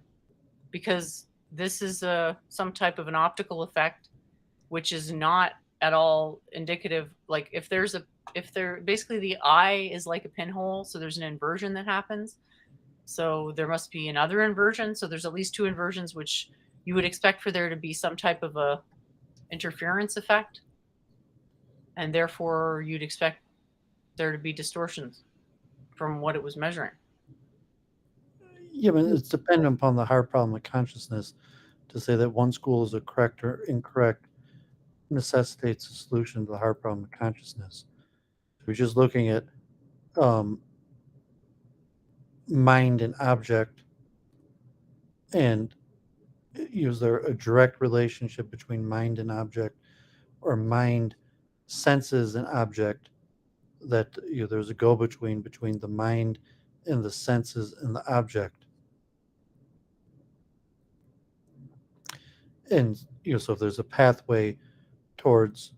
because this is some type of an optical effect, which is not at all indicative. Like if basically the eye is like a pinhole, so there's an inversion that happens. So there must be another inversion. So there's at least two inversions, which you would expect for there to be some type of a interference effect. And therefore you'd expect there to be distortions from what it was measuring. Yeah, but it's dependent upon the hard problem of consciousness to say that one school is a correct or incorrect necessitates a solution to the hard problem of consciousness. If we're just looking at mind and object, and is there a direct relationship between mind and object, or mind senses an object, that there's a go-between between the mind and the senses and the object. And so if there's a pathway towards,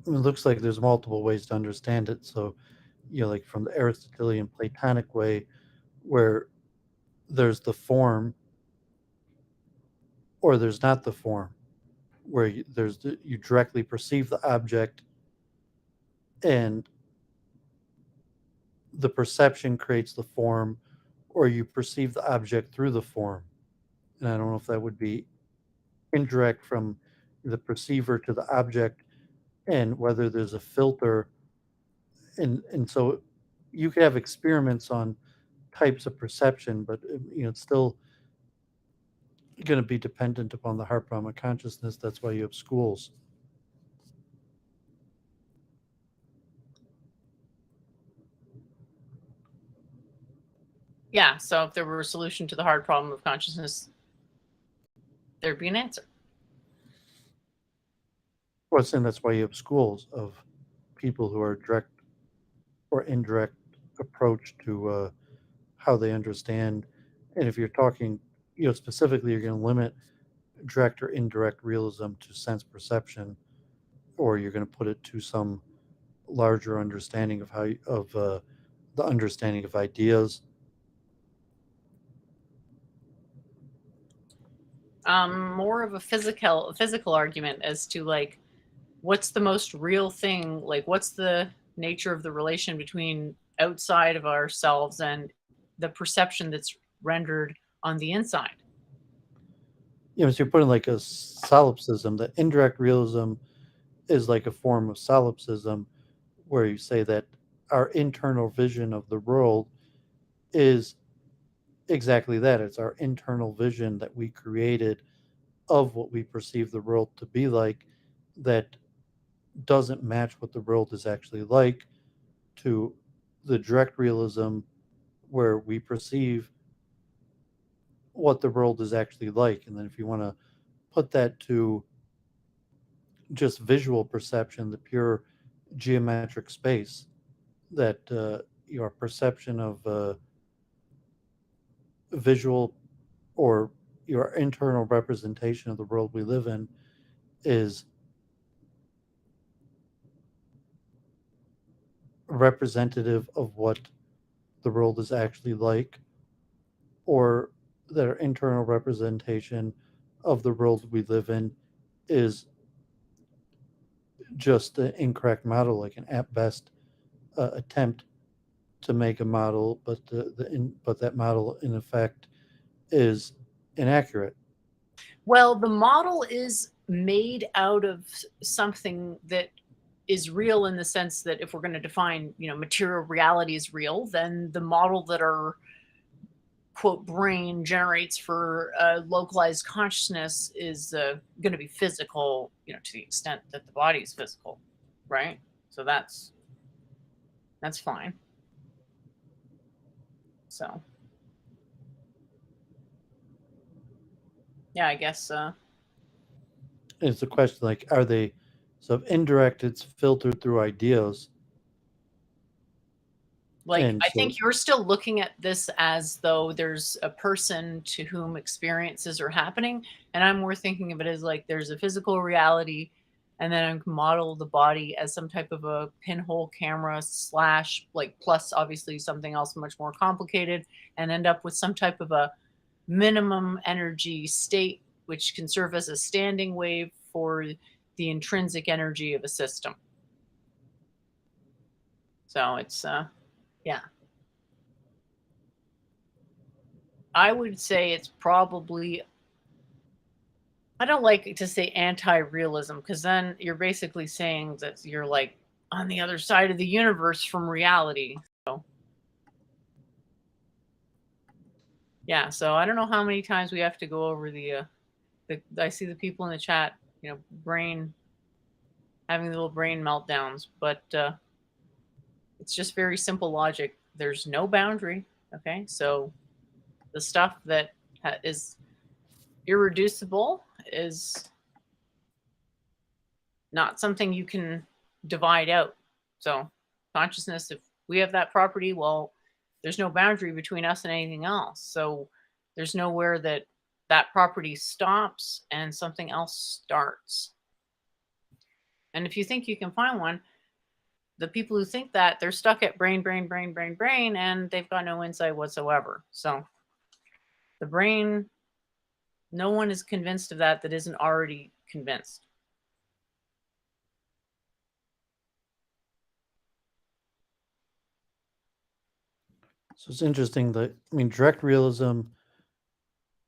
it looks like there's multiple ways to understand it. So like from the Aristotelian Platonic way, where there's the form or there's not the form, where you directly perceive the object and the perception creates the form, or you perceive the object through the form. And I don't know if that would be indirect from the perceiver to the object, and whether there's a filter. And so you could have experiments on types of perception, but it's still going to be dependent upon the hard problem of consciousness. That's why you have schools. Yeah, so if there were a solution to the hard problem of consciousness, there'd be an answer. Well, and that's why you have schools of people who are direct or indirect approach to how they understand. And if you're talking, specifically, you're going to limit direct or indirect realism to sense perception, or you're going to put it to some larger understanding of the understanding of ideas. More of a physical argument as to like what's the most real thing, like what's the nature of the relation between outside of ourselves and the perception that's rendered on the inside. So you're putting like a solipsism. That indirect realism is like a form of solipsism, where you say that our internal vision of the world is exactly that. It's our internal vision that we created of what we perceive the world to be like, that doesn't match what the world is actually like, to the direct realism where we perceive what the world is actually like. And then if you want to put that to just visual perception, the pure geometric space, that your perception of visual or your internal representation of the world we live in is representative of what the world is actually like, or that our internal representation of the world we live in is just an incorrect model, like an at best attempt to make a model, but but that model in effect is inaccurate. Well, the model is made out of something that is real, in the sense that if we're going to define, material reality is real, then the model that our quote brain generates for localized consciousness is going to be physical, to the extent that the body is physical, right? So that's fine. So yeah, I guess It's a question like, are they, so if indirect, it's filtered through ideas. Like, And I so, think you're still looking at this as though there's a person to whom experiences are happening. And I'm more thinking of it as like there's a physical reality, and then I can model the body as some type of a pinhole camera slash, like, plus obviously something else much more complicated, and end up with some type of a minimum energy state, which can serve as a standing wave for the intrinsic energy of a system. So it's, yeah. I would say it's probably, I don't like to say anti-realism, because then you're basically saying that you're like on the other side of the universe from reality. So yeah, so I don't know how many times we have to go over the I see the people in the chat, brain having little brain meltdowns, but it's just very simple logic. There's no boundary. Okay, so the stuff that is irreducible is not something you can divide out. So consciousness, if we have that property, well, there's no boundary between us and anything else. So there's nowhere that that property stops and something else starts. And if you think you can find one, the people who think that, they're stuck at brain, and they've got no insight whatsoever. So the brain, no one is convinced of that isn't already convinced. So it's interesting that, direct realism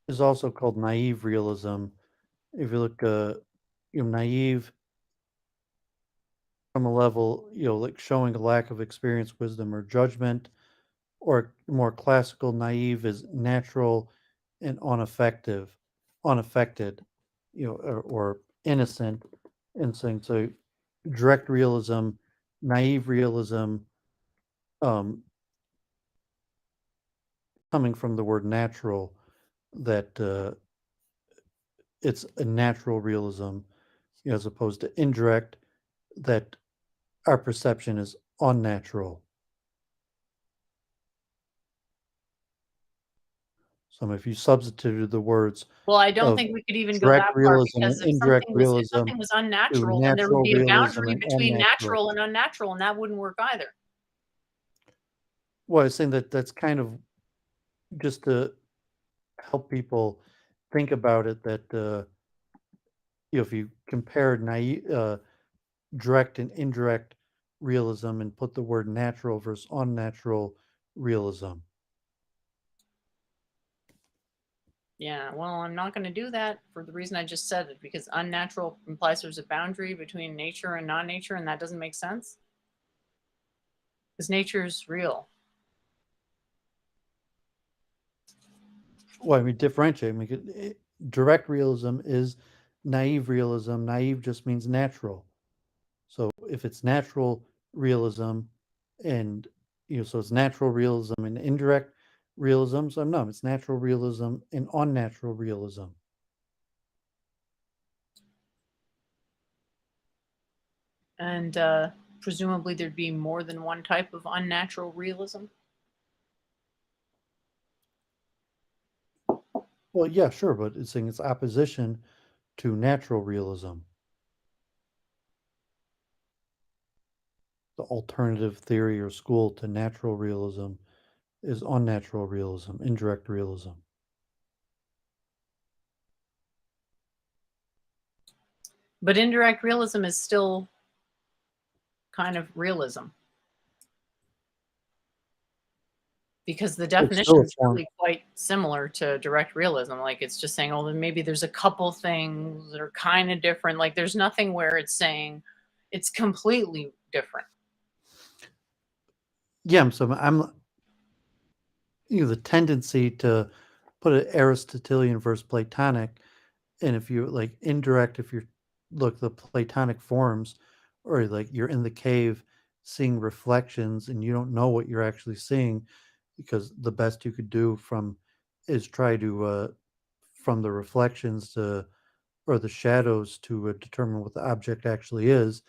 is also called naive realism. If you look, naive from a level, like showing a lack of experience, wisdom, or judgment, or more classical naive is natural and unaffected, or innocent, and saying so. Direct realism, naive realism, coming from the word natural, that it's a natural realism, as opposed to indirect, that our perception is unnatural. So if you substituted the words, well, I don't think we could even go that far, because if something was unnatural, then there would be a boundary between natural and unnatural, and that wouldn't work either. Well, I was saying that's kind of just to help people think about it, that if you compare direct and indirect realism and put the word natural versus unnatural realism. Yeah, well, I'm not going to do that for the reason I just said it, because unnatural implies there's a boundary between nature and non-nature, and that doesn't make sense. Because nature is real. Well, differentiate. Direct realism is naive realism. Naive just means natural. So if it's natural realism, and so it's natural realism and indirect realism. So no, it's natural realism and unnatural realism. And presumably there'd be more than one type of unnatural realism. Well, yeah, sure, but it's saying it's opposition to natural realism. The alternative theory or school to natural realism is unnatural realism, indirect realism. But indirect realism is still kind of realism, because the definition is really quite similar to direct realism. Like, it's just saying, oh, then maybe there's a couple things that are kind of different. Like, there's nothing where it's saying it's completely different. Yeah, so I'm the tendency to put it Aristotelian versus Platonic, and if you like indirect, if you look the Platonic forms, or like you're in the cave seeing reflections and you don't know what you're actually seeing, because the best you could do is try to from the reflections or the shadows to determine what the object actually is.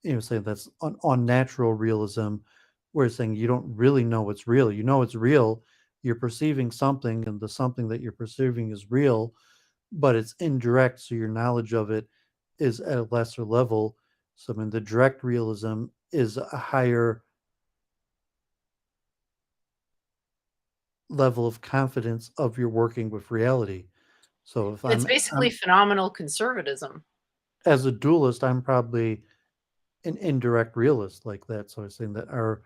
Saying that's unnatural realism, where it's saying you don't really know what's real. You know it's real. You're perceiving something, and the something that you're perceiving is real, but it's indirect, so your knowledge of it is at a lesser level. So, I mean, the direct realism is a higher level of confidence of your working with reality. So, if It's I'm basically phenomenal conservatism. as a dualist, I'm probably an indirect realist like that. So, I'm saying that our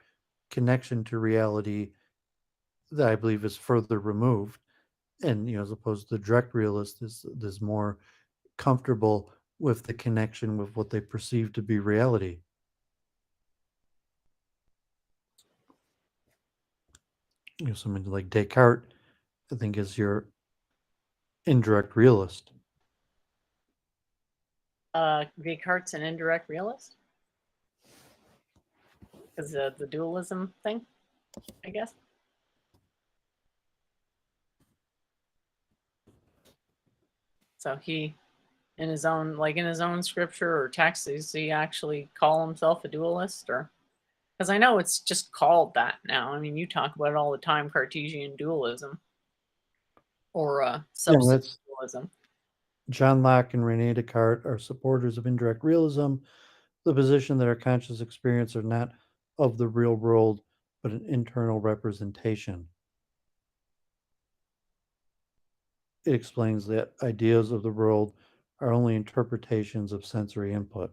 connection to reality that I believe is further removed, and as opposed to the direct realist is more comfortable with the connection with what they perceive to be reality. Something like Descartes, I think, is your indirect realist. Descartes an indirect realist? Because the dualism thing, I guess. So he, in his own scripture or text, does he actually call himself a dualist? Or because I know it's just called that now. I mean, you talk about it all the time, Cartesian dualism or substance dualism. John Locke and Rene Descartes are supporters of indirect realism, the position that our conscious experience are not of the real world, but an internal representation. It explains that ideas of the world are only interpretations of sensory input.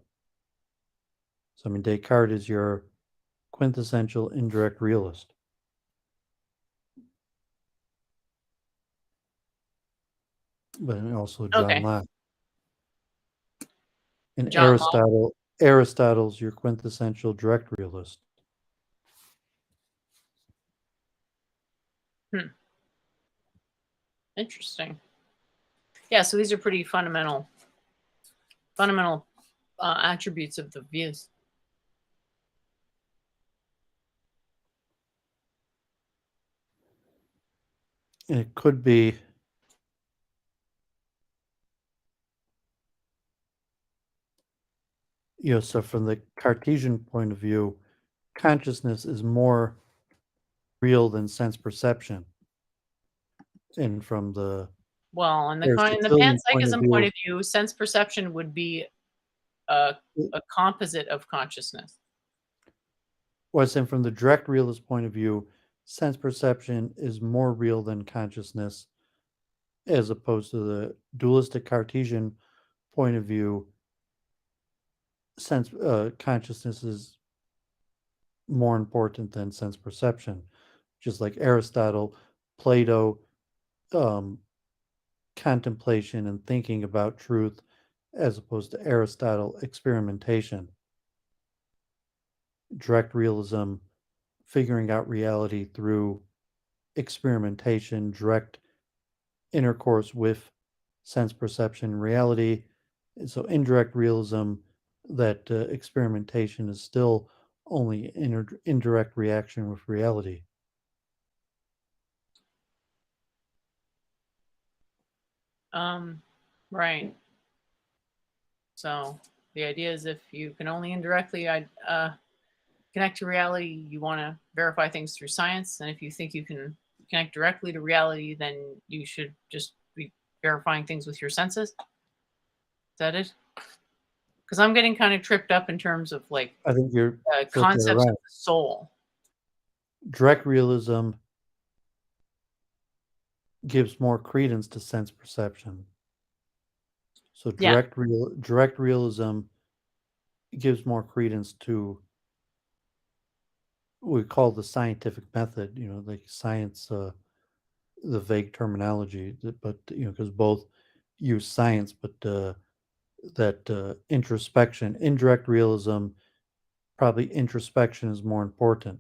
So, I mean, Descartes is your quintessential indirect realist. But also John Locke. And John Aristotle's your quintessential direct realist. Interesting. Yeah, so these are pretty fundamental attributes of the views. And it could be so from the Cartesian point of view, consciousness is more real than sense perception. And from the in the panpsychism point of view, sense perception would be a composite of consciousness. Well, I was saying from the direct realist point of view, sense perception is more real than consciousness, as opposed to the dualistic Cartesian point of view. Consciousness is more important than sense perception, just like Aristotle, Plato, contemplation and thinking about truth, as opposed to Aristotle, experimentation. Direct realism, figuring out reality through experimentation, direct intercourse with sense perception, reality. So indirect realism, that experimentation is still only indirect reaction with reality. Right. So the idea is if you can only indirectly connect to reality, you want to verify things through science. And if you think you can connect directly to reality, then you should just be verifying things with your senses. Is that it? Because I'm getting kind of tripped up in terms of like I think you're concepts of the soul. Direct realism gives more credence to sense perception. So direct realism gives more credence to what we call the scientific method, like science, the vague terminology, but because both use science, but that introspection, indirect realism, probably introspection is more important,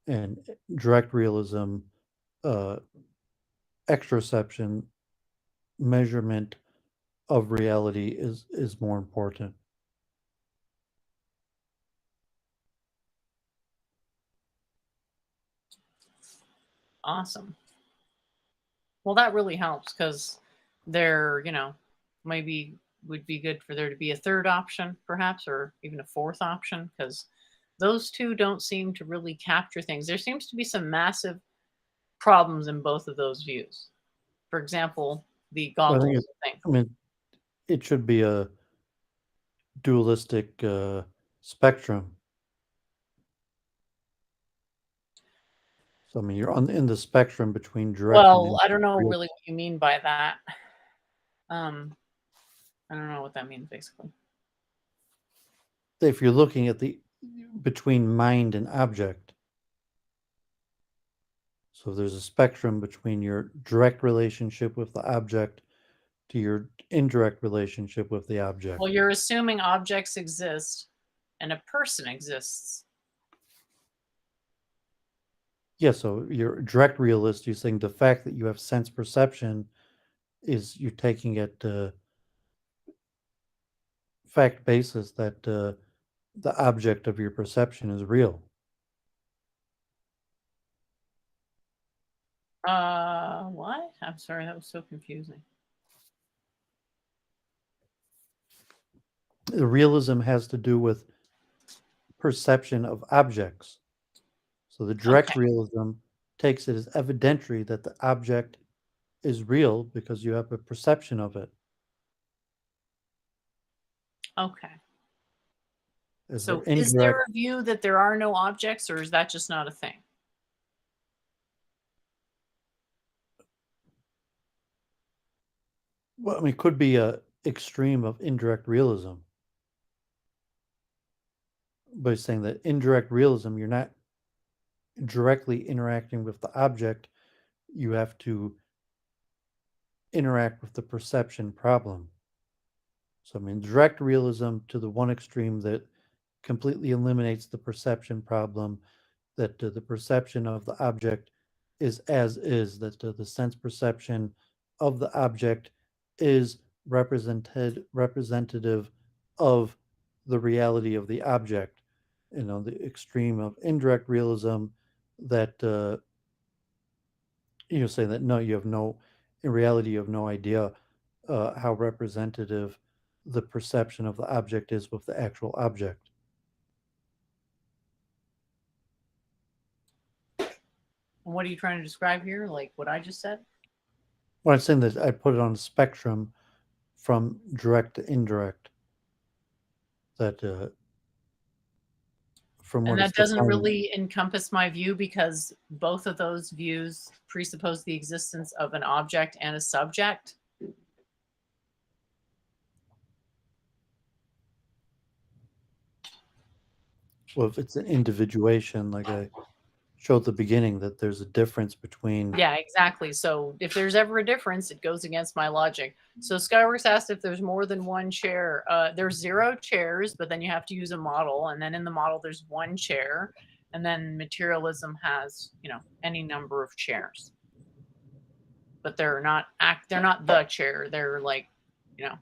and direct realism, extroception, measurement of reality is more important. Awesome. Well, that really helps because there, maybe would be good for there to be a third option, perhaps, or even a fourth option, because those two don't seem to really capture things. There seems to be some massive problems in both of those views. For example, the goggles thing. I mean, it should be a dualistic spectrum. So I mean, you're in the spectrum between direct and Well, I don't know indirect. really what you mean by that. I don't know what that means basically. If you're looking at the between mind and object, so there's a spectrum between your direct relationship with the object to your indirect relationship with the object. Well, you're assuming objects exist and a person exists. Yeah, so you're a direct realist. You're saying the fact that you have sense perception is you're taking it fact basis that the object of your perception is real. What? I'm sorry, that was so confusing. The realism has to do with perception of objects. So the direct Okay. realism takes it as evidentiary that the object is real because you have a perception of it. Okay. As So the is indirect, there a view that there are no objects, or is that just not a thing? well, I mean, it could be a extreme of indirect realism. By saying that indirect realism, you're not directly interacting with the object, you have to interact with the perception problem. So, I mean, direct realism to the one extreme that completely eliminates the perception problem, that the perception of the object is as is, that the sense perception of the object is representative of the reality of the object. You know, the extreme of indirect realism that you say that no, you have no, in reality, you have no idea how representative the perception of the object is with the actual object. And what are you trying to describe here? Like what I just said? Well, I'm saying that I put it on a spectrum from direct to indirect. That from And what it's that doesn't defined. really encompass my view because both of those views presuppose the existence of an object and a subject. Well, if it's an individuation, like I showed at the beginning, that there's a difference between. Yeah, exactly. So if there's ever a difference, it goes against my logic. So Skyworks asked if there's more than one chair. There's 0 chairs, but then you have to use a model. And then in the model, there's 1 chair. And then materialism has, any number of chairs. But they're not the chair. They're like,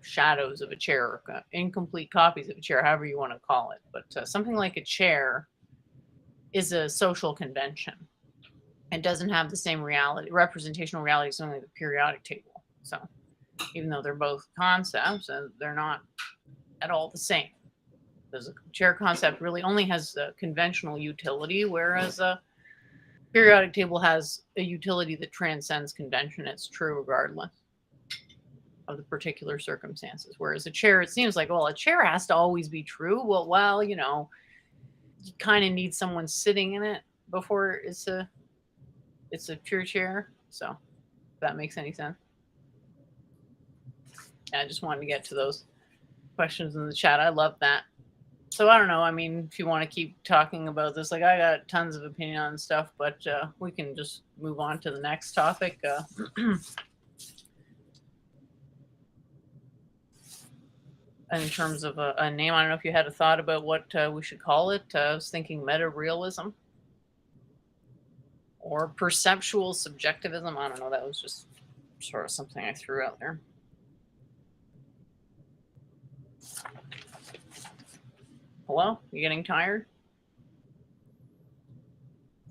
shadows of a chair, incomplete copies of a chair, however you want to call it. But something like a chair is a social convention. It doesn't have the same representational reality as something like the periodic table. So even though they're both concepts, they're not at all the same. Because a chair concept really only has a conventional utility, whereas a periodic table has a utility that transcends convention. It's true regardless of the particular circumstances. Whereas a chair, it seems like, well, a chair has to always be true. Well, you kind of need someone sitting in it before it's a true chair. So if that makes any sense. I just wanted to get to those questions in the chat. I love that. So I don't know. I mean, if you want to keep talking about this, like I got tons of opinion on stuff, but we can just move on to the next topic. In terms of a name, I don't know if you had a thought about what we should call it. I was thinking meta-realism or perceptual subjectivism. I don't know. That was just sort of something I threw out there. Hello? You getting tired?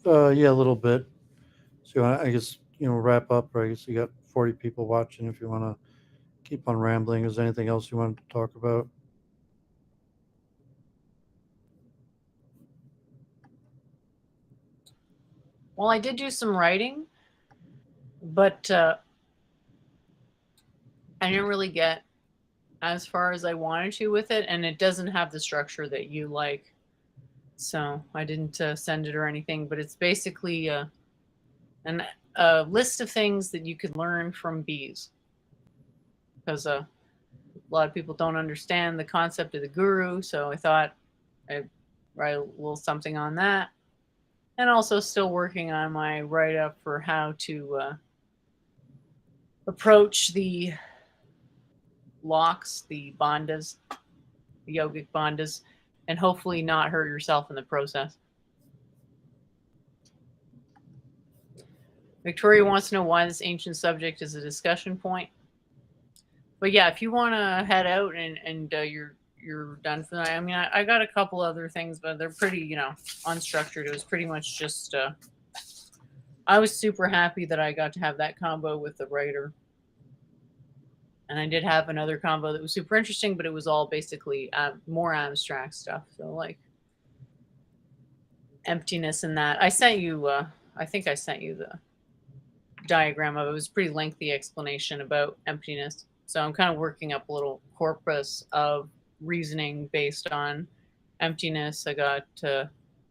Yeah, a little bit. So I guess wrap up. Or I guess you got 40 people watching. If you want to keep on rambling, is there anything else you wanted to talk about? Well, I did do some writing, but I didn't really get as far as I wanted to with it, and it doesn't have the structure that you like. So I didn't send it or anything, but it's basically a list of things that you could learn from bees. Because a lot of people don't understand the concept of the guru, so I thought I'd write a little something on that. And also still working on my write-up for how to approach the locks, the bandhas, the yogic bandhas, and hopefully not hurt yourself in the process. Victoria wants to know why this ancient subject is a discussion point. But yeah, if you want to head out and you're done for the night. I mean, I got a couple other things, but they're pretty, unstructured. It was pretty much just. I was super happy that I got to have that combo with the writer. And I did have another combo that was super interesting, but it was all basically more abstract stuff. So like emptiness and that. I sent you. I think I sent you the diagram of it. It was a pretty lengthy explanation about emptiness. So I'm kind of working up a little corpus of reasoning based on emptiness. I got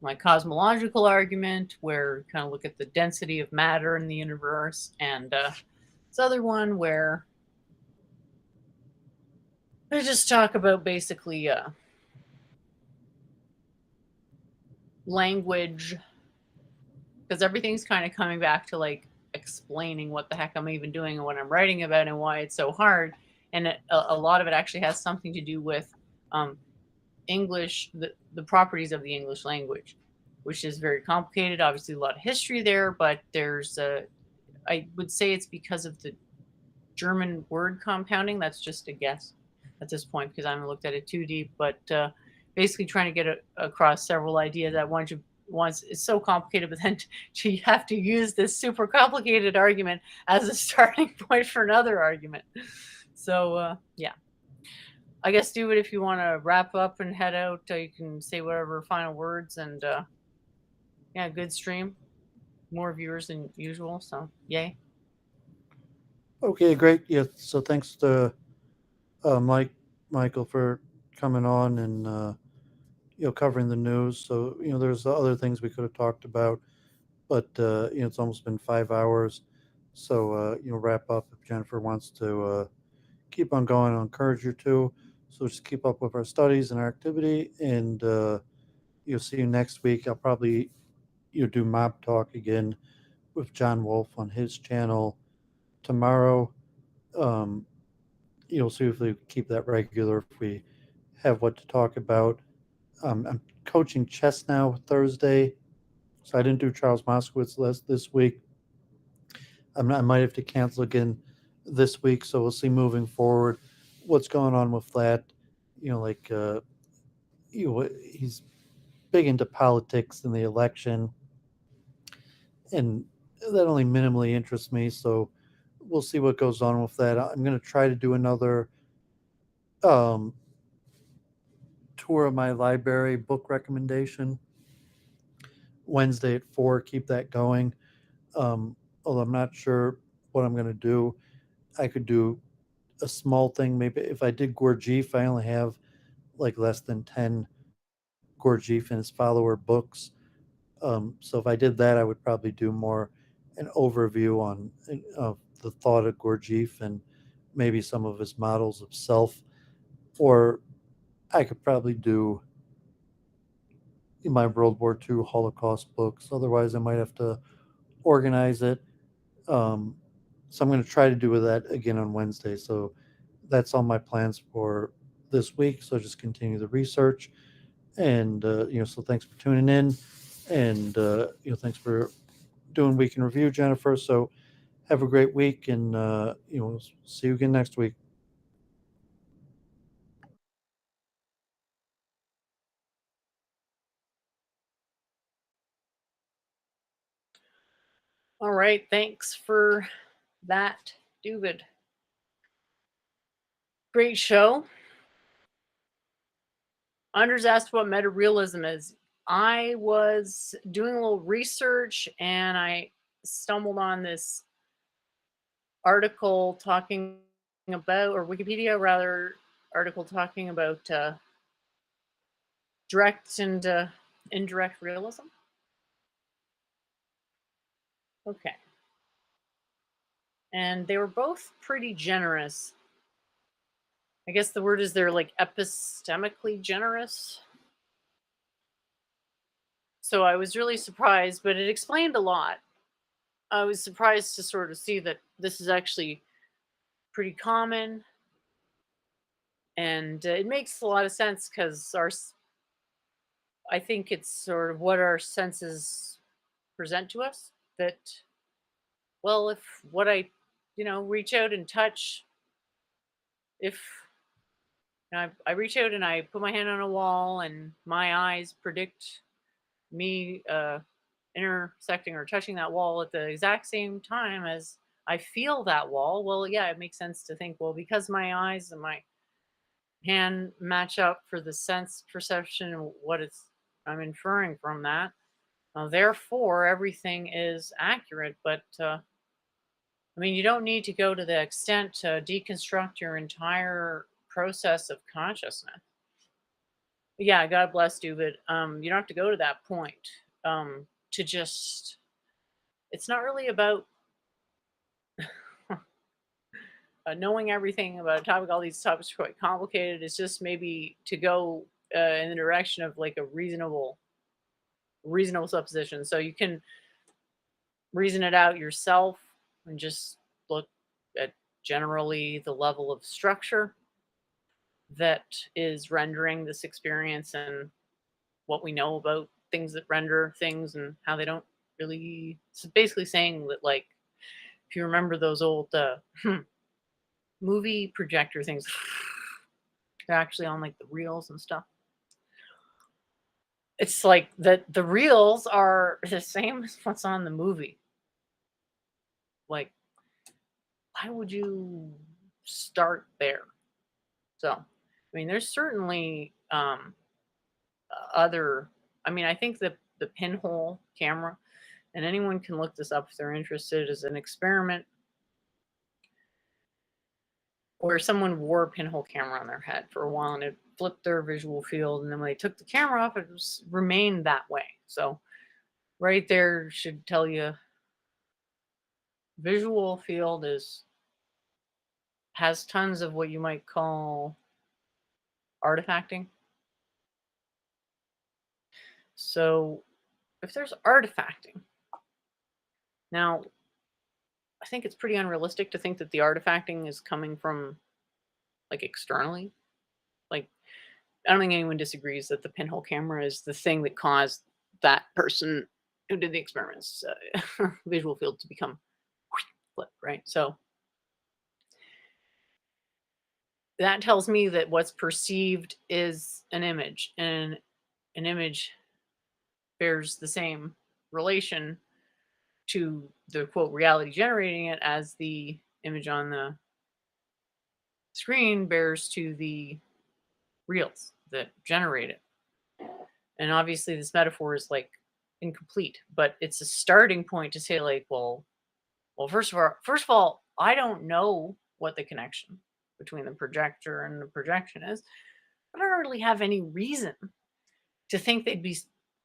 my cosmological argument, where we kind of look at the density of matter in the universe, and this other one where I just talk about basically language, because everything's kind of coming back to like explaining what the heck I'm even doing and what I'm writing about and why it's so hard. And a lot of it actually has something to do with English, the properties of the English language, which is very complicated. Obviously, a lot of history there, but there's I would say it's because of the German word compounding. That's just a guess at this point because I haven't looked at it too deep. But basically, trying to get across several ideas at once. It's so complicated, but then you have to use this super complicated argument as a starting point for another argument. So yeah, I guess do it if you want to wrap up and head out. You can say whatever final words, and yeah, good stream, more viewers than usual. So yay. Okay, great. Yeah, so thanks to Michael, for coming on and covering the news. So there's other things we could have talked about, but it's almost been 5 hours. So wrap up if Jennifer wants to keep on going. I'll encourage you to. So just keep up with our studies and our activity, and you'll see you next week. I'll probably do Mob Talk again with John Wolf on his channel tomorrow. You'll see if we keep that regular, if we have what to talk about. I'm coaching chess now Thursday, so I didn't do Charles Moskowitz this week. I might have to cancel again this week, so we'll see moving forward what's going on with that. He's big into politics and the election, and that only minimally interests me. So we'll see what goes on with that. I'm going to try to do another tour of my library book recommendation Wednesday at 4. Keep that going. Although I'm not sure what I'm going to do. I could do a small thing. Maybe if I did Gurdjieff, I only have like less than 10 Gurdjieff and his follower books. So if I did that, I would probably do more an overview on the thought of Gurdjieff and maybe some of his models of self. Or I could probably do my World War II Holocaust books. Otherwise, I might have to organize it. So I'm going to try to do that again on Wednesday. So that's all my plans for this week. So just continue the research. And, so thanks for tuning in. And, thanks for doing Week in Review, Jennifer. So have a great week, and, we'll see you again next week. All right, thanks for that, Doooovid. Great show. Anders asked what meta-realism is. I was doing a little research and I stumbled on this article talking about, or Wikipedia rather, article talking about direct and indirect realism. Okay. And they were both pretty generous. I guess the word is they're like epistemically generous. So I was really surprised, but it explained a lot. I was surprised to sort of see that this is actually pretty common, and it makes a lot of sense because I think it's sort of what our senses present to us. That, well, if what I, reach out and touch, if I reach out and I put my hand on a wall and my eyes predict me intersecting or touching that wall at the exact same time as I feel that wall, well, yeah, it makes sense to think, well, because my eyes and my hand match up for the sense perception and I'm inferring from that. Therefore, everything is accurate. But you don't need to go to the extent to deconstruct your entire process of consciousness. Yeah, God bless you, but you don't have to go to that point to just. It's not really about knowing everything about a topic. All these topics are quite complicated. It's just maybe to go in the direction of like a reasonable supposition. So you can reason it out yourself and just look at generally the level of structure that is rendering this experience and what we know about things that render things and how they don't really. So basically saying that, like, if you remember those old movie projector things, they're actually on like the reels and stuff. It's like that the reels are the same as what's on the movie. Like, why would you start there? So, there's certainly other. I think the pinhole camera, and anyone can look this up if they're interested, is an experiment where someone wore a pinhole camera on their head for a while and it flipped their visual field, and then when they took the camera off, it remained that way. So, right there should tell you visual field has tons of what you might call artifacting. So if there's artifacting, now I think it's pretty unrealistic to think that the artifacting is coming from like externally. Like, I don't think anyone disagrees that the pinhole camera is the thing that caused that person who did the experiments visual field to become flipped, right? So that tells me that what's perceived is an image, and an image bears the same relation to the quote reality generating it as the image on the screen bears to the reals that generate it. And obviously this metaphor is like incomplete, but it's a starting point to say, like, well, first of all, I don't know what the connection between the projector and the projection is. I don't really have any reason to think they'd be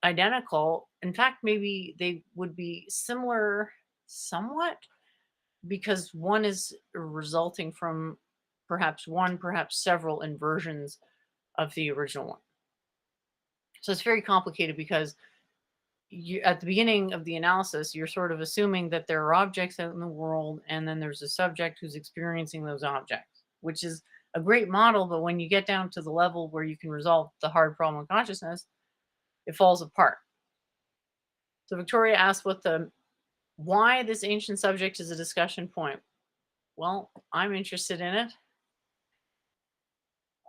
identical. In fact, maybe they would be similar somewhat, because one is resulting from perhaps several inversions of the original one. So it's very complicated because at the beginning of the analysis, you're sort of assuming that there are objects out in the world, and then there's a subject who's experiencing those objects, which is a great model. But when you get down to the level where you can resolve the hard problem of consciousness, it falls apart. So Victoria asked why this ancient subject is a discussion point. Well, I'm interested in it.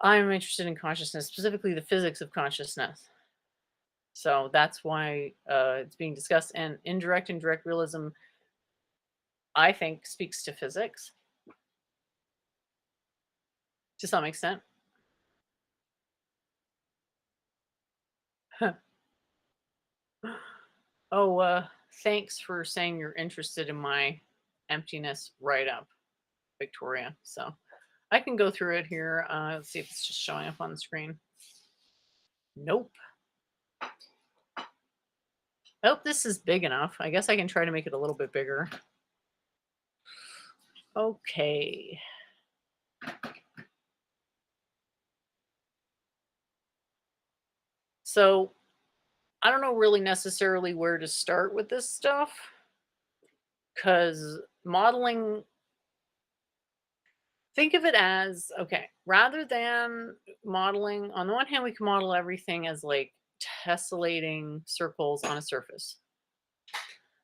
I'm interested in consciousness, specifically the physics of consciousness. So that's why it's being discussed. And indirect and direct realism, I think, speaks to physics to some extent. Thanks for saying you're interested in my emptiness write-up, Victoria. So I can go through it here. Let's see if it's just showing up on the screen. Nope. Oh, this is big enough. I guess I can try to make it a little bit bigger. Okay. So I don't know really necessarily where to start with this stuff, because modeling, think of it as, okay, rather than modeling, on the one hand, we can model everything as like tessellating circles on a surface.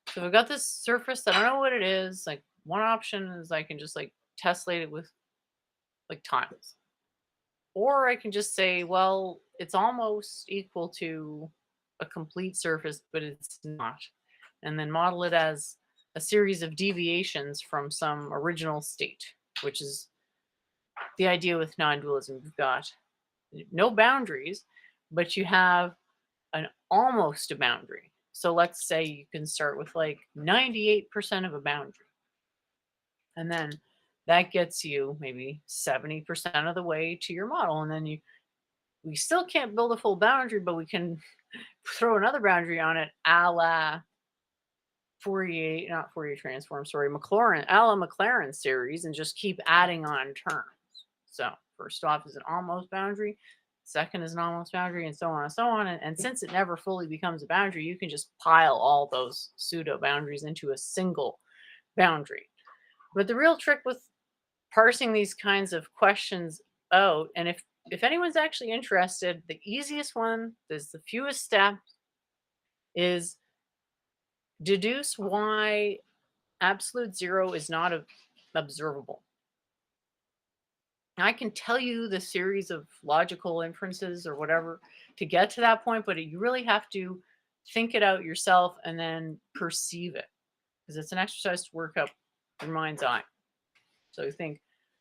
So we've got this surface that I don't know what it is. Like, one option is I can just like tessellate it with like tiles. Or I can just say, well, it's almost equal to a complete surface, but it's not. And then model it as a series of deviations from some original state, which is the idea with non-dualism. You've got no boundaries, but you have an almost a boundary. So let's say you can start with like 98% of a boundary. And then that gets you maybe 70% of the way to your model. And then we still can't build a full boundary, but we can throw another boundary on it, a la not Fourier transform, sorry, Maclaurin, a la Maclaurin series, and just keep adding on terms. So first off is an almost boundary, second is an almost boundary, and so on and so on. And since it never fully becomes a boundary, you can just pile all those pseudo boundaries into a single boundary. But the real trick with parsing these kinds of questions out, and if anyone's actually interested, the easiest one, there's the fewest steps, is deduce why absolute zero is not observable. I can tell you the series of logical inferences or whatever to get to that point, but you really have to think it out yourself and then perceive it, because it's an exercise to work up your mind's eye. So you think,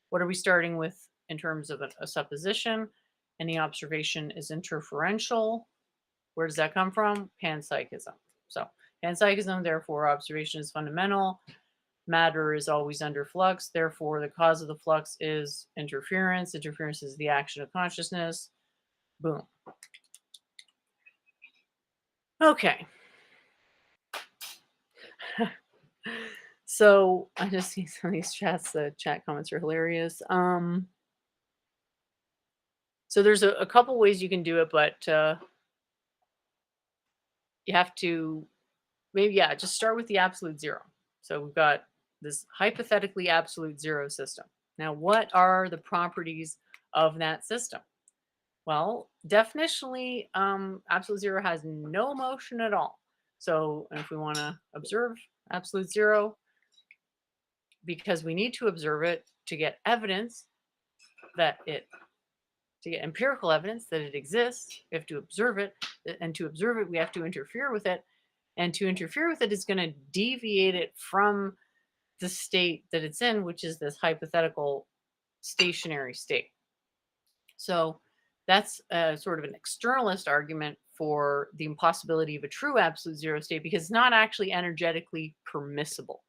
what are we starting with in terms of a supposition? Any observation is interferential. Where does that come from? Panpsychism. So panpsychism, therefore, observation is fundamental. Matter is always under flux. Therefore, the cause of the flux is interference. Interference is the action of consciousness. Boom. Okay. So I just see some of these chats. The chat comments are hilarious. So there's a couple ways you can do it, but you have to maybe, yeah, just start with the absolute zero. So we've got this hypothetically absolute zero system. Now, what are the properties of that system? Well, definitionally, absolute zero has no motion at all. So if we want to observe absolute zero, because we need to observe it to get evidence that to get empirical evidence that it exists, we have to observe it. And to observe it, we have to interfere with it. And to interfere with it is going to deviate it from the state that it's in, which is this hypothetical stationary state. So that's sort of an externalist argument for the impossibility of a true absolute zero state, because it's not actually energetically permissible.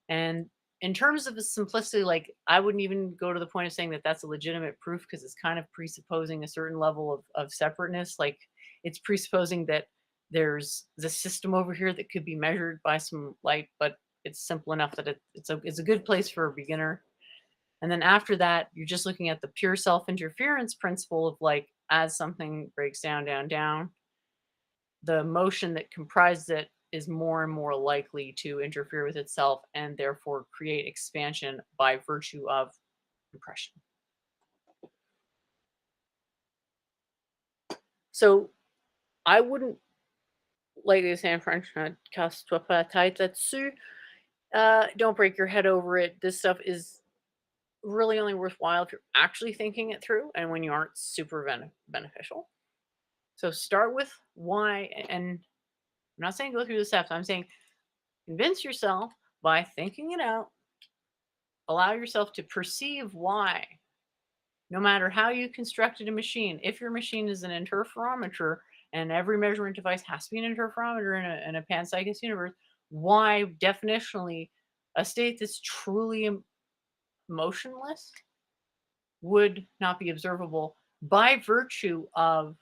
And in terms of the simplicity, like, I wouldn't even go to the point of saying that that's a legitimate proof, because it's kind of presupposing a certain level of separateness. Like, it's presupposing that there's the system over here that could be measured by some light, but it's simple enough that it's a good place for a beginner. And then after that, you're just looking at the pure self-interference principle of, like, as something breaks down, the motion that comprises it is more and more likely to interfere with itself and therefore create expansion by virtue of compression. So I wouldn't, like they say in French, casse-toi pas la tête là-dessus. Don't break your head over it. This stuff is really only worthwhile if you're actually thinking it through and when you aren't super beneficial. So start with why, and I'm not saying go through the steps. I'm saying convince yourself by thinking it out. Allow yourself to perceive why. No matter how you constructed a machine, if your machine is an interferometer and every measurement device has to be an interferometer in a panpsychist universe, why definitionally a state that's truly motionless would not be observable by virtue of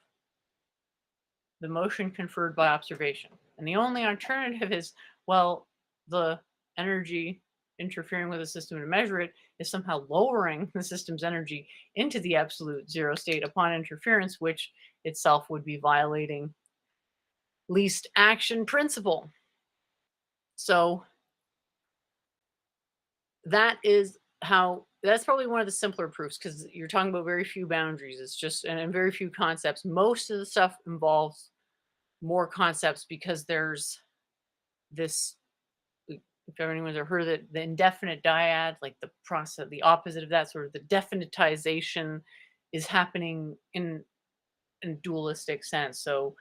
the motion conferred by observation. And the only alternative is, well, the energy interfering with the system to measure it is somehow lowering the system's energy into the absolute zero state upon interference, which itself would be violating least action principle. So that's probably one of the simpler proofs, because you're talking about very few boundaries. It's just, and very few concepts. Most of the stuff involves more concepts because there's this, if anyone's ever heard of it, the indefinite dyad, like the process, the opposite of that, sort of the definitization is happening in dualistic sense. So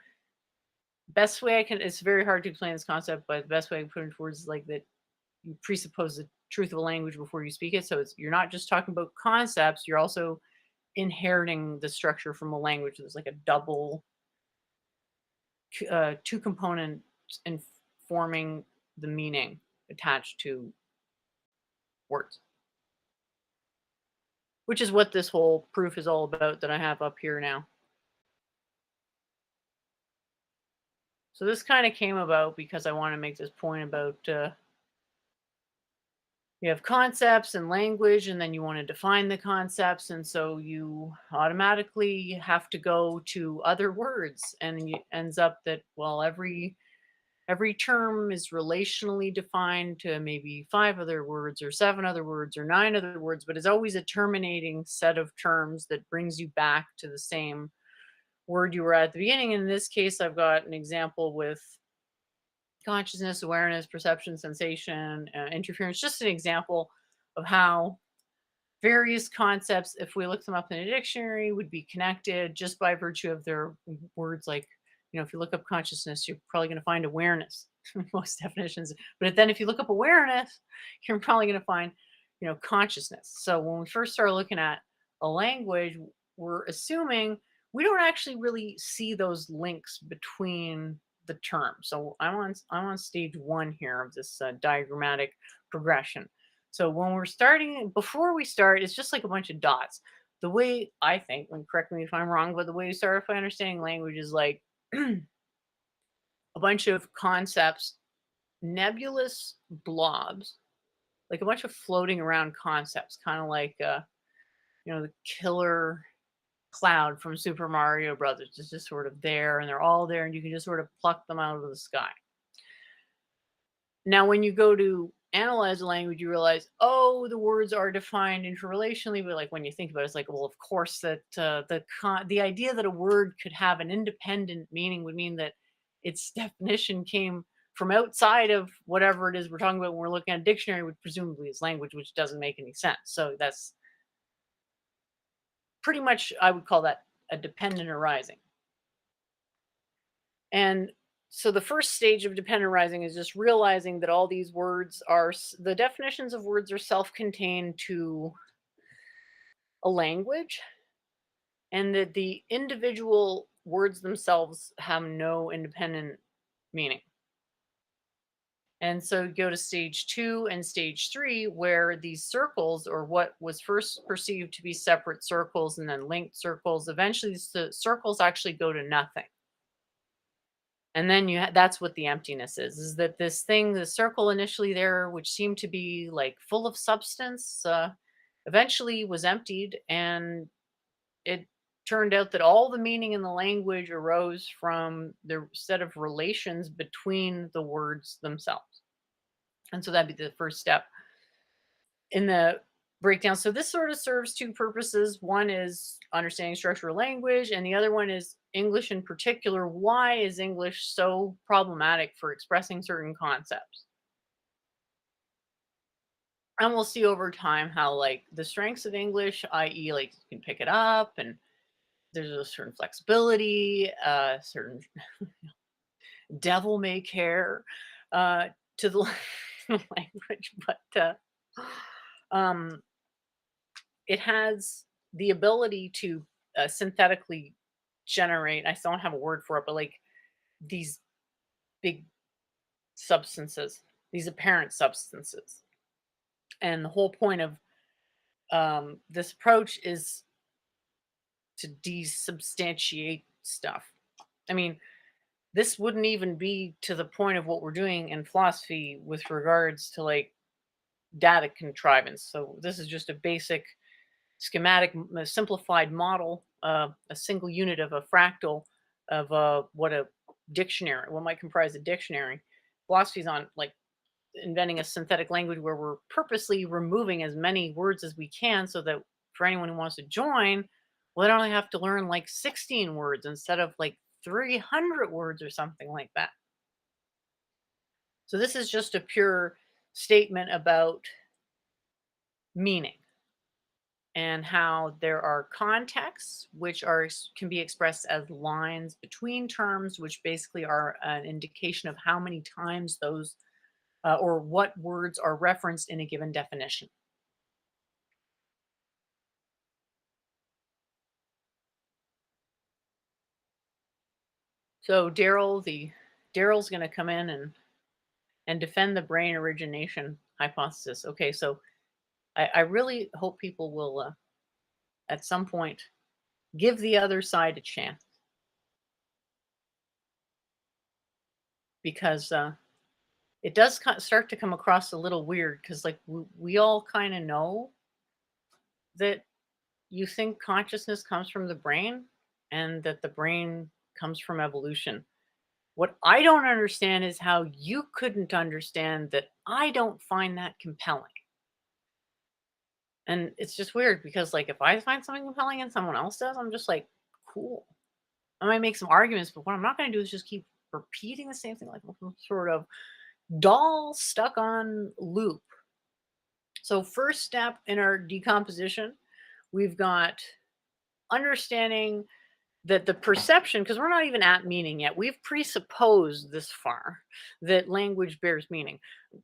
best way it's very hard to explain this concept, but the best way I can put it into words is like that you presuppose the truth of a language before you speak it. So you're not just talking about concepts, you're also inheriting the structure from a language. There's like a double, two components informing the meaning attached to words, which is what this whole proof is all about that I have up here now. So this kind of came about because I want to make this point about you have concepts and language, and then you want to define the concepts, and so you automatically have to go to other words, and it ends up that, well, every term is relationally defined to maybe 5 other words or 7 other words or 9 other words, but it's always a terminating set of terms that brings you back to the same word you were at the beginning. In this case, I've got an example with consciousness, awareness, perception, sensation, interference, just an example of how various concepts, if we look them up in a dictionary, would be connected just by virtue of their words. Like, if you look up consciousness, you're probably going to find awareness, most definitions. But then if you look up awareness, you're probably going to find, consciousness. So when we first start looking at a language, we're assuming we don't actually really see those links between the terms. So I'm on stage 1 here of this diagrammatic progression. So when we're starting, before we start, it's just like a bunch of dots. The way I think, and correct me if I'm wrong, but the way you start by understanding language is like a bunch of concepts, nebulous blobs, like a bunch of floating around concepts, kind of like the killer cloud from Super Mario Brothers. It's just sort of there, and they're all there, and you can just sort of pluck them out of the sky. Now, when you go to analyze a language, you realize, oh, the words are defined interrelationally. But like when you think about it, it's like, well, of course, that the idea that a word could have an independent meaning would mean that its definition came from outside of whatever it is we're talking about when we're looking at a dictionary, which presumably is language, which doesn't make any sense. So that's pretty much, I would call that a dependent arising. And so the first stage of dependent arising is just realizing that all these words the definitions of words are self-contained to a language, and that the individual words themselves have no independent meaning. And so you go to stage 2 and stage 3, where these circles, or what was first perceived to be separate circles and then linked circles, eventually the circles actually go to nothing. And then that's what the emptiness is that this thing, the circle initially there, which seemed to be like full of substance, eventually was emptied. And it turned out that all the meaning in the language arose from the set of relations between the words themselves. And so that'd be the first step in the breakdown. So this sort of serves 2 purposes. One is understanding structural language, and the other one is English in particular. Why is English so problematic for expressing certain concepts? And we'll see over time how like the strengths of English, i.e. like you can pick it up and there's a certain flexibility, certain devil may care to the language, but it has the ability to synthetically generate, I still don't have a word for it, but like these big substances, these apparent substances. And the whole point of this approach is to desubstantiate stuff. I mean, this wouldn't even be to the point of what we're doing in philosophy with regards to like data contrivance. So this is just a basic schematic, a simplified model, a single unit of a fractal of what a dictionary, what might comprise a dictionary. Philosophy is on like inventing a synthetic language where we're purposely removing as many words as we can so that for anyone who wants to join, well, they don't have to learn like 16 words instead of like 300 words or something like that. So this is just a pure statement about meaning and how there are contexts which are can be expressed as lines between terms, which basically are an indication of how many times those or what words are referenced in a given definition. So Daryl's going to come in and defend the brain origination hypothesis. Okay, so I really hope people will at some point give the other side a chance, because it does start to come across a little weird, because like we all kind of know that you think consciousness comes from the brain and that the brain comes from evolution. What I don't understand is how you couldn't understand that I don't find that compelling. And it's just weird because, like, if I find something compelling and someone else does, I'm just like, cool. I might make some arguments, but what I'm not going to do is just keep repeating the same thing like some sort of doll stuck on loop. So, first step in our decomposition, we've got understanding that the perception, because we're not even at meaning yet, we've presupposed this far that language bears meaning.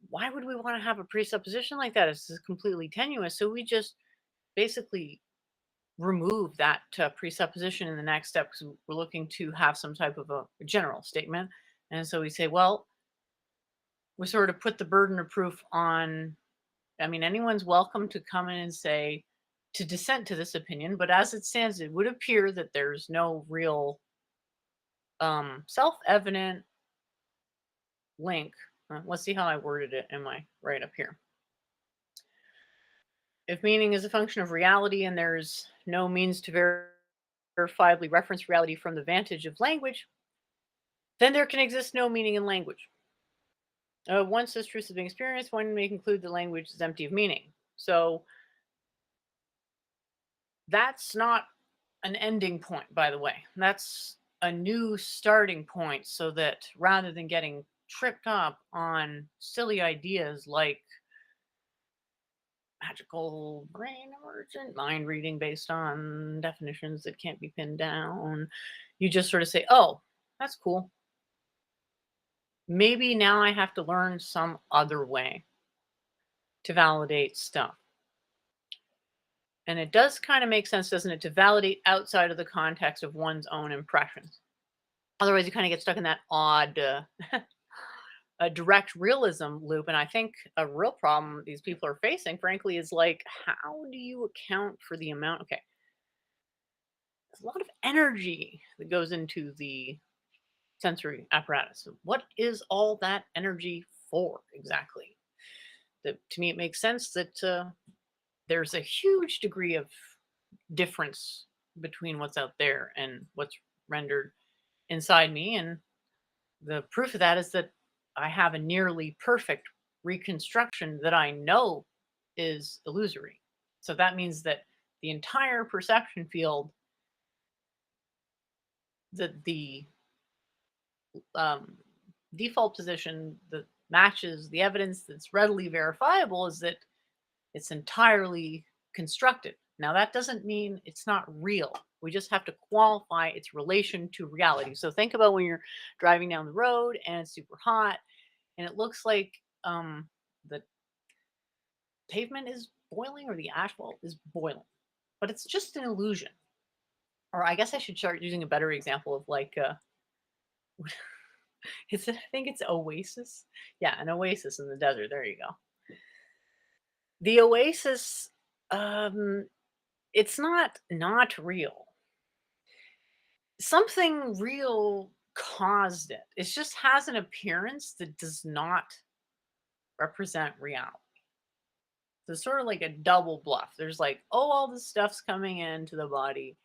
Why would we want to have a presupposition like that? It's completely tenuous. So we just basically remove that presupposition in the next step, because we're looking to have some type of a general statement. And so we say, well, we sort of put the burden of proof on. I mean, anyone's welcome to come in and say, to dissent to this opinion, but as it stands, it would appear that there's no real self-evident link. Let's see how I worded it. Am I right up here? If meaning is a function of reality and there's no means to verifiably reference reality from the vantage of language, then there can exist no meaning in language. Once this truth has been experienced, one may conclude the language is empty of meaning. So that's not an ending point, by the way. That's a new starting point, so that rather than getting tripped up on silly ideas like magical brain emergent mind reading based on definitions that can't be pinned down, you just sort of say, oh, that's cool. Maybe now I have to learn some other way to validate stuff. And it does kind of make sense, doesn't it, to validate outside of the context of one's own impressions. Otherwise, you kind of get stuck in that odd a direct realism loop. And I think a real problem these people are facing, frankly, is like, how do you account for the amount? Okay. There's a lot of energy that goes into the sensory apparatus. So what is all that energy for exactly? To me, it makes sense that there's a huge degree of difference between what's out there and what's rendered inside me. And the proof of that is that I have a nearly perfect reconstruction that I know is illusory. So that means that the entire perception field, that the default position that matches the evidence that's readily verifiable, is that it's entirely constructed. Now, that doesn't mean it's not real. We just have to qualify its relation to reality. So think about when you're driving down the road and it's super hot and it looks like the pavement is boiling or the asphalt is boiling, but it's just an illusion. Or I guess I should start using a better example of like, I think it's oasis. Yeah, an oasis in the desert. There you go. The oasis It's not real. Something real caused it. It just has an appearance that does not represent reality. So it's sort of like a double bluff. There's like, oh, all this stuff's coming into the body.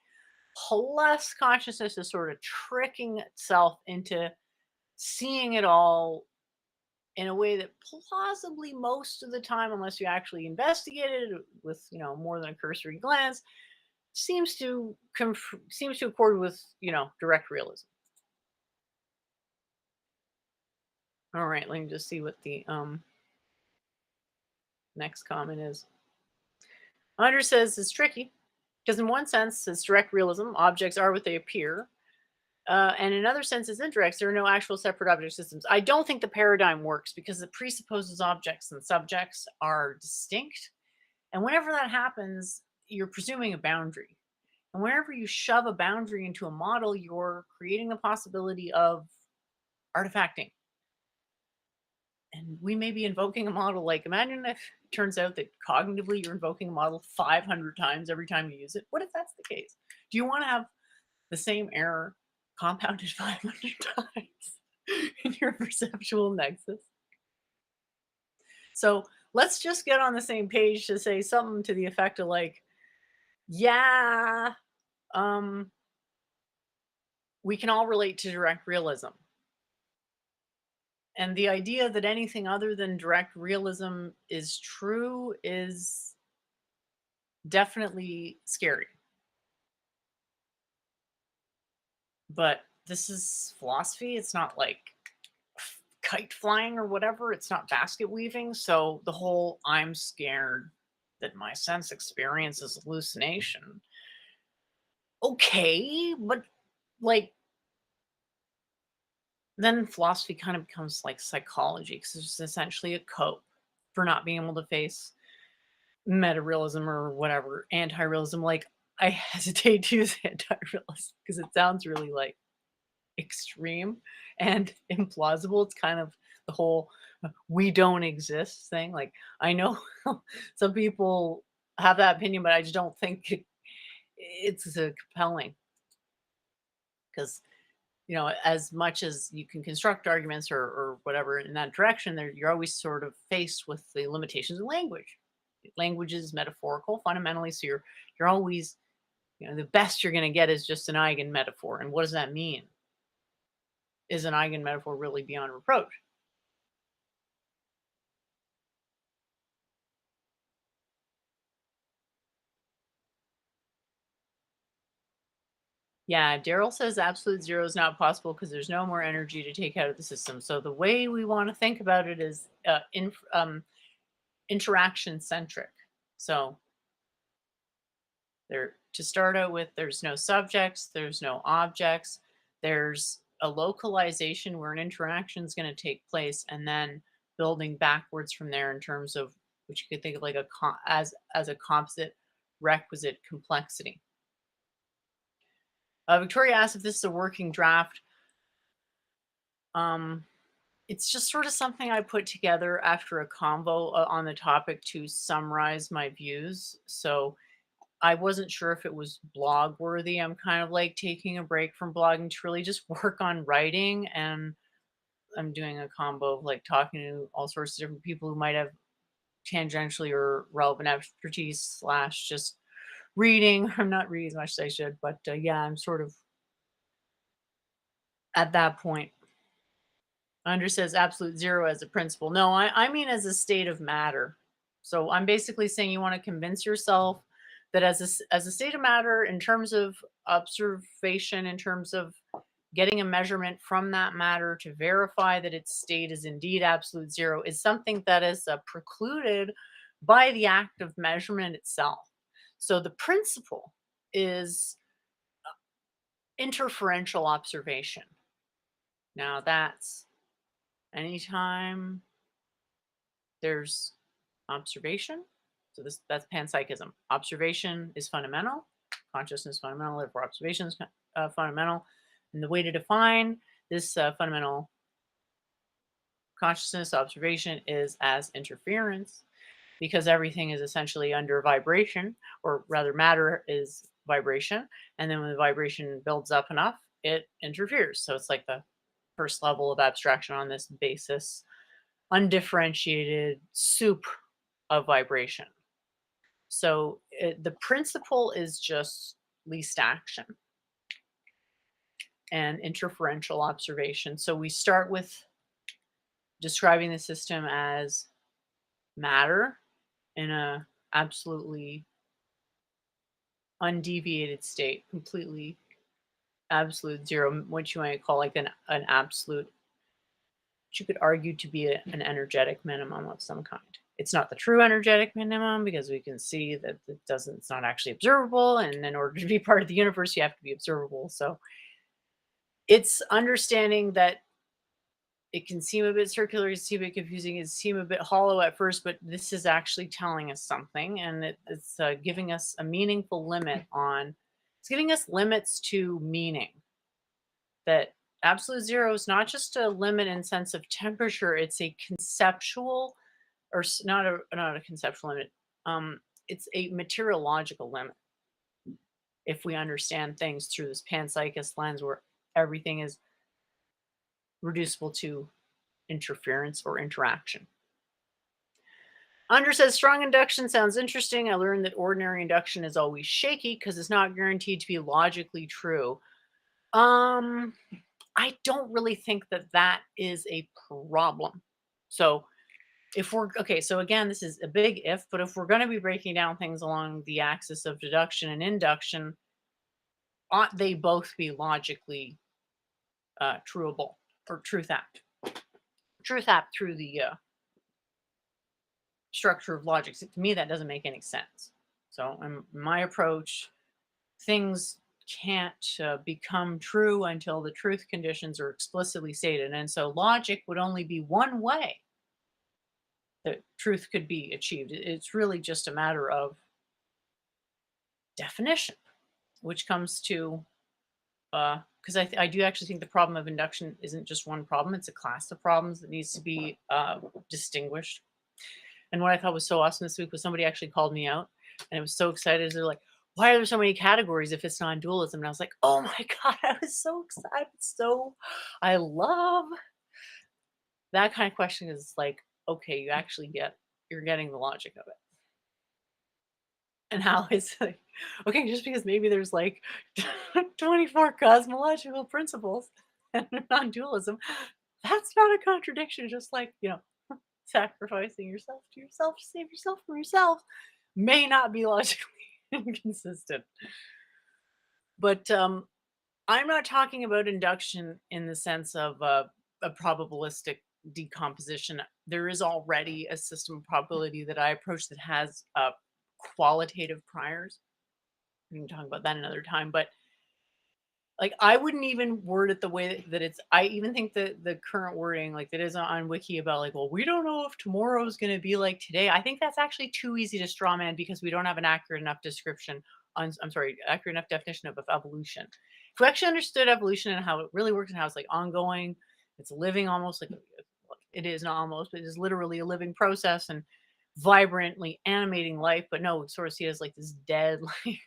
Plus, consciousness is sort of tricking itself into seeing it all in a way that plausibly most of the time, unless you actually investigate it with more than a cursory glance, seems to accord with direct realism. All right, let me just see what the next comment is. Andre says it's tricky because in one sense it's direct realism, objects are what they appear. And in another sense, it's indirect. There are no actual separate object systems. I don't think the paradigm works because it presupposes objects and subjects are distinct. And whenever that happens, you're presuming a boundary. And whenever you shove a boundary into a model, you're creating the possibility of artifacting. And we may be invoking a model. Like, imagine if it turns out that cognitively you're invoking a model 500 times every time you use it. What if that's the case? Do you want to have the same error compounded 500 times in your perceptual nexus? So let's just get on the same page to say something to the effect of like, yeah, we can all relate to direct realism. And the idea that anything other than direct realism is true is definitely scary. But this is philosophy. It's not like kite flying or whatever. It's not basket weaving. So the whole I'm scared that my sense experience is hallucination. Okay, but like then philosophy kind of becomes like psychology because it's essentially a cope for not being able to face meta-realism or whatever, anti-realism. Like, I hesitate to use anti-realism because it sounds really like extreme and implausible. It's kind of the whole we don't exist thing. Like, I know some people have that opinion, but I just don't think it's compelling because as much as you can construct arguments or whatever in that direction, you're always sort of faced with the limitations of language. Language is metaphorical fundamentally, so you're always, the best you're going to get is just an eigen metaphor. And what does that mean? Is an eigen metaphor really beyond reproach? Yeah, Daryl says absolute zero is not possible because there's no more energy to take out of the system. So the way we want to think about it is interaction centric. So to start out with, there's no subjects, there's no objects, there's a localization where an interaction is going to take place, and then building backwards from there in terms of which you could think of like as a composite requisite complexity. Victoria asked if this is a working draft. It's just sort of something I put together after a convo on the topic to summarize my views. So I wasn't sure if it was blog worthy. I'm kind of like taking a break from blogging to really just work on writing. And I'm doing a combo of like talking to all sorts of different people who might have tangentially or relevant expertise / just reading. I'm not reading as much as I should, but yeah, I'm sort of at that point. Under says absolute zero as a principle. No, I mean as a state of matter. So I'm basically saying you want to convince yourself that as a state of matter, in terms of observation, in terms of getting a measurement from that matter to verify that its state is indeed absolute zero, is something that is precluded by the act of measurement itself. So the principle is interferential observation. Now that's anytime there's observation. So that's panpsychism. Observation is fundamental. Consciousness is fundamental. Therefore, observation is fundamental. And the way to define this fundamental consciousness observation is as interference. because everything is essentially under vibration, or rather matter is vibration. And then when the vibration builds up enough, it interferes. So it's like the first level of abstraction on this basis, undifferentiated soup of vibration. So the principle is just least action and interferential observation. So we start with describing the system as matter in a absolutely undeviated state, completely absolute zero, what you might call like an absolute, which you could argue to be an energetic minimum of some kind. It's not the true energetic minimum because we can see that it's not actually observable. And in order to be part of the universe, you have to be observable. So it's understanding that it can seem a bit circular, it can seem a bit confusing, it can seem a bit hollow at first, but this is actually telling us something, and it's giving us a meaningful limit on, it's giving us limits to meaning. That absolute zero is not just a limit in sense of temperature, it's a conceptual, or not a conceptual limit, it's a materiological limit. If we understand things through this panpsychist lens where everything is reducible to interference or interaction. Under says strong induction sounds interesting. I learned that ordinary induction is always shaky because it's not guaranteed to be logically true. I don't really think that is a problem. So if we're okay, so again, this is a big if, but if we're going to be breaking down things along the axis of deduction and induction, ought they both be logically trueable or truth apt through the structure of logic? So to me, that doesn't make any sense. So in my approach, things can't become true until the truth conditions are explicitly stated. And so logic would only be one way that truth could be achieved. It's really just a matter of definition, which comes to, because I do actually think the problem of induction isn't just one problem, it's a class of problems that needs to be distinguished. And what I thought was so awesome this week was somebody actually called me out, and I was so excited. They're like, why are there so many categories if it's non-dualism? And I was like, oh my God, I was so excited. I love that kind of question. Is like, okay, you're getting the logic of it. And how it's like, okay, just because maybe there's like 24 cosmological principles and non-dualism, that's not a contradiction. Just like, sacrificing yourself to yourself to save yourself from yourself may not be logically inconsistent. But I'm not talking about induction in the sense of a probabilistic decomposition. There is already a system of probability that I approach that has qualitative priors. We can talk about that another time, but like I wouldn't even word it the way that it's. I even think that the current wording, like that is on Wiki about like, well, we don't know if tomorrow is going to be like today. I think that's actually too easy to straw man because we don't have an accurate enough accurate enough definition of evolution. If we actually understood evolution and how it really works and how it's like ongoing, it's living almost like it is not almost, but it is literally a living process and vibrantly animating life. But no, we sort of see it as like this dead, like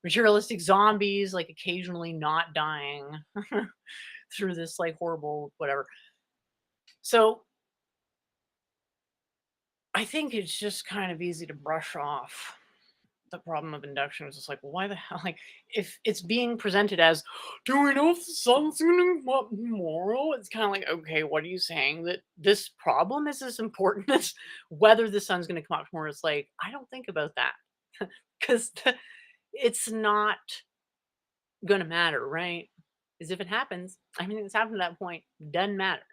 materialistic zombies, like occasionally not dying through this like horrible whatever. So I think it's just kind of easy to brush off the problem of induction. Is just like, well, why the hell? Like, if it's being presented as, do we know if the sun's gonna come up tomorrow? It's kind of like, okay, what are you saying? That this problem is as important as whether the sun's gonna come up tomorrow? It's like, I don't think about that because it's not gonna matter, right? Is if it happens, anything that's happened to that point doesn't matter,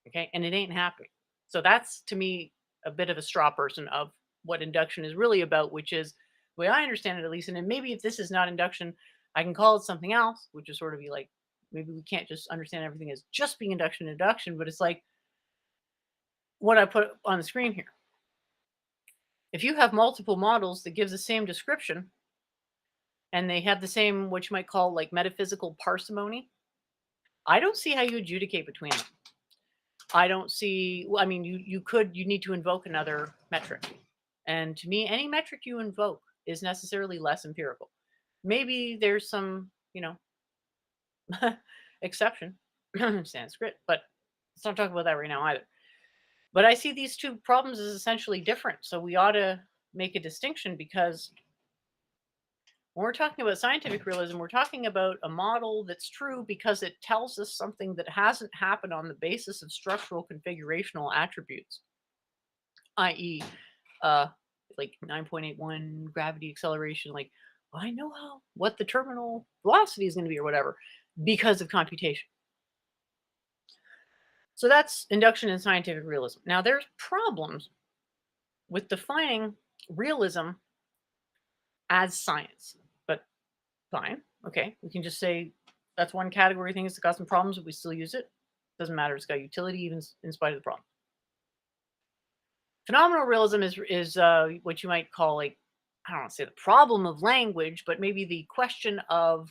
okay? And it ain't happening. So that's to me a bit of a straw person of what induction is really about, which is the way I understand it at least. And then maybe if this is not induction, I can call it something else, which is sort of be like, maybe we can't just understand everything as just being induction, but it's like what I put on the screen here. If you have multiple models that gives the same description and they have the same, what you might call like metaphysical parsimony, I don't see how you adjudicate between them. I don't see, I mean, you need to invoke another metric. And to me, any metric you invoke is necessarily less empirical. Maybe there's some, exception in Sanskrit, but let's not talk about that right now either. But I see these two problems as essentially different. So we ought to make a distinction, because when we're talking about scientific realism, we're talking about a model that's true because it tells us something that hasn't happened on the basis of structural configurational attributes, i.e., uh, like 9.81 gravity acceleration. Like, I know what the terminal velocity is going to be or whatever because of computation. So that's induction and scientific realism. Now, there's problems with defining realism as science, but fine. Okay, we can just say that's one category of things that got some problems, but we still use it. Doesn't matter. It's got utility even in spite of the problem. Phenomenal realism is what you might call, like, I don't want to say the problem of language, but maybe the question of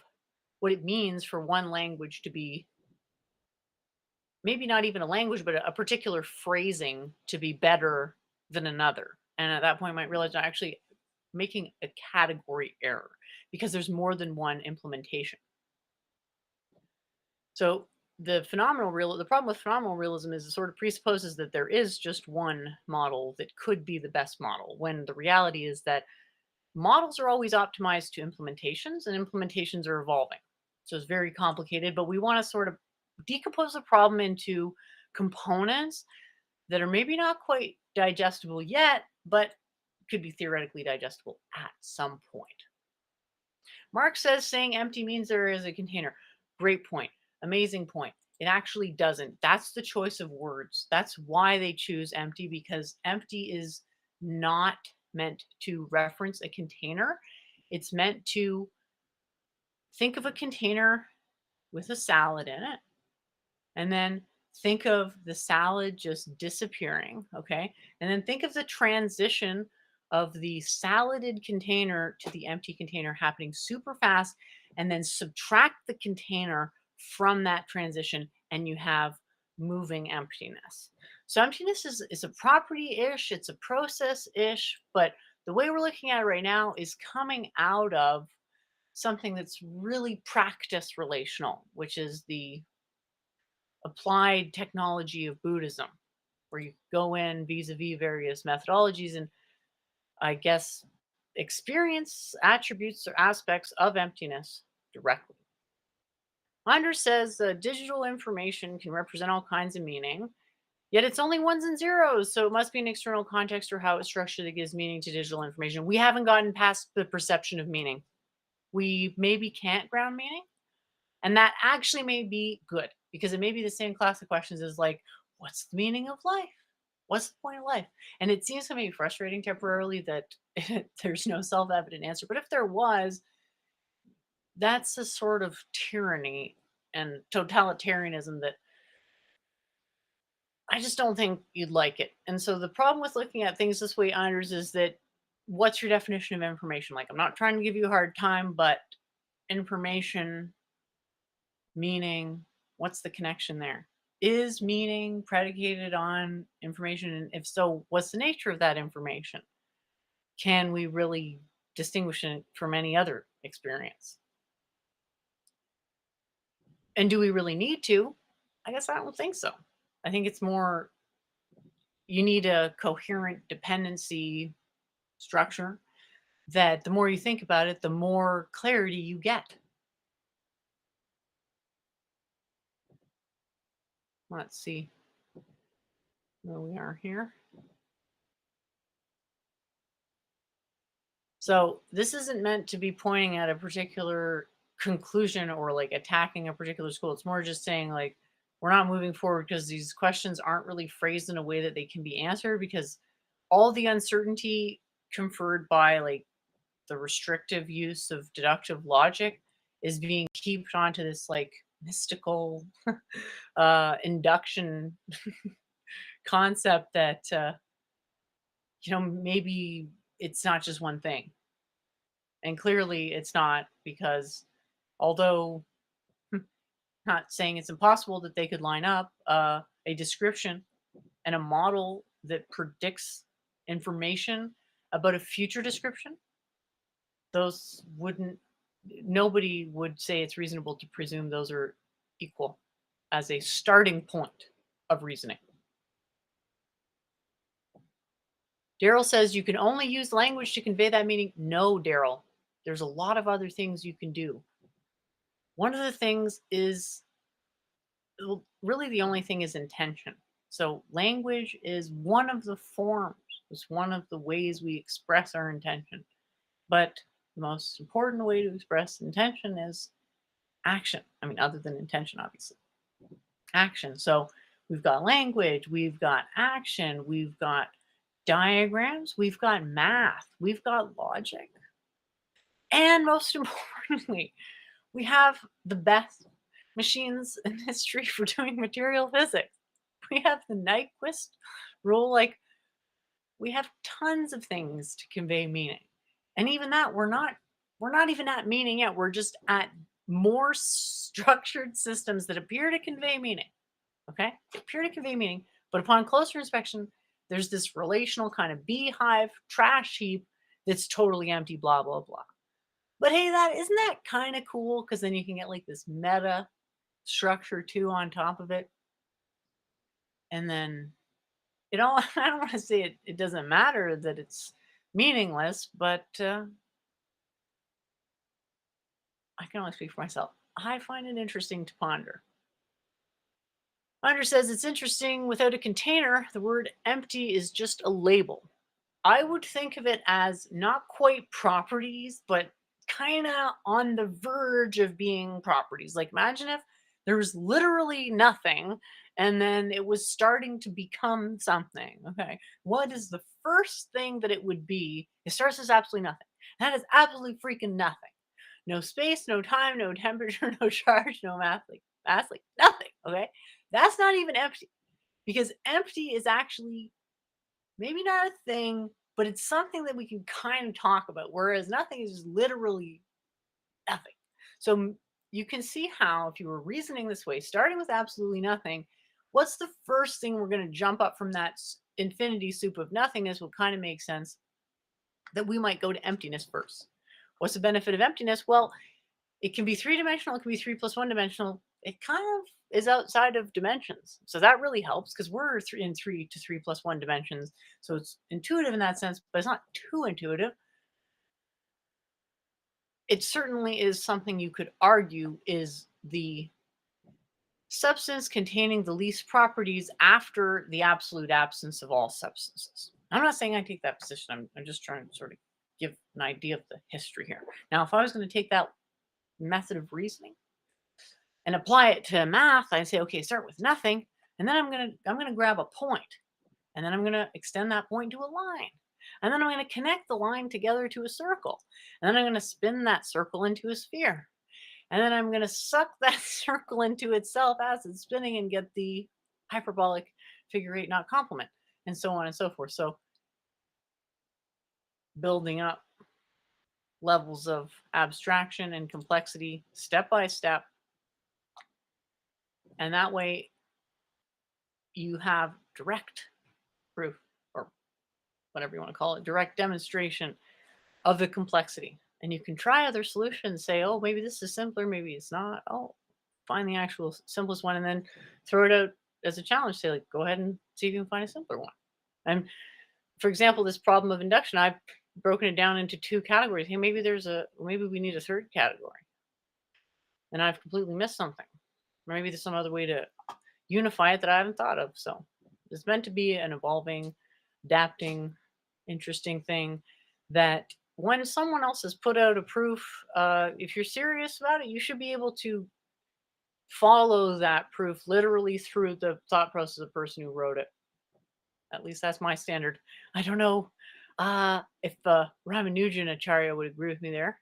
what it means for one language to be, maybe not even a language, but a particular phrasing to be better than another. And at that point, I might realize I'm actually making a category error because there's more than one implementation. So the problem with phenomenal realism is it sort of presupposes that there is just one model that could be the best model, when the reality is that models are always optimized to implementations, and implementations are evolving. So it's very complicated, but we want to sort of decompose the problem into components that are maybe not quite digestible yet, but could be theoretically digestible at some point. Marx says saying empty means there is a container. Great point. Amazing point. It actually doesn't. That's the choice of words. That's why they choose empty, because empty is not meant to reference a container. It's meant to think of a container with a salad in it, and then think of the salad just disappearing, okay? And then think of the transition of the saladed container to the empty container happening super fast, and then subtract the container from that transition, and you have moving emptiness. So emptiness is a property-ish, it's a process-ish, but the way we're looking at it right now is coming out of something that's really practice relational, which is the applied technology of Buddhism, where you go in vis-a-vis various methodologies and, I guess, experience attributes or aspects of emptiness directly. Anders says digital information can represent all kinds of meaning, yet it's only ones and zeros, so it must be an external context or how it's structured that gives meaning to digital information. We haven't gotten past the perception of meaning. We maybe can't ground meaning, and that actually may be good, because it may be the same class of questions as, like, what's the meaning of life? What's the point of life? And it seems to me frustrating temporarily that there's no self-evident answer. But if there was, that's a sort of tyranny and totalitarianism that I just don't think you'd like it. And so the problem with looking at things this way, Anders, is that what's your definition of information? Like, I'm not trying to give you a hard time, but information, meaning, what's the connection there? Is meaning predicated on information? And if so, what's the nature of that information? Can we really distinguish it from any other experience? And do we really need to? I guess I don't think so. I think it's more, you need a coherent dependency structure that the more you think about it, the more clarity you get. Let's see where we are here. So this isn't meant to be pointing at a particular conclusion or like attacking a particular school. It's more just saying, like, we're not moving forward because these questions aren't really phrased in a way that they can be answered, because all the uncertainty conferred by, like, the restrictive use of deductive logic is being heaped onto this, like, mystical induction concept that maybe it's not just one thing. And clearly it's not, because although not saying it's impossible that they could line up a description and a model that predicts information about a future description, those wouldn't, nobody would say it's reasonable to presume those are equal as a starting point of reasoning. Daryl says you can only use language to convey that meaning. No, Daryl, there's a lot of other things you can do. One of the things is, well, really the only thing is intention. So language is one of the forms, it's one of the ways we express our intention. But the most important way to express intention is action. I mean, other than intention, obviously. Action. So we've got language, we've got action, we've got diagrams, we've got math, we've got logic. And most importantly, we have the best machines in history for doing material physics. We have the Nyquist rule. Like, we have tons of things to convey meaning. And even that, we're not even at meaning yet. We're just at more structured systems that appear to convey meaning. Okay? Appear to convey meaning, but upon closer inspection, there's this relational kind of beehive trash heap that's totally empty, blah, blah, blah. But hey, isn't that kind of cool? Because then you can get like this meta structure too on top of it. And then it all, I don't want to say it doesn't matter that it's meaningless, but I can only speak for myself. I find it interesting to ponder. Ponder says it's interesting, without a container, the word empty is just a label. I would think of it as not quite properties, but kind of on the verge of being properties. Like, imagine if there was literally nothing and then it was starting to become something. Okay. What is the first thing that it would be? It starts as absolutely nothing. That is absolutely freaking nothing. No space, no time, no temperature, no charge, no mass, like nothing. Okay. That's not even empty, because empty is actually maybe not a thing, but it's something that we can kind of talk about, whereas nothing is just literally nothing. So you can see how, if you were reasoning this way, starting with absolutely nothing, what's the first thing we're going to jump up from that infinity soup of nothingness will kind of make sense that we might go to emptiness first. What's the benefit of emptiness? Well, it can be three-dimensional, it can be 3 + 1 dimensional. It kind of is outside of dimensions. So that really helps, because we're in 3 to 3 + 1 dimensions. So it's intuitive in that sense, but it's not too intuitive. It certainly is something you could argue is the substance containing the least properties after the absolute absence of all substances. I'm not saying I take that position. I'm just trying to sort of give an idea of the history here. Now, if I was going to take that method of reasoning and apply it to math, I'd say, okay, start with nothing, and then I'm gonna grab a point, and then I'm gonna extend that point to a line, and then I'm gonna connect the line together to a circle, and then I'm gonna spin that circle into a sphere, and then I'm gonna suck that circle into itself as it's spinning and get the hyperbolic figure 8 knot complement, and so on and so forth. So building up levels of abstraction and complexity step by step. And that way you have direct proof, or whatever you want to call it, direct demonstration of the complexity. And you can try other solutions, say, oh, maybe this is simpler, maybe it's not. Oh, find the actual simplest one and then throw it out as a challenge. Say, like, go ahead and see if you can find a simpler one. And for example, this problem of induction, I've broken it down into 2 categories. Hey, maybe we need a 3rd category. And I've completely missed something. Maybe there's some other way to unify it that I haven't thought of. So it's meant to be an evolving, adapting, interesting thing that when someone else has put out a proof, if you're serious about it, you should be able to follow that proof literally through the thought process of the person who wrote it. At least that's my standard. I don't know if Ramanujan Acharya would agree with me there.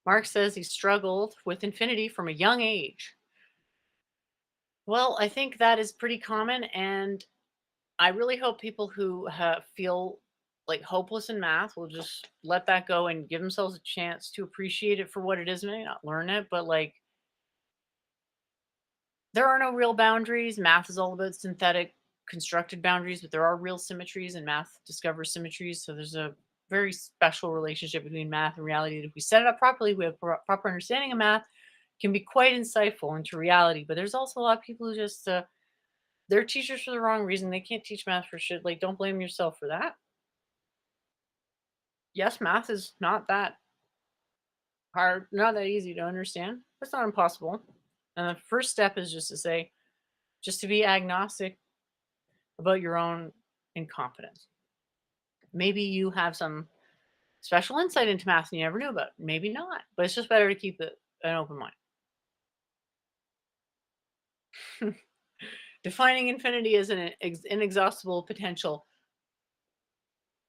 Mark says he struggled with infinity from a young age. Well, I think that is pretty common, and I really hope people who feel like hopeless in math will just let that go and give themselves a chance to appreciate it for what it is. Maybe not learn it, but like, there are no real boundaries. Math is all about synthetic constructed boundaries, but there are real symmetries, and math discovers symmetries. So there's a very special relationship between math and reality. That if we set it up properly, we have proper understanding of math, can be quite insightful into reality. But there's also a lot of people who just they're teachers for the wrong reason. They can't teach math for shit. Like, don't blame yourself for that. Yes, math is not that hard, not that easy to understand. It's not impossible. And the first step is just to say, just to be agnostic about your own incompetence. Maybe you have some special insight into math and you never knew about it. Maybe not, but it's just better to keep an open mind. Defining infinity as an inexhaustible potential.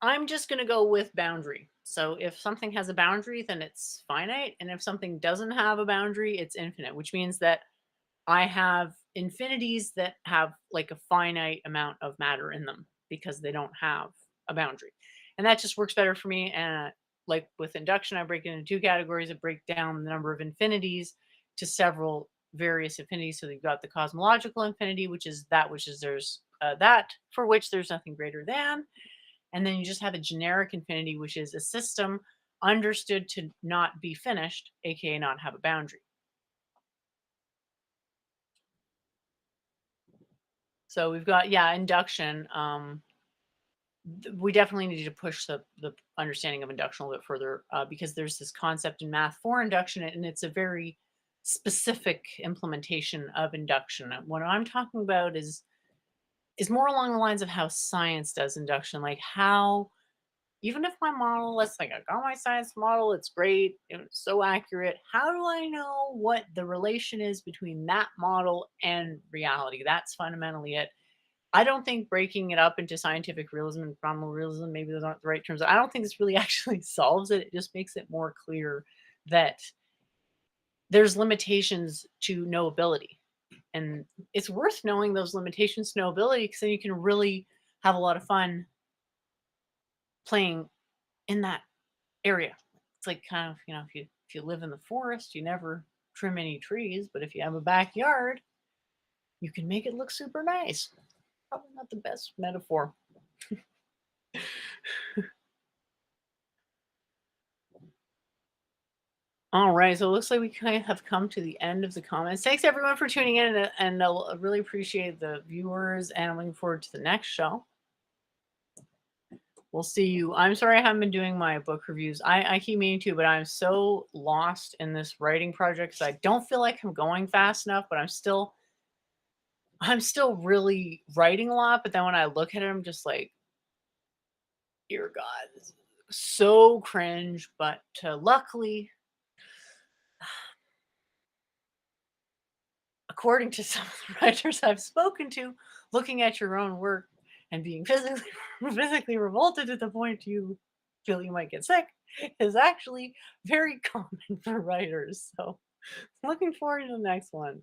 I'm just going to go with boundary. So if something has a boundary, then it's finite. And if something doesn't have a boundary, it's infinite, which means that I have infinities that have like a finite amount of matter in them because they don't have a boundary. And that just works better for me. And like with induction, I break it into two categories. I break down the number of infinities to several various infinities. So you've got the cosmological infinity, which is that which is there's that for which there's nothing greater than. And then you just have a generic infinity, which is a system understood to not be finished, aka not have a boundary. So we've got, induction. We definitely need to push the understanding of induction a little bit further because there's this concept in math for induction, and it's a very specific implementation of induction. What I'm talking about is more along the lines of how science does induction, like how, even if my model, let's like I got my science model, it's great, it's so accurate. How do I know what the relation is between that model and reality? That's fundamentally it. I don't think breaking it up into scientific realism and phenomenal realism, maybe those aren't the right terms. I don't think this really actually solves it. It just makes it more clear that there's limitations to knowability. And it's worth knowing those limitations to knowability because then you can really have a lot of fun playing in that area. It's like kind of, if you live in the forest, you never trim any trees, but if you have a backyard, you can make it look super nice. Probably not the best metaphor. All right, so it looks like we kind of have come to the end of the comments. Thanks everyone for tuning in, and I really appreciate the viewers, and I'm looking forward to the next show. We'll see you. I'm sorry I haven't been doing my book reviews. I keep meaning to, but I'm so lost in this writing project because I don't feel like I'm going fast enough, but I'm still really writing a lot. But then when I look at it, I'm just like, dear God, this is so cringe. But luckily, according to some of the writers I've spoken to, looking at your own work and being physically revolted to the point you feel you might get sick is actually very common for writers. So looking forward to the next one.